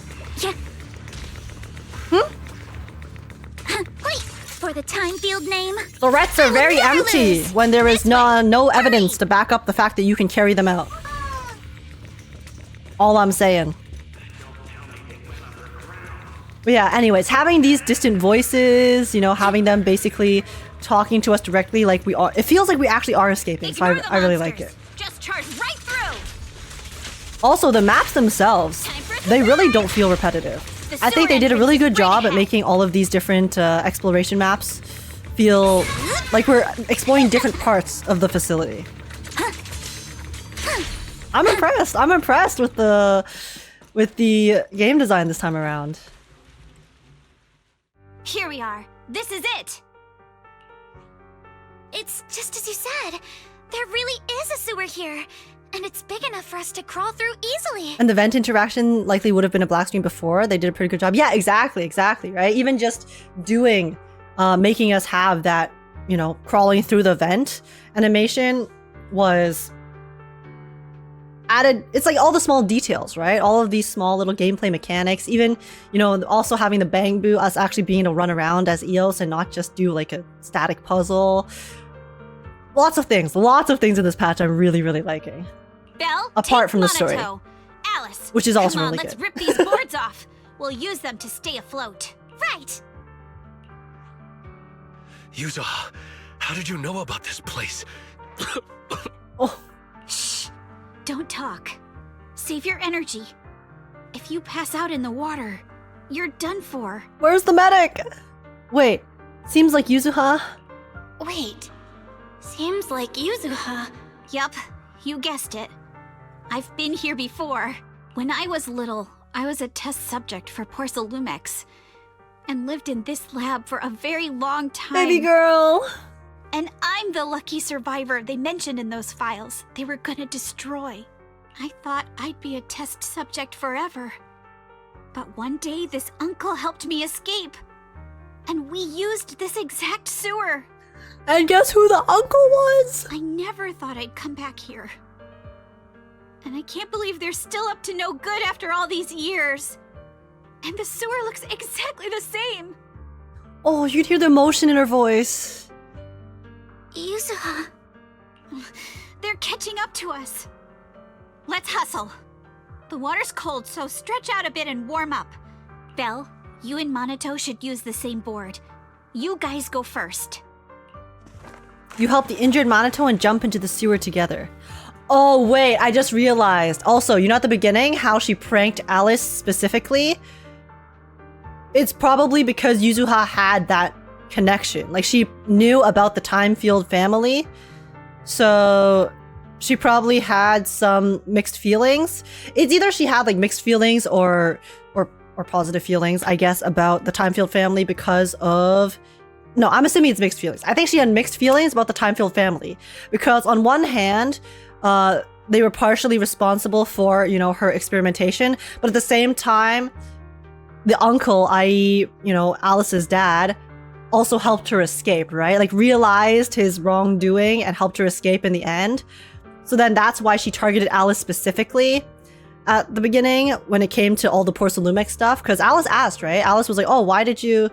Wait, for the time field name? Threats are very empty when there is no evidence to back up the fact that you can carry them out. All I'm saying. But yeah, anyways, having these distant voices, you know, having them basically talking to us directly like we are, it feels like we actually are escaping, so I really like it. Just charge right through. Also, the maps themselves, they really don't feel repetitive. I think they did a really good job at making all of these different exploration maps feel like we're exploring different parts of the facility. I'm impressed. I'm impressed with the game design this time around. Here we are. This is it. It's just as you said. There really is a sewer here. And it's big enough for us to crawl through easily. And the vent interaction likely would have been a black screen before. They did a pretty good job. Yeah, exactly, right? Even just doing, making us have that, you know, crawling through the vent animation was added. It's like all the small details, right? All of these small little gameplay mechanics. Even, you know, also having the bang boo, us actually being able to run around as Eos and not just do like a static puzzle. Lots of things in this patch I'm really, really liking. Belle, apart from the story, Alice, which is also come on, really let's good. rip these boards off. We'll use them to stay afloat. Right. Yuzuha, how did you know about this place? Shh. Don't talk. Save your energy. If you pass out in the water, you're done for. Where's the medic? Wait, seems like Yuzuha. Wait, seems like Yuzuha. Yup, you guessed it. I've been here before. When I was little, I was a test subject for Sylum and lived in this lab for a very long time. Baby girl! And I'm the lucky survivor they mentioned in those files they were gonna destroy. I thought I'd be a test subject forever. But one day, this uncle helped me escape. And we used this exact sewer. And guess who the uncle was? I never thought I'd come back here. And I can't believe they're still up to no good after all these years. And the sewer looks exactly the same. Oh, you'd hear the emotion in her voice. Yuzuha. They're catching up to us. Let's hustle. The water's cold, so stretch out a bit and warm up. Belle, you and Manato should use the same board. You guys go first. You help the injured Manato and jump into the sewer together. Oh, wait, I just realized. Also, you know at the beginning how she pranked Alice specifically? It's probably because Yuzuha had that connection. Like, she knew about the Time Field family. So she probably had some mixed feelings. It's either she had like mixed feelings or positive feelings, I guess, about the Time Field family because of... No, I'm assuming it's mixed feelings. I think she had mixed feelings about the Time Field family because on one hand, they were partially responsible for, you know, her experimentation, but at the same time, the uncle, i.e., you know, Alice's dad, also helped her escape, right? Like realized his wrongdoing and helped her escape in the end. So then that's why she targeted Alice specifically at the beginning when it came to all the Porcelumex stuff, because Alice asked, right? Alice was like, "Oh, why did you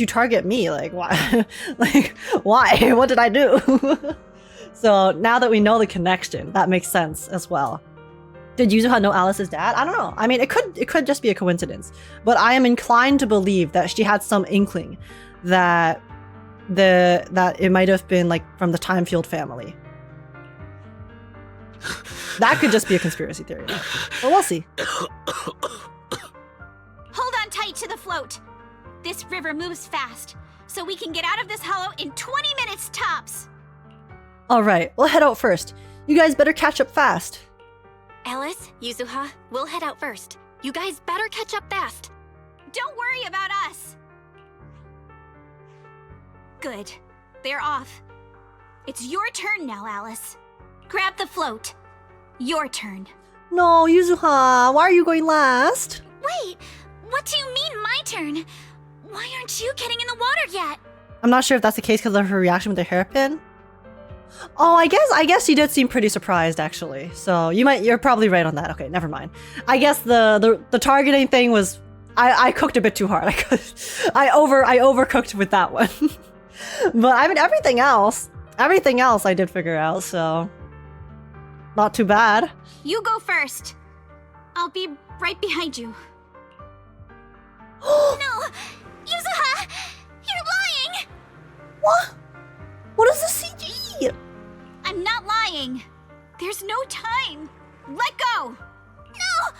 target me? Like, why? Like, why? What did I do?" So now that we know the connection, that makes sense as well. Did Yuzuha know Alice's dad? I don't know. I mean, it could just be a coincidence, but I am inclined to believe that she had some inkling that it might have been like from the Time Field family. That could just be a conspiracy theory, though. But we'll see. Hold on tight to the float. This river moves fast, so we can get out of this hollow in 20 minutes tops. All right, we'll head out first. You guys better catch up fast. Alice, Yuzuha, we'll head out first. You guys better catch up fast. Don't worry about us. Good. They're off. It's your turn now, Alice. Grab the float. Your turn. No, Yuzuha, why are you going last? Wait, what do you mean my turn? Why aren't you getting in the water yet? I'm not sure if that's the case because of her reaction with the hairpin. Oh, I guess she did seem pretty surprised actually. So you're probably right on that. Okay, never mind. I guess the targeting thing was I cooked a bit too hard. I overcooked with that one. But I mean everything else I did figure out, so not too bad. You go first. I'll be right behind you. No! Yuzuha! You're lying! What? What is the CG? I'm not lying. There's no time. Let go! No!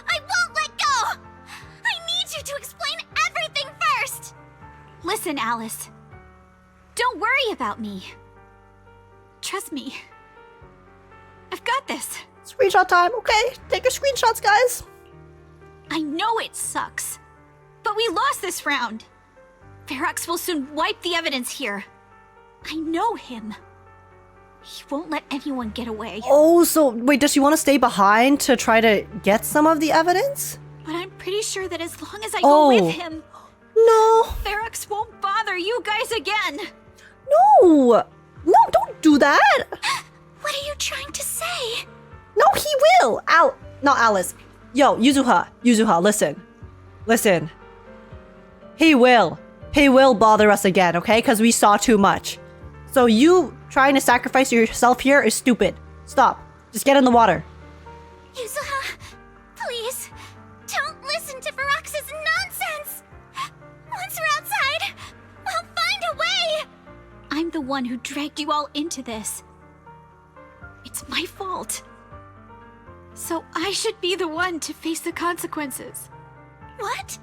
I won't let go! I need you to explain everything first! Listen, Alice. Don't worry about me. Trust me. I've got this. Screenshot time, okay? Take your screenshots, guys. I know it sucks, but we lost this round. Ferox will soon wipe the evidence here. I know him. He won't let anyone get away. Oh, so wait, does she want to stay behind to try to get some of the evidence? But I'm pretty sure that as long as I go with him... No. Ferox won't bother you guys again. No, don't do that. What are you trying to say? No, he will. Not Alice. Yo, Yuzuha, listen. He will bother us again, okay? Because we saw too much. So you trying to sacrifice yourself here is stupid. Stop. Just get in the water. Yuzuha, please, don't listen to Ferox's nonsense. Once we're outside, we'll find a way. I'm the one who dragged you all into this. It's my fault. So I should be the one to face the consequences. What?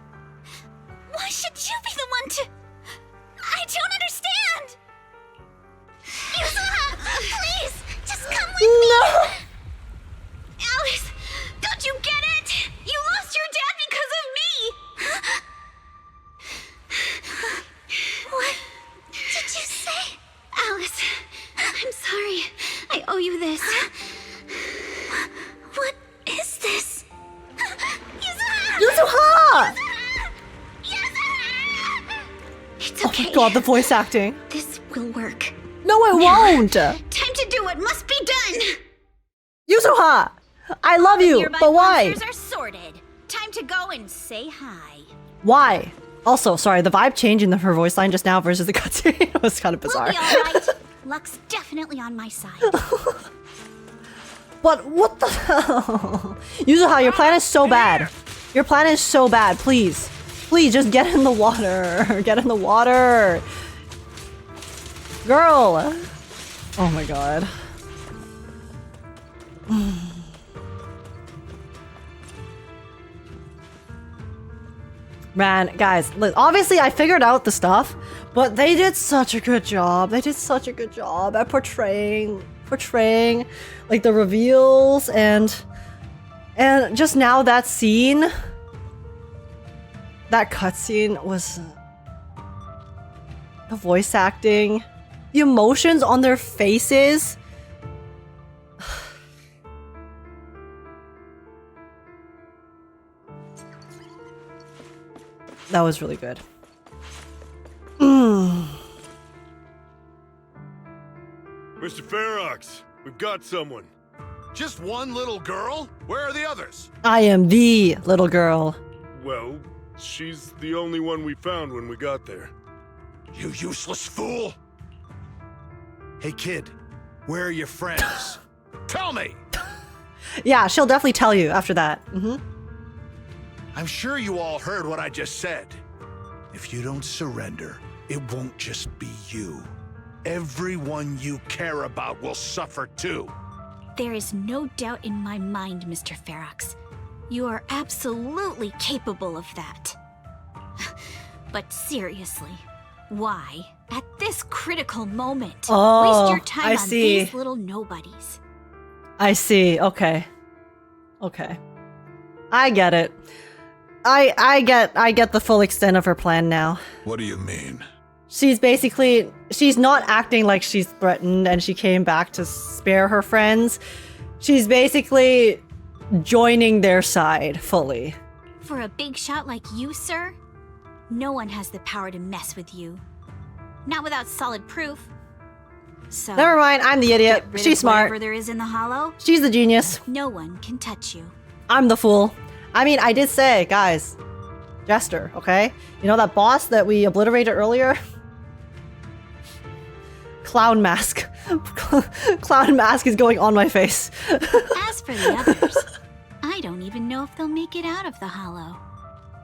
Why should you be the one to... I don't understand! Yuzuha, please, just come with me! Alice, don't you get it? You lost your dad because of me! What did you say? Alice, I'm sorry. I owe you this. What is this? Yuzuha! Yuzuha! my god, the voice acting. This will work. No, it won't. Time to do what must be done. Yuzuha, I love you, but why? Monsters are sorted. Time to go and say hi. Why? Also, sorry, the vibe change in her voice line just now versus the cutscene was kind of bizarre. We'll be all right. Luck's definitely on my side. But what the hell? Yuzuha, your plan is so bad. Your plan is so bad. Please. Please, just get in the water. Get in the water. Girl. Oh my god. Man, guys, obviously I figured out the stuff, but they did such a good job. They did such a good job at portraying like the reveals and just now that scene, that cutscene was the voice acting, the emotions on their faces. That was really good. Mr. Ferox, we've got someone. Just one little girl? Where are the others? I am the little girl. Well, she's the only one we found when we got there. You useless fool! Hey kid, where are your friends? Tell me! Yeah, she'll definitely tell you after that. I'm sure you all heard what I just said. If you don't surrender, it won't just be you. Everyone you care about will suffer too. There is no doubt in my mind, Mr. Ferox. You are absolutely capable of that. But seriously, why, at this critical moment, waste your time on these little nobodies? I see. Okay. Okay. I get it. I get the full extent of her plan now. What do you mean? She's not acting like she's threatened and she came back to spare her friends. She's basically joining their side fully. For a big shot like you, sir, no one has the power to mess with you. Not without solid proof. So never mind, I'm the idiot. She's smart. Whatever there is in the hollow, she's the genius. No one can touch you. I'm the fool. I mean, I did say, guys, Jester, okay? You know that boss that we obliterated earlier? Clown mask. Clown mask is going on my face. As for the others, I don't even know if they'll make it out of the hollow.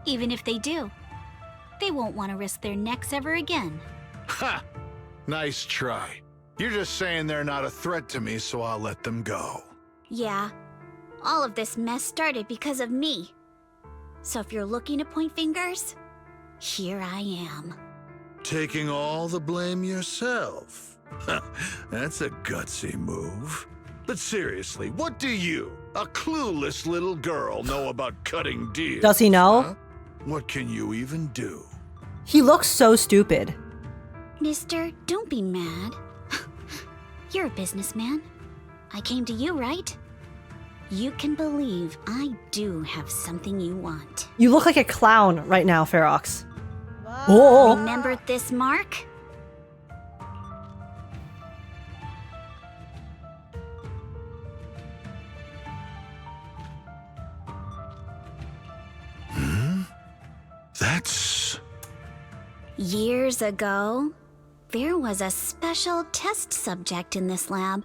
Even if they do, they won't want to risk their necks ever again. Ha! Nice try. You're just saying they're not a threat to me, so I'll let them go. Yeah. All of this mess started because of me. So if you're looking to point fingers, here I am. Taking all the blame yourself. That's a gutsy move. But seriously, what do you, a clueless little girl, know about cutting deals? Does he know? Huh? What can you even do? He looks so stupid. Mister, don't be mad. You're a businessman. I came to you, right? You can believe I do have something you want. You look like a clown right now, Ferox. Oh. Remember this mark? That's... Years ago, there was a special test subject in this lab.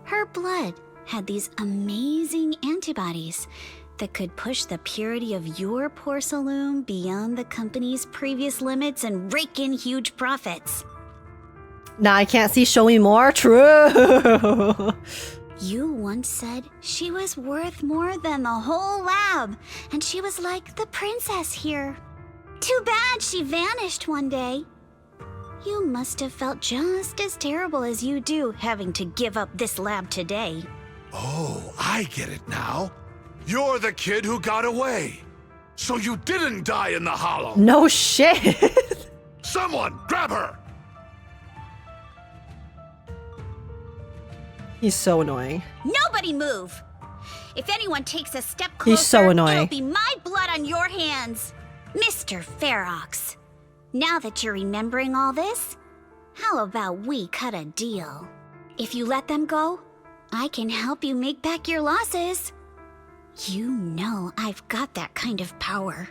Her blood had these amazing antibodies that could push the purity of your Sylum beyond the company's previous limits and rake in huge profits. Now I can't see show me more. True. You once said she was worth more than the whole lab, and she was like the princess here. Too bad she vanished one day. You must have felt just as terrible as you do having to give up this lab today. Oh, I get it now. You're the kid who got away. So you didn't die in the hollow. No shit. Someone, grab her. He's so annoying. Nobody move. If anyone takes a step closer, He's so annoying. It'll be my blood on your hands. Mr. Ferox, Now that you're remembering all this, how about we cut a deal? If you let them go, I can help you make back your losses. You know I've got that kind of power.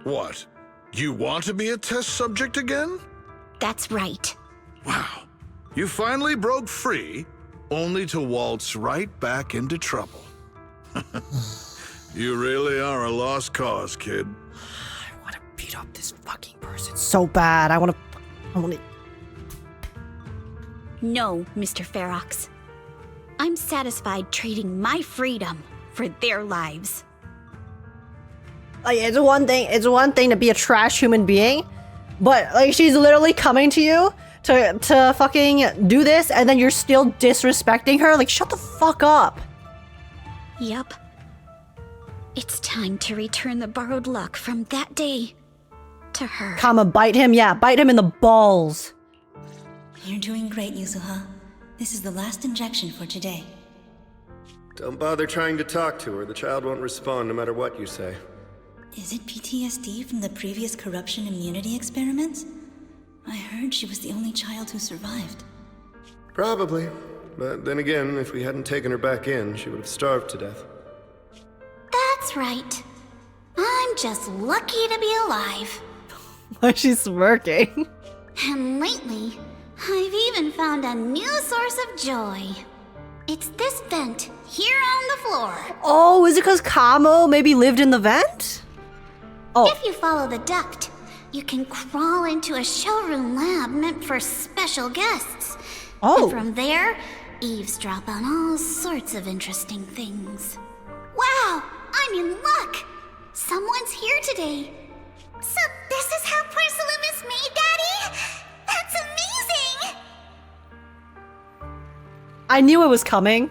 What? You want to be a test subject again? That's right. Wow. You finally broke free, only to waltz right back into trouble. You really are a lost cause, kid. I want to beat up this fucking person so bad. I want to... No, Mr. Ferox. I'm satisfied trading my freedom for their lives. Like, it's one thing to be a trash human being, but like she's literally coming to you to fucking do this, and then you're still disrespecting her. Like, shut the fuck up. Yup. It's time to return the borrowed luck from that day to her. Comma, bite him. Yeah, bite him in the balls. You're doing great, Yuzuha. This is the last injection for today. Don't bother trying to talk to her. The child won't respond no matter what you say. Is it PTSD from the previous corruption immunity experiments? I heard she was the only child who survived. Probably. But then again, if we hadn't taken her back in, she would have starved to death. That's right. I'm just lucky to be alive. Why is she smirking? And lately, I've even found a new source of joy. It's this vent here on the floor. Oh, is it because Kamo maybe lived in the vent? Oh. If you follow the duct, you can crawl into a showroom lab meant for special guests. Oh. And from there, eavesdrop on all sorts of interesting things. Wow, I'm in luck. Someone's here today. So this is how porcelain is made, Daddy? That's amazing! I knew it was coming.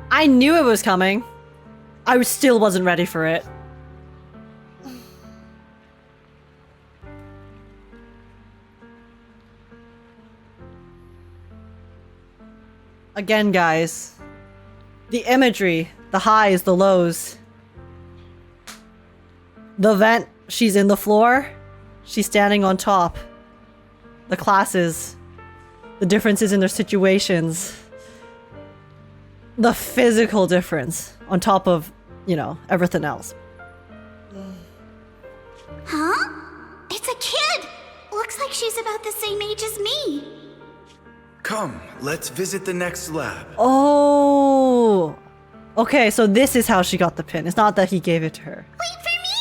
I knew it was coming. I still wasn't ready for it. Again, guys. The imagery, the highs, the lows. The vent, she's in the floor. She's standing on top. The classes. The differences in their situations. The physical difference on top of, you know, everything else. Huh? It's a kid! Looks like she's about the same age as me. Come, let's visit the next lab. Oh. Okay, so this is how she got the pin. It's not that he gave it to her. Wait for me,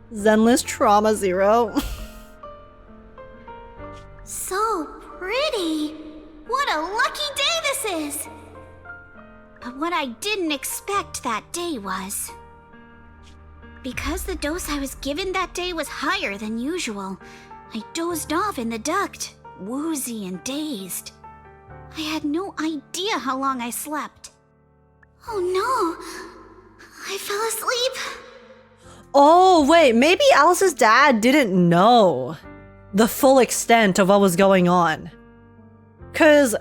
Daddy! Zenless Trauma Zero. So pretty. What a lucky day this is. But what I didn't expect that day was... because the dose I was given that day was higher than usual, I dozed off in the duct, woozy and dazed. I had no idea how long I slept. Oh no! I fell asleep. Oh, wait, maybe Alice's dad didn't know the full extent of what was going on. Cause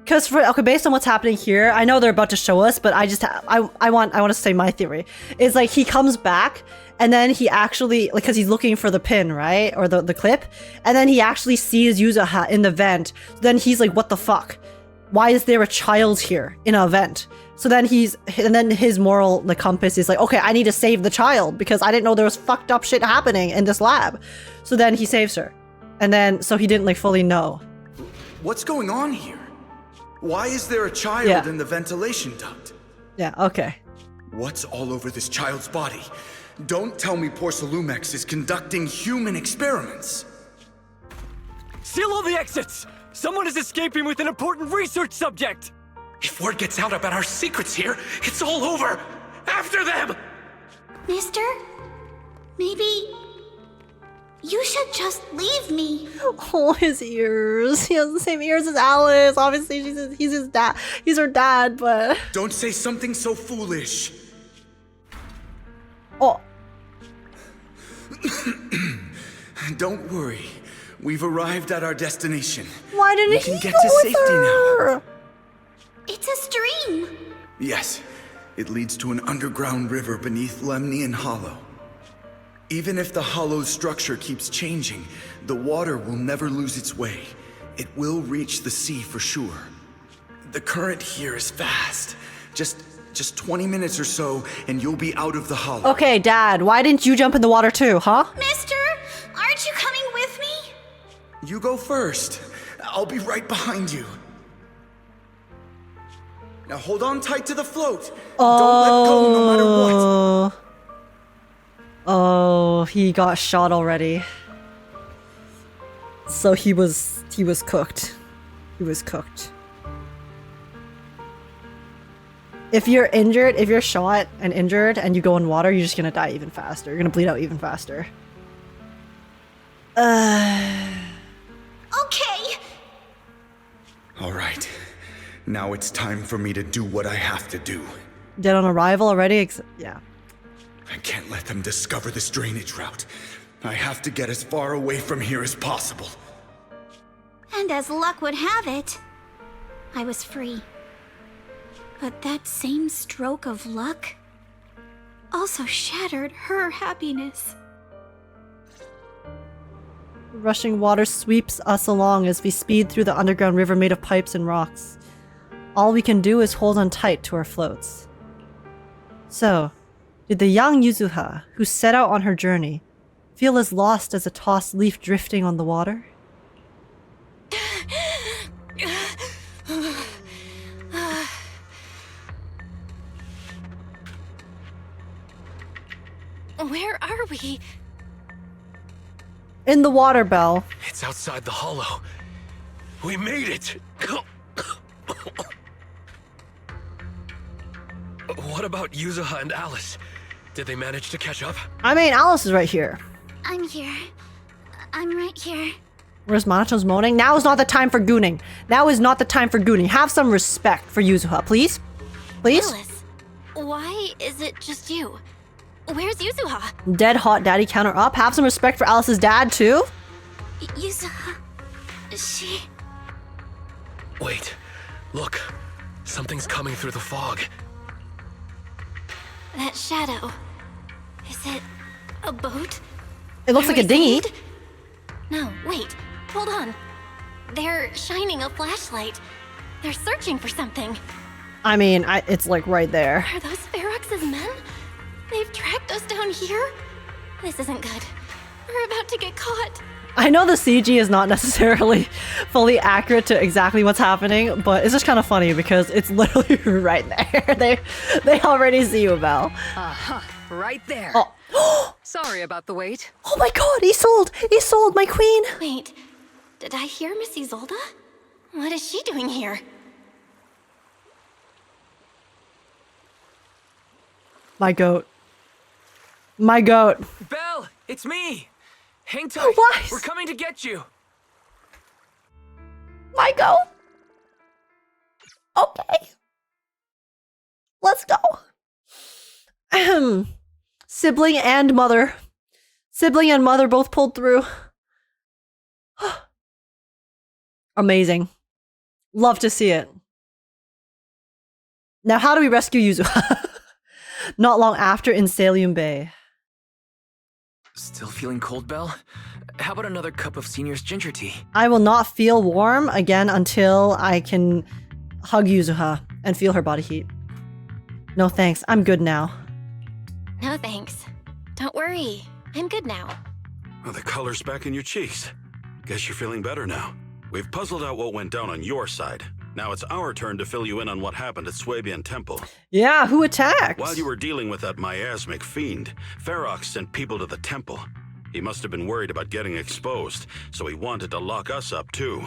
based on what's happening here, I know they're about to show us, but I want to say my theory is like he comes back and then he actually, like, cause he's looking for the pin, right? Or the clip. And then he actually sees Yuzuha in the vent. Then he's like, what the fuck? Why is there a child here in a vent? So then his moral compass is like, okay, I need to save the child because I didn't know there was fucked up shit happening in this lab. So then he saves her. And then, so he didn't like fully know. What's going on here? Why is there a child in the ventilation duct? Yeah, okay. What's all over this child's body? Don't tell me Porcelumex is conducting human experiments. Seal all the exits! Someone is escaping with an important research subject! If word gets out about our secrets here, it's all over! After them! Mister? Maybe... you should just leave me. Oh, his ears. He has the same ears as Alice. Obviously, he's his dad. He's her dad, but... Don't say something so foolish. Oh. Don't worry. We've arrived at our destination. Why didn't we can he get go to with safety her? now? It's a stream. Yes. It leads to an underground river beneath Lemnian Hollow. Even if the hollow's structure keeps changing, the water will never lose its way. It will reach the sea for sure. The current here is fast. Just 20 minutes or so, and you'll be out of the hollow. Okay, Dad, why didn't you jump in the water too, huh? Mister, aren't you coming with me? You go first. I'll be right behind you. Now hold on tight to the float. Don't let go no matter what. Oh, he got shot already. So he was cooked. He was cooked. If you're injured, if you're shot and injured and you go in water, you're just gonna die even faster. You're gonna bleed out even faster. Okay. All right. Now it's time for me to do what I have to do. Dead on arrival already? Yeah. I can't let them discover this drainage route. I have to get as far away from here as possible. And as luck would have it, I was free. But that same stroke of luck also shattered her happiness. Rushing water sweeps us along as we speed through the underground river made of pipes and rocks. All we can do is hold on tight to our floats. So, did the young Yuzuha, who set out on her journey, feel as lost as a tossed leaf drifting on the water? Where are we? In the water, Belle. It's outside the hollow. We made it! What about Yuzuha and Alice? Did they manage to catch up? I mean, Alice is right here. I'm here. I'm right here. Where's Manato's moaning? Now is not the time for gooning. Now is not the time for gooning. Have some respect for Yuzuha, please? Please? Alice, why is it just you? Where's Yuzuha? Dead hot daddy counter up. Have some respect for Alice's dad, too? Yuzuha... she... Wait. Look. Something's coming through the fog. That shadow. Is it a boat? It looks like a dinghy. No, wait. Hold on. They're shining a flashlight. They're searching for something. I mean, it's like right there. Are those Ferox's men? They've tracked us down here? This isn't good. We're about to get caught. I know the CG is not necessarily fully accurate to exactly what's happening, but it's just kind of funny because it's literally right there. They already see you, Belle. Uh-huh. Right there. Oh. Sorry about the wait. Oh my god, he sold my queen. Wait, did I hear Miss Isolde? What is she doing here? My goat. My goat. Belle, it's me. Hang tight. What? We're coming to get you. My goat. Okay. Let's go. Sibling and mother. Sibling and mother both pulled through. Amazing. Love to see it. Now, how do we rescue Yuzua? Not long after in Sylum Bay. Still feeling cold, Belle? How about another cup of Senior's ginger tea? I will not feel warm again until I can hug Yuzuha and feel her body heat. No thanks, I'm good now. No thanks. Don't worry, I'm good now. Well, the color's back in your cheeks. Guess you're feeling better now. We've puzzled out what went down on your side. Now it's our turn to fill you in on what happened at Swabian Temple. Yeah, who attacked? While you were dealing with that miasmic fiend, Ferox sent people to the temple. He must have been worried about getting exposed, so he wanted to lock us up too.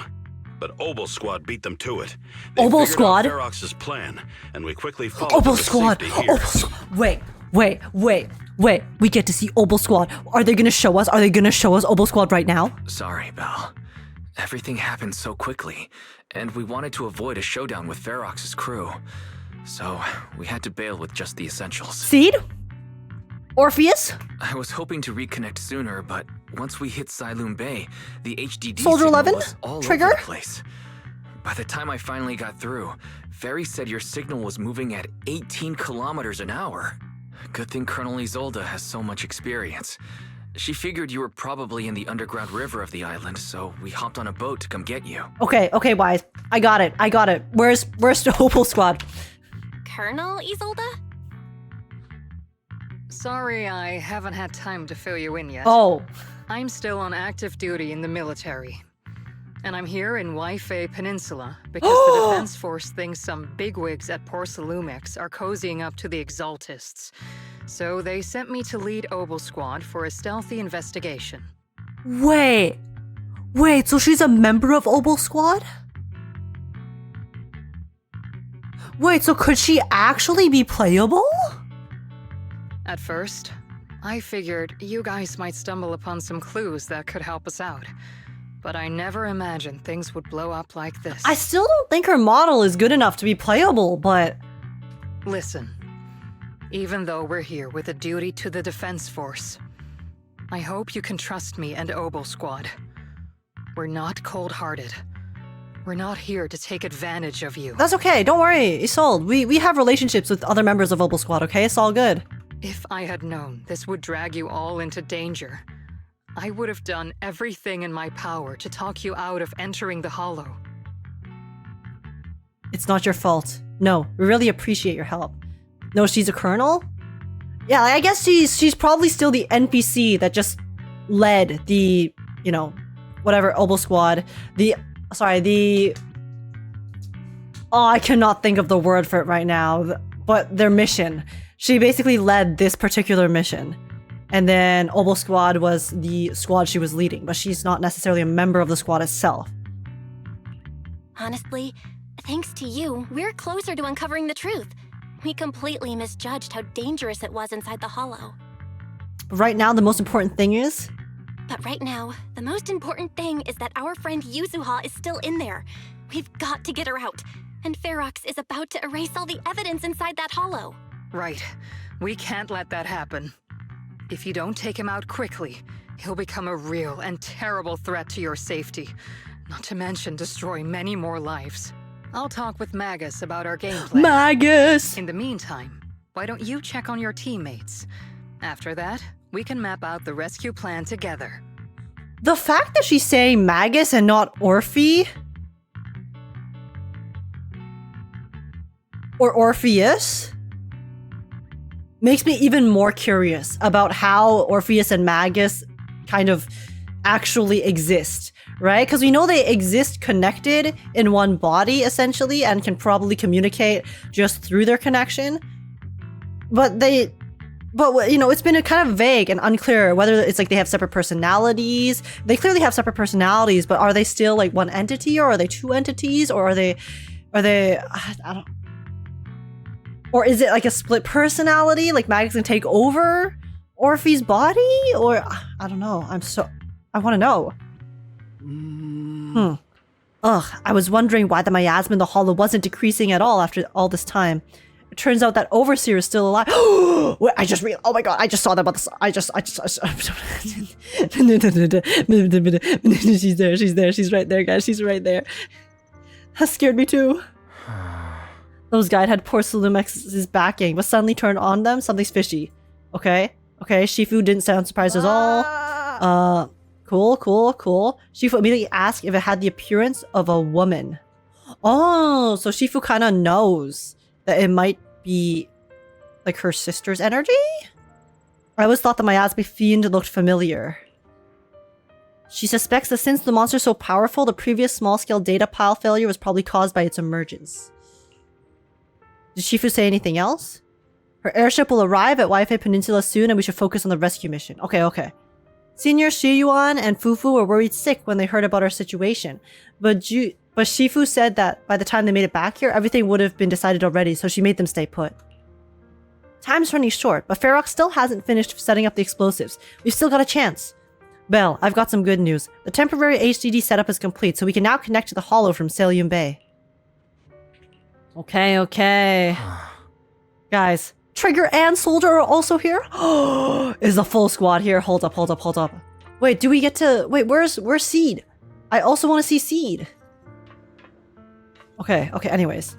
But Obel Squad beat them to it. They Obel figured Squad? out Ferox's plan, and we quickly followed Obel to Squad! safety here. Wait. We get to see Obel Squad. Are they gonna show us? Are they gonna show us Obel Squad right now? Sorry, Belle. Everything happened so quickly, and we wanted to avoid a showdown with Ferox's crew. So, we had to bail with just the essentials. Seed? Orpheus? I was hoping to reconnect sooner, but once we hit Sylum Bay, the HDD Soldier signal 11? was all Trigger? over the place. By the time I finally got through, Fairy said your signal was moving at 18 kilometers an hour. Good thing Colonel Isolde has so much experience. She figured you were probably in the underground river of the island, so we hopped on a boat to come get you. Okay, Wise. I got it. Where's the Opal Squad? Colonel Isolde? Sorry, I haven't had time to fill you in yet. Oh. I'm still on active duty in the military. And I'm here in Waifei Peninsula because the Defense Force thinks some bigwigs at Porcelumex are cozying up to the Exaltists. So they sent me to lead Opal Squad for a stealthy investigation. Wait, so she's a member of Opal Squad? Wait, so could she actually be playable? At first, I figured you guys might stumble upon some clues that could help us out. But I never imagined things would blow up like this. I still don't think her model is good enough to be playable, but... Listen, even though we're here with a duty to the Defense Force, I hope you can trust me and Opal Squad. We're not cold-hearted. We're not here to take advantage of you. That's okay, don't worry, Isolde. We have relationships with other members of Opal Squad, okay? It's all good. If I had known this would drag you all into danger, I would have done everything in my power to talk you out of entering the Hollow. It's not your fault. No, we really appreciate your help. No, she's a colonel? Yeah, I guess she's probably still the NPC that just led the, you know, whatever, Opal Squad. Oh, I cannot think of the word for it right now, but their mission. She basically led this particular mission. And then Opal Squad was the squad she was leading, but she's not necessarily a member of the squad itself. Honestly, thanks to you, we're closer to uncovering the truth. We completely misjudged how dangerous it was inside the Hollow. But right now, the most important thing is... But right now, the most important thing is that our friend Yuzuha is still in there. We've got to get her out. And Ferox is about to erase all the evidence inside that Hollow. Right. We can't let that happen. If you don't take him out quickly, he'll become a real and terrible threat to your safety. Not to mention destroy many more lives. I'll talk with Magus about our game plan. Magus! In the meantime, why don't you check on your teammates? After that, we can map out the rescue plan together. The fact that she's saying Magus and not Orphe... or Orpheus... makes me even more curious about how Orpheus and Magus kind of actually exist, right? Because we know they exist connected in one body, essentially, and can probably communicate just through their connection. But you know, it's been kind of vague and unclear whether it's like they have separate personalities. They clearly have separate personalities, but are they still like one entity, or are they two entities, or are they, I don't. Or is it like a split personality? Like Magus can take over Orphe's body? Or, I don't know. I want to know. Ugh, I was wondering why the miasma in the Hollow wasn't decreasing at all after all this time. It turns out that Overseer is still alive. Wait, oh my god, I just saw that about she's there, she's right there, guys, she's right there. That scared me too. Those guys had Porcelumex's backing, but suddenly turned on them. Something's fishy. Okay. Shifu didn't sound surprised at all. Cool. Shifu immediately asked if it had the appearance of a woman. Oh, so Shifu kind of knows that it might be like her sister's energy? I always thought the miasma fiend looked familiar. She suspects that since the monster's so powerful, the previous small-scale data pile failure was probably caused by its emergence. Did Shifu say anything else? Her airship will arrive at Waifei Peninsula soon and we should focus on the rescue mission. Okay. Senior Shiyuan and Fufu were worried sick when they heard about our situation. But Shifu said that by the time they made it back here, everything would have been decided already, so she made them stay put. Time's running short, but Ferox still hasn't finished setting up the explosives. We've still got a chance. Belle, I've got some good news. The temporary HDD setup is complete, so we can now connect to the Hollow from Sylum Bay. Okay. Guys, Trigger and Soldier are also here? Is the full squad here? Hold up. Wait, do we get to... Wait, where's Seed? I also want to see Seed. Okay, anyways.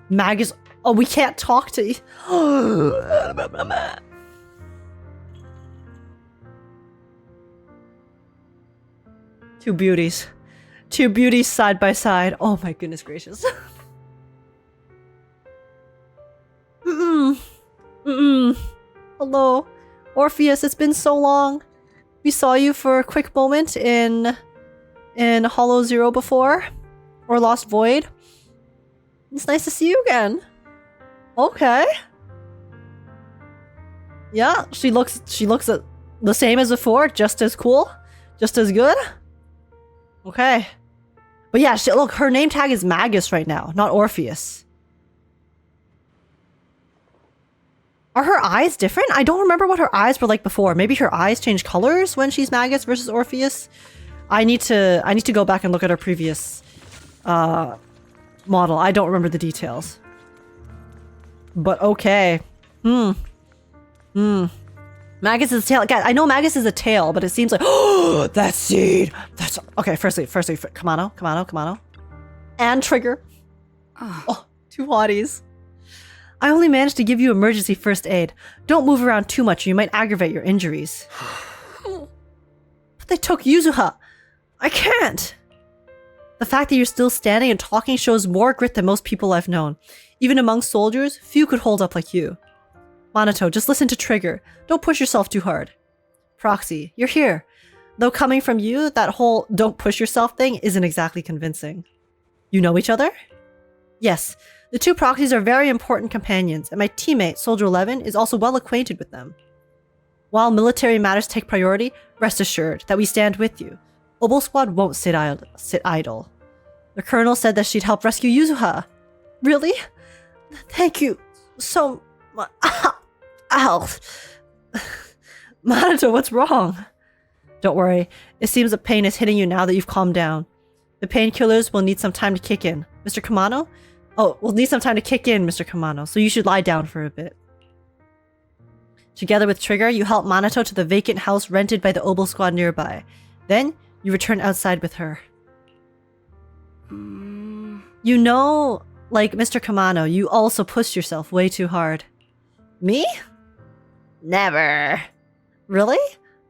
Magus. Oh, we can't talk to you. Two beauties. Two beauties side by side. Oh my goodness gracious. Hello. Orpheus, it's been so long. We saw you for a quick moment in Hollow Zero before. Or Lost Void. It's nice to see you again. Okay. Yeah, she looks the same as before, just as cool, just as good. Okay. But yeah, look, her name tag is Magus right now, not Orpheus. Are her eyes different? I don't remember what her eyes were like before. Maybe her eyes change colors when she's Magus versus Orpheus. I need to go back and look at her previous model. I don't remember the details. But okay. Magus is a tail. Guys, I know Magus is a tail, but it seems like that seed. That's okay. Firstly, Komano. And Trigger. Oh, two hotties. I only managed to give you emergency first aid. Don't move around too much or you might aggravate your injuries. But they took Yuzuha. I can't. The fact that you're still standing and talking shows more grit than most people I've known. Even among soldiers, few could hold up like you. Manato, just listen to Trigger. Don't push yourself too hard. Proxy, you're here. Though coming from you, that whole don't push yourself thing isn't exactly convincing. You know each other? Yes. The two proxies are very important companions, and my teammate, Soldier 11, is also well acquainted with them. While military matters take priority, rest assured that we stand with you. Obel Squad won't sit idle. The Colonel said that she'd help rescue Yuzuha. Really? Thank you so much. Ow. Manato, what's wrong? Don't worry. It seems the pain is hitting you now that you've calmed down. The painkillers will need some time to kick in. Mr. Komano? Oh, we'll need some time to kick in, Mr. Komano, so you should lie down for a bit. Together with Trigger, you help Manato to the vacant house rented by the Obel Squad nearby. Then, you return outside with her. You know, like Mr. Komano, you also pushed yourself way too hard. Me? Never. Really?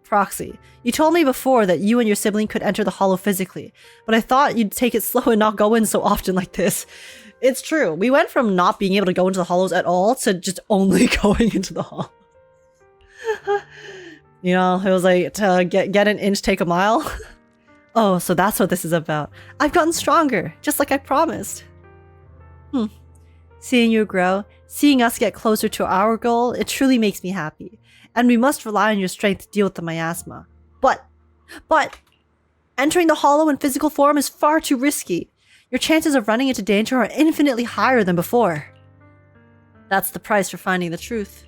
Proxy, you told me before that you and your sibling could enter the hollow physically, but I thought you'd take it slow and not go in so often like this. It's true. We went from not being able to go into the hollows at all to just only going into the hollow. You know, it was like to get an inch, take a mile. Oh, so that's what this is about. I've gotten stronger, just like I promised. Seeing you grow, seeing us get closer to our goal, it truly makes me happy. And we must rely on your strength to deal with the miasma. But, entering the hollow in physical form is far too risky. Your chances of running into danger are infinitely higher than before. That's the price for finding the truth. ...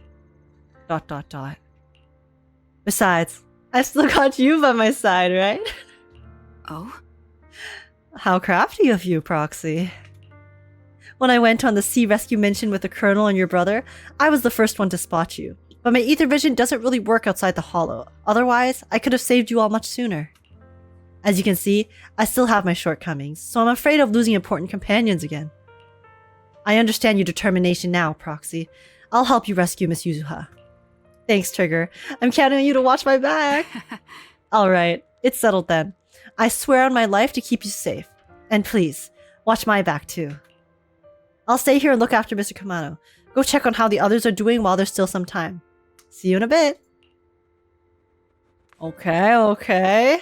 Besides, I've still got you by my side, right? Oh? How crafty of you, Proxy. When I went on the sea rescue mission with the Colonel and your brother, I was the first one to spot you. But my ether vision doesn't really work outside the hollow. Otherwise, I could have saved you all much sooner. As you can see, I still have my shortcomings, so I'm afraid of losing important companions again. I understand your determination now, Proxy. I'll help you rescue Miss Yuzuha. Thanks, Trigger. I'm counting on you to watch my back. Alright, it's settled then. I swear on my life to keep you safe. And please, watch my back too. I'll stay here and look after Mr. Komano. Go check on how the others are doing while there's still some time. See you in a bit. Okay.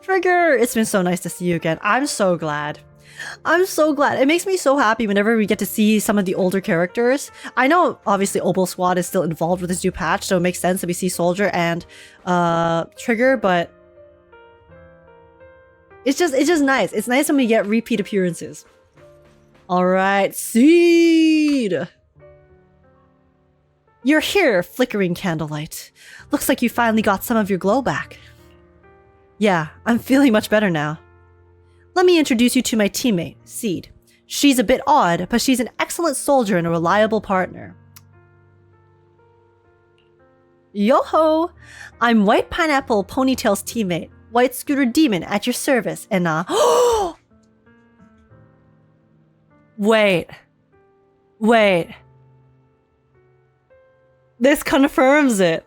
Trigger! It's been so nice to see you again. I'm so glad. It makes me so happy whenever we get to see some of the older characters. I know, obviously, Obel Squad is still involved with this new patch, so it makes sense that we see Soldier and Trigger, but it's just nice. It's nice when we get repeat appearances. Alright, Seed! You're here, flickering candlelight. Looks like you finally got some of your glow back. Yeah, I'm feeling much better now. Let me introduce you to my teammate, Seed. She's a bit odd, but she's an excellent soldier and a reliable partner. Yo-ho! I'm White Pineapple Ponytail's teammate, White Scooter Demon at your service, and Wait. This confirms it.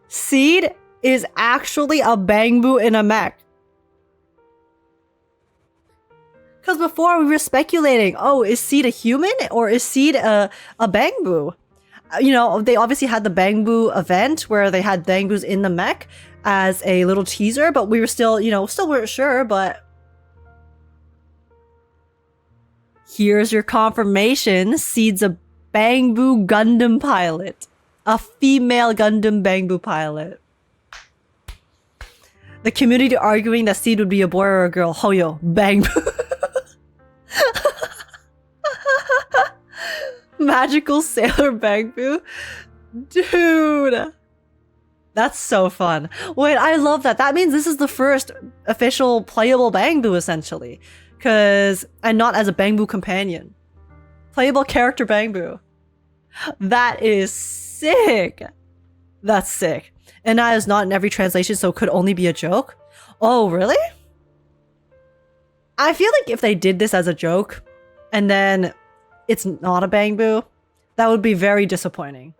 Seed is actually a Bangbu in a mech. Because before we were speculating, oh, is Seed a human or is Seed a Bangbu? You know, they obviously had the Bangbu event where they had Bangbus in the mech as a little teaser, but we were still, you know, still weren't sure, but here's your confirmation. Seed's a Bangbu Gundam pilot. A female Gundam Bangbu pilot. The community arguing that Seed would be a boy or a girl. Hoyo, Bangbu. Magical Sailor Bangbu? Dude. That's so fun. Wait, I love that. That means this is the first official playable Bangbu, essentially. And not as a Bangbu companion. Playable character Bangbu. That is sick. That's sick. And that is not in every translation, so it could only be a joke. Oh, really? I feel like if they did this as a joke, and then it's not a Bangbu, that would be very disappointing.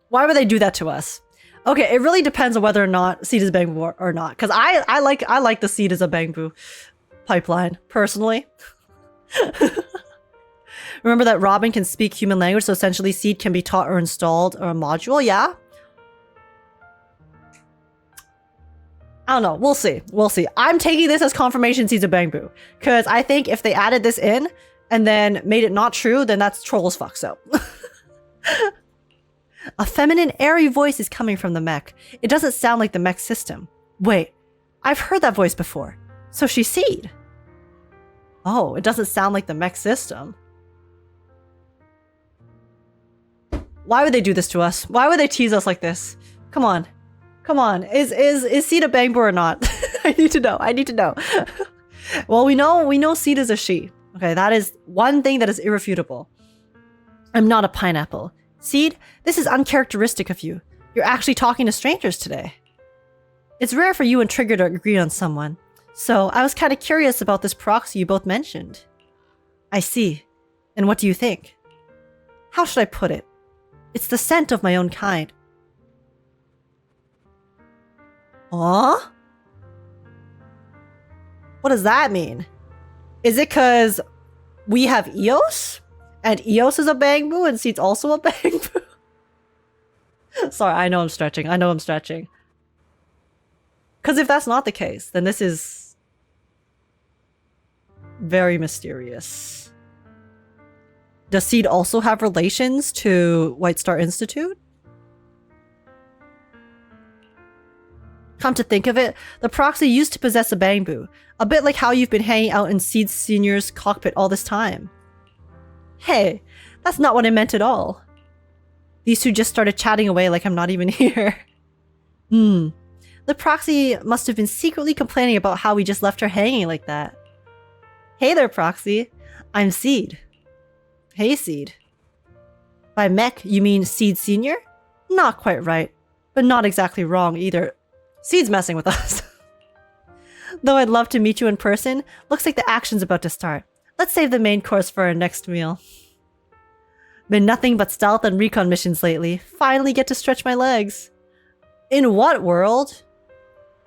Why would they do that to us? Okay, it really depends on whether or not Seed is Bangbu or not. Because I like the Seed as a Bangbu pipeline, personally. Remember that Robin can speak human language, so essentially Seed can be taught or installed or a module, yeah? I don't know. We'll see. We'll see. I'm taking this as confirmation Seed's a Bangbu. Because I think if they added this in and then made it not true, then that's troll as fuck, so. A feminine, airy voice is coming from the mech. It doesn't sound like the mech system. Wait, I've heard that voice before. So she's Seed. Oh, it doesn't sound like the mech system. Why would they do this to us? Why would they tease us like this? Come on. Come on. Is Seed a Bangbu or not? I need to know. I need to know. Well, we know Seed is a she. Okay, that is one thing that is irrefutable. I'm not a pineapple. Seed, this is uncharacteristic of you. You're actually talking to strangers today. It's rare for you and Trigger to agree on someone. So, I was kind of curious about this proxy you both mentioned. I see. And what do you think? How should I put it? It's the scent of my own kind. Aw? What does that mean? Is it because we have Eos? And Eos is a Bangbu and Seed's also a Bangbu? Sorry, I know I'm stretching. I know I'm stretching. Because if that's not the case, then this is very mysterious. Does Seed also have relations to White Star Institute? Come to think of it, the proxy used to possess a Bangbu, a bit like how you've been hanging out in Seed Senior's cockpit all this time. Hey, that's not what I meant at all. These two just started chatting away like I'm not even here. The proxy must have been secretly complaining about how we just left her hanging like that. Hey there, proxy. I'm Seed. Hey, Seed. By mech, you mean Seed Senior? Not quite right, but not exactly wrong either. Seed's messing with us. Though I'd love to meet you in person, looks like the action's about to start. Let's save the main course for our next meal. Been nothing but stealth and recon missions lately. Finally get to stretch my legs. In what world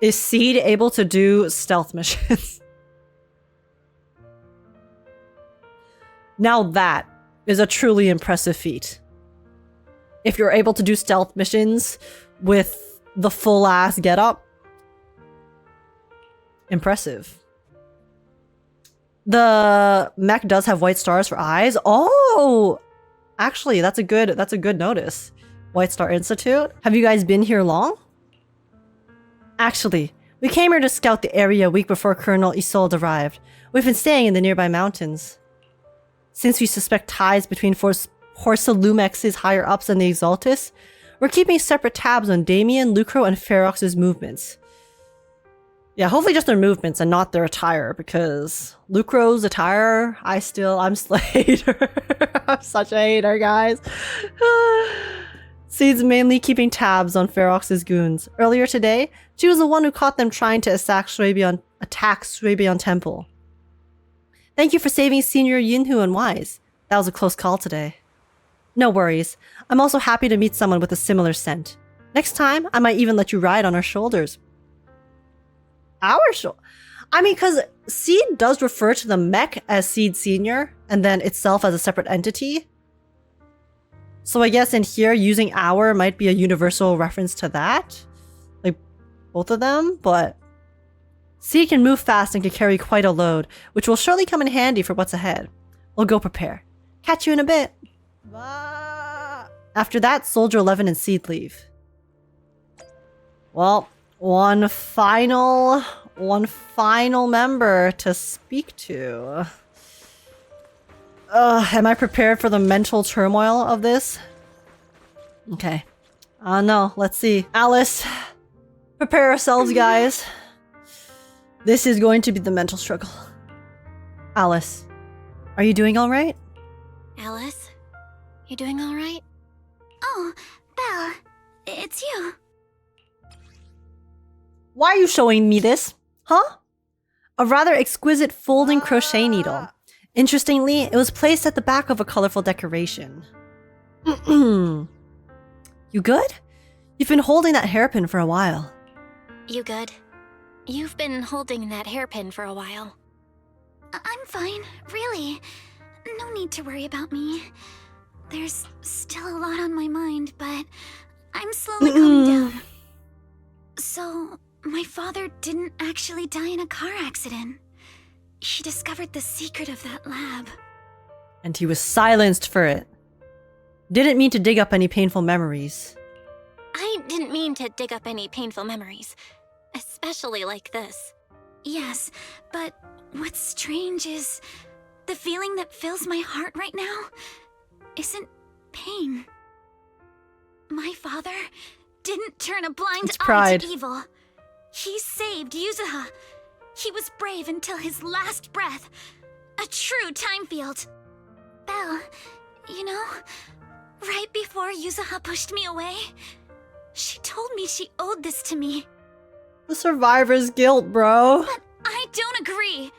is Seed able to do stealth missions? Now that is a truly impressive feat. If you're able to do stealth missions with the full ass getup, impressive. The mech does have white stars for eyes. Oh, actually, that's a good notice. White Star Institute. Have you guys been here long? Actually, we came here to scout the area a week before Colonel Isolde arrived. We've been staying in the nearby mountains. Since we suspect ties between Porcelumex's higher-ups and the Exaltus, we're keeping separate tabs on Damien, Lucro, and Ferox's movements. Yeah, hopefully just their movements and not their attire, because Lucro's attire, I'm still a hater. I'm such a hater, guys. Seed's mainly keeping tabs on Ferox's goons. Earlier today, she was the one who caught them trying to attack Swabion Temple. Thank you for saving Senior Yinhu and Wise. That was a close call today. No worries. I'm also happy to meet someone with a similar scent. Next time, I might even let you ride on our shoulders. Our shoulder? I mean, because Seed does refer to the mech as Seed Senior, and then itself as a separate entity. So I guess in here, using our might be a universal reference to that. Like, both of them, but... Seed can move fast and can carry quite a load, which will surely come in handy for what's ahead. We'll go prepare. Catch you in a bit. After that, Soldier 11 and Seed leave. Well, one final member to speak to. Am I prepared for the mental turmoil of this? Okay. No, let's see. Alice, prepare ourselves, guys. This is going to be the mental struggle. Alice, are you doing all right? Alice, you doing all right? Oh, Belle, it's you. Why are you showing me this? Huh? A rather exquisite folding crochet needle. Interestingly, it was placed at the back of a colorful decoration. You good? You've been holding that hairpin for a while. You good? You've been holding that hairpin for a while. I'm fine, really. No need to worry about me. There's still a lot on my mind, but I'm slowly calming down. So, my father didn't actually die in a car accident. He discovered the secret of that lab. And he was silenced for it. Didn't mean to dig up any painful memories. I didn't mean to dig up any painful memories. Especially like this. Yes, but what's strange is the feeling that fills my heart right now isn't pain. My father didn't turn a blind eye to evil. He saved Yuzuha. He was brave until his last breath. A true time field. Belle, you know, right before Yuzuha pushed me away, she told me she owed this to me. The survivor's guilt, bro. But I don't agree.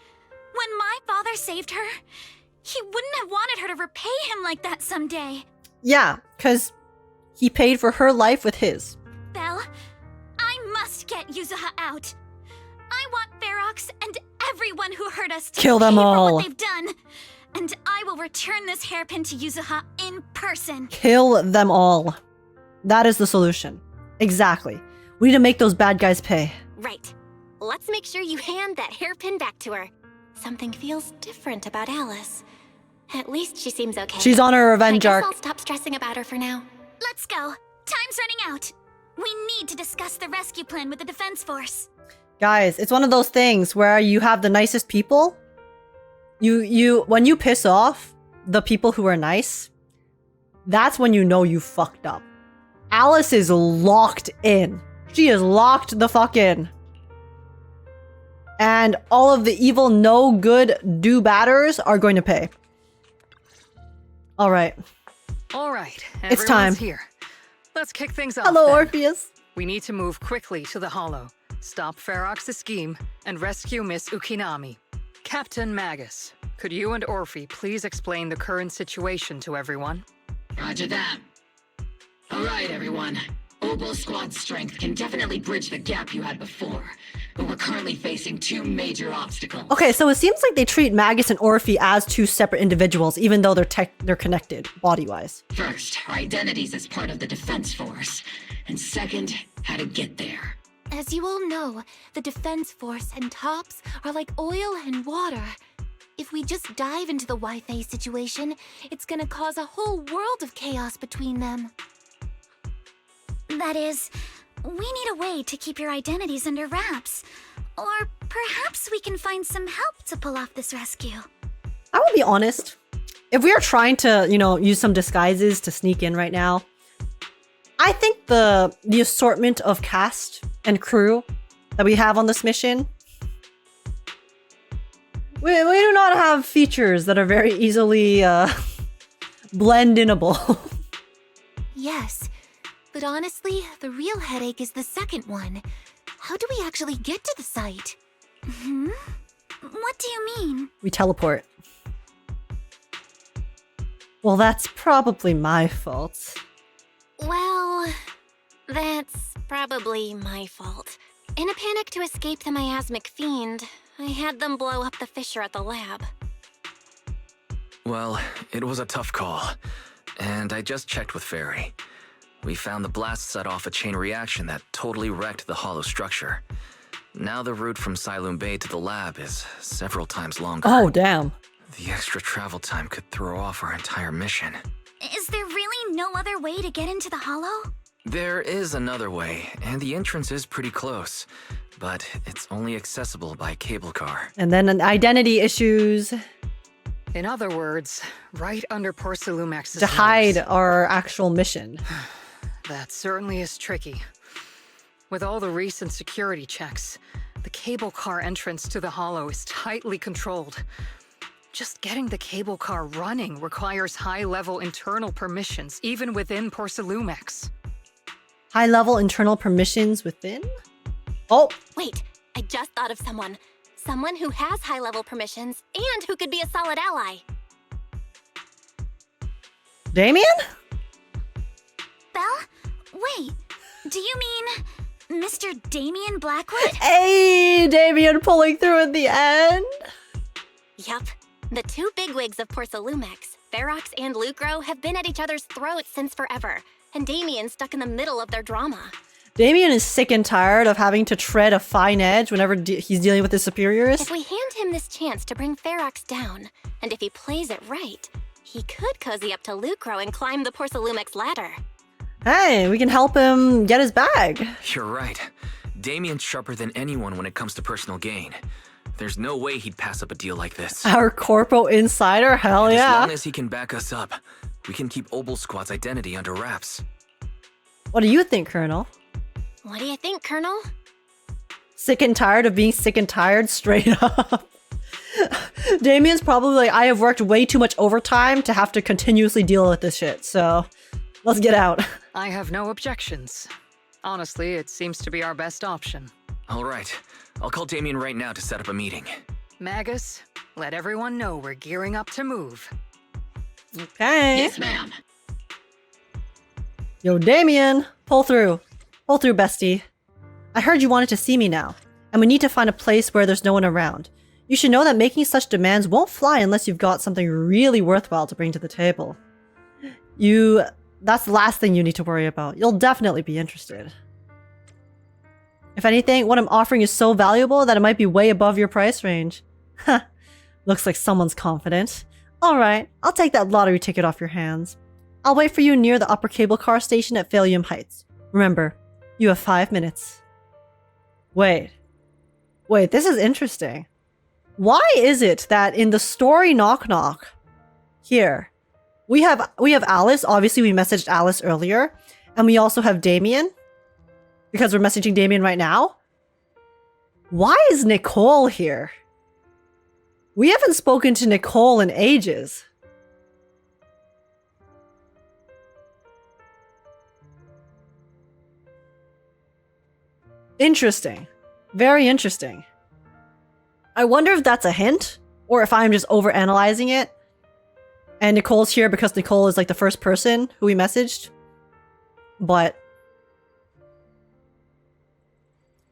When my father saved her, he wouldn't have wanted her to repay him like that someday. Yeah, because he paid for her life with his. Belle, I must get Yuzuha out. I want Ferox and everyone who hurt us to kill them pay all for what they've done. And I will return this hairpin to Yuzuha in person. Kill them all. That is the solution. Exactly. We need to make those bad guys pay. Right. Let's make sure you hand that hairpin back to her. Something feels different about Alice. At least she seems okay. She's on her revenge arc. I'll stop stressing about her for now. Let's go. Time's running out. We need to discuss the rescue plan with the defense force. Guys, it's one of those things where you have the nicest people. When you piss off the people who are nice, that's when you know you fucked up. Alice is locked in. She is locked the fuck in. And all of the evil, no good do-badders are going to pay. All right. All right. It's time. Here. Let's kick things off. Hello, then. Orpheus. We need to move quickly to the Hollow, stop Ferox's scheme, and rescue Miss Ukinami. Captain Magus, could you and Orphe please explain the current situation to everyone? Roger that. All right, everyone. Oboe Squad's strength can definitely bridge the gap you had before, but we're currently facing two major obstacles. Okay, so it seems like they treat Magus and Orphe as two separate individuals, even though they're connected body-wise. First, our identities as part of the defense force, and second, how to get there. As you all know, the defense force and Tops are like oil and water. If we just dive into the Wi-Fi situation, it's gonna cause a whole world of chaos between them. That is, we need a way to keep your identities under wraps. Or perhaps we can find some help to pull off this rescue. I will be honest. If we are trying to, use some disguises to sneak in right now, I think the assortment of cast and crew that we have on this mission, we do not have features that are very easily blend-inable. Yes, But honestly, the real headache is the second one. How do we actually get to the site? What do you mean? We teleport. Well, that's probably my fault. Well, that's probably my fault. In a panic to escape the miasmic fiend, I had them blow up the fissure at the lab. Well, it was a tough call, and I just checked with Fairy. We found the blast set off a chain reaction that totally wrecked the hollow structure. Now the route from Sylum Bay to the lab is several times longer. Oh, damn. The extra travel time could throw off our entire mission. Is there really no other way to get into the hollow? There is another way, and the entrance is pretty close, but it's only accessible by cable car. And then identity issues. In other words, right under Porcelumex's To hide nose. our actual mission. That certainly is tricky. With all the recent security checks, the cable car entrance to the hollow is tightly controlled. Just getting the cable car running requires high-level internal permissions, even within Porcelumex. High-level internal permissions within? Oh! Wait, I just thought of someone. Someone who has high-level permissions and who could be a solid ally. Damien? Belle? Wait, do you mean Mr. Damien Blackwood? Hey, Damien pulling through at the end. Yup. The two bigwigs of Porcelumex, Ferox and Lucro, have been at each other's throats since forever, and Damien's stuck in the middle of their drama. Damien is sick and tired of having to tread a fine edge whenever he's dealing with his superiors. If we hand him this chance to bring Ferox down, and if he plays it right, he could cozy up to Lucro and climb the Porcelumex ladder. Hey, we can help him get his bag. You're right. Damien's sharper than anyone when it comes to personal gain. There's no way he'd pass up a deal like this. Our corpo insider? Hell yeah. As long as he can back us up, we can keep Obel Squad's identity under wraps. What do you think, Colonel? What do you think, Colonel? Sick and tired of being sick and tired, straight up. Damien's probably like, I have worked way too much overtime to have to continuously deal with this shit, so let's get out. I have no objections. Honestly, it seems to be our best option. All right. I'll call Damien right now to set up a meeting. Magus, let everyone know we're gearing up to move. Okay. Yes, ma'am. Yo, Damien, pull through. Pull through, bestie. I heard you wanted to see me now, and we need to find a place where there's no one around. You should know that making such demands won't fly unless you've got something really worthwhile to bring to the table. That's the last thing you need to worry about. You'll definitely be interested. If anything, what I'm offering is so valuable that it might be way above your price range. Huh. Looks like someone's confident. Alright, I'll take that lottery ticket off your hands. I'll wait for you near the upper cable car station at Sylum Heights. Remember, you have 5 minutes. Wait, this is interesting. Why is it that in the story Knock Knock, here, we have Alice. Obviously, we messaged Alice earlier, and we also have Damien, because we're messaging Damien right now. Why is Nicole here? We haven't spoken to Nicole in ages. Interesting. Very interesting. I wonder if that's a hint, or if I'm just overanalyzing it. And Nicole's here because Nicole is like the first person who we messaged. But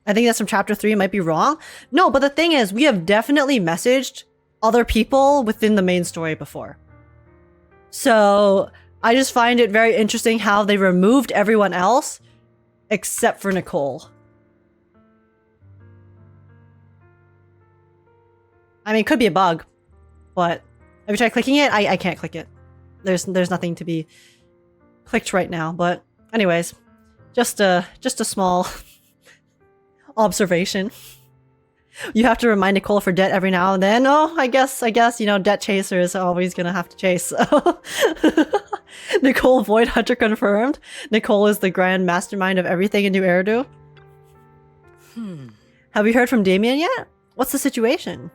I think that's from chapter 3. It might be wrong. No, but the thing is, we have definitely messaged other people within the main story before. So I just find it very interesting how they removed everyone else except for Nicole. I mean, it could be a bug, but have you tried clicking it? I can't click it. There's nothing to be clicked right now. But anyways, just a small observation. You have to remind Nicole for debt every now and then. Oh, I guess, you know, debt chaser is always gonna have to chase. Nicole Void Hunter confirmed. Nicole is the grand mastermind of everything in New Eridu. Have you heard from Damien yet? What's the situation?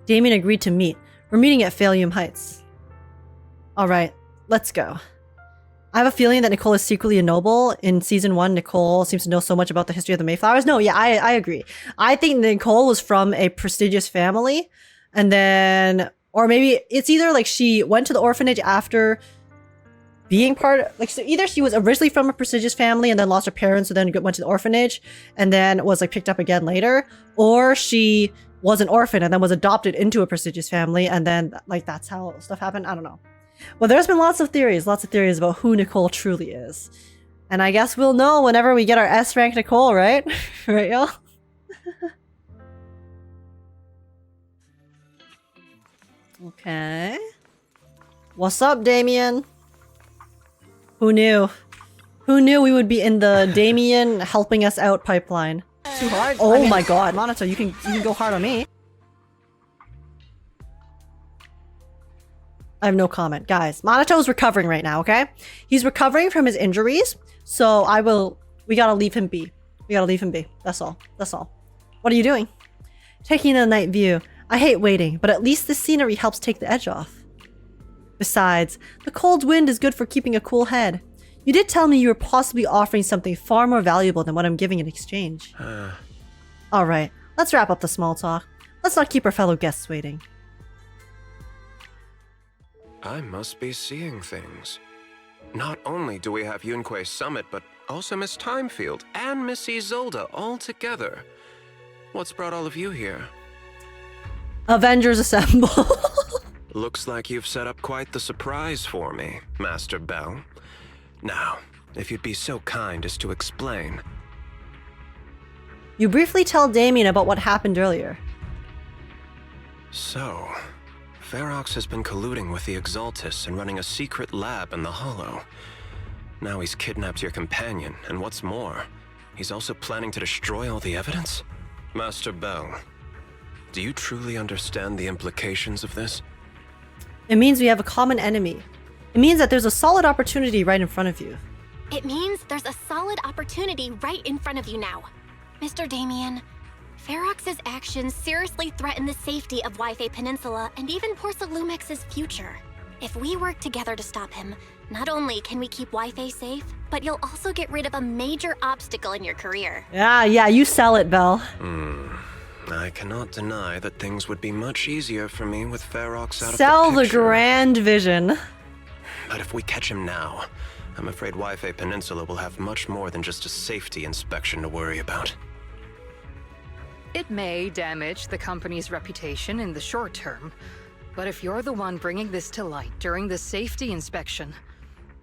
Damien agreed to meet. We're meeting at Sylum Heights. Alright, let's go. I have a feeling that Nicole is secretly a noble. In season 1, Nicole seems to know so much about the history of the Mayflowers. No, yeah, I agree. I think Nicole was from a prestigious family, and then, or maybe it's either like she went to the orphanage after being like, so either she was originally from a prestigious family and then lost her parents, so then went to the orphanage and then was like picked up again later, or she was an orphan and then was adopted into a prestigious family, and then like that's how stuff happened. I don't know. Well, there's been lots of theories about who Nicole truly is, and I guess we'll know whenever we get our S rank Nicole, right? Right, y'all? Okay. What's up, Damien? Who knew? Who knew we would be in the Damien helping us out pipeline? Too hard? Oh my god, Manato, you can go hard on me. I have no comment. Guys, Manato's recovering right now, okay? He's recovering from his injuries, so we gotta leave him be. We gotta leave him be. That's all. That's all. What are you doing? Taking the night view. I hate waiting, but at least the scenery helps take the edge off. Besides, the cold wind is good for keeping a cool head. You did tell me you were possibly offering something far more valuable than what I'm giving in exchange. Alright, let's wrap up the small talk. Let's not keep our fellow guests waiting. I must be seeing things. Not only do we have Yunque's summit, but also Miss Timefield and Miss Isolde all together. What's brought all of you here? Avengers assemble. Looks like you've set up quite the surprise for me, Master Bell. Now, if you'd be so kind as to explain. You briefly tell Damien about what happened earlier. So, Ferox has been colluding with the Exaltus and running a secret lab in the Hollow. Now he's kidnapped your companion, and what's more, he's also planning to destroy all the evidence? Master Bell, do you truly understand the implications of this? It means we have a common enemy. It means that there's a solid opportunity right in front of you. It means there's a solid opportunity right in front of you now. Mr. Damien, Ferox's actions seriously threaten the safety of Wi-Fi Peninsula and even Porsalumex's future. If we work together to stop him, not only can we keep Wi-Fi safe, but you'll also get rid of a major obstacle in your career. Yeah, you sell it, Belle. I cannot deny that things would be much easier for me with Ferox out Sell of the the picture. grand vision. But if we catch him now, I'm afraid Wi-Fi Peninsula will have much more than just a safety inspection to worry about. It may damage the company's reputation in the short term, but if you're the one bringing this to light during the safety inspection,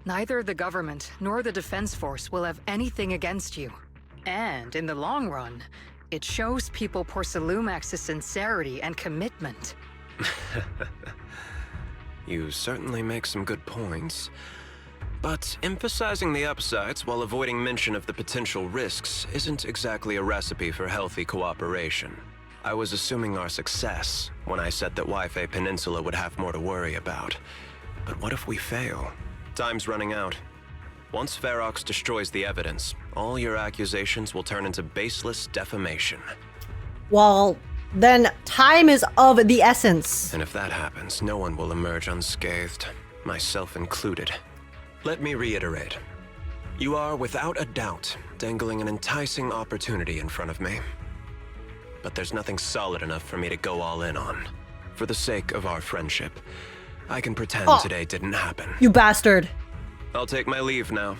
neither the government nor the Defense Force will have anything against you. And in the long run, it shows people Porsalumex's sincerity and commitment. You certainly make some good points. But emphasizing the upsides while avoiding mention of the potential risks isn't exactly a recipe for healthy cooperation. I was assuming our success when I said that Wi-Fi Peninsula would have more to worry about. But what if we fail? Time's running out. Once Ferox destroys the evidence, all your accusations will turn into baseless defamation. Well, then time is of the essence. And if that happens, no one will emerge unscathed, myself included. Let me reiterate. You are, without a doubt, dangling an enticing opportunity in front of me. But there's nothing solid enough for me to go all in on. For the sake of our friendship, I can pretend today didn't happen. You bastard. I'll take my leave now.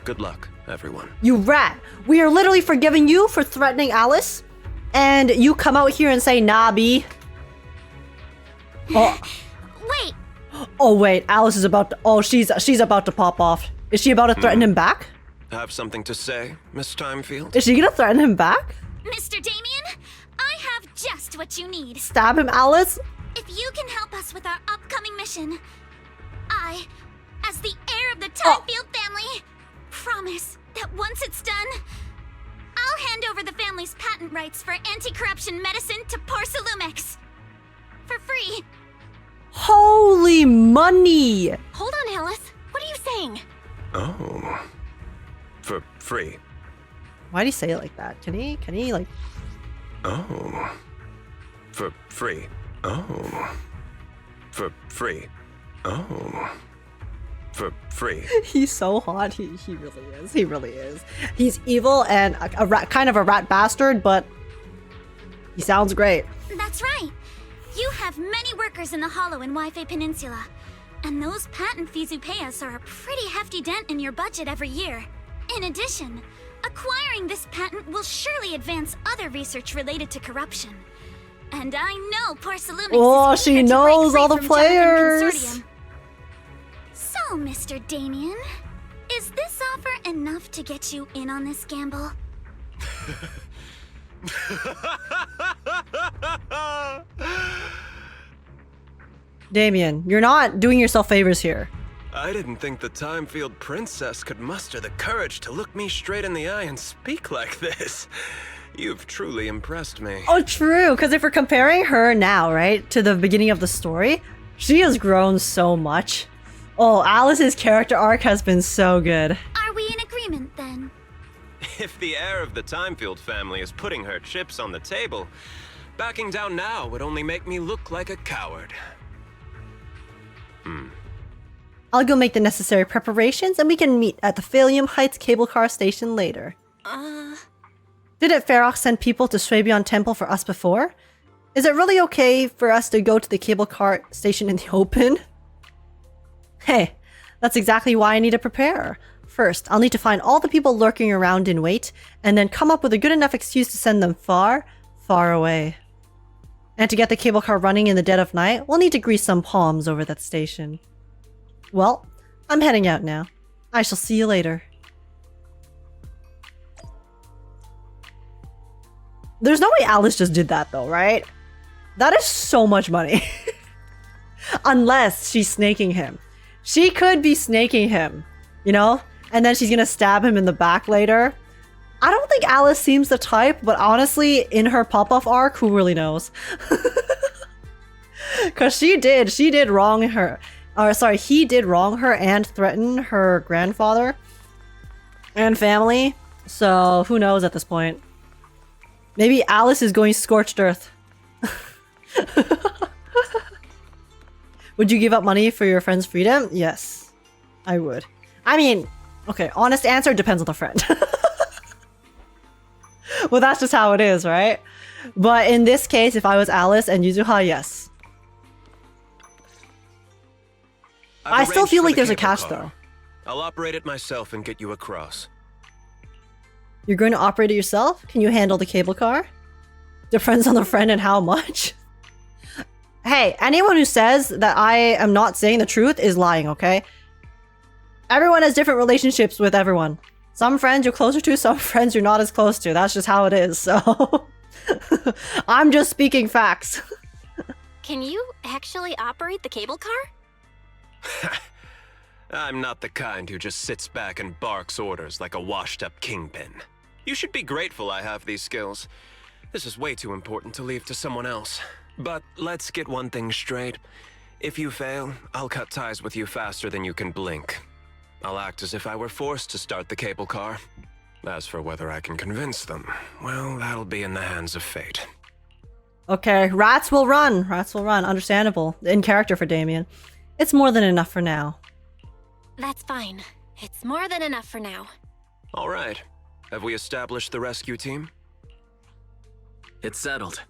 Good luck, everyone. You rat. We are literally forgiving you for threatening Alice, and you come out here and say, nah, B. Oh. Wait. Oh, wait. Alice is about to... Oh, she's about to pop off. Is she about to threaten him back? Have something to say, Miss Timefield? Is she gonna threaten him back? Mr. Damien, I have just what you need. Stab him, Alice? If you can help us with our upcoming mission, I, as the heir of the Timefield family, promise that once it's done, I'll hand over the family's patent rights for anti-corruption medicine to Porsalumex. For free. Holy money! Hold on, Alice. What are you saying? Oh. For free. Why'd he say it like that? Can he like... Oh. For free. Oh. For free. Oh. For free. He's so hot. He really is. He really is. He's evil and a rat, kind of a rat bastard, but he sounds great. That's right. You have many workers in the Hollow in Wi-Fi Peninsula. And those patent fees you pay us are a pretty hefty dent in your budget every year. In addition, acquiring this patent will surely advance other research related to corruption. And I know Porcelain. Oh, she knows all the players. So, Mr. Damien, is this offer enough to get you in on this gamble? Damien, you're not doing yourself favors here. I didn't think the Timefield Princess could muster the courage to look me straight in the eye and speak like this. You've truly impressed me. Oh, true, because if we're comparing her now, right, to the beginning of the story, she has grown so much. Oh, Alice's character arc has been so good. Are we in agreement then? If the heir of the Timefield family is putting her chips on the table, backing down now would only make me look like a coward. I'll go make the necessary preparations and we can meet at the Sylum Heights cable car station later. Didn't Ferox send people to Swabian Temple for us before? Is it really okay for us to go to the cable car station in the open? Hey, that's exactly why I need to prepare. First, I'll need to find all the people lurking around in wait, and then come up with a good enough excuse to send them far, far away. And to get the cable car running in the dead of night, we'll need to grease some palms over that station. Well, I'm heading out now. I shall see you later. There's no way Alice just did that though, right? That is so much money. Unless she's snaking him. She could be snaking him, you know? And then she's gonna stab him in the back later. I don't think Alice seems the type, but honestly, in her pop-off arc, who really knows? Cause he did wrong her. Or sorry, he did wrong her and threaten her grandfather and family. So who knows at this point? Maybe Alice is going scorched earth. Would you give up money for your friend's freedom? Yes, I would. I mean, okay, honest answer depends on the friend. Well, that's just how it is, right? But in this case, if I was Alice and Yuzuha, yes. I still feel like there's a catch though. I'll operate it myself and get you across. You're going to operate it yourself? Can you handle the cable car? Depends on the friend and how much. Hey, anyone who says that I am not saying the truth is lying, okay? Everyone has different relationships with everyone. Some friends you're closer to, some friends you're not as close to. That's just how it is, so... I'm just speaking facts. Can you actually operate the cable car? I'm not the kind who just sits back and barks orders like a washed-up kingpin. You should be grateful I have these skills. This is way too important to leave to someone else. But let's get one thing straight. If you fail, I'll cut ties with you faster than you can blink. I'll act as if I were forced to start the cable car. As for whether I can convince them, well, that'll be in the hands of fate. Okay, rats will run. Rats will run. Understandable. In character for Damien. It's more than enough for now. That's fine. It's more than enough for now. All right. Have we established the rescue team? It's settled.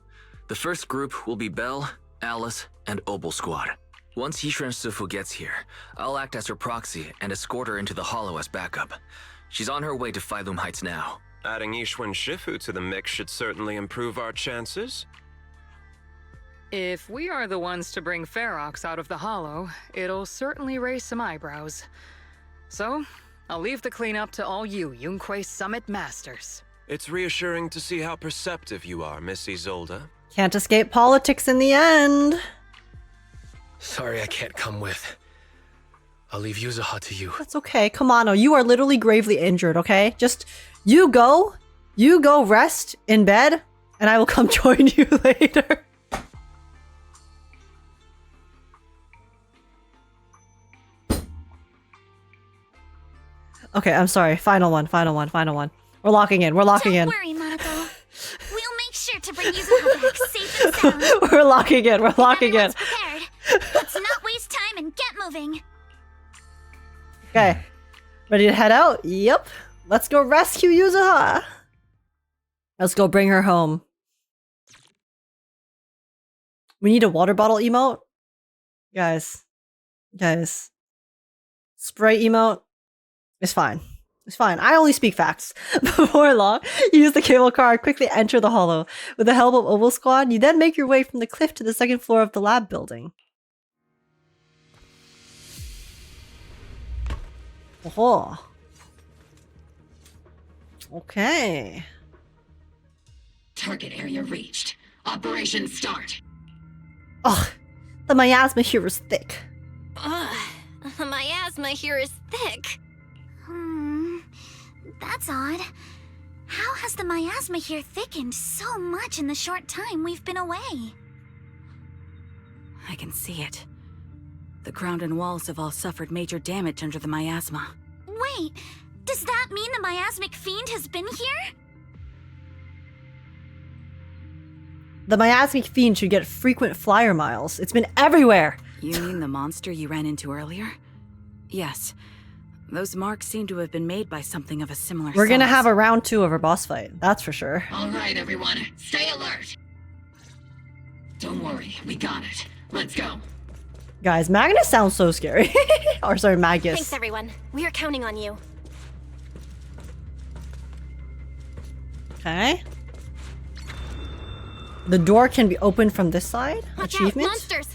The first group will be Belle, Alice, and Obel Squad. Once Yishun Sufu gets here, I'll act as her proxy and escort her into the Hollow as backup. She's on her way to Sylum Heights now. Adding Yishun Shifu to the mix should certainly improve our chances. If we are the ones to bring Ferox out of the Hollow, it'll certainly raise some eyebrows. So, I'll leave the cleanup to all you Yunquay Summit Masters. It's reassuring to see how perceptive you are, Miss Isolde. Can't escape politics in the end. Sorry I can't come with. I'll leave Yuzuha to you. That's okay. Komano, you are literally gravely injured, okay? Just, you go rest in bed, and I will come join you later. Okay, I'm sorry. Final one. We're locking in. Don't worry, Manato. We'll make sure to bring Yuzuha back safe and sound. We're locking in. Prepared. Let's not waste time and get moving. Okay. Ready to head out? Yep. Let's go rescue Yuzuha. Let's go bring her home. We need a water bottle emote. Guys. Spray emote. It's fine. It's fine. I only speak facts. Before long, you use the cable car and quickly enter the hollow. With the help of Oval Squad, you then make your way from the cliff to the second floor of the lab building. Oh. Okay. Target area reached. Operation start. Ugh. The miasma here is thick. Ugh. The miasma here is thick. That's odd. How has the miasma here thickened so much in the short time we've been away? I can see it. The ground and walls have all suffered major damage under the miasma. Wait, does that mean the miasmic fiend has been here? The miasmic fiend should get frequent flyer miles. It's been everywhere. You mean the monster you ran into earlier? Yes. Those marks seem to have been made by something of a similar We're gonna size. have a round 2 of our boss fight. That's for sure. All right, everyone. Stay alert. Don't worry. We got it. Let's go. Guys, Magnus sounds so scary. Or sorry, Magus. Thanks, everyone. We are counting on you. Okay. The door can be opened from this side. Watch Achievement. out, monsters!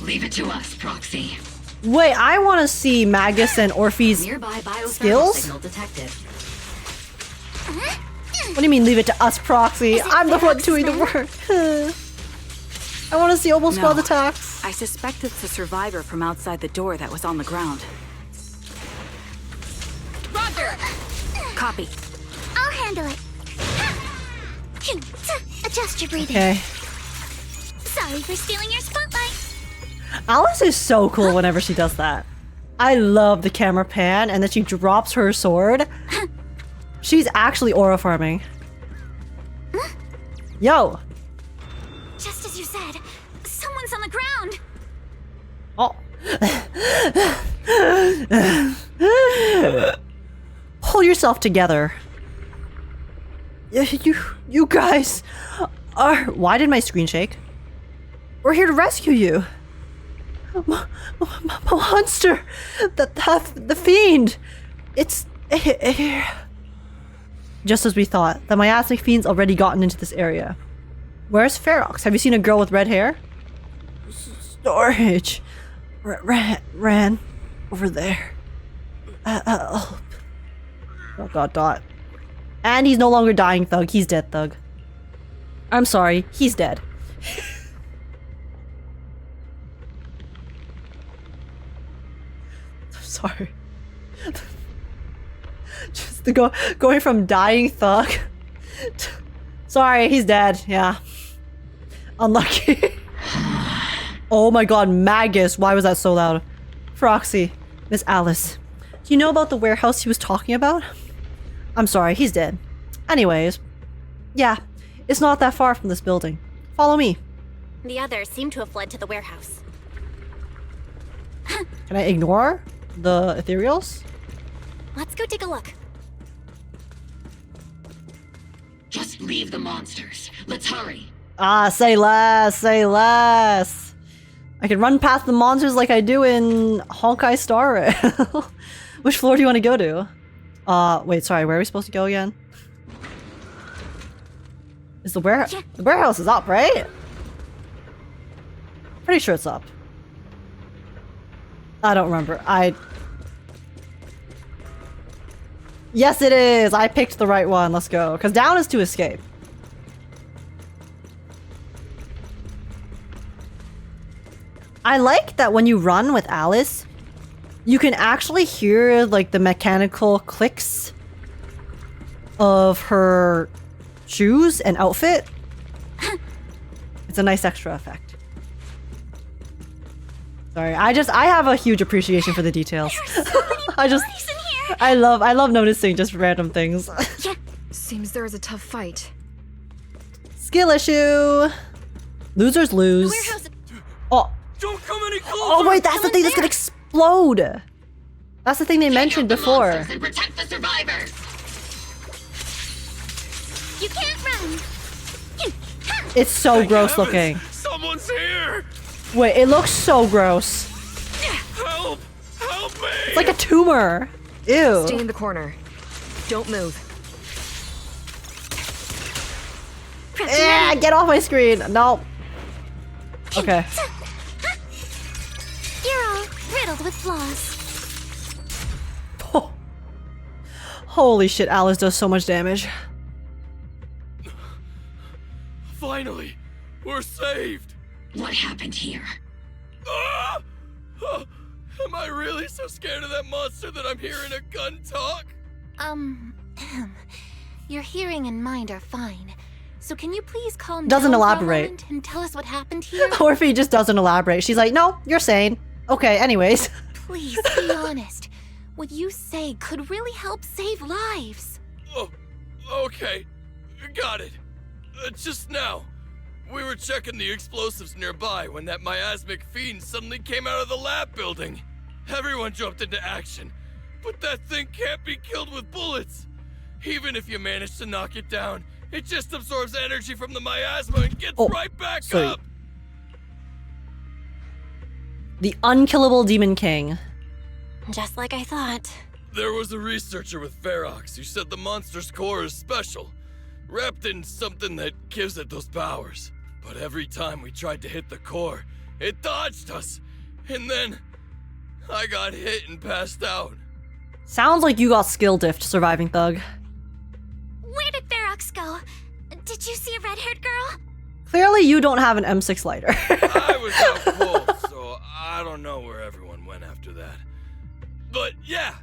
Leave it to us, Proxy. Wait, I want to see Magus and Orphe's skills. Signal detected. What do you mean, leave it to us, Proxy? I'm the one doing the work. I want to see Oval Squad's attacks. I suspect it's the survivor from outside the door that was on the ground. Roger! Copy. I'll handle it. Adjust your breathing. Okay. Sorry for stealing your spotlight. Alice is so cool whenever she does that. I love the camera pan and then she drops her sword. She's actually aura farming. Yo. Just as you said, someone's on the ground. Oh. Pull yourself together. You guys are... Why did my screen shake? We're here to rescue you. Monster! The fiend! It's here. Just as we thought, the miasmic fiend's already gotten into this area. Where's Ferox? Have you seen a girl with red hair? Storage. Ran over there. Oh god, Dot. And he's no longer dying, Thug. He's dead, Thug. I'm sorry, he's dead. Sorry. Just going from dying Thug to... Sorry, he's dead. Yeah. Unlucky. Oh my god, Magus. Why was that so loud? Froxy. Miss Alice. Do you know about the warehouse he was talking about? I'm sorry, he's dead. Anyways. Yeah, it's not that far from this building. Follow me. The others seem to have fled to the warehouse. Can I ignore the ethereals? Let's go take a look. Just leave the monsters. Let's hurry. Ah, say less, say less. I can run past the monsters like I do in Honkai Star Rail. Which floor do you want to go to? Wait, sorry, where are we supposed to go again? Is the warehouse? The warehouse is up, right? Pretty sure it's up. I don't remember. Yes, it is! I picked the right one. Let's go. Because down is to escape. I like that when you run with Alice, you can actually hear like the mechanical clicks of her shoes and outfit. It's a nice extra effect. Sorry, I have a huge appreciation for the details. I love noticing just random things. Seems there is a tough fight. Skill issue. Losers lose. Oh, Don't come any closer! Oh wait, that's the thing that's gonna explode! That's the thing they mentioned before. And protect the survivors. You can't run. It's so gross looking. Someone's here! Wait, it looks so gross. Help! Help me! It's like a tumor. Ew. Stay in the corner. Don't move. Yeah, get off my screen. No. Okay. You're all riddled with flaws. Oh. Holy shit, Alice does so much damage. Finally, we're saved. What happened here? Ah! Am I really so scared of that monster that I'm hearing a gun talk? Your hearing and mind are fine. So can you please calm Doesn't down elaborate. for a moment and tell us what happened here? Or if he just doesn't elaborate. She's like, no, you're sane. Okay, anyways. Please be honest. What you say could really help save lives. Oh, okay. Got it. Just now, we were checking the explosives nearby when that miasmic fiend suddenly came out of the lab building. Everyone jumped into action, but that thing can't be killed with bullets. Even if you manage to knock it down, it just absorbs energy from the miasma and gets right back up. The unkillable Demon King. Just like I thought. There was a researcher with Ferox who said the monster's core is special, wrapped in something that gives it those powers. But every time we tried to hit the core, it dodged us. And then I got hit and passed out. Sounds like you got skill diff to surviving Thug. Where did Ferox go? Did you see a red-haired girl? Clearly you don't have an M6 lighter. I was out cold, so I don't know where everyone went after that. But yeah,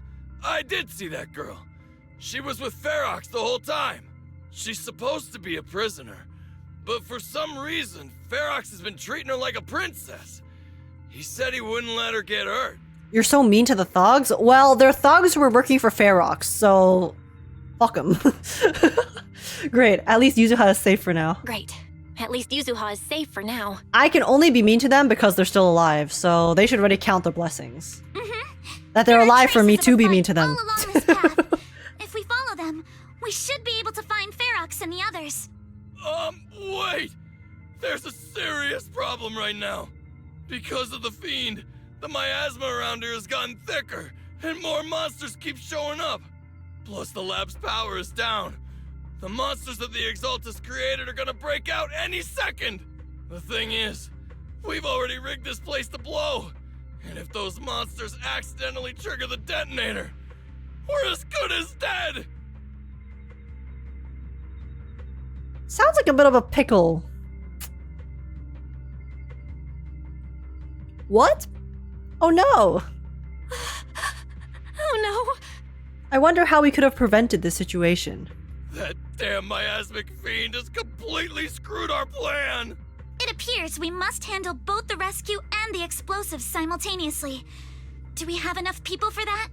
I did see that girl. She was with Ferox the whole time. She's supposed to be a prisoner, but for some reason, Ferox has been treating her like a princess. He said he wouldn't let her get hurt. You're so mean to the thugs? Well, they're thugs who were working for Ferox, so fuck them. Great, at least Yuzuha is safe for now. Great. At least Yuzuha is safe for now. I can only be mean to them because they're still alive, so they should already count their blessings. That they're alive for me to be mean to them. If we follow them, we should be able to find Ferox and the others. Wait! There's a serious problem right now. Because of the fiend, the miasma around here has gotten thicker, and more monsters keep showing up. Plus the lab's power is down. The monsters that the Exaltus created are gonna break out any second! The thing is, we've already rigged this place to blow. And if those monsters accidentally trigger the detonator, we're as good as dead! Sounds like a bit of a pickle. What? Oh no! Oh no! I wonder how we could have prevented this situation. That damn miasmic fiend has completely screwed our plan! It appears we must handle both the rescue and the explosives simultaneously. Do we have enough people for that?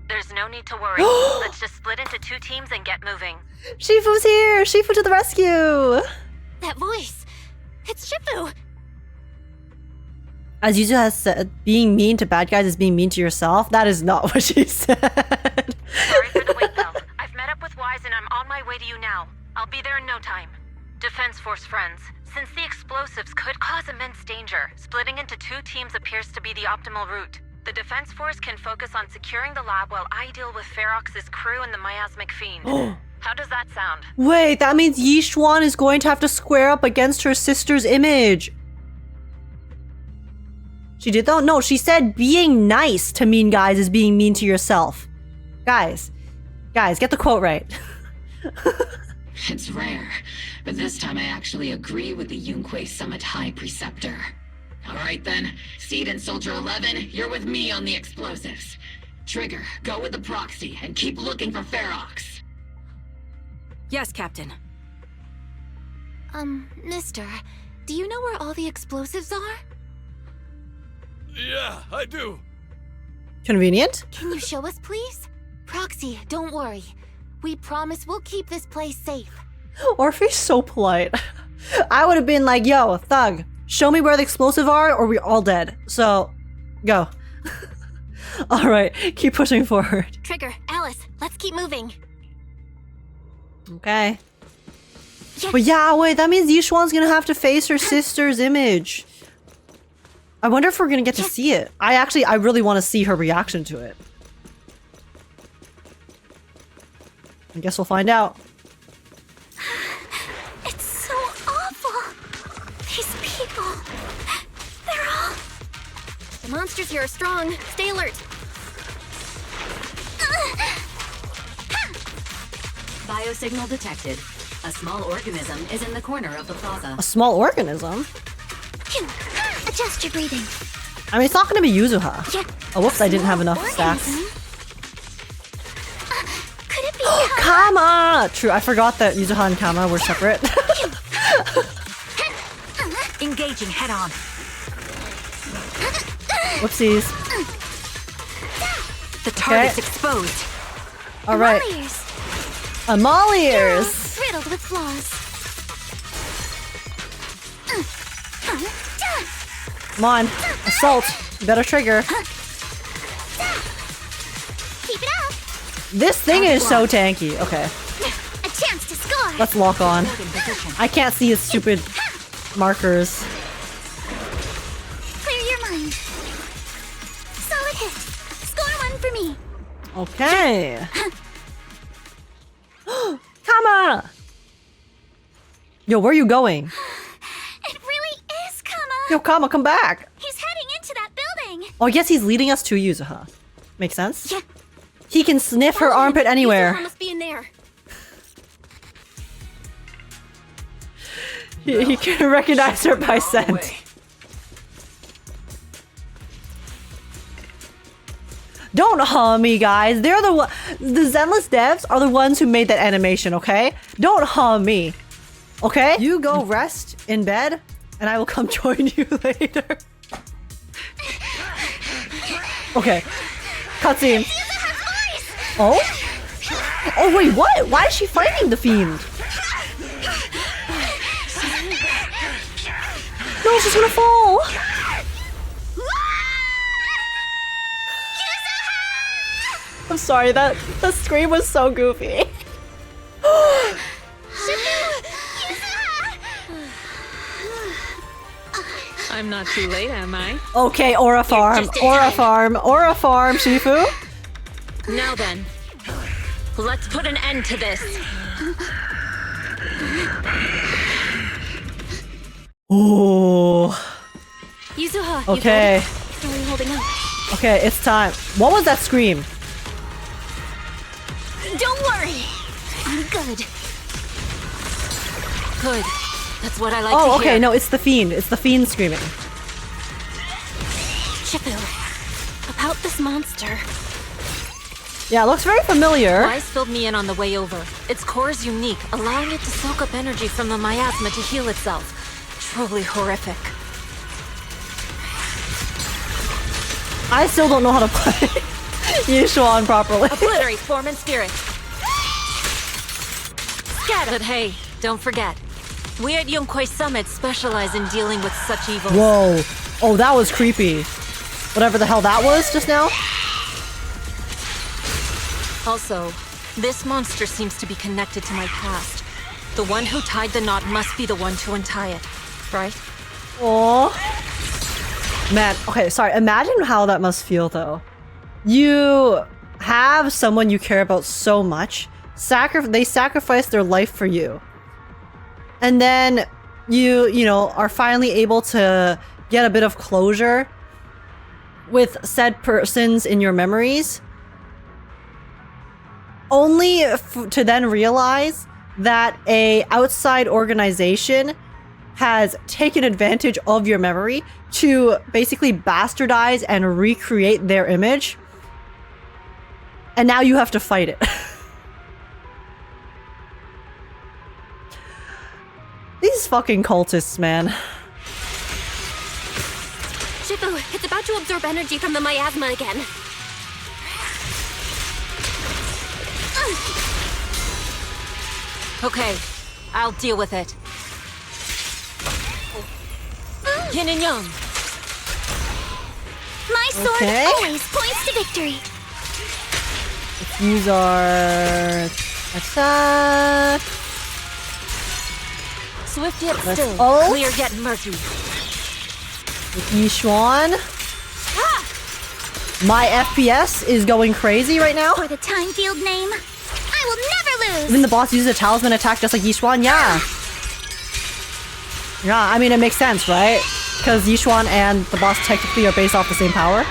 There's no need to worry. Let's just split into 2 teams and get moving. Shifu's here! Shifu to the rescue! That voice! It's Shifu! As Yuzuha has said, being mean to bad guys is being mean to yourself. That is not what she said. Sorry for the wait, though. I've met up with Wise and I'm on my way to you now. I'll be there in no time. Defense Force friends, since the explosives could cause immense danger, splitting into 2 teams appears to be the optimal route. The Defense Force can focus on securing the lab while I deal with Ferox's crew and the miasmic fiend. How does that sound? Wait, that means Yishuan is going to have to square up against her sister's image. She did though? No, she said being nice to mean guys is being mean to yourself. Guys, get the quote right. It's rare, but this time I actually agree with the Yunquei Summit High Preceptor. Alright then, Seed and Soldier 11, you're with me on the explosives. Trigger, go with the proxy and keep looking for Ferox. Yes, Captain. Mister, do you know where all the explosives are? Yeah, I do. Convenient. Can you show us, please? Proxy, don't worry. We promise we'll keep this place safe. Orphe's so polite. I would have been like, yo, Thug, show me where the explosives are or we're all dead. So, go. All right, keep pushing forward. Trigger, Alice, let's keep moving. Okay. But yeah, wait, that means Yushuan's gonna have to face her sister's image. I wonder if we're gonna get to see it. I really want to see her reaction to it. I guess we'll find out. It's so awful. These people, they're all... The monsters here are strong. Stay alert. Biosignal detected. A small organism is in the corner of the plaza. A small organism? Adjust your breathing. I mean, it's not gonna be Yuzuha. Yeah. Oh, whoops, I didn't have enough stacks. Could it be Kama? True, I forgot that Yuzuha and Kama were separate. Engaging head on. Whoopsies. The target's exposed. All right. Amaliers. Riddled with flaws. Come on, assault. You better trigger. Keep it up. This thing is so tanky. Okay, A chance to score. let's lock on. I can't see his stupid markers. Clear your mind. Solid hit. Score one for me. Okay. Kama! Yo, where are you going? It really is Kama. Yo, Kama, come back. He's heading into that building. Oh, I guess he's leading us to Yuzuha. Makes sense? Yeah. He can sniff her armpit anywhere. Yuzuha must be in there. He can recognize her by scent. Don't hum me, guys. They're the Zenless devs are the ones who made that animation, okay? Don't hum me. Okay? You go rest in bed, and I will come join you later. Okay. Cutscene. Oh? Oh, wait, what? Why is she fighting the fiend? No, she's gonna fall. I'm sorry, that scream was so goofy. I'm not too late, am I? Okay, Aura Farm, Aura Farm, Aura Farm, Shifu. Now then, let's put an end to this. Ooh. Yuzuha, Okay. How are you holding up? Okay, it's time. What was that scream? Don't worry. I'm good. Good. That's what I like Oh, to okay, hear. no, it's the fiend. It's the fiend screaming. Shifu, about this monster. Yeah, it looks very familiar. Wise filled me in on the way over. Its core is unique, allowing it to soak up energy from the miasma to heal itself. Truly horrific. I still don't know how to play Yushuan properly. Obliterate form and spirit. Scatter. But hey, don't forget. We at Yunkwei Summit specialize in dealing with such evils. Whoa. Oh, that was creepy. Whatever the hell that was just now. Also, this monster seems to be connected to my past. The one who tied the knot must be the one to untie it, right? Oh. Man, okay, sorry. Imagine how that must feel, though. You have someone you care about so much. They sacrifice their life for you. And then you know, are finally able to get a bit of closure with said persons in your memories. Only to then realize that a outside organization has taken advantage of your memory to basically bastardize and recreate their image. And now you have to fight it. These fucking cultists, man. Shifu, it's about to absorb energy from the miasma again. Okay, I'll deal with it. Yin and yang. My sword always points to victory. Let's use our attack. Swift yet Let's still, ult. clear yet murky. With Yishuan. My FPS is going crazy right now. For the time field name, I will never lose. Even the boss uses a talisman attack just like Yishuan. Yeah. Yeah, I mean, it makes sense, right? Because Yishuan and the boss technically are based off the same power.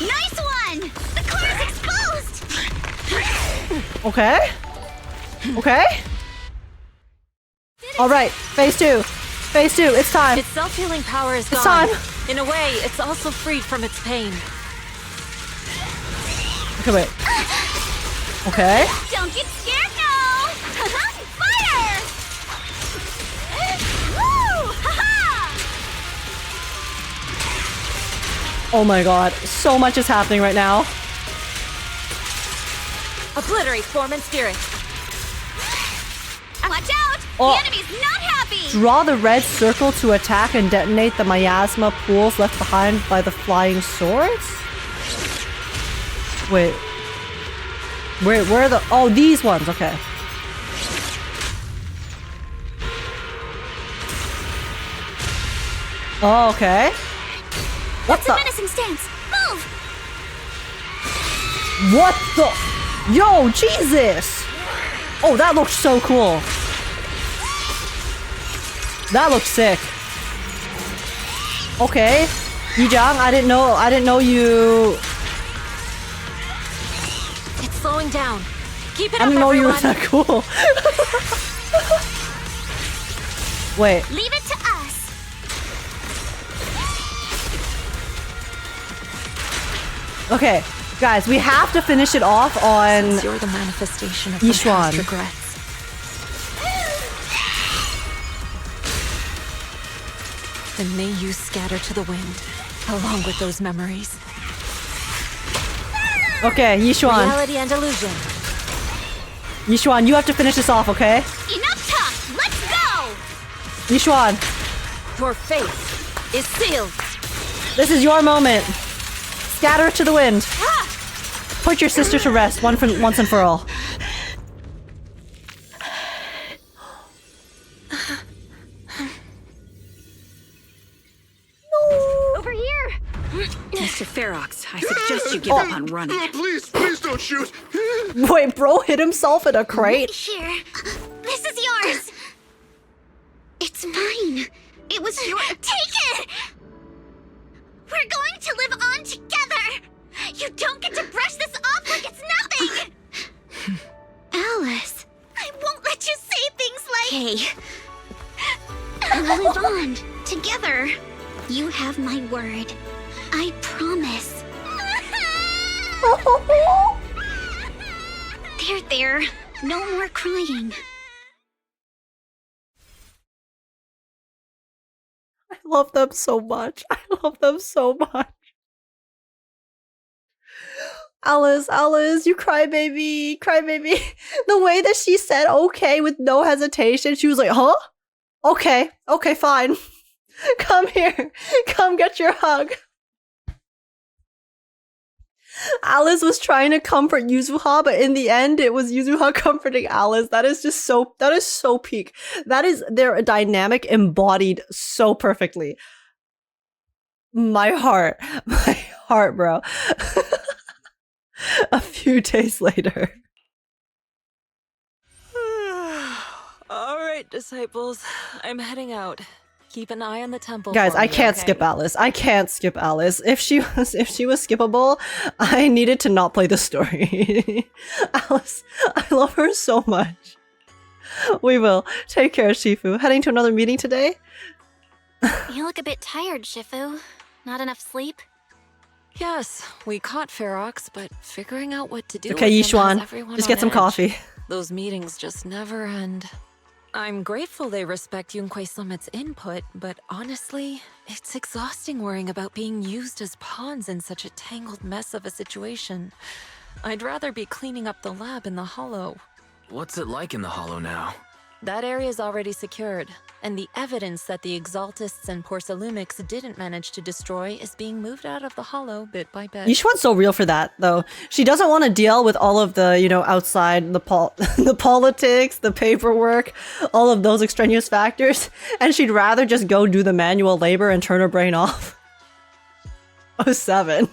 Nice one! The core is exposed! Okay. Okay. Alright, phase 2. Phase 2, it's time. Its self-healing power is It's gone. time. In a way, it's also freed from its pain. Okay, wait. Okay. Don't get scared now! Fire! Woo! Ha-ha! Oh my god, so much is happening right now. Obliterate form and spirit. Watch out! Oh. The enemy's not happy! Draw the red circle to attack and detonate the miasma pools left behind by the flying swords? Wait. Where are the... Oh, these ones. Okay. Oh, okay. What That's a the... menacing stance. Move! What the... Yo, Jesus! Oh, that looks so cool. That looks sick. Okay. Yijang, I didn't know you... It's slowing down. Keep it I up, didn't know you were everyone. that cool. Wait. Leave it to us. Okay, guys, we have to finish it off on Since you're the manifestation of Yishuan. past regrets. Then may you scatter to the wind, along with those memories. Okay, Yishuan. Reality and illusion. Yishuan, you have to finish this off, okay? Enough talk. Let's go. Yishuan, Your fate is sealed. this is your moment. Scatter to the wind. Put your sister to rest once and for all. Over here. Mr. Ferox, I suggest you give up on running. Please don't shoot. Wait, bro hit himself in a crate? Here. This is yours. It's mine. It was your. Take it. We're going to live on together. You don't get to brush this off like it's nothing. Alice, I won't let you say things like. Hey. We'll live on together. You have my word. I promise. There. No more crying. I love them so much. I love them so much. Alice, you crybaby, crybaby. The way that she said okay with no hesitation, she was like, huh? Okay, fine. Come here. Come get your hug. Alice was trying to comfort Yuzuha, but in the end, it was Yuzuha comforting Alice. That is so peak. That is their dynamic embodied so perfectly. My heart, bro. A few days later. All right, disciples. I'm heading out. Keep an eye on the temple. Guys, for I me, can't okay? skip Alice. I can't skip Alice. If she was skippable, I needed to not play the story. Alice, I love her so much. We will. Take care, Shifu. Heading to another meeting today? You look a bit tired, Shifu. Not enough sleep? Yes, we caught Ferox, but figuring out what to do Okay, with him has Yishuan. everyone Just on get some edge. coffee. Those meetings just never end. I'm grateful they respect Yunquei Summit's input, but honestly, it's exhausting worrying about being used as pawns in such a tangled mess of a situation. I'd rather be cleaning up the lab in the Hollow. What's it like in the Hollow now? That area is already secured, and the evidence that the Exaltists and Porcelumics didn't manage to destroy is being moved out of the hollow bit by bit. Yishuan's so real for that, though. She doesn't want to deal with all of the, you know, outside, the the politics, the paperwork, all of those extraneous factors, and she'd rather just go do the manual labor and turn her brain off. 07.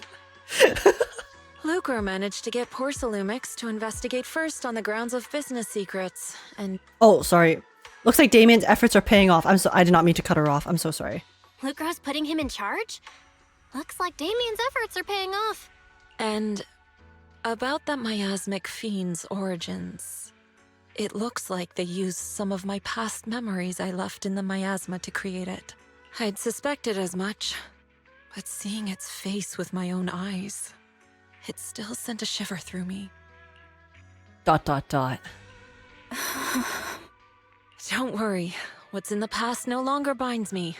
Lucre managed to get Porcelumics to investigate first on the grounds of business secrets, and... Oh, sorry. Looks like Damien's efforts are paying off. I did not mean to cut her off. I'm so sorry. Lucre's putting him in charge? Looks like Damien's efforts are paying off. And about that miasmic fiend's origins. It looks like they used some of my past memories I left in the miasma to create it. I'd suspected as much, but seeing its face with my own eyes, it still sent a shiver through me. ... Don't worry, what's in the past no longer binds me.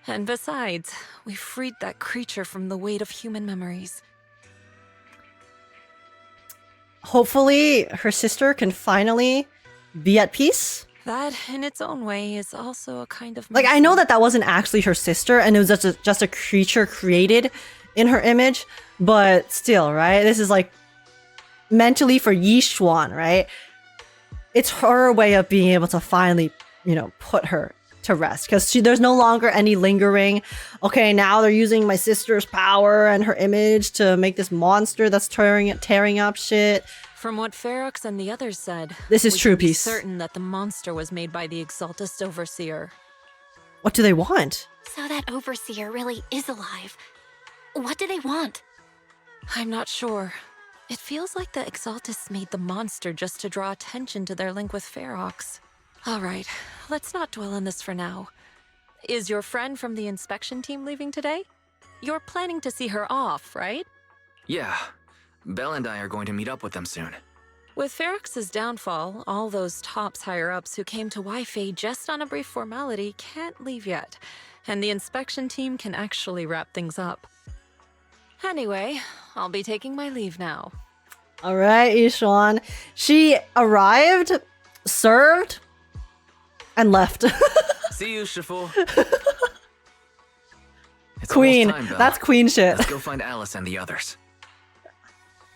And besides, we freed that creature from the weight of human memories. Hopefully, her sister can finally be at peace. That, in its own way, is also a kind of... Like, I know that that wasn't actually her sister, and it was just a creature created in her image, but still, right? This is like mentally for Yishuan, right? It's her way of being able to finally, you know, put her to rest, because there's no longer any lingering, okay, now they're using my sister's power and her image to make this monster that's tearing up shit. From what Ferox and the others said, this is true peace. Certain that the monster was made by the Exaltist Overseer. What do they want? So that Overseer really is alive. What do they want? I'm not sure. It feels like the Exaltists made the monster just to draw attention to their link with Ferox. Alright, let's not dwell on this for now. Is your friend from the inspection team leaving today? You're planning to see her off, right? Yeah. Belle and I are going to meet up with them soon. With Ferox's downfall, all those tops higher-ups who came to Wi-Fi just on a brief formality can't leave yet, and the inspection team can actually wrap things up. Anyway, I'll be taking my leave now. Alright, Yishuan. She arrived, served, and left. See you, Shifu. Queen. Time, that's queen shit. Let's go find Alice and the others.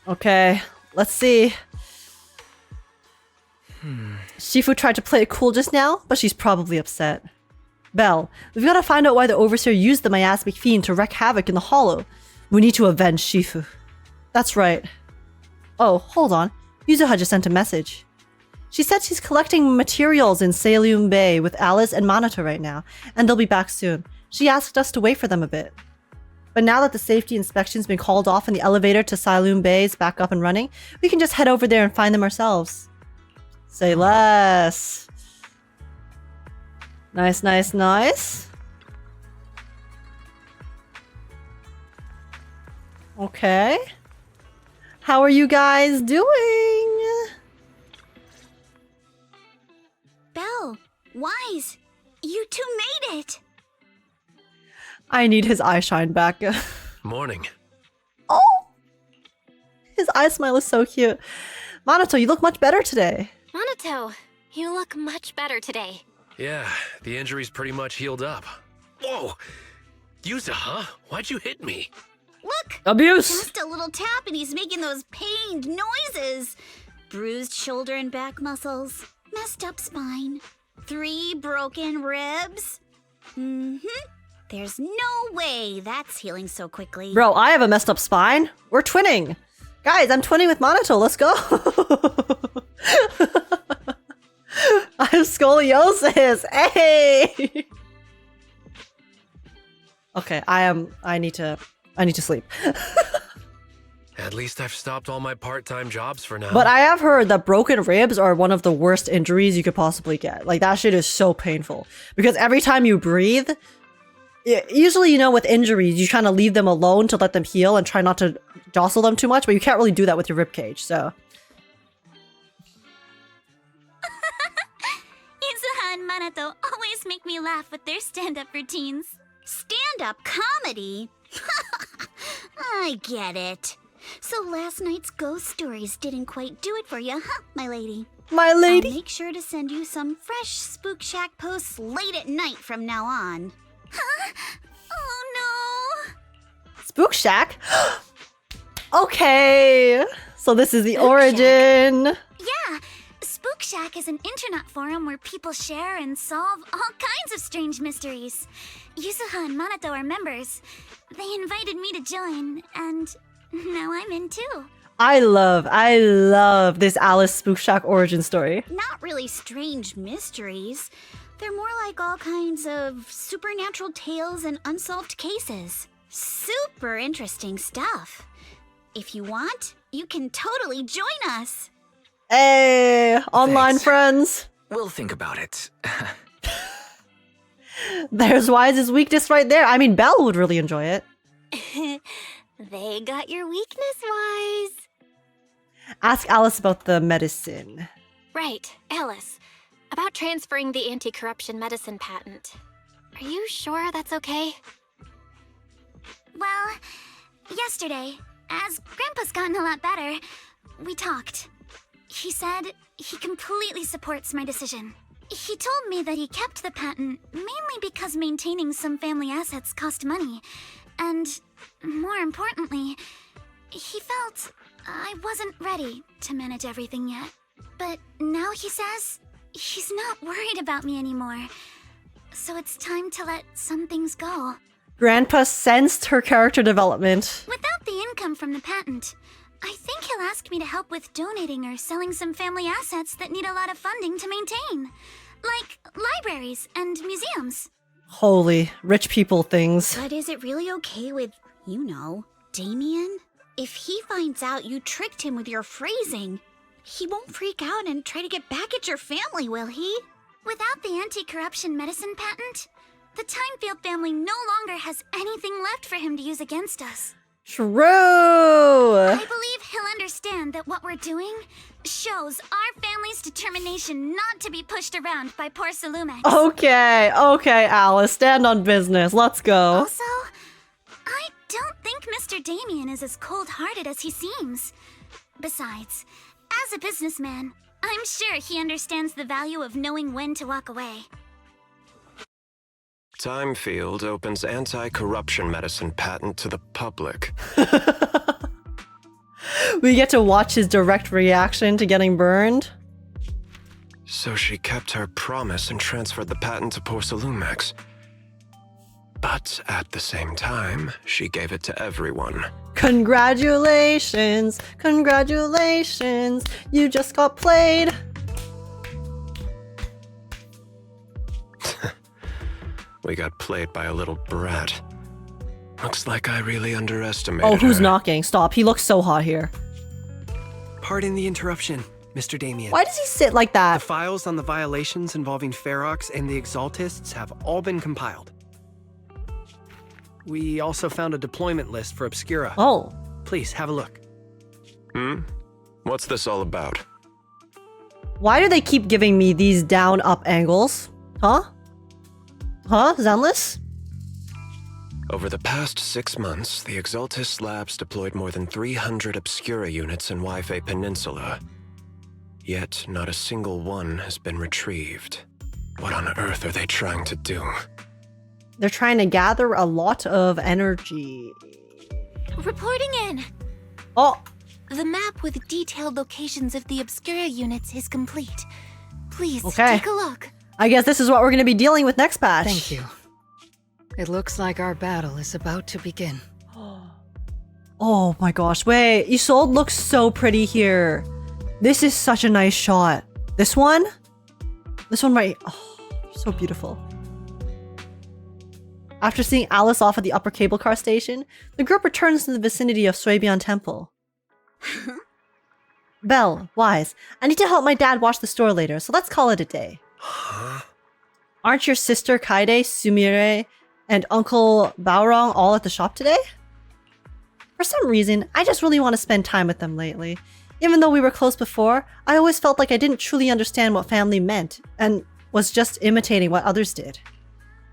Okay, let's see. Shifu tried to play it cool just now, but she's probably upset. Belle, we've got to find out why the Overseer used the miasmic fiend to wreak havoc in the Hollow. We need to avenge Shifu. That's right. Oh, hold on. Yuzuha just sent a message. She said she's collecting materials in Sylum Bay with Alice and Manato right now, and they'll be back soon. She asked us to wait for them a bit. But now that the safety inspection's been called off and the elevator to Sylum Bay is back up and running, we can just head over there and find them ourselves. Say less. Nice, nice, nice. Okay. How are you guys doing? Belle, Wise, you two made it! I need his eye shine back. Morning. Oh! His eye smile is so cute. Manato, you look much better today. Manato, you look much better today. Yeah, the injury's pretty much healed up. Whoa! Yuzuha, why'd you hit me? Look! Abuse! Just a little tap and he's making those pained noises. Bruised shoulder and back muscles. Messed up spine. 3 broken ribs. There's no way that's healing so quickly. Bro, I have a messed up spine. We're twinning. Guys, I'm twinning with Manato. Let's go. I have scoliosis. Hey. Okay, I need to sleep. At least I've stopped all my part-time jobs for now. But I have heard that broken ribs are one of the worst injuries you could possibly get. Like, that shit is so painful. Because every time you breathe, usually, you know, with injuries, you kind of leave them alone to let them heal and try not to jostle them too much, but you can't really do that with your ribcage, so. Yuzuha and Manato always make me laugh with their stand-up routines. Stand-up comedy? I get it. So last night's ghost stories didn't quite do it for you, huh, my lady? My lady. I'll make sure to send you some fresh Spook Shack posts late at night from now on. Huh? Oh no! Spook Shack? Okay. So this is the origin. Yeah, Spook Shack is an internet forum where people share and solve all kinds of strange mysteries. Yuzuha and Manato are members. They invited me to join, and now I'm in too. I love this Alice Spook Shack origin story. Not really strange mysteries. They're more like all kinds of supernatural tales and unsolved cases. Super interesting stuff. If you want, you can totally join us. Hey, online friends. We'll think about it. There's Wise's weakness right there. I mean, Belle would really enjoy it. They got your weakness, Wise. Ask Alice about the medicine. Right, Alice. About transferring the anti-corruption medicine patent. Are you sure that's okay? Well, yesterday, as Grandpa's gotten a lot better, we talked. He said he completely supports my decision. He told me that he kept the patent mainly because maintaining some family assets cost money. And, more importantly, he felt I wasn't ready to manage everything yet. But now he says he's not worried about me anymore. So it's time to let some things go. Grandpa sensed her character development. Without the income from the patent, I think he'll ask me to help with donating or selling some family assets that need a lot of funding to maintain. Like libraries and museums. Holy, rich people things. But is it really okay with, Damien? If he finds out you tricked him with your phrasing, he won't freak out and try to get back at your family, will he? Without the anti-corruption medicine patent, the Timefield family no longer has anything left for him to use against us. True! I believe he'll understand that what we're doing shows our family's determination not to be pushed around by poor Sylum. Okay, Alice, stand on business. Let's go. Also, I don't think Mr. Damien is as cold-hearted as he seems. Besides, as a businessman, I'm sure he understands the value of knowing when to walk away. Timefield opens anti-corruption medicine patent to the public. We get to watch his direct reaction to getting burned. So she kept her promise and transferred the patent to poor Sylum. But at the same time, she gave it to everyone. Congratulations, congratulations, you just got played. We got played by a little brat. Looks like I really underestimated Oh, who's her. knocking? Stop, he looks so hot here. Pardon the interruption, Mr. Damien. Why does he sit like that? The files on the violations involving Ferox and the Exaltists have all been compiled. We also found a deployment list for Obscura. Oh. Please, have a look. What's this all about? Why do they keep giving me these down-up angles? Huh? Huh, Zenless? Over the past 6 months, the Exaltist Labs deployed more than 300 Obscura units in Waifei Peninsula. Yet, not a single one has been retrieved. What on earth are they trying to do? They're trying to gather a lot of energy. Reporting in. Oh. The map with detailed locations of the Obscura units is complete. Please, Okay. take a look. I guess this is what we're going to be dealing with next patch. Thank you. It looks like our battle is about to begin. Oh my gosh, wait. Isolde looks so pretty here. This is such a nice shot. This one? This one right... Oh, so beautiful. After seeing Alice off at the upper cable car station, the group returns to the vicinity of Suebion Temple. Belle, Wise, I need to help my dad wash the store later, so let's call it a day. Aren't your sister Kaide, Sumire, and Uncle Baorong all at the shop today? For some reason, I just really want to spend time with them lately. Even though we were close before, I always felt like I didn't truly understand what family meant, and was just imitating what others did.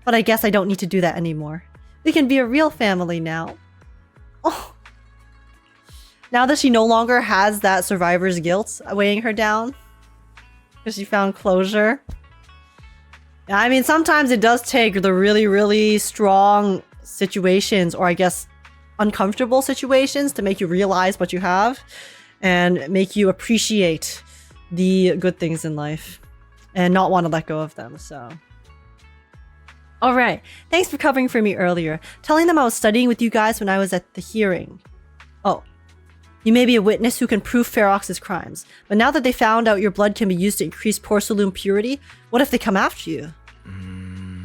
But I guess I don't need to do that anymore. We can be a real family now. Oh. Now that she no longer has that survivor's guilt weighing her down. Because you found closure. Yeah, I mean, sometimes it does take the really, really strong situations, or I guess uncomfortable situations, to make you realize what you have and make you appreciate the good things in life and not want to let go of them, so. Alright, thanks for covering for me earlier, telling them I was studying with you guys when I was at the hearing. Oh. You may be a witness who can prove Ferox's crimes, but now that they found out your blood can be used to increase Sylum purity, what if they come after you?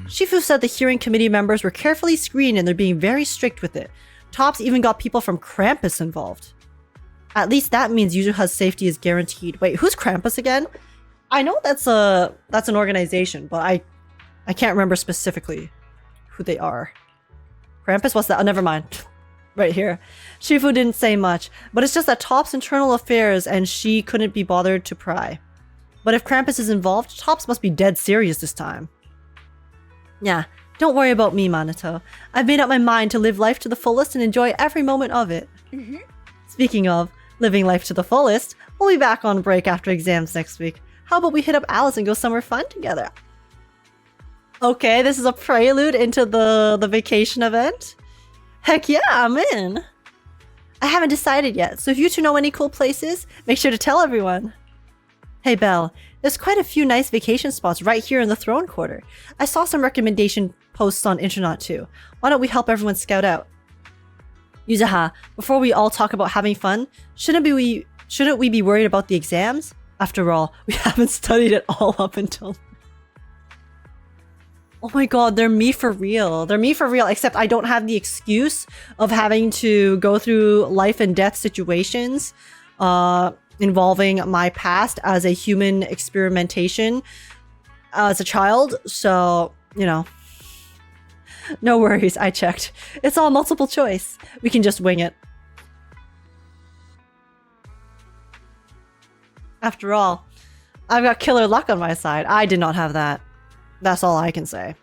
Shifu said the hearing committee members were carefully screened and they're being very strict with it. Tops even got people from Krampus involved. At least that means Yuzuha's safety is guaranteed. Wait, who's Krampus again? I know that's an organization, but I can't remember specifically who they are. Krampus, what's that? Oh, never mind. Right here. Shifu didn't say much, but it's just that Top's internal affairs and she couldn't be bothered to pry. But if Krampus is involved, Tops must be dead serious this time. Yeah, don't worry about me, Manato. I've made up my mind to live life to the fullest and enjoy every moment of it. Speaking of living life to the fullest, we'll be back on break after exams next week. How about we hit up Alice and go somewhere fun together? Okay, this is a prelude into the vacation event. Heck yeah, I'm in. I haven't decided yet, so if you two know any cool places, make sure to tell everyone. Hey Belle, there's quite a few nice vacation spots right here in the Throne Quarter. I saw some recommendation posts on Internet too. Why don't we help everyone scout out? Yuzuha, before we all talk about having fun, shouldn't we be worried about the exams? After all, we haven't studied it all up until... Oh my god, they're me for real. They're me for real, except I don't have the excuse of having to go through life and death situations involving my past as a human experimentation as a child. So, you know, no worries, I checked. It's all multiple choice. We can just wing it. After all, I've got killer luck on my side. I did not have that. That's all I can say.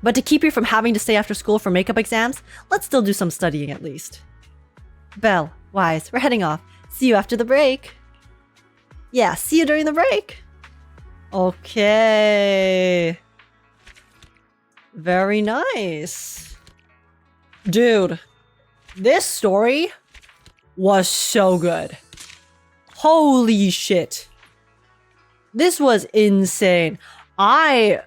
But to keep you from having to stay after school for makeup exams, let's still do some studying at least. Belle, Wise, we're heading off. See you after the break. Yeah, see you during the break. Okay. Very nice. Dude, this story was so good. Holy shit. This was insane. I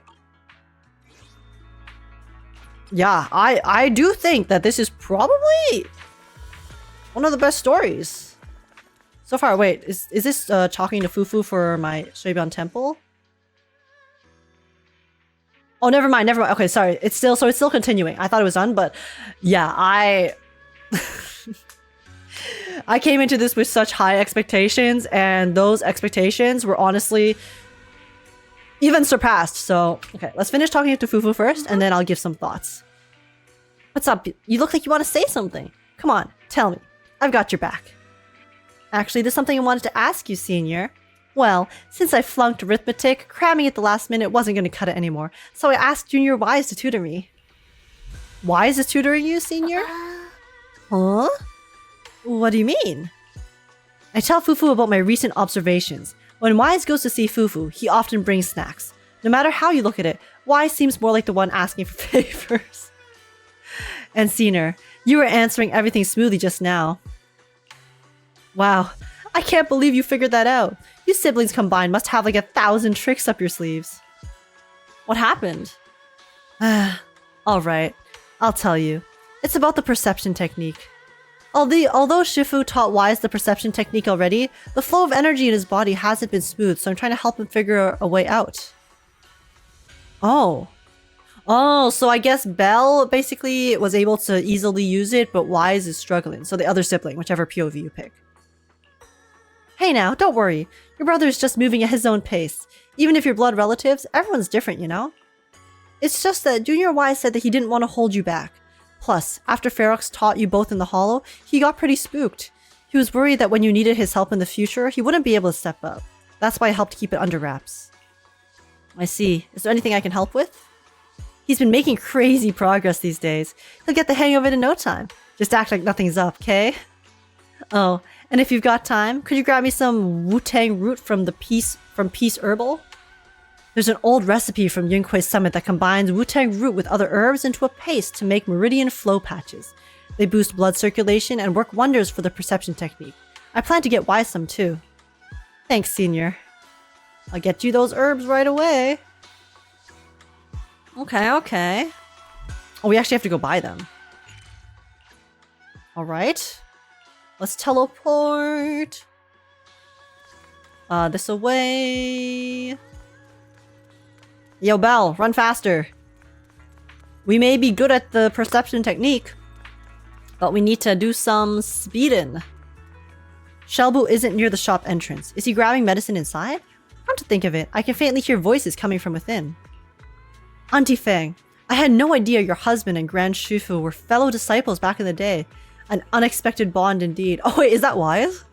do think that this is probably one of the best stories so far. Wait, is this talking to Fufu for my Shuiban Temple? Oh, never mind. Okay, sorry. It's still continuing. I thought it was done, but yeah, I came into this with such high expectations, and those expectations were honestly even surpassed. So, okay, let's finish talking to Fufu first, and then I'll give some thoughts. What's up? You look like you want to say something. Come on, tell me. I've got your back. Actually, there's something I wanted to ask you, Senior. Well, since I flunked arithmetic, cramming at the last minute wasn't going to cut it anymore, so I asked Junior Wise to tutor me. Wise is tutoring you, Senior? Huh? What do you mean? I tell Fufu about my recent observations. When Wise goes to see Fufu, he often brings snacks. No matter how you look at it, Wise seems more like the one asking for favors. And Senior, you were answering everything smoothly just now. Wow, I can't believe you figured that out. You siblings combined must have like 1,000 tricks up your sleeves. What happened? Alright, I'll tell you. It's about the perception technique. Although Shifu taught Wise the perception technique already, the flow of energy in his body hasn't been smooth, so I'm trying to help him figure a way out. Oh, so I guess Belle basically was able to easily use it, but Wise is struggling. So the other sibling, whichever POV you pick. Hey now, don't worry. Your brother is just moving at his own pace. Even if you're blood relatives, everyone's different, you know? It's just that Junior Wise said that he didn't want to hold you back. Plus, after Ferox taught you both in the Hollow, he got pretty spooked. He was worried that when you needed his help in the future, he wouldn't be able to step up. That's why I helped keep it under wraps. I see. Is there anything I can help with? He's been making crazy progress these days. He'll get the hang of it in no time. Just act like nothing's up, okay? Oh, And if you've got time, could you grab me some Wu-Tang root from Peace Herbal? There's an old recipe from Yunque's Summit that combines Wu-Tang root with other herbs into a paste to make meridian flow patches. They boost blood circulation and work wonders for the perception technique. I plan to get Wise some too. Thanks, Senior. I'll get you those herbs right away. Okay. Oh, we actually have to go buy them. Alright. Let's teleport. This away. Yo, Belle, run faster. We may be good at the perception technique, but we need to do some speeding. Shelbu isn't near the shop entrance. Is he grabbing medicine inside? Come to think of it, I can faintly hear voices coming from within. Auntie Fang, I had no idea your husband and Grand Shufu were fellow disciples back in the day. An unexpected bond indeed. Oh wait, is that Wise?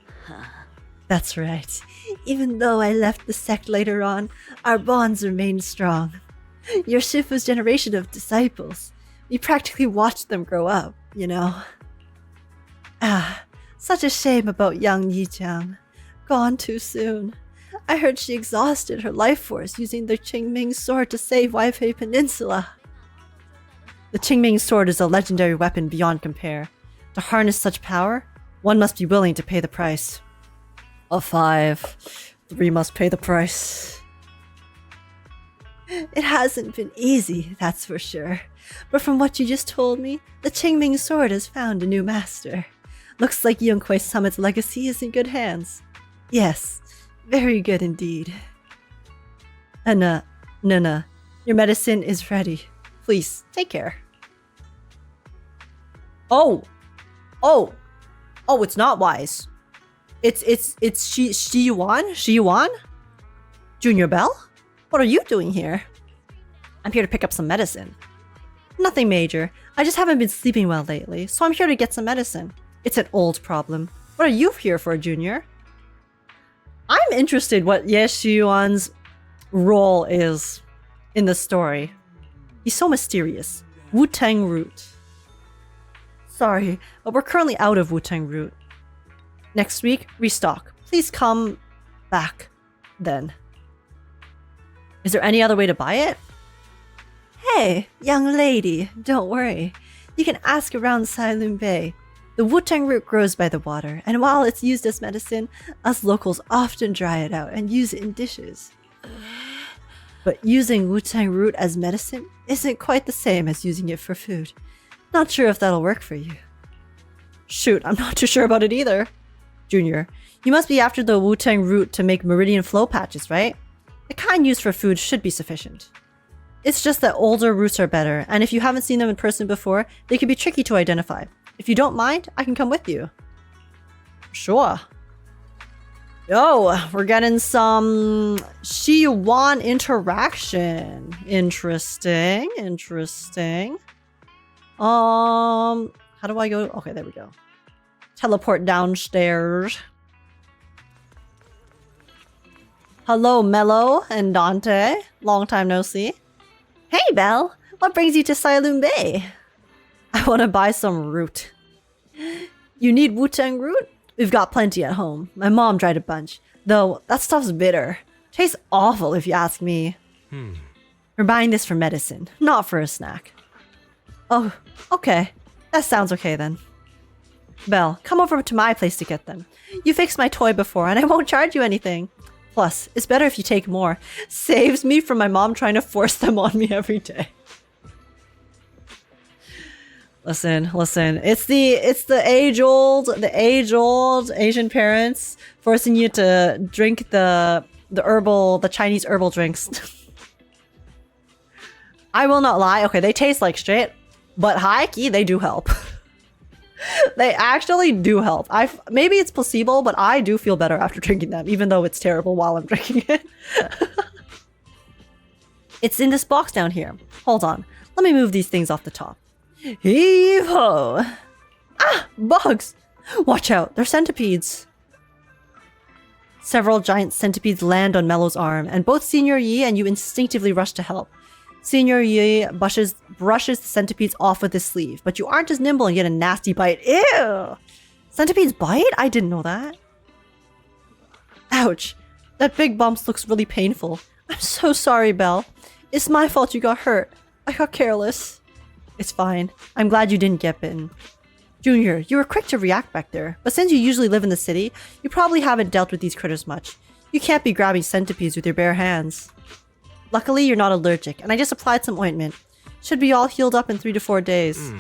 That's right. Even though I left the sect later on, our bonds remained strong. Your Shifu's generation of disciples. We practically watched them grow up, you know. Such a shame about young Yi-chan. Gone too soon. I heard she exhausted her life force using the Qingming sword to save Waifei Peninsula. The Qingming sword is a legendary weapon beyond compare. To harness such power, one must be willing to pay the price. A 5. 3 must pay the price. It hasn't been easy, that's for sure. But from what you just told me, the Qingming sword has found a new master. Looks like Yunquei Summit's legacy is in good hands. Yes, very good indeed. Nuna, your medicine is ready. Please, take care. Oh, it's not Wise. It's Shi-Yuan? Junior Belle? What are you doing here? I'm here to pick up some medicine. Nothing major. I just haven't been sleeping well lately, so I'm here to get some medicine. It's an old problem. What are you here for, Junior? I'm interested what Ye Shi-Yuan's role is in the story. He's so mysterious. Wu-Tang root. Sorry, but we're currently out of Wu-Tang root. Next week, restock. Please come back then. Is there any other way to buy it? Hey, young lady, don't worry. You can ask around Sylum Bay. The Wu-Tang root grows by the water, and while it's used as medicine, us locals often dry it out and use it in dishes. But using Wu-Tang root as medicine isn't quite the same as using it for food. Not sure if that'll work for you. Shoot, I'm not too sure about it either. Junior, you must be after the Wu-Tang root to make meridian flow patches, right? The kind used for food should be sufficient. It's just that older roots are better, and if you haven't seen them in person before, they can be tricky to identify. If you don't mind, I can come with you. Sure. Yo, we're getting some Shi-Yuan interaction. Interesting. How do I go? Okay, there we go. Teleport downstairs. Hello, Mello and Dante. Long time no see. Hey, Belle. What brings you to Sylum Bay? I want to buy some root. You need Wu-Tang root? We've got plenty at home. My mom dried a bunch. Though, that stuff's bitter. Tastes awful if you ask me. We're buying this for medicine, not for a snack. Oh, okay. That sounds okay then. Belle, come over to my place to get them. You fixed my toy before and I won't charge you anything. Plus, it's better if you take more. Saves me from my mom trying to force them on me every day. Listen. It's the age-old Asian parents forcing you to drink the Chinese herbal drinks. I will not lie. Okay, they taste like shit, but high key, they do help. They actually do help. Maybe it's placebo, but I do feel better after drinking them, even though it's terrible while I'm drinking it. It's in this box down here. Hold on. Let me move these things off the top. Heave-ho! Ah! Bugs! Watch out, they're centipedes. Several giant centipedes land on Mello's arm, and both Senior Yi and you instinctively rush to help. Senior Yi brushes the centipedes off with his sleeve, but you aren't as nimble and get a nasty bite. Ew! Centipedes bite? I didn't know that. Ouch. That big bump looks really painful. I'm so sorry, Belle. It's my fault you got hurt. I got careless. It's fine. I'm glad you didn't get bitten. Junior, you were quick to react back there, but since you usually live in the city, you probably haven't dealt with these critters much. You can't be grabbing centipedes with your bare hands. Luckily, you're not allergic, and I just applied some ointment. Should be all healed up in 3 to 4 days.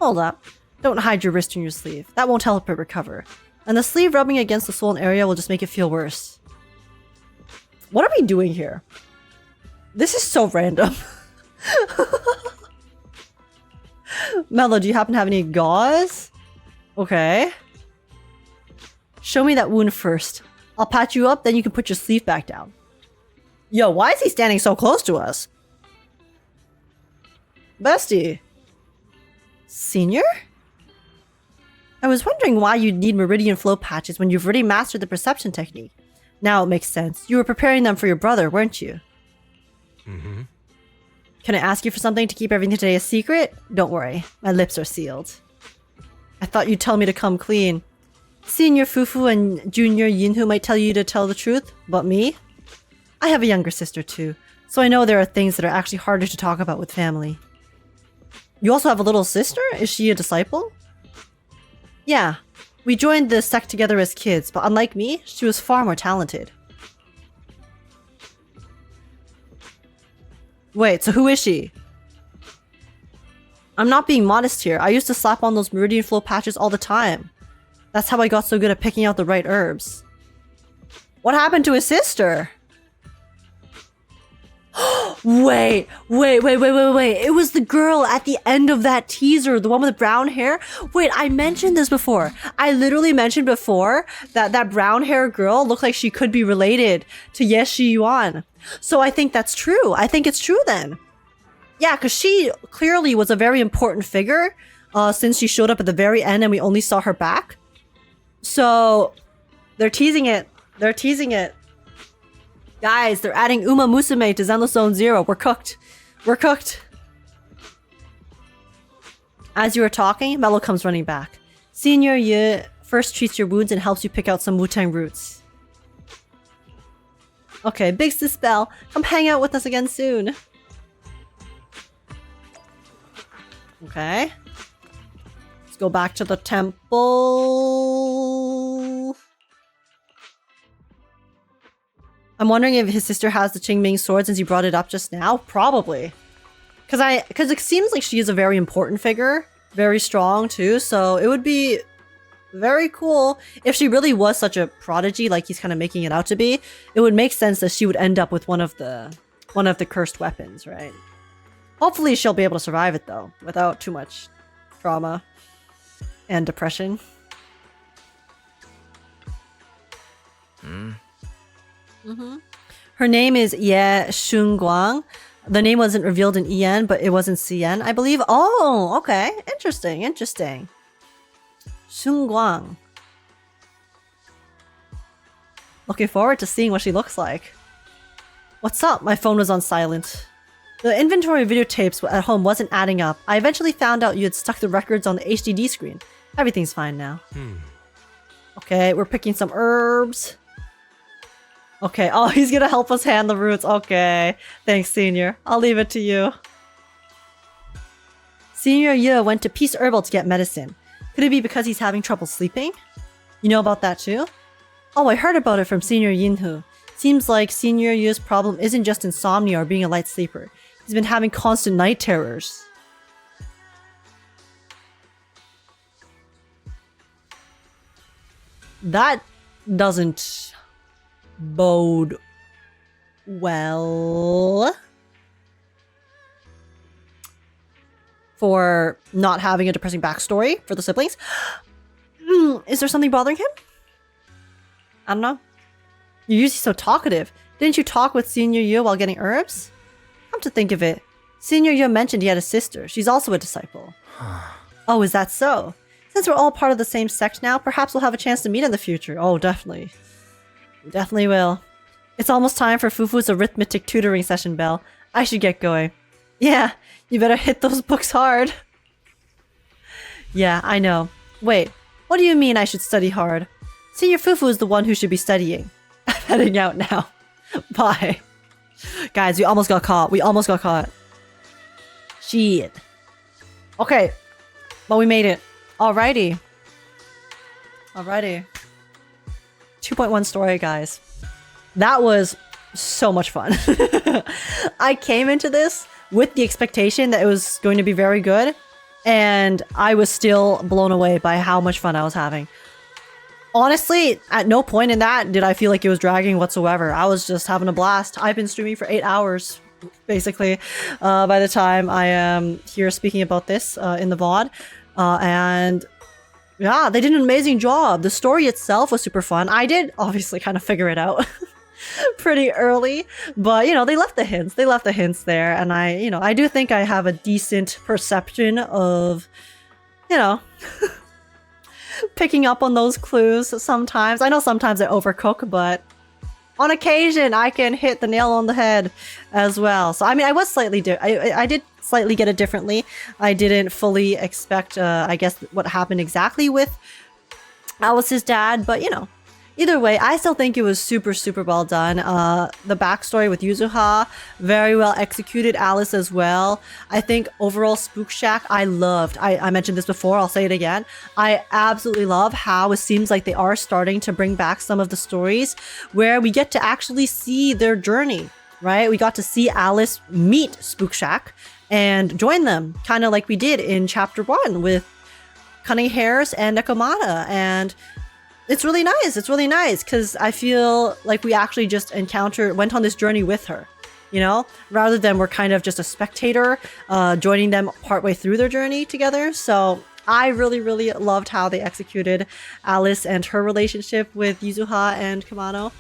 Hold up. Don't hide your wrist in your sleeve. That won't help it recover. And the sleeve rubbing against the swollen area will just make it feel worse. What are we doing here? This is so random. Mello, do you happen to have any gauze? Okay. Show me that wound first. I'll patch you up, then you can put your sleeve back down. Yo, why is he standing so close to us? Bestie. Senior? I was wondering why you'd need meridian flow patches when you've already mastered the perception technique. Now it makes sense. You were preparing them for your brother, weren't you? Mm-hmm. Can I ask you for something to keep everything today a secret? Don't worry, my lips are sealed. I thought you'd tell me to come clean. Senior Fufu and Junior Yinhu might tell you to tell the truth, but me? I have a younger sister too, so I know there are things that are actually harder to talk about with family. You also have a little sister? Is she a disciple? Yeah, we joined the sect together as kids, but unlike me, she was far more talented. Wait, so who is she? I'm not being modest here. I used to slap on those meridian flow patches all the time. That's how I got so good at picking out the right herbs. What happened to his sister? Wait. It was the girl at the end of that teaser, the one with the brown hair. Wait, I mentioned this before. I literally mentioned before that that brown hair girl looked like she could be related to Yeshi Yuan. So I think that's true. I think it's true then. Yeah, because she clearly was a very important figure since she showed up at the very end and we only saw her back. So they're teasing it. They're teasing it. Guys, they're adding Uma Musume to Zenless Zone Zero. We're cooked. We're cooked. As you were talking, Mello comes running back. Senior Yu first treats your wounds and helps you pick out some Wu-Tang roots. Okay, big sis Belle, come hang out with us again soon. Okay. Let's go back to the temple. I'm wondering if his sister has the Qingming sword since he brought it up just now. Probably. Because it seems like she is a very important figure. Very strong too. So it would be very cool if she really was such a prodigy like he's kind of making it out to be. It would make sense that she would end up with one of the cursed weapons, right? Hopefully she'll be able to survive it though, without too much trauma and depression. Her name is Ye Shunguang. The name wasn't revealed in EN, but it was in CN, I believe. Oh, okay. Interesting, interesting. Shunguang. Looking forward to seeing what she looks like. What's up? My phone was on silent. The inventory of videotapes at home wasn't adding up. I eventually found out you had stuck the records on the HDD screen. Everything's fine now. Okay, we're picking some herbs. Okay, oh, he's gonna help us hand the roots. Okay, thanks, Senior. I'll leave it to you. Senior Yu went to Peace Herbal to get medicine. Could it be because he's having trouble sleeping? You know about that too? Oh, I heard about it from Senior Yinhu. Seems like Senior Yu's problem isn't just insomnia or being a light sleeper. He's been having constant night terrors. That doesn't bode well for not having a depressing backstory for the siblings. Is there something bothering him? I don't know. You're usually so talkative. Didn't you talk with Senior Yu while getting herbs? Come to think of it, Senior Yu mentioned he had a sister. She's also a disciple. Oh, is that so? Since we're all part of the same sect now, perhaps we'll have a chance to meet in the future. Oh, definitely. We definitely will. It's almost time for Fufu's arithmetic tutoring session, Belle. I should get going. Yeah, you better hit those books hard. Yeah, I know. Wait, What do you mean I should study hard? Senior Fufu is the one who should be studying. I'm heading out now. Bye. Guys, we almost got caught. We almost got caught. Shit. Okay. But we made it. Alrighty. Alrighty. 2.1 story, guys. That was so much fun. I came into this with the expectation that it was going to be very good, and I was still blown away by how much fun I was having. Honestly, at no point in that did I feel like it was dragging whatsoever. I was just having a blast. I've been streaming for 8 hours, basically, by the time I am here speaking about this in the VOD. And yeah, they did an amazing job. The story itself was super fun. I did obviously kind of figure it out pretty early, but you know, they left the hints. They left the hints there, and I do think I have a decent perception of, you know, picking up on those clues sometimes. I know sometimes I overcook, but on occasion I can hit the nail on the head as well. So I mean, I was slightly I did slightly get it differently. I didn't fully expect I guess what happened exactly with Alice's dad, but you know, either way, I still think it was super, super well done. The backstory with Yuzuha, very well executed. Alice as well. I think overall Spook Shack, I loved. I mentioned this before, I'll say it again. I absolutely love how it seems like they are starting to bring back some of the stories where we get to actually see their journey, right? We got to see Alice meet Spook Shack and join them, kind of like we did in Chapter 1 with Cunning Hairs and Nekomata, and it's really nice. It's really nice because I feel like we actually just went on this journey with her, you know, rather than we're kind of just a spectator joining them partway through their journey together. So I really, really loved how they executed Alice and her relationship with Yuzuha and Komano.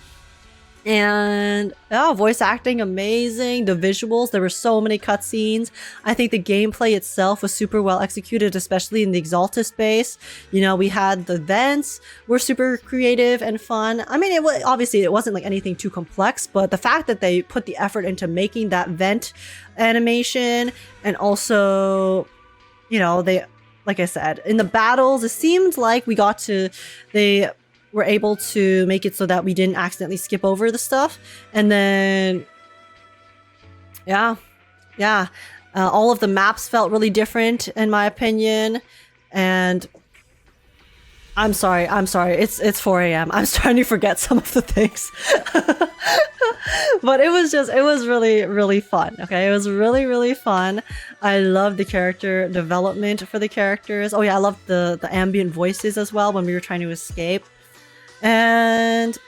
And oh, voice acting, amazing. The visuals, there were so many cutscenes. I think the gameplay itself was super well executed, especially in the Exalted space. You know, we had the events were super creative and fun. I mean, obviously it wasn't like anything too complex, but the fact that they put the effort into making that vent animation, and also, you know, they, like I said, in the battles, it seemed like they were able to make it so that we didn't accidentally skip over the stuff. And then yeah, all of the maps felt really different in my opinion. And I'm sorry, it's 4 a.m. I'm starting to forget some of the things. But it was really, really fun. Okay, it was really, really fun. I loved the character development for the characters. Oh yeah, I loved the ambient voices as well when we were trying to escape. And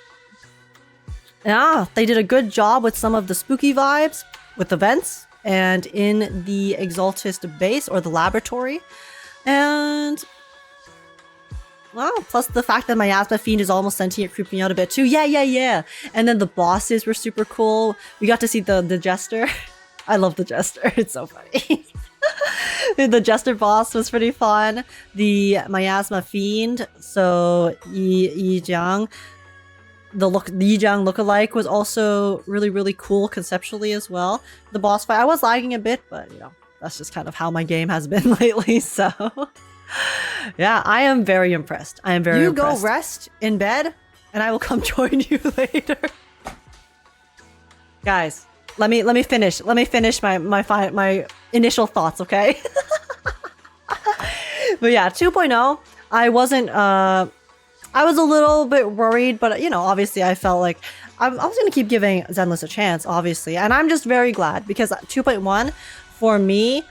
yeah, they did a good job with some of the spooky vibes with events and in the Exaltist base or the laboratory. And wow, plus the fact that my asthma fiend is almost sentient creeped me out a bit too. Yeah. And then the bosses were super cool. We got to see the jester. I love the jester. It's so funny. The jester boss was pretty fun. The miasma fiend, so Yijiang, the Yijiang lookalike was also really, really cool conceptually as well. The boss fight, I was lagging a bit, but you know, that's just kind of how my game has been lately. So yeah, I am very impressed. I am very impressed. You go rest in bed, and I will come join you later. Guys, let me finish my initial thoughts, okay? But yeah, 2.0, I wasn't I was a little bit worried, but you know, obviously I felt like I was going to keep giving Zenless a chance, obviously. And I'm just very glad because 2.1 for me,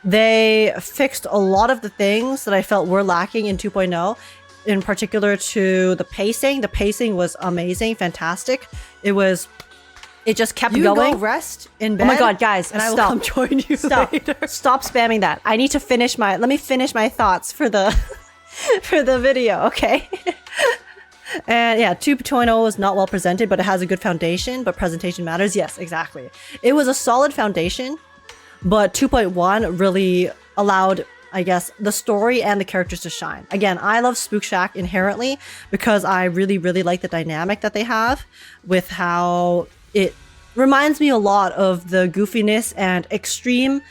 they fixed a lot of the things that I felt were lacking in 2.0, in particular to the pacing. The pacing was amazing, fantastic. It just kept going. You go rest in bed. Oh my god, guys, and I will come join you later. Stop spamming that. I need to finish let me finish my thoughts for the for the video, okay? And yeah, 2.0 was not well presented, but it has a good foundation, but presentation matters. Yes, exactly. It was a solid foundation, but 2.1 really allowed, I guess, the story and the characters to shine. Again, I love Spook Shack inherently because I really, really like the dynamic that they have with how it reminds me a lot of the goofiness and extreme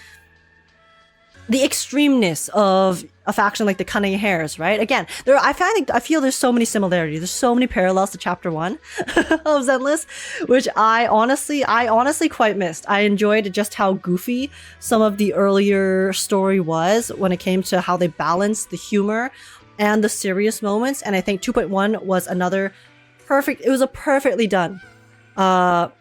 the extremeness of a faction like the Cunning Hares, right? Again, I feel there's so many similarities. There's so many parallels to Chapter 1 of Zenless, which I honestly quite missed. I enjoyed just how goofy some of the earlier story was when it came to how they balanced the humor and the serious moments. And I think 2.1 was another it was a perfectly done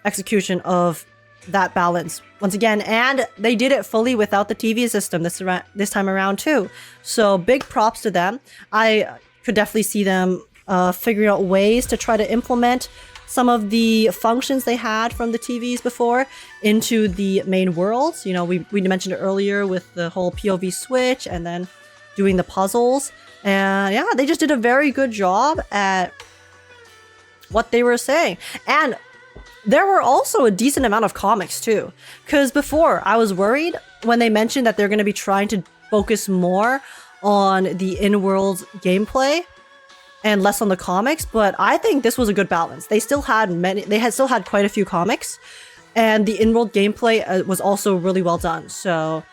execution of that balance once again, and they did it fully without the TV system this time around too. So big props to them. I could definitely see them figuring out ways to try to implement some of the functions they had from the TVs before into the main worlds. You know, we mentioned it earlier with the whole POV switch and then doing the puzzles. And yeah, they just did a very good job at what they were saying. And there were also a decent amount of comics too. Because before, I was worried when they mentioned that they're going to be trying to focus more on the in-world gameplay and less on the comics, but I think this was a good balance. They still had quite a few comics, and the in-world gameplay was also really well done. So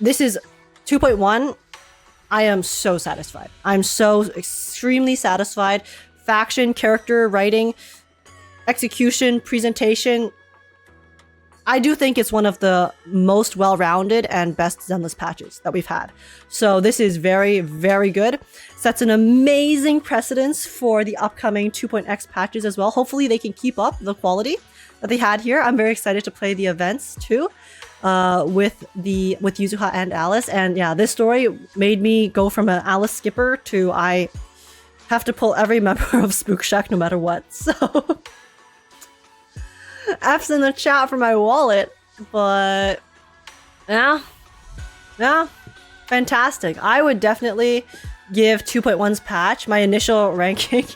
this is 2.1. I am so satisfied. I'm so extremely satisfied. Faction, character, writing, execution, presentation. I do think it's one of the most well-rounded and best Zenless patches that we've had. So this is very, very good. Sets an amazing precedence for the upcoming 2.x patches as well. Hopefully they can keep up the quality that they had here. I'm very excited to play the events too, with Yuzuha and Alice. And yeah, this story made me go from an Alice skipper to I have to pull every member of Spook Shack no matter what. So F's in the chat for my wallet, but yeah, fantastic. I would definitely give 2.1's patch my initial ranking.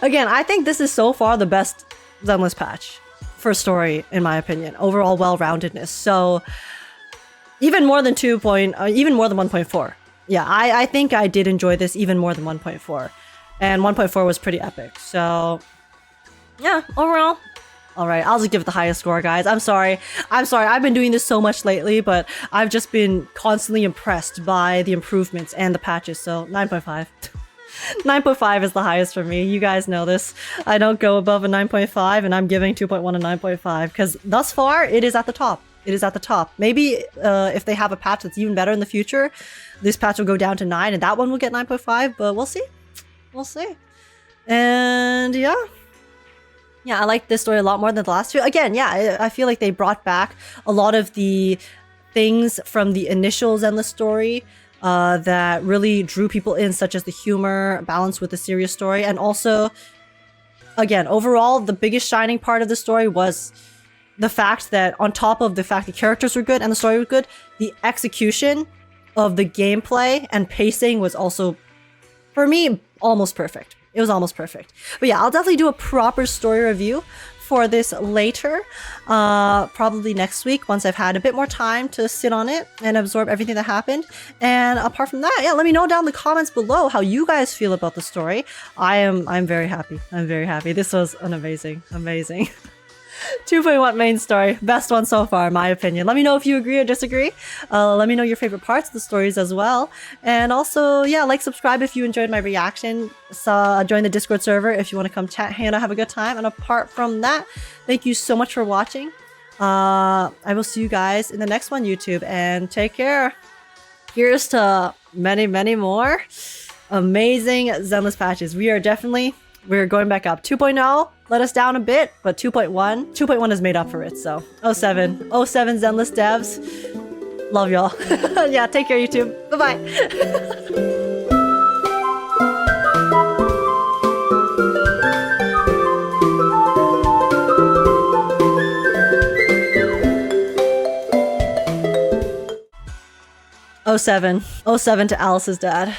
Again, I think this is so far the best Zenless patch for story, in my opinion. Overall well-roundedness. So even more than 1.4. Yeah, I think I did enjoy this even more than 1.4. And 1.4 was pretty epic. So yeah, overall. Alright, I'll just give it the highest score, guys. I'm sorry. I've been doing this so much lately, but I've just been constantly impressed by the improvements and the patches, so 9.5. 9.5 is the highest for me. You guys know this. I don't go above a 9.5, and I'm giving 2.1 a 9.5, because thus far, it is at the top. It is at the top. Maybe if they have a patch that's even better in the future, this patch will go down to 9, and that one will get 9.5, but we'll see. We'll see. And yeah. Yeah, I like this story a lot more than the last two. Again, yeah, I feel like they brought back a lot of the things from the initial Zenless story that really drew people in, such as the humor, balanced with the serious story. And also, again, overall, the biggest shining part of the story was the fact that, on top of the fact the characters were good and the story was good, the execution of the gameplay and pacing was also, for me, almost perfect. It was almost perfect. But yeah, I'll definitely do a proper story review for this later, probably next week, once I've had a bit more time to sit on it and absorb everything that happened. And apart from that, yeah, let me know down in the comments below how you guys feel about the story. I'm very happy. I'm very happy. This was an amazing 2.1 main story. Best one so far, in my opinion. Let me know if you agree or disagree. Let me know your favorite parts of the stories as well. And also, yeah, like, subscribe if you enjoyed my reaction. Join the Discord server if you want to come chat, hang out, have a good time. And apart from that, thank you so much for watching. I will see you guys in the next one, YouTube, and take care. Here's to many, many more amazing Zenless patches. We're going back up. 2.0 let us down a bit, but 2.1 is made up for it, so 07 Zenless devs. Love y'all. Yeah, take care, YouTube. Bye-bye. Oh, 07 to Alice's dad.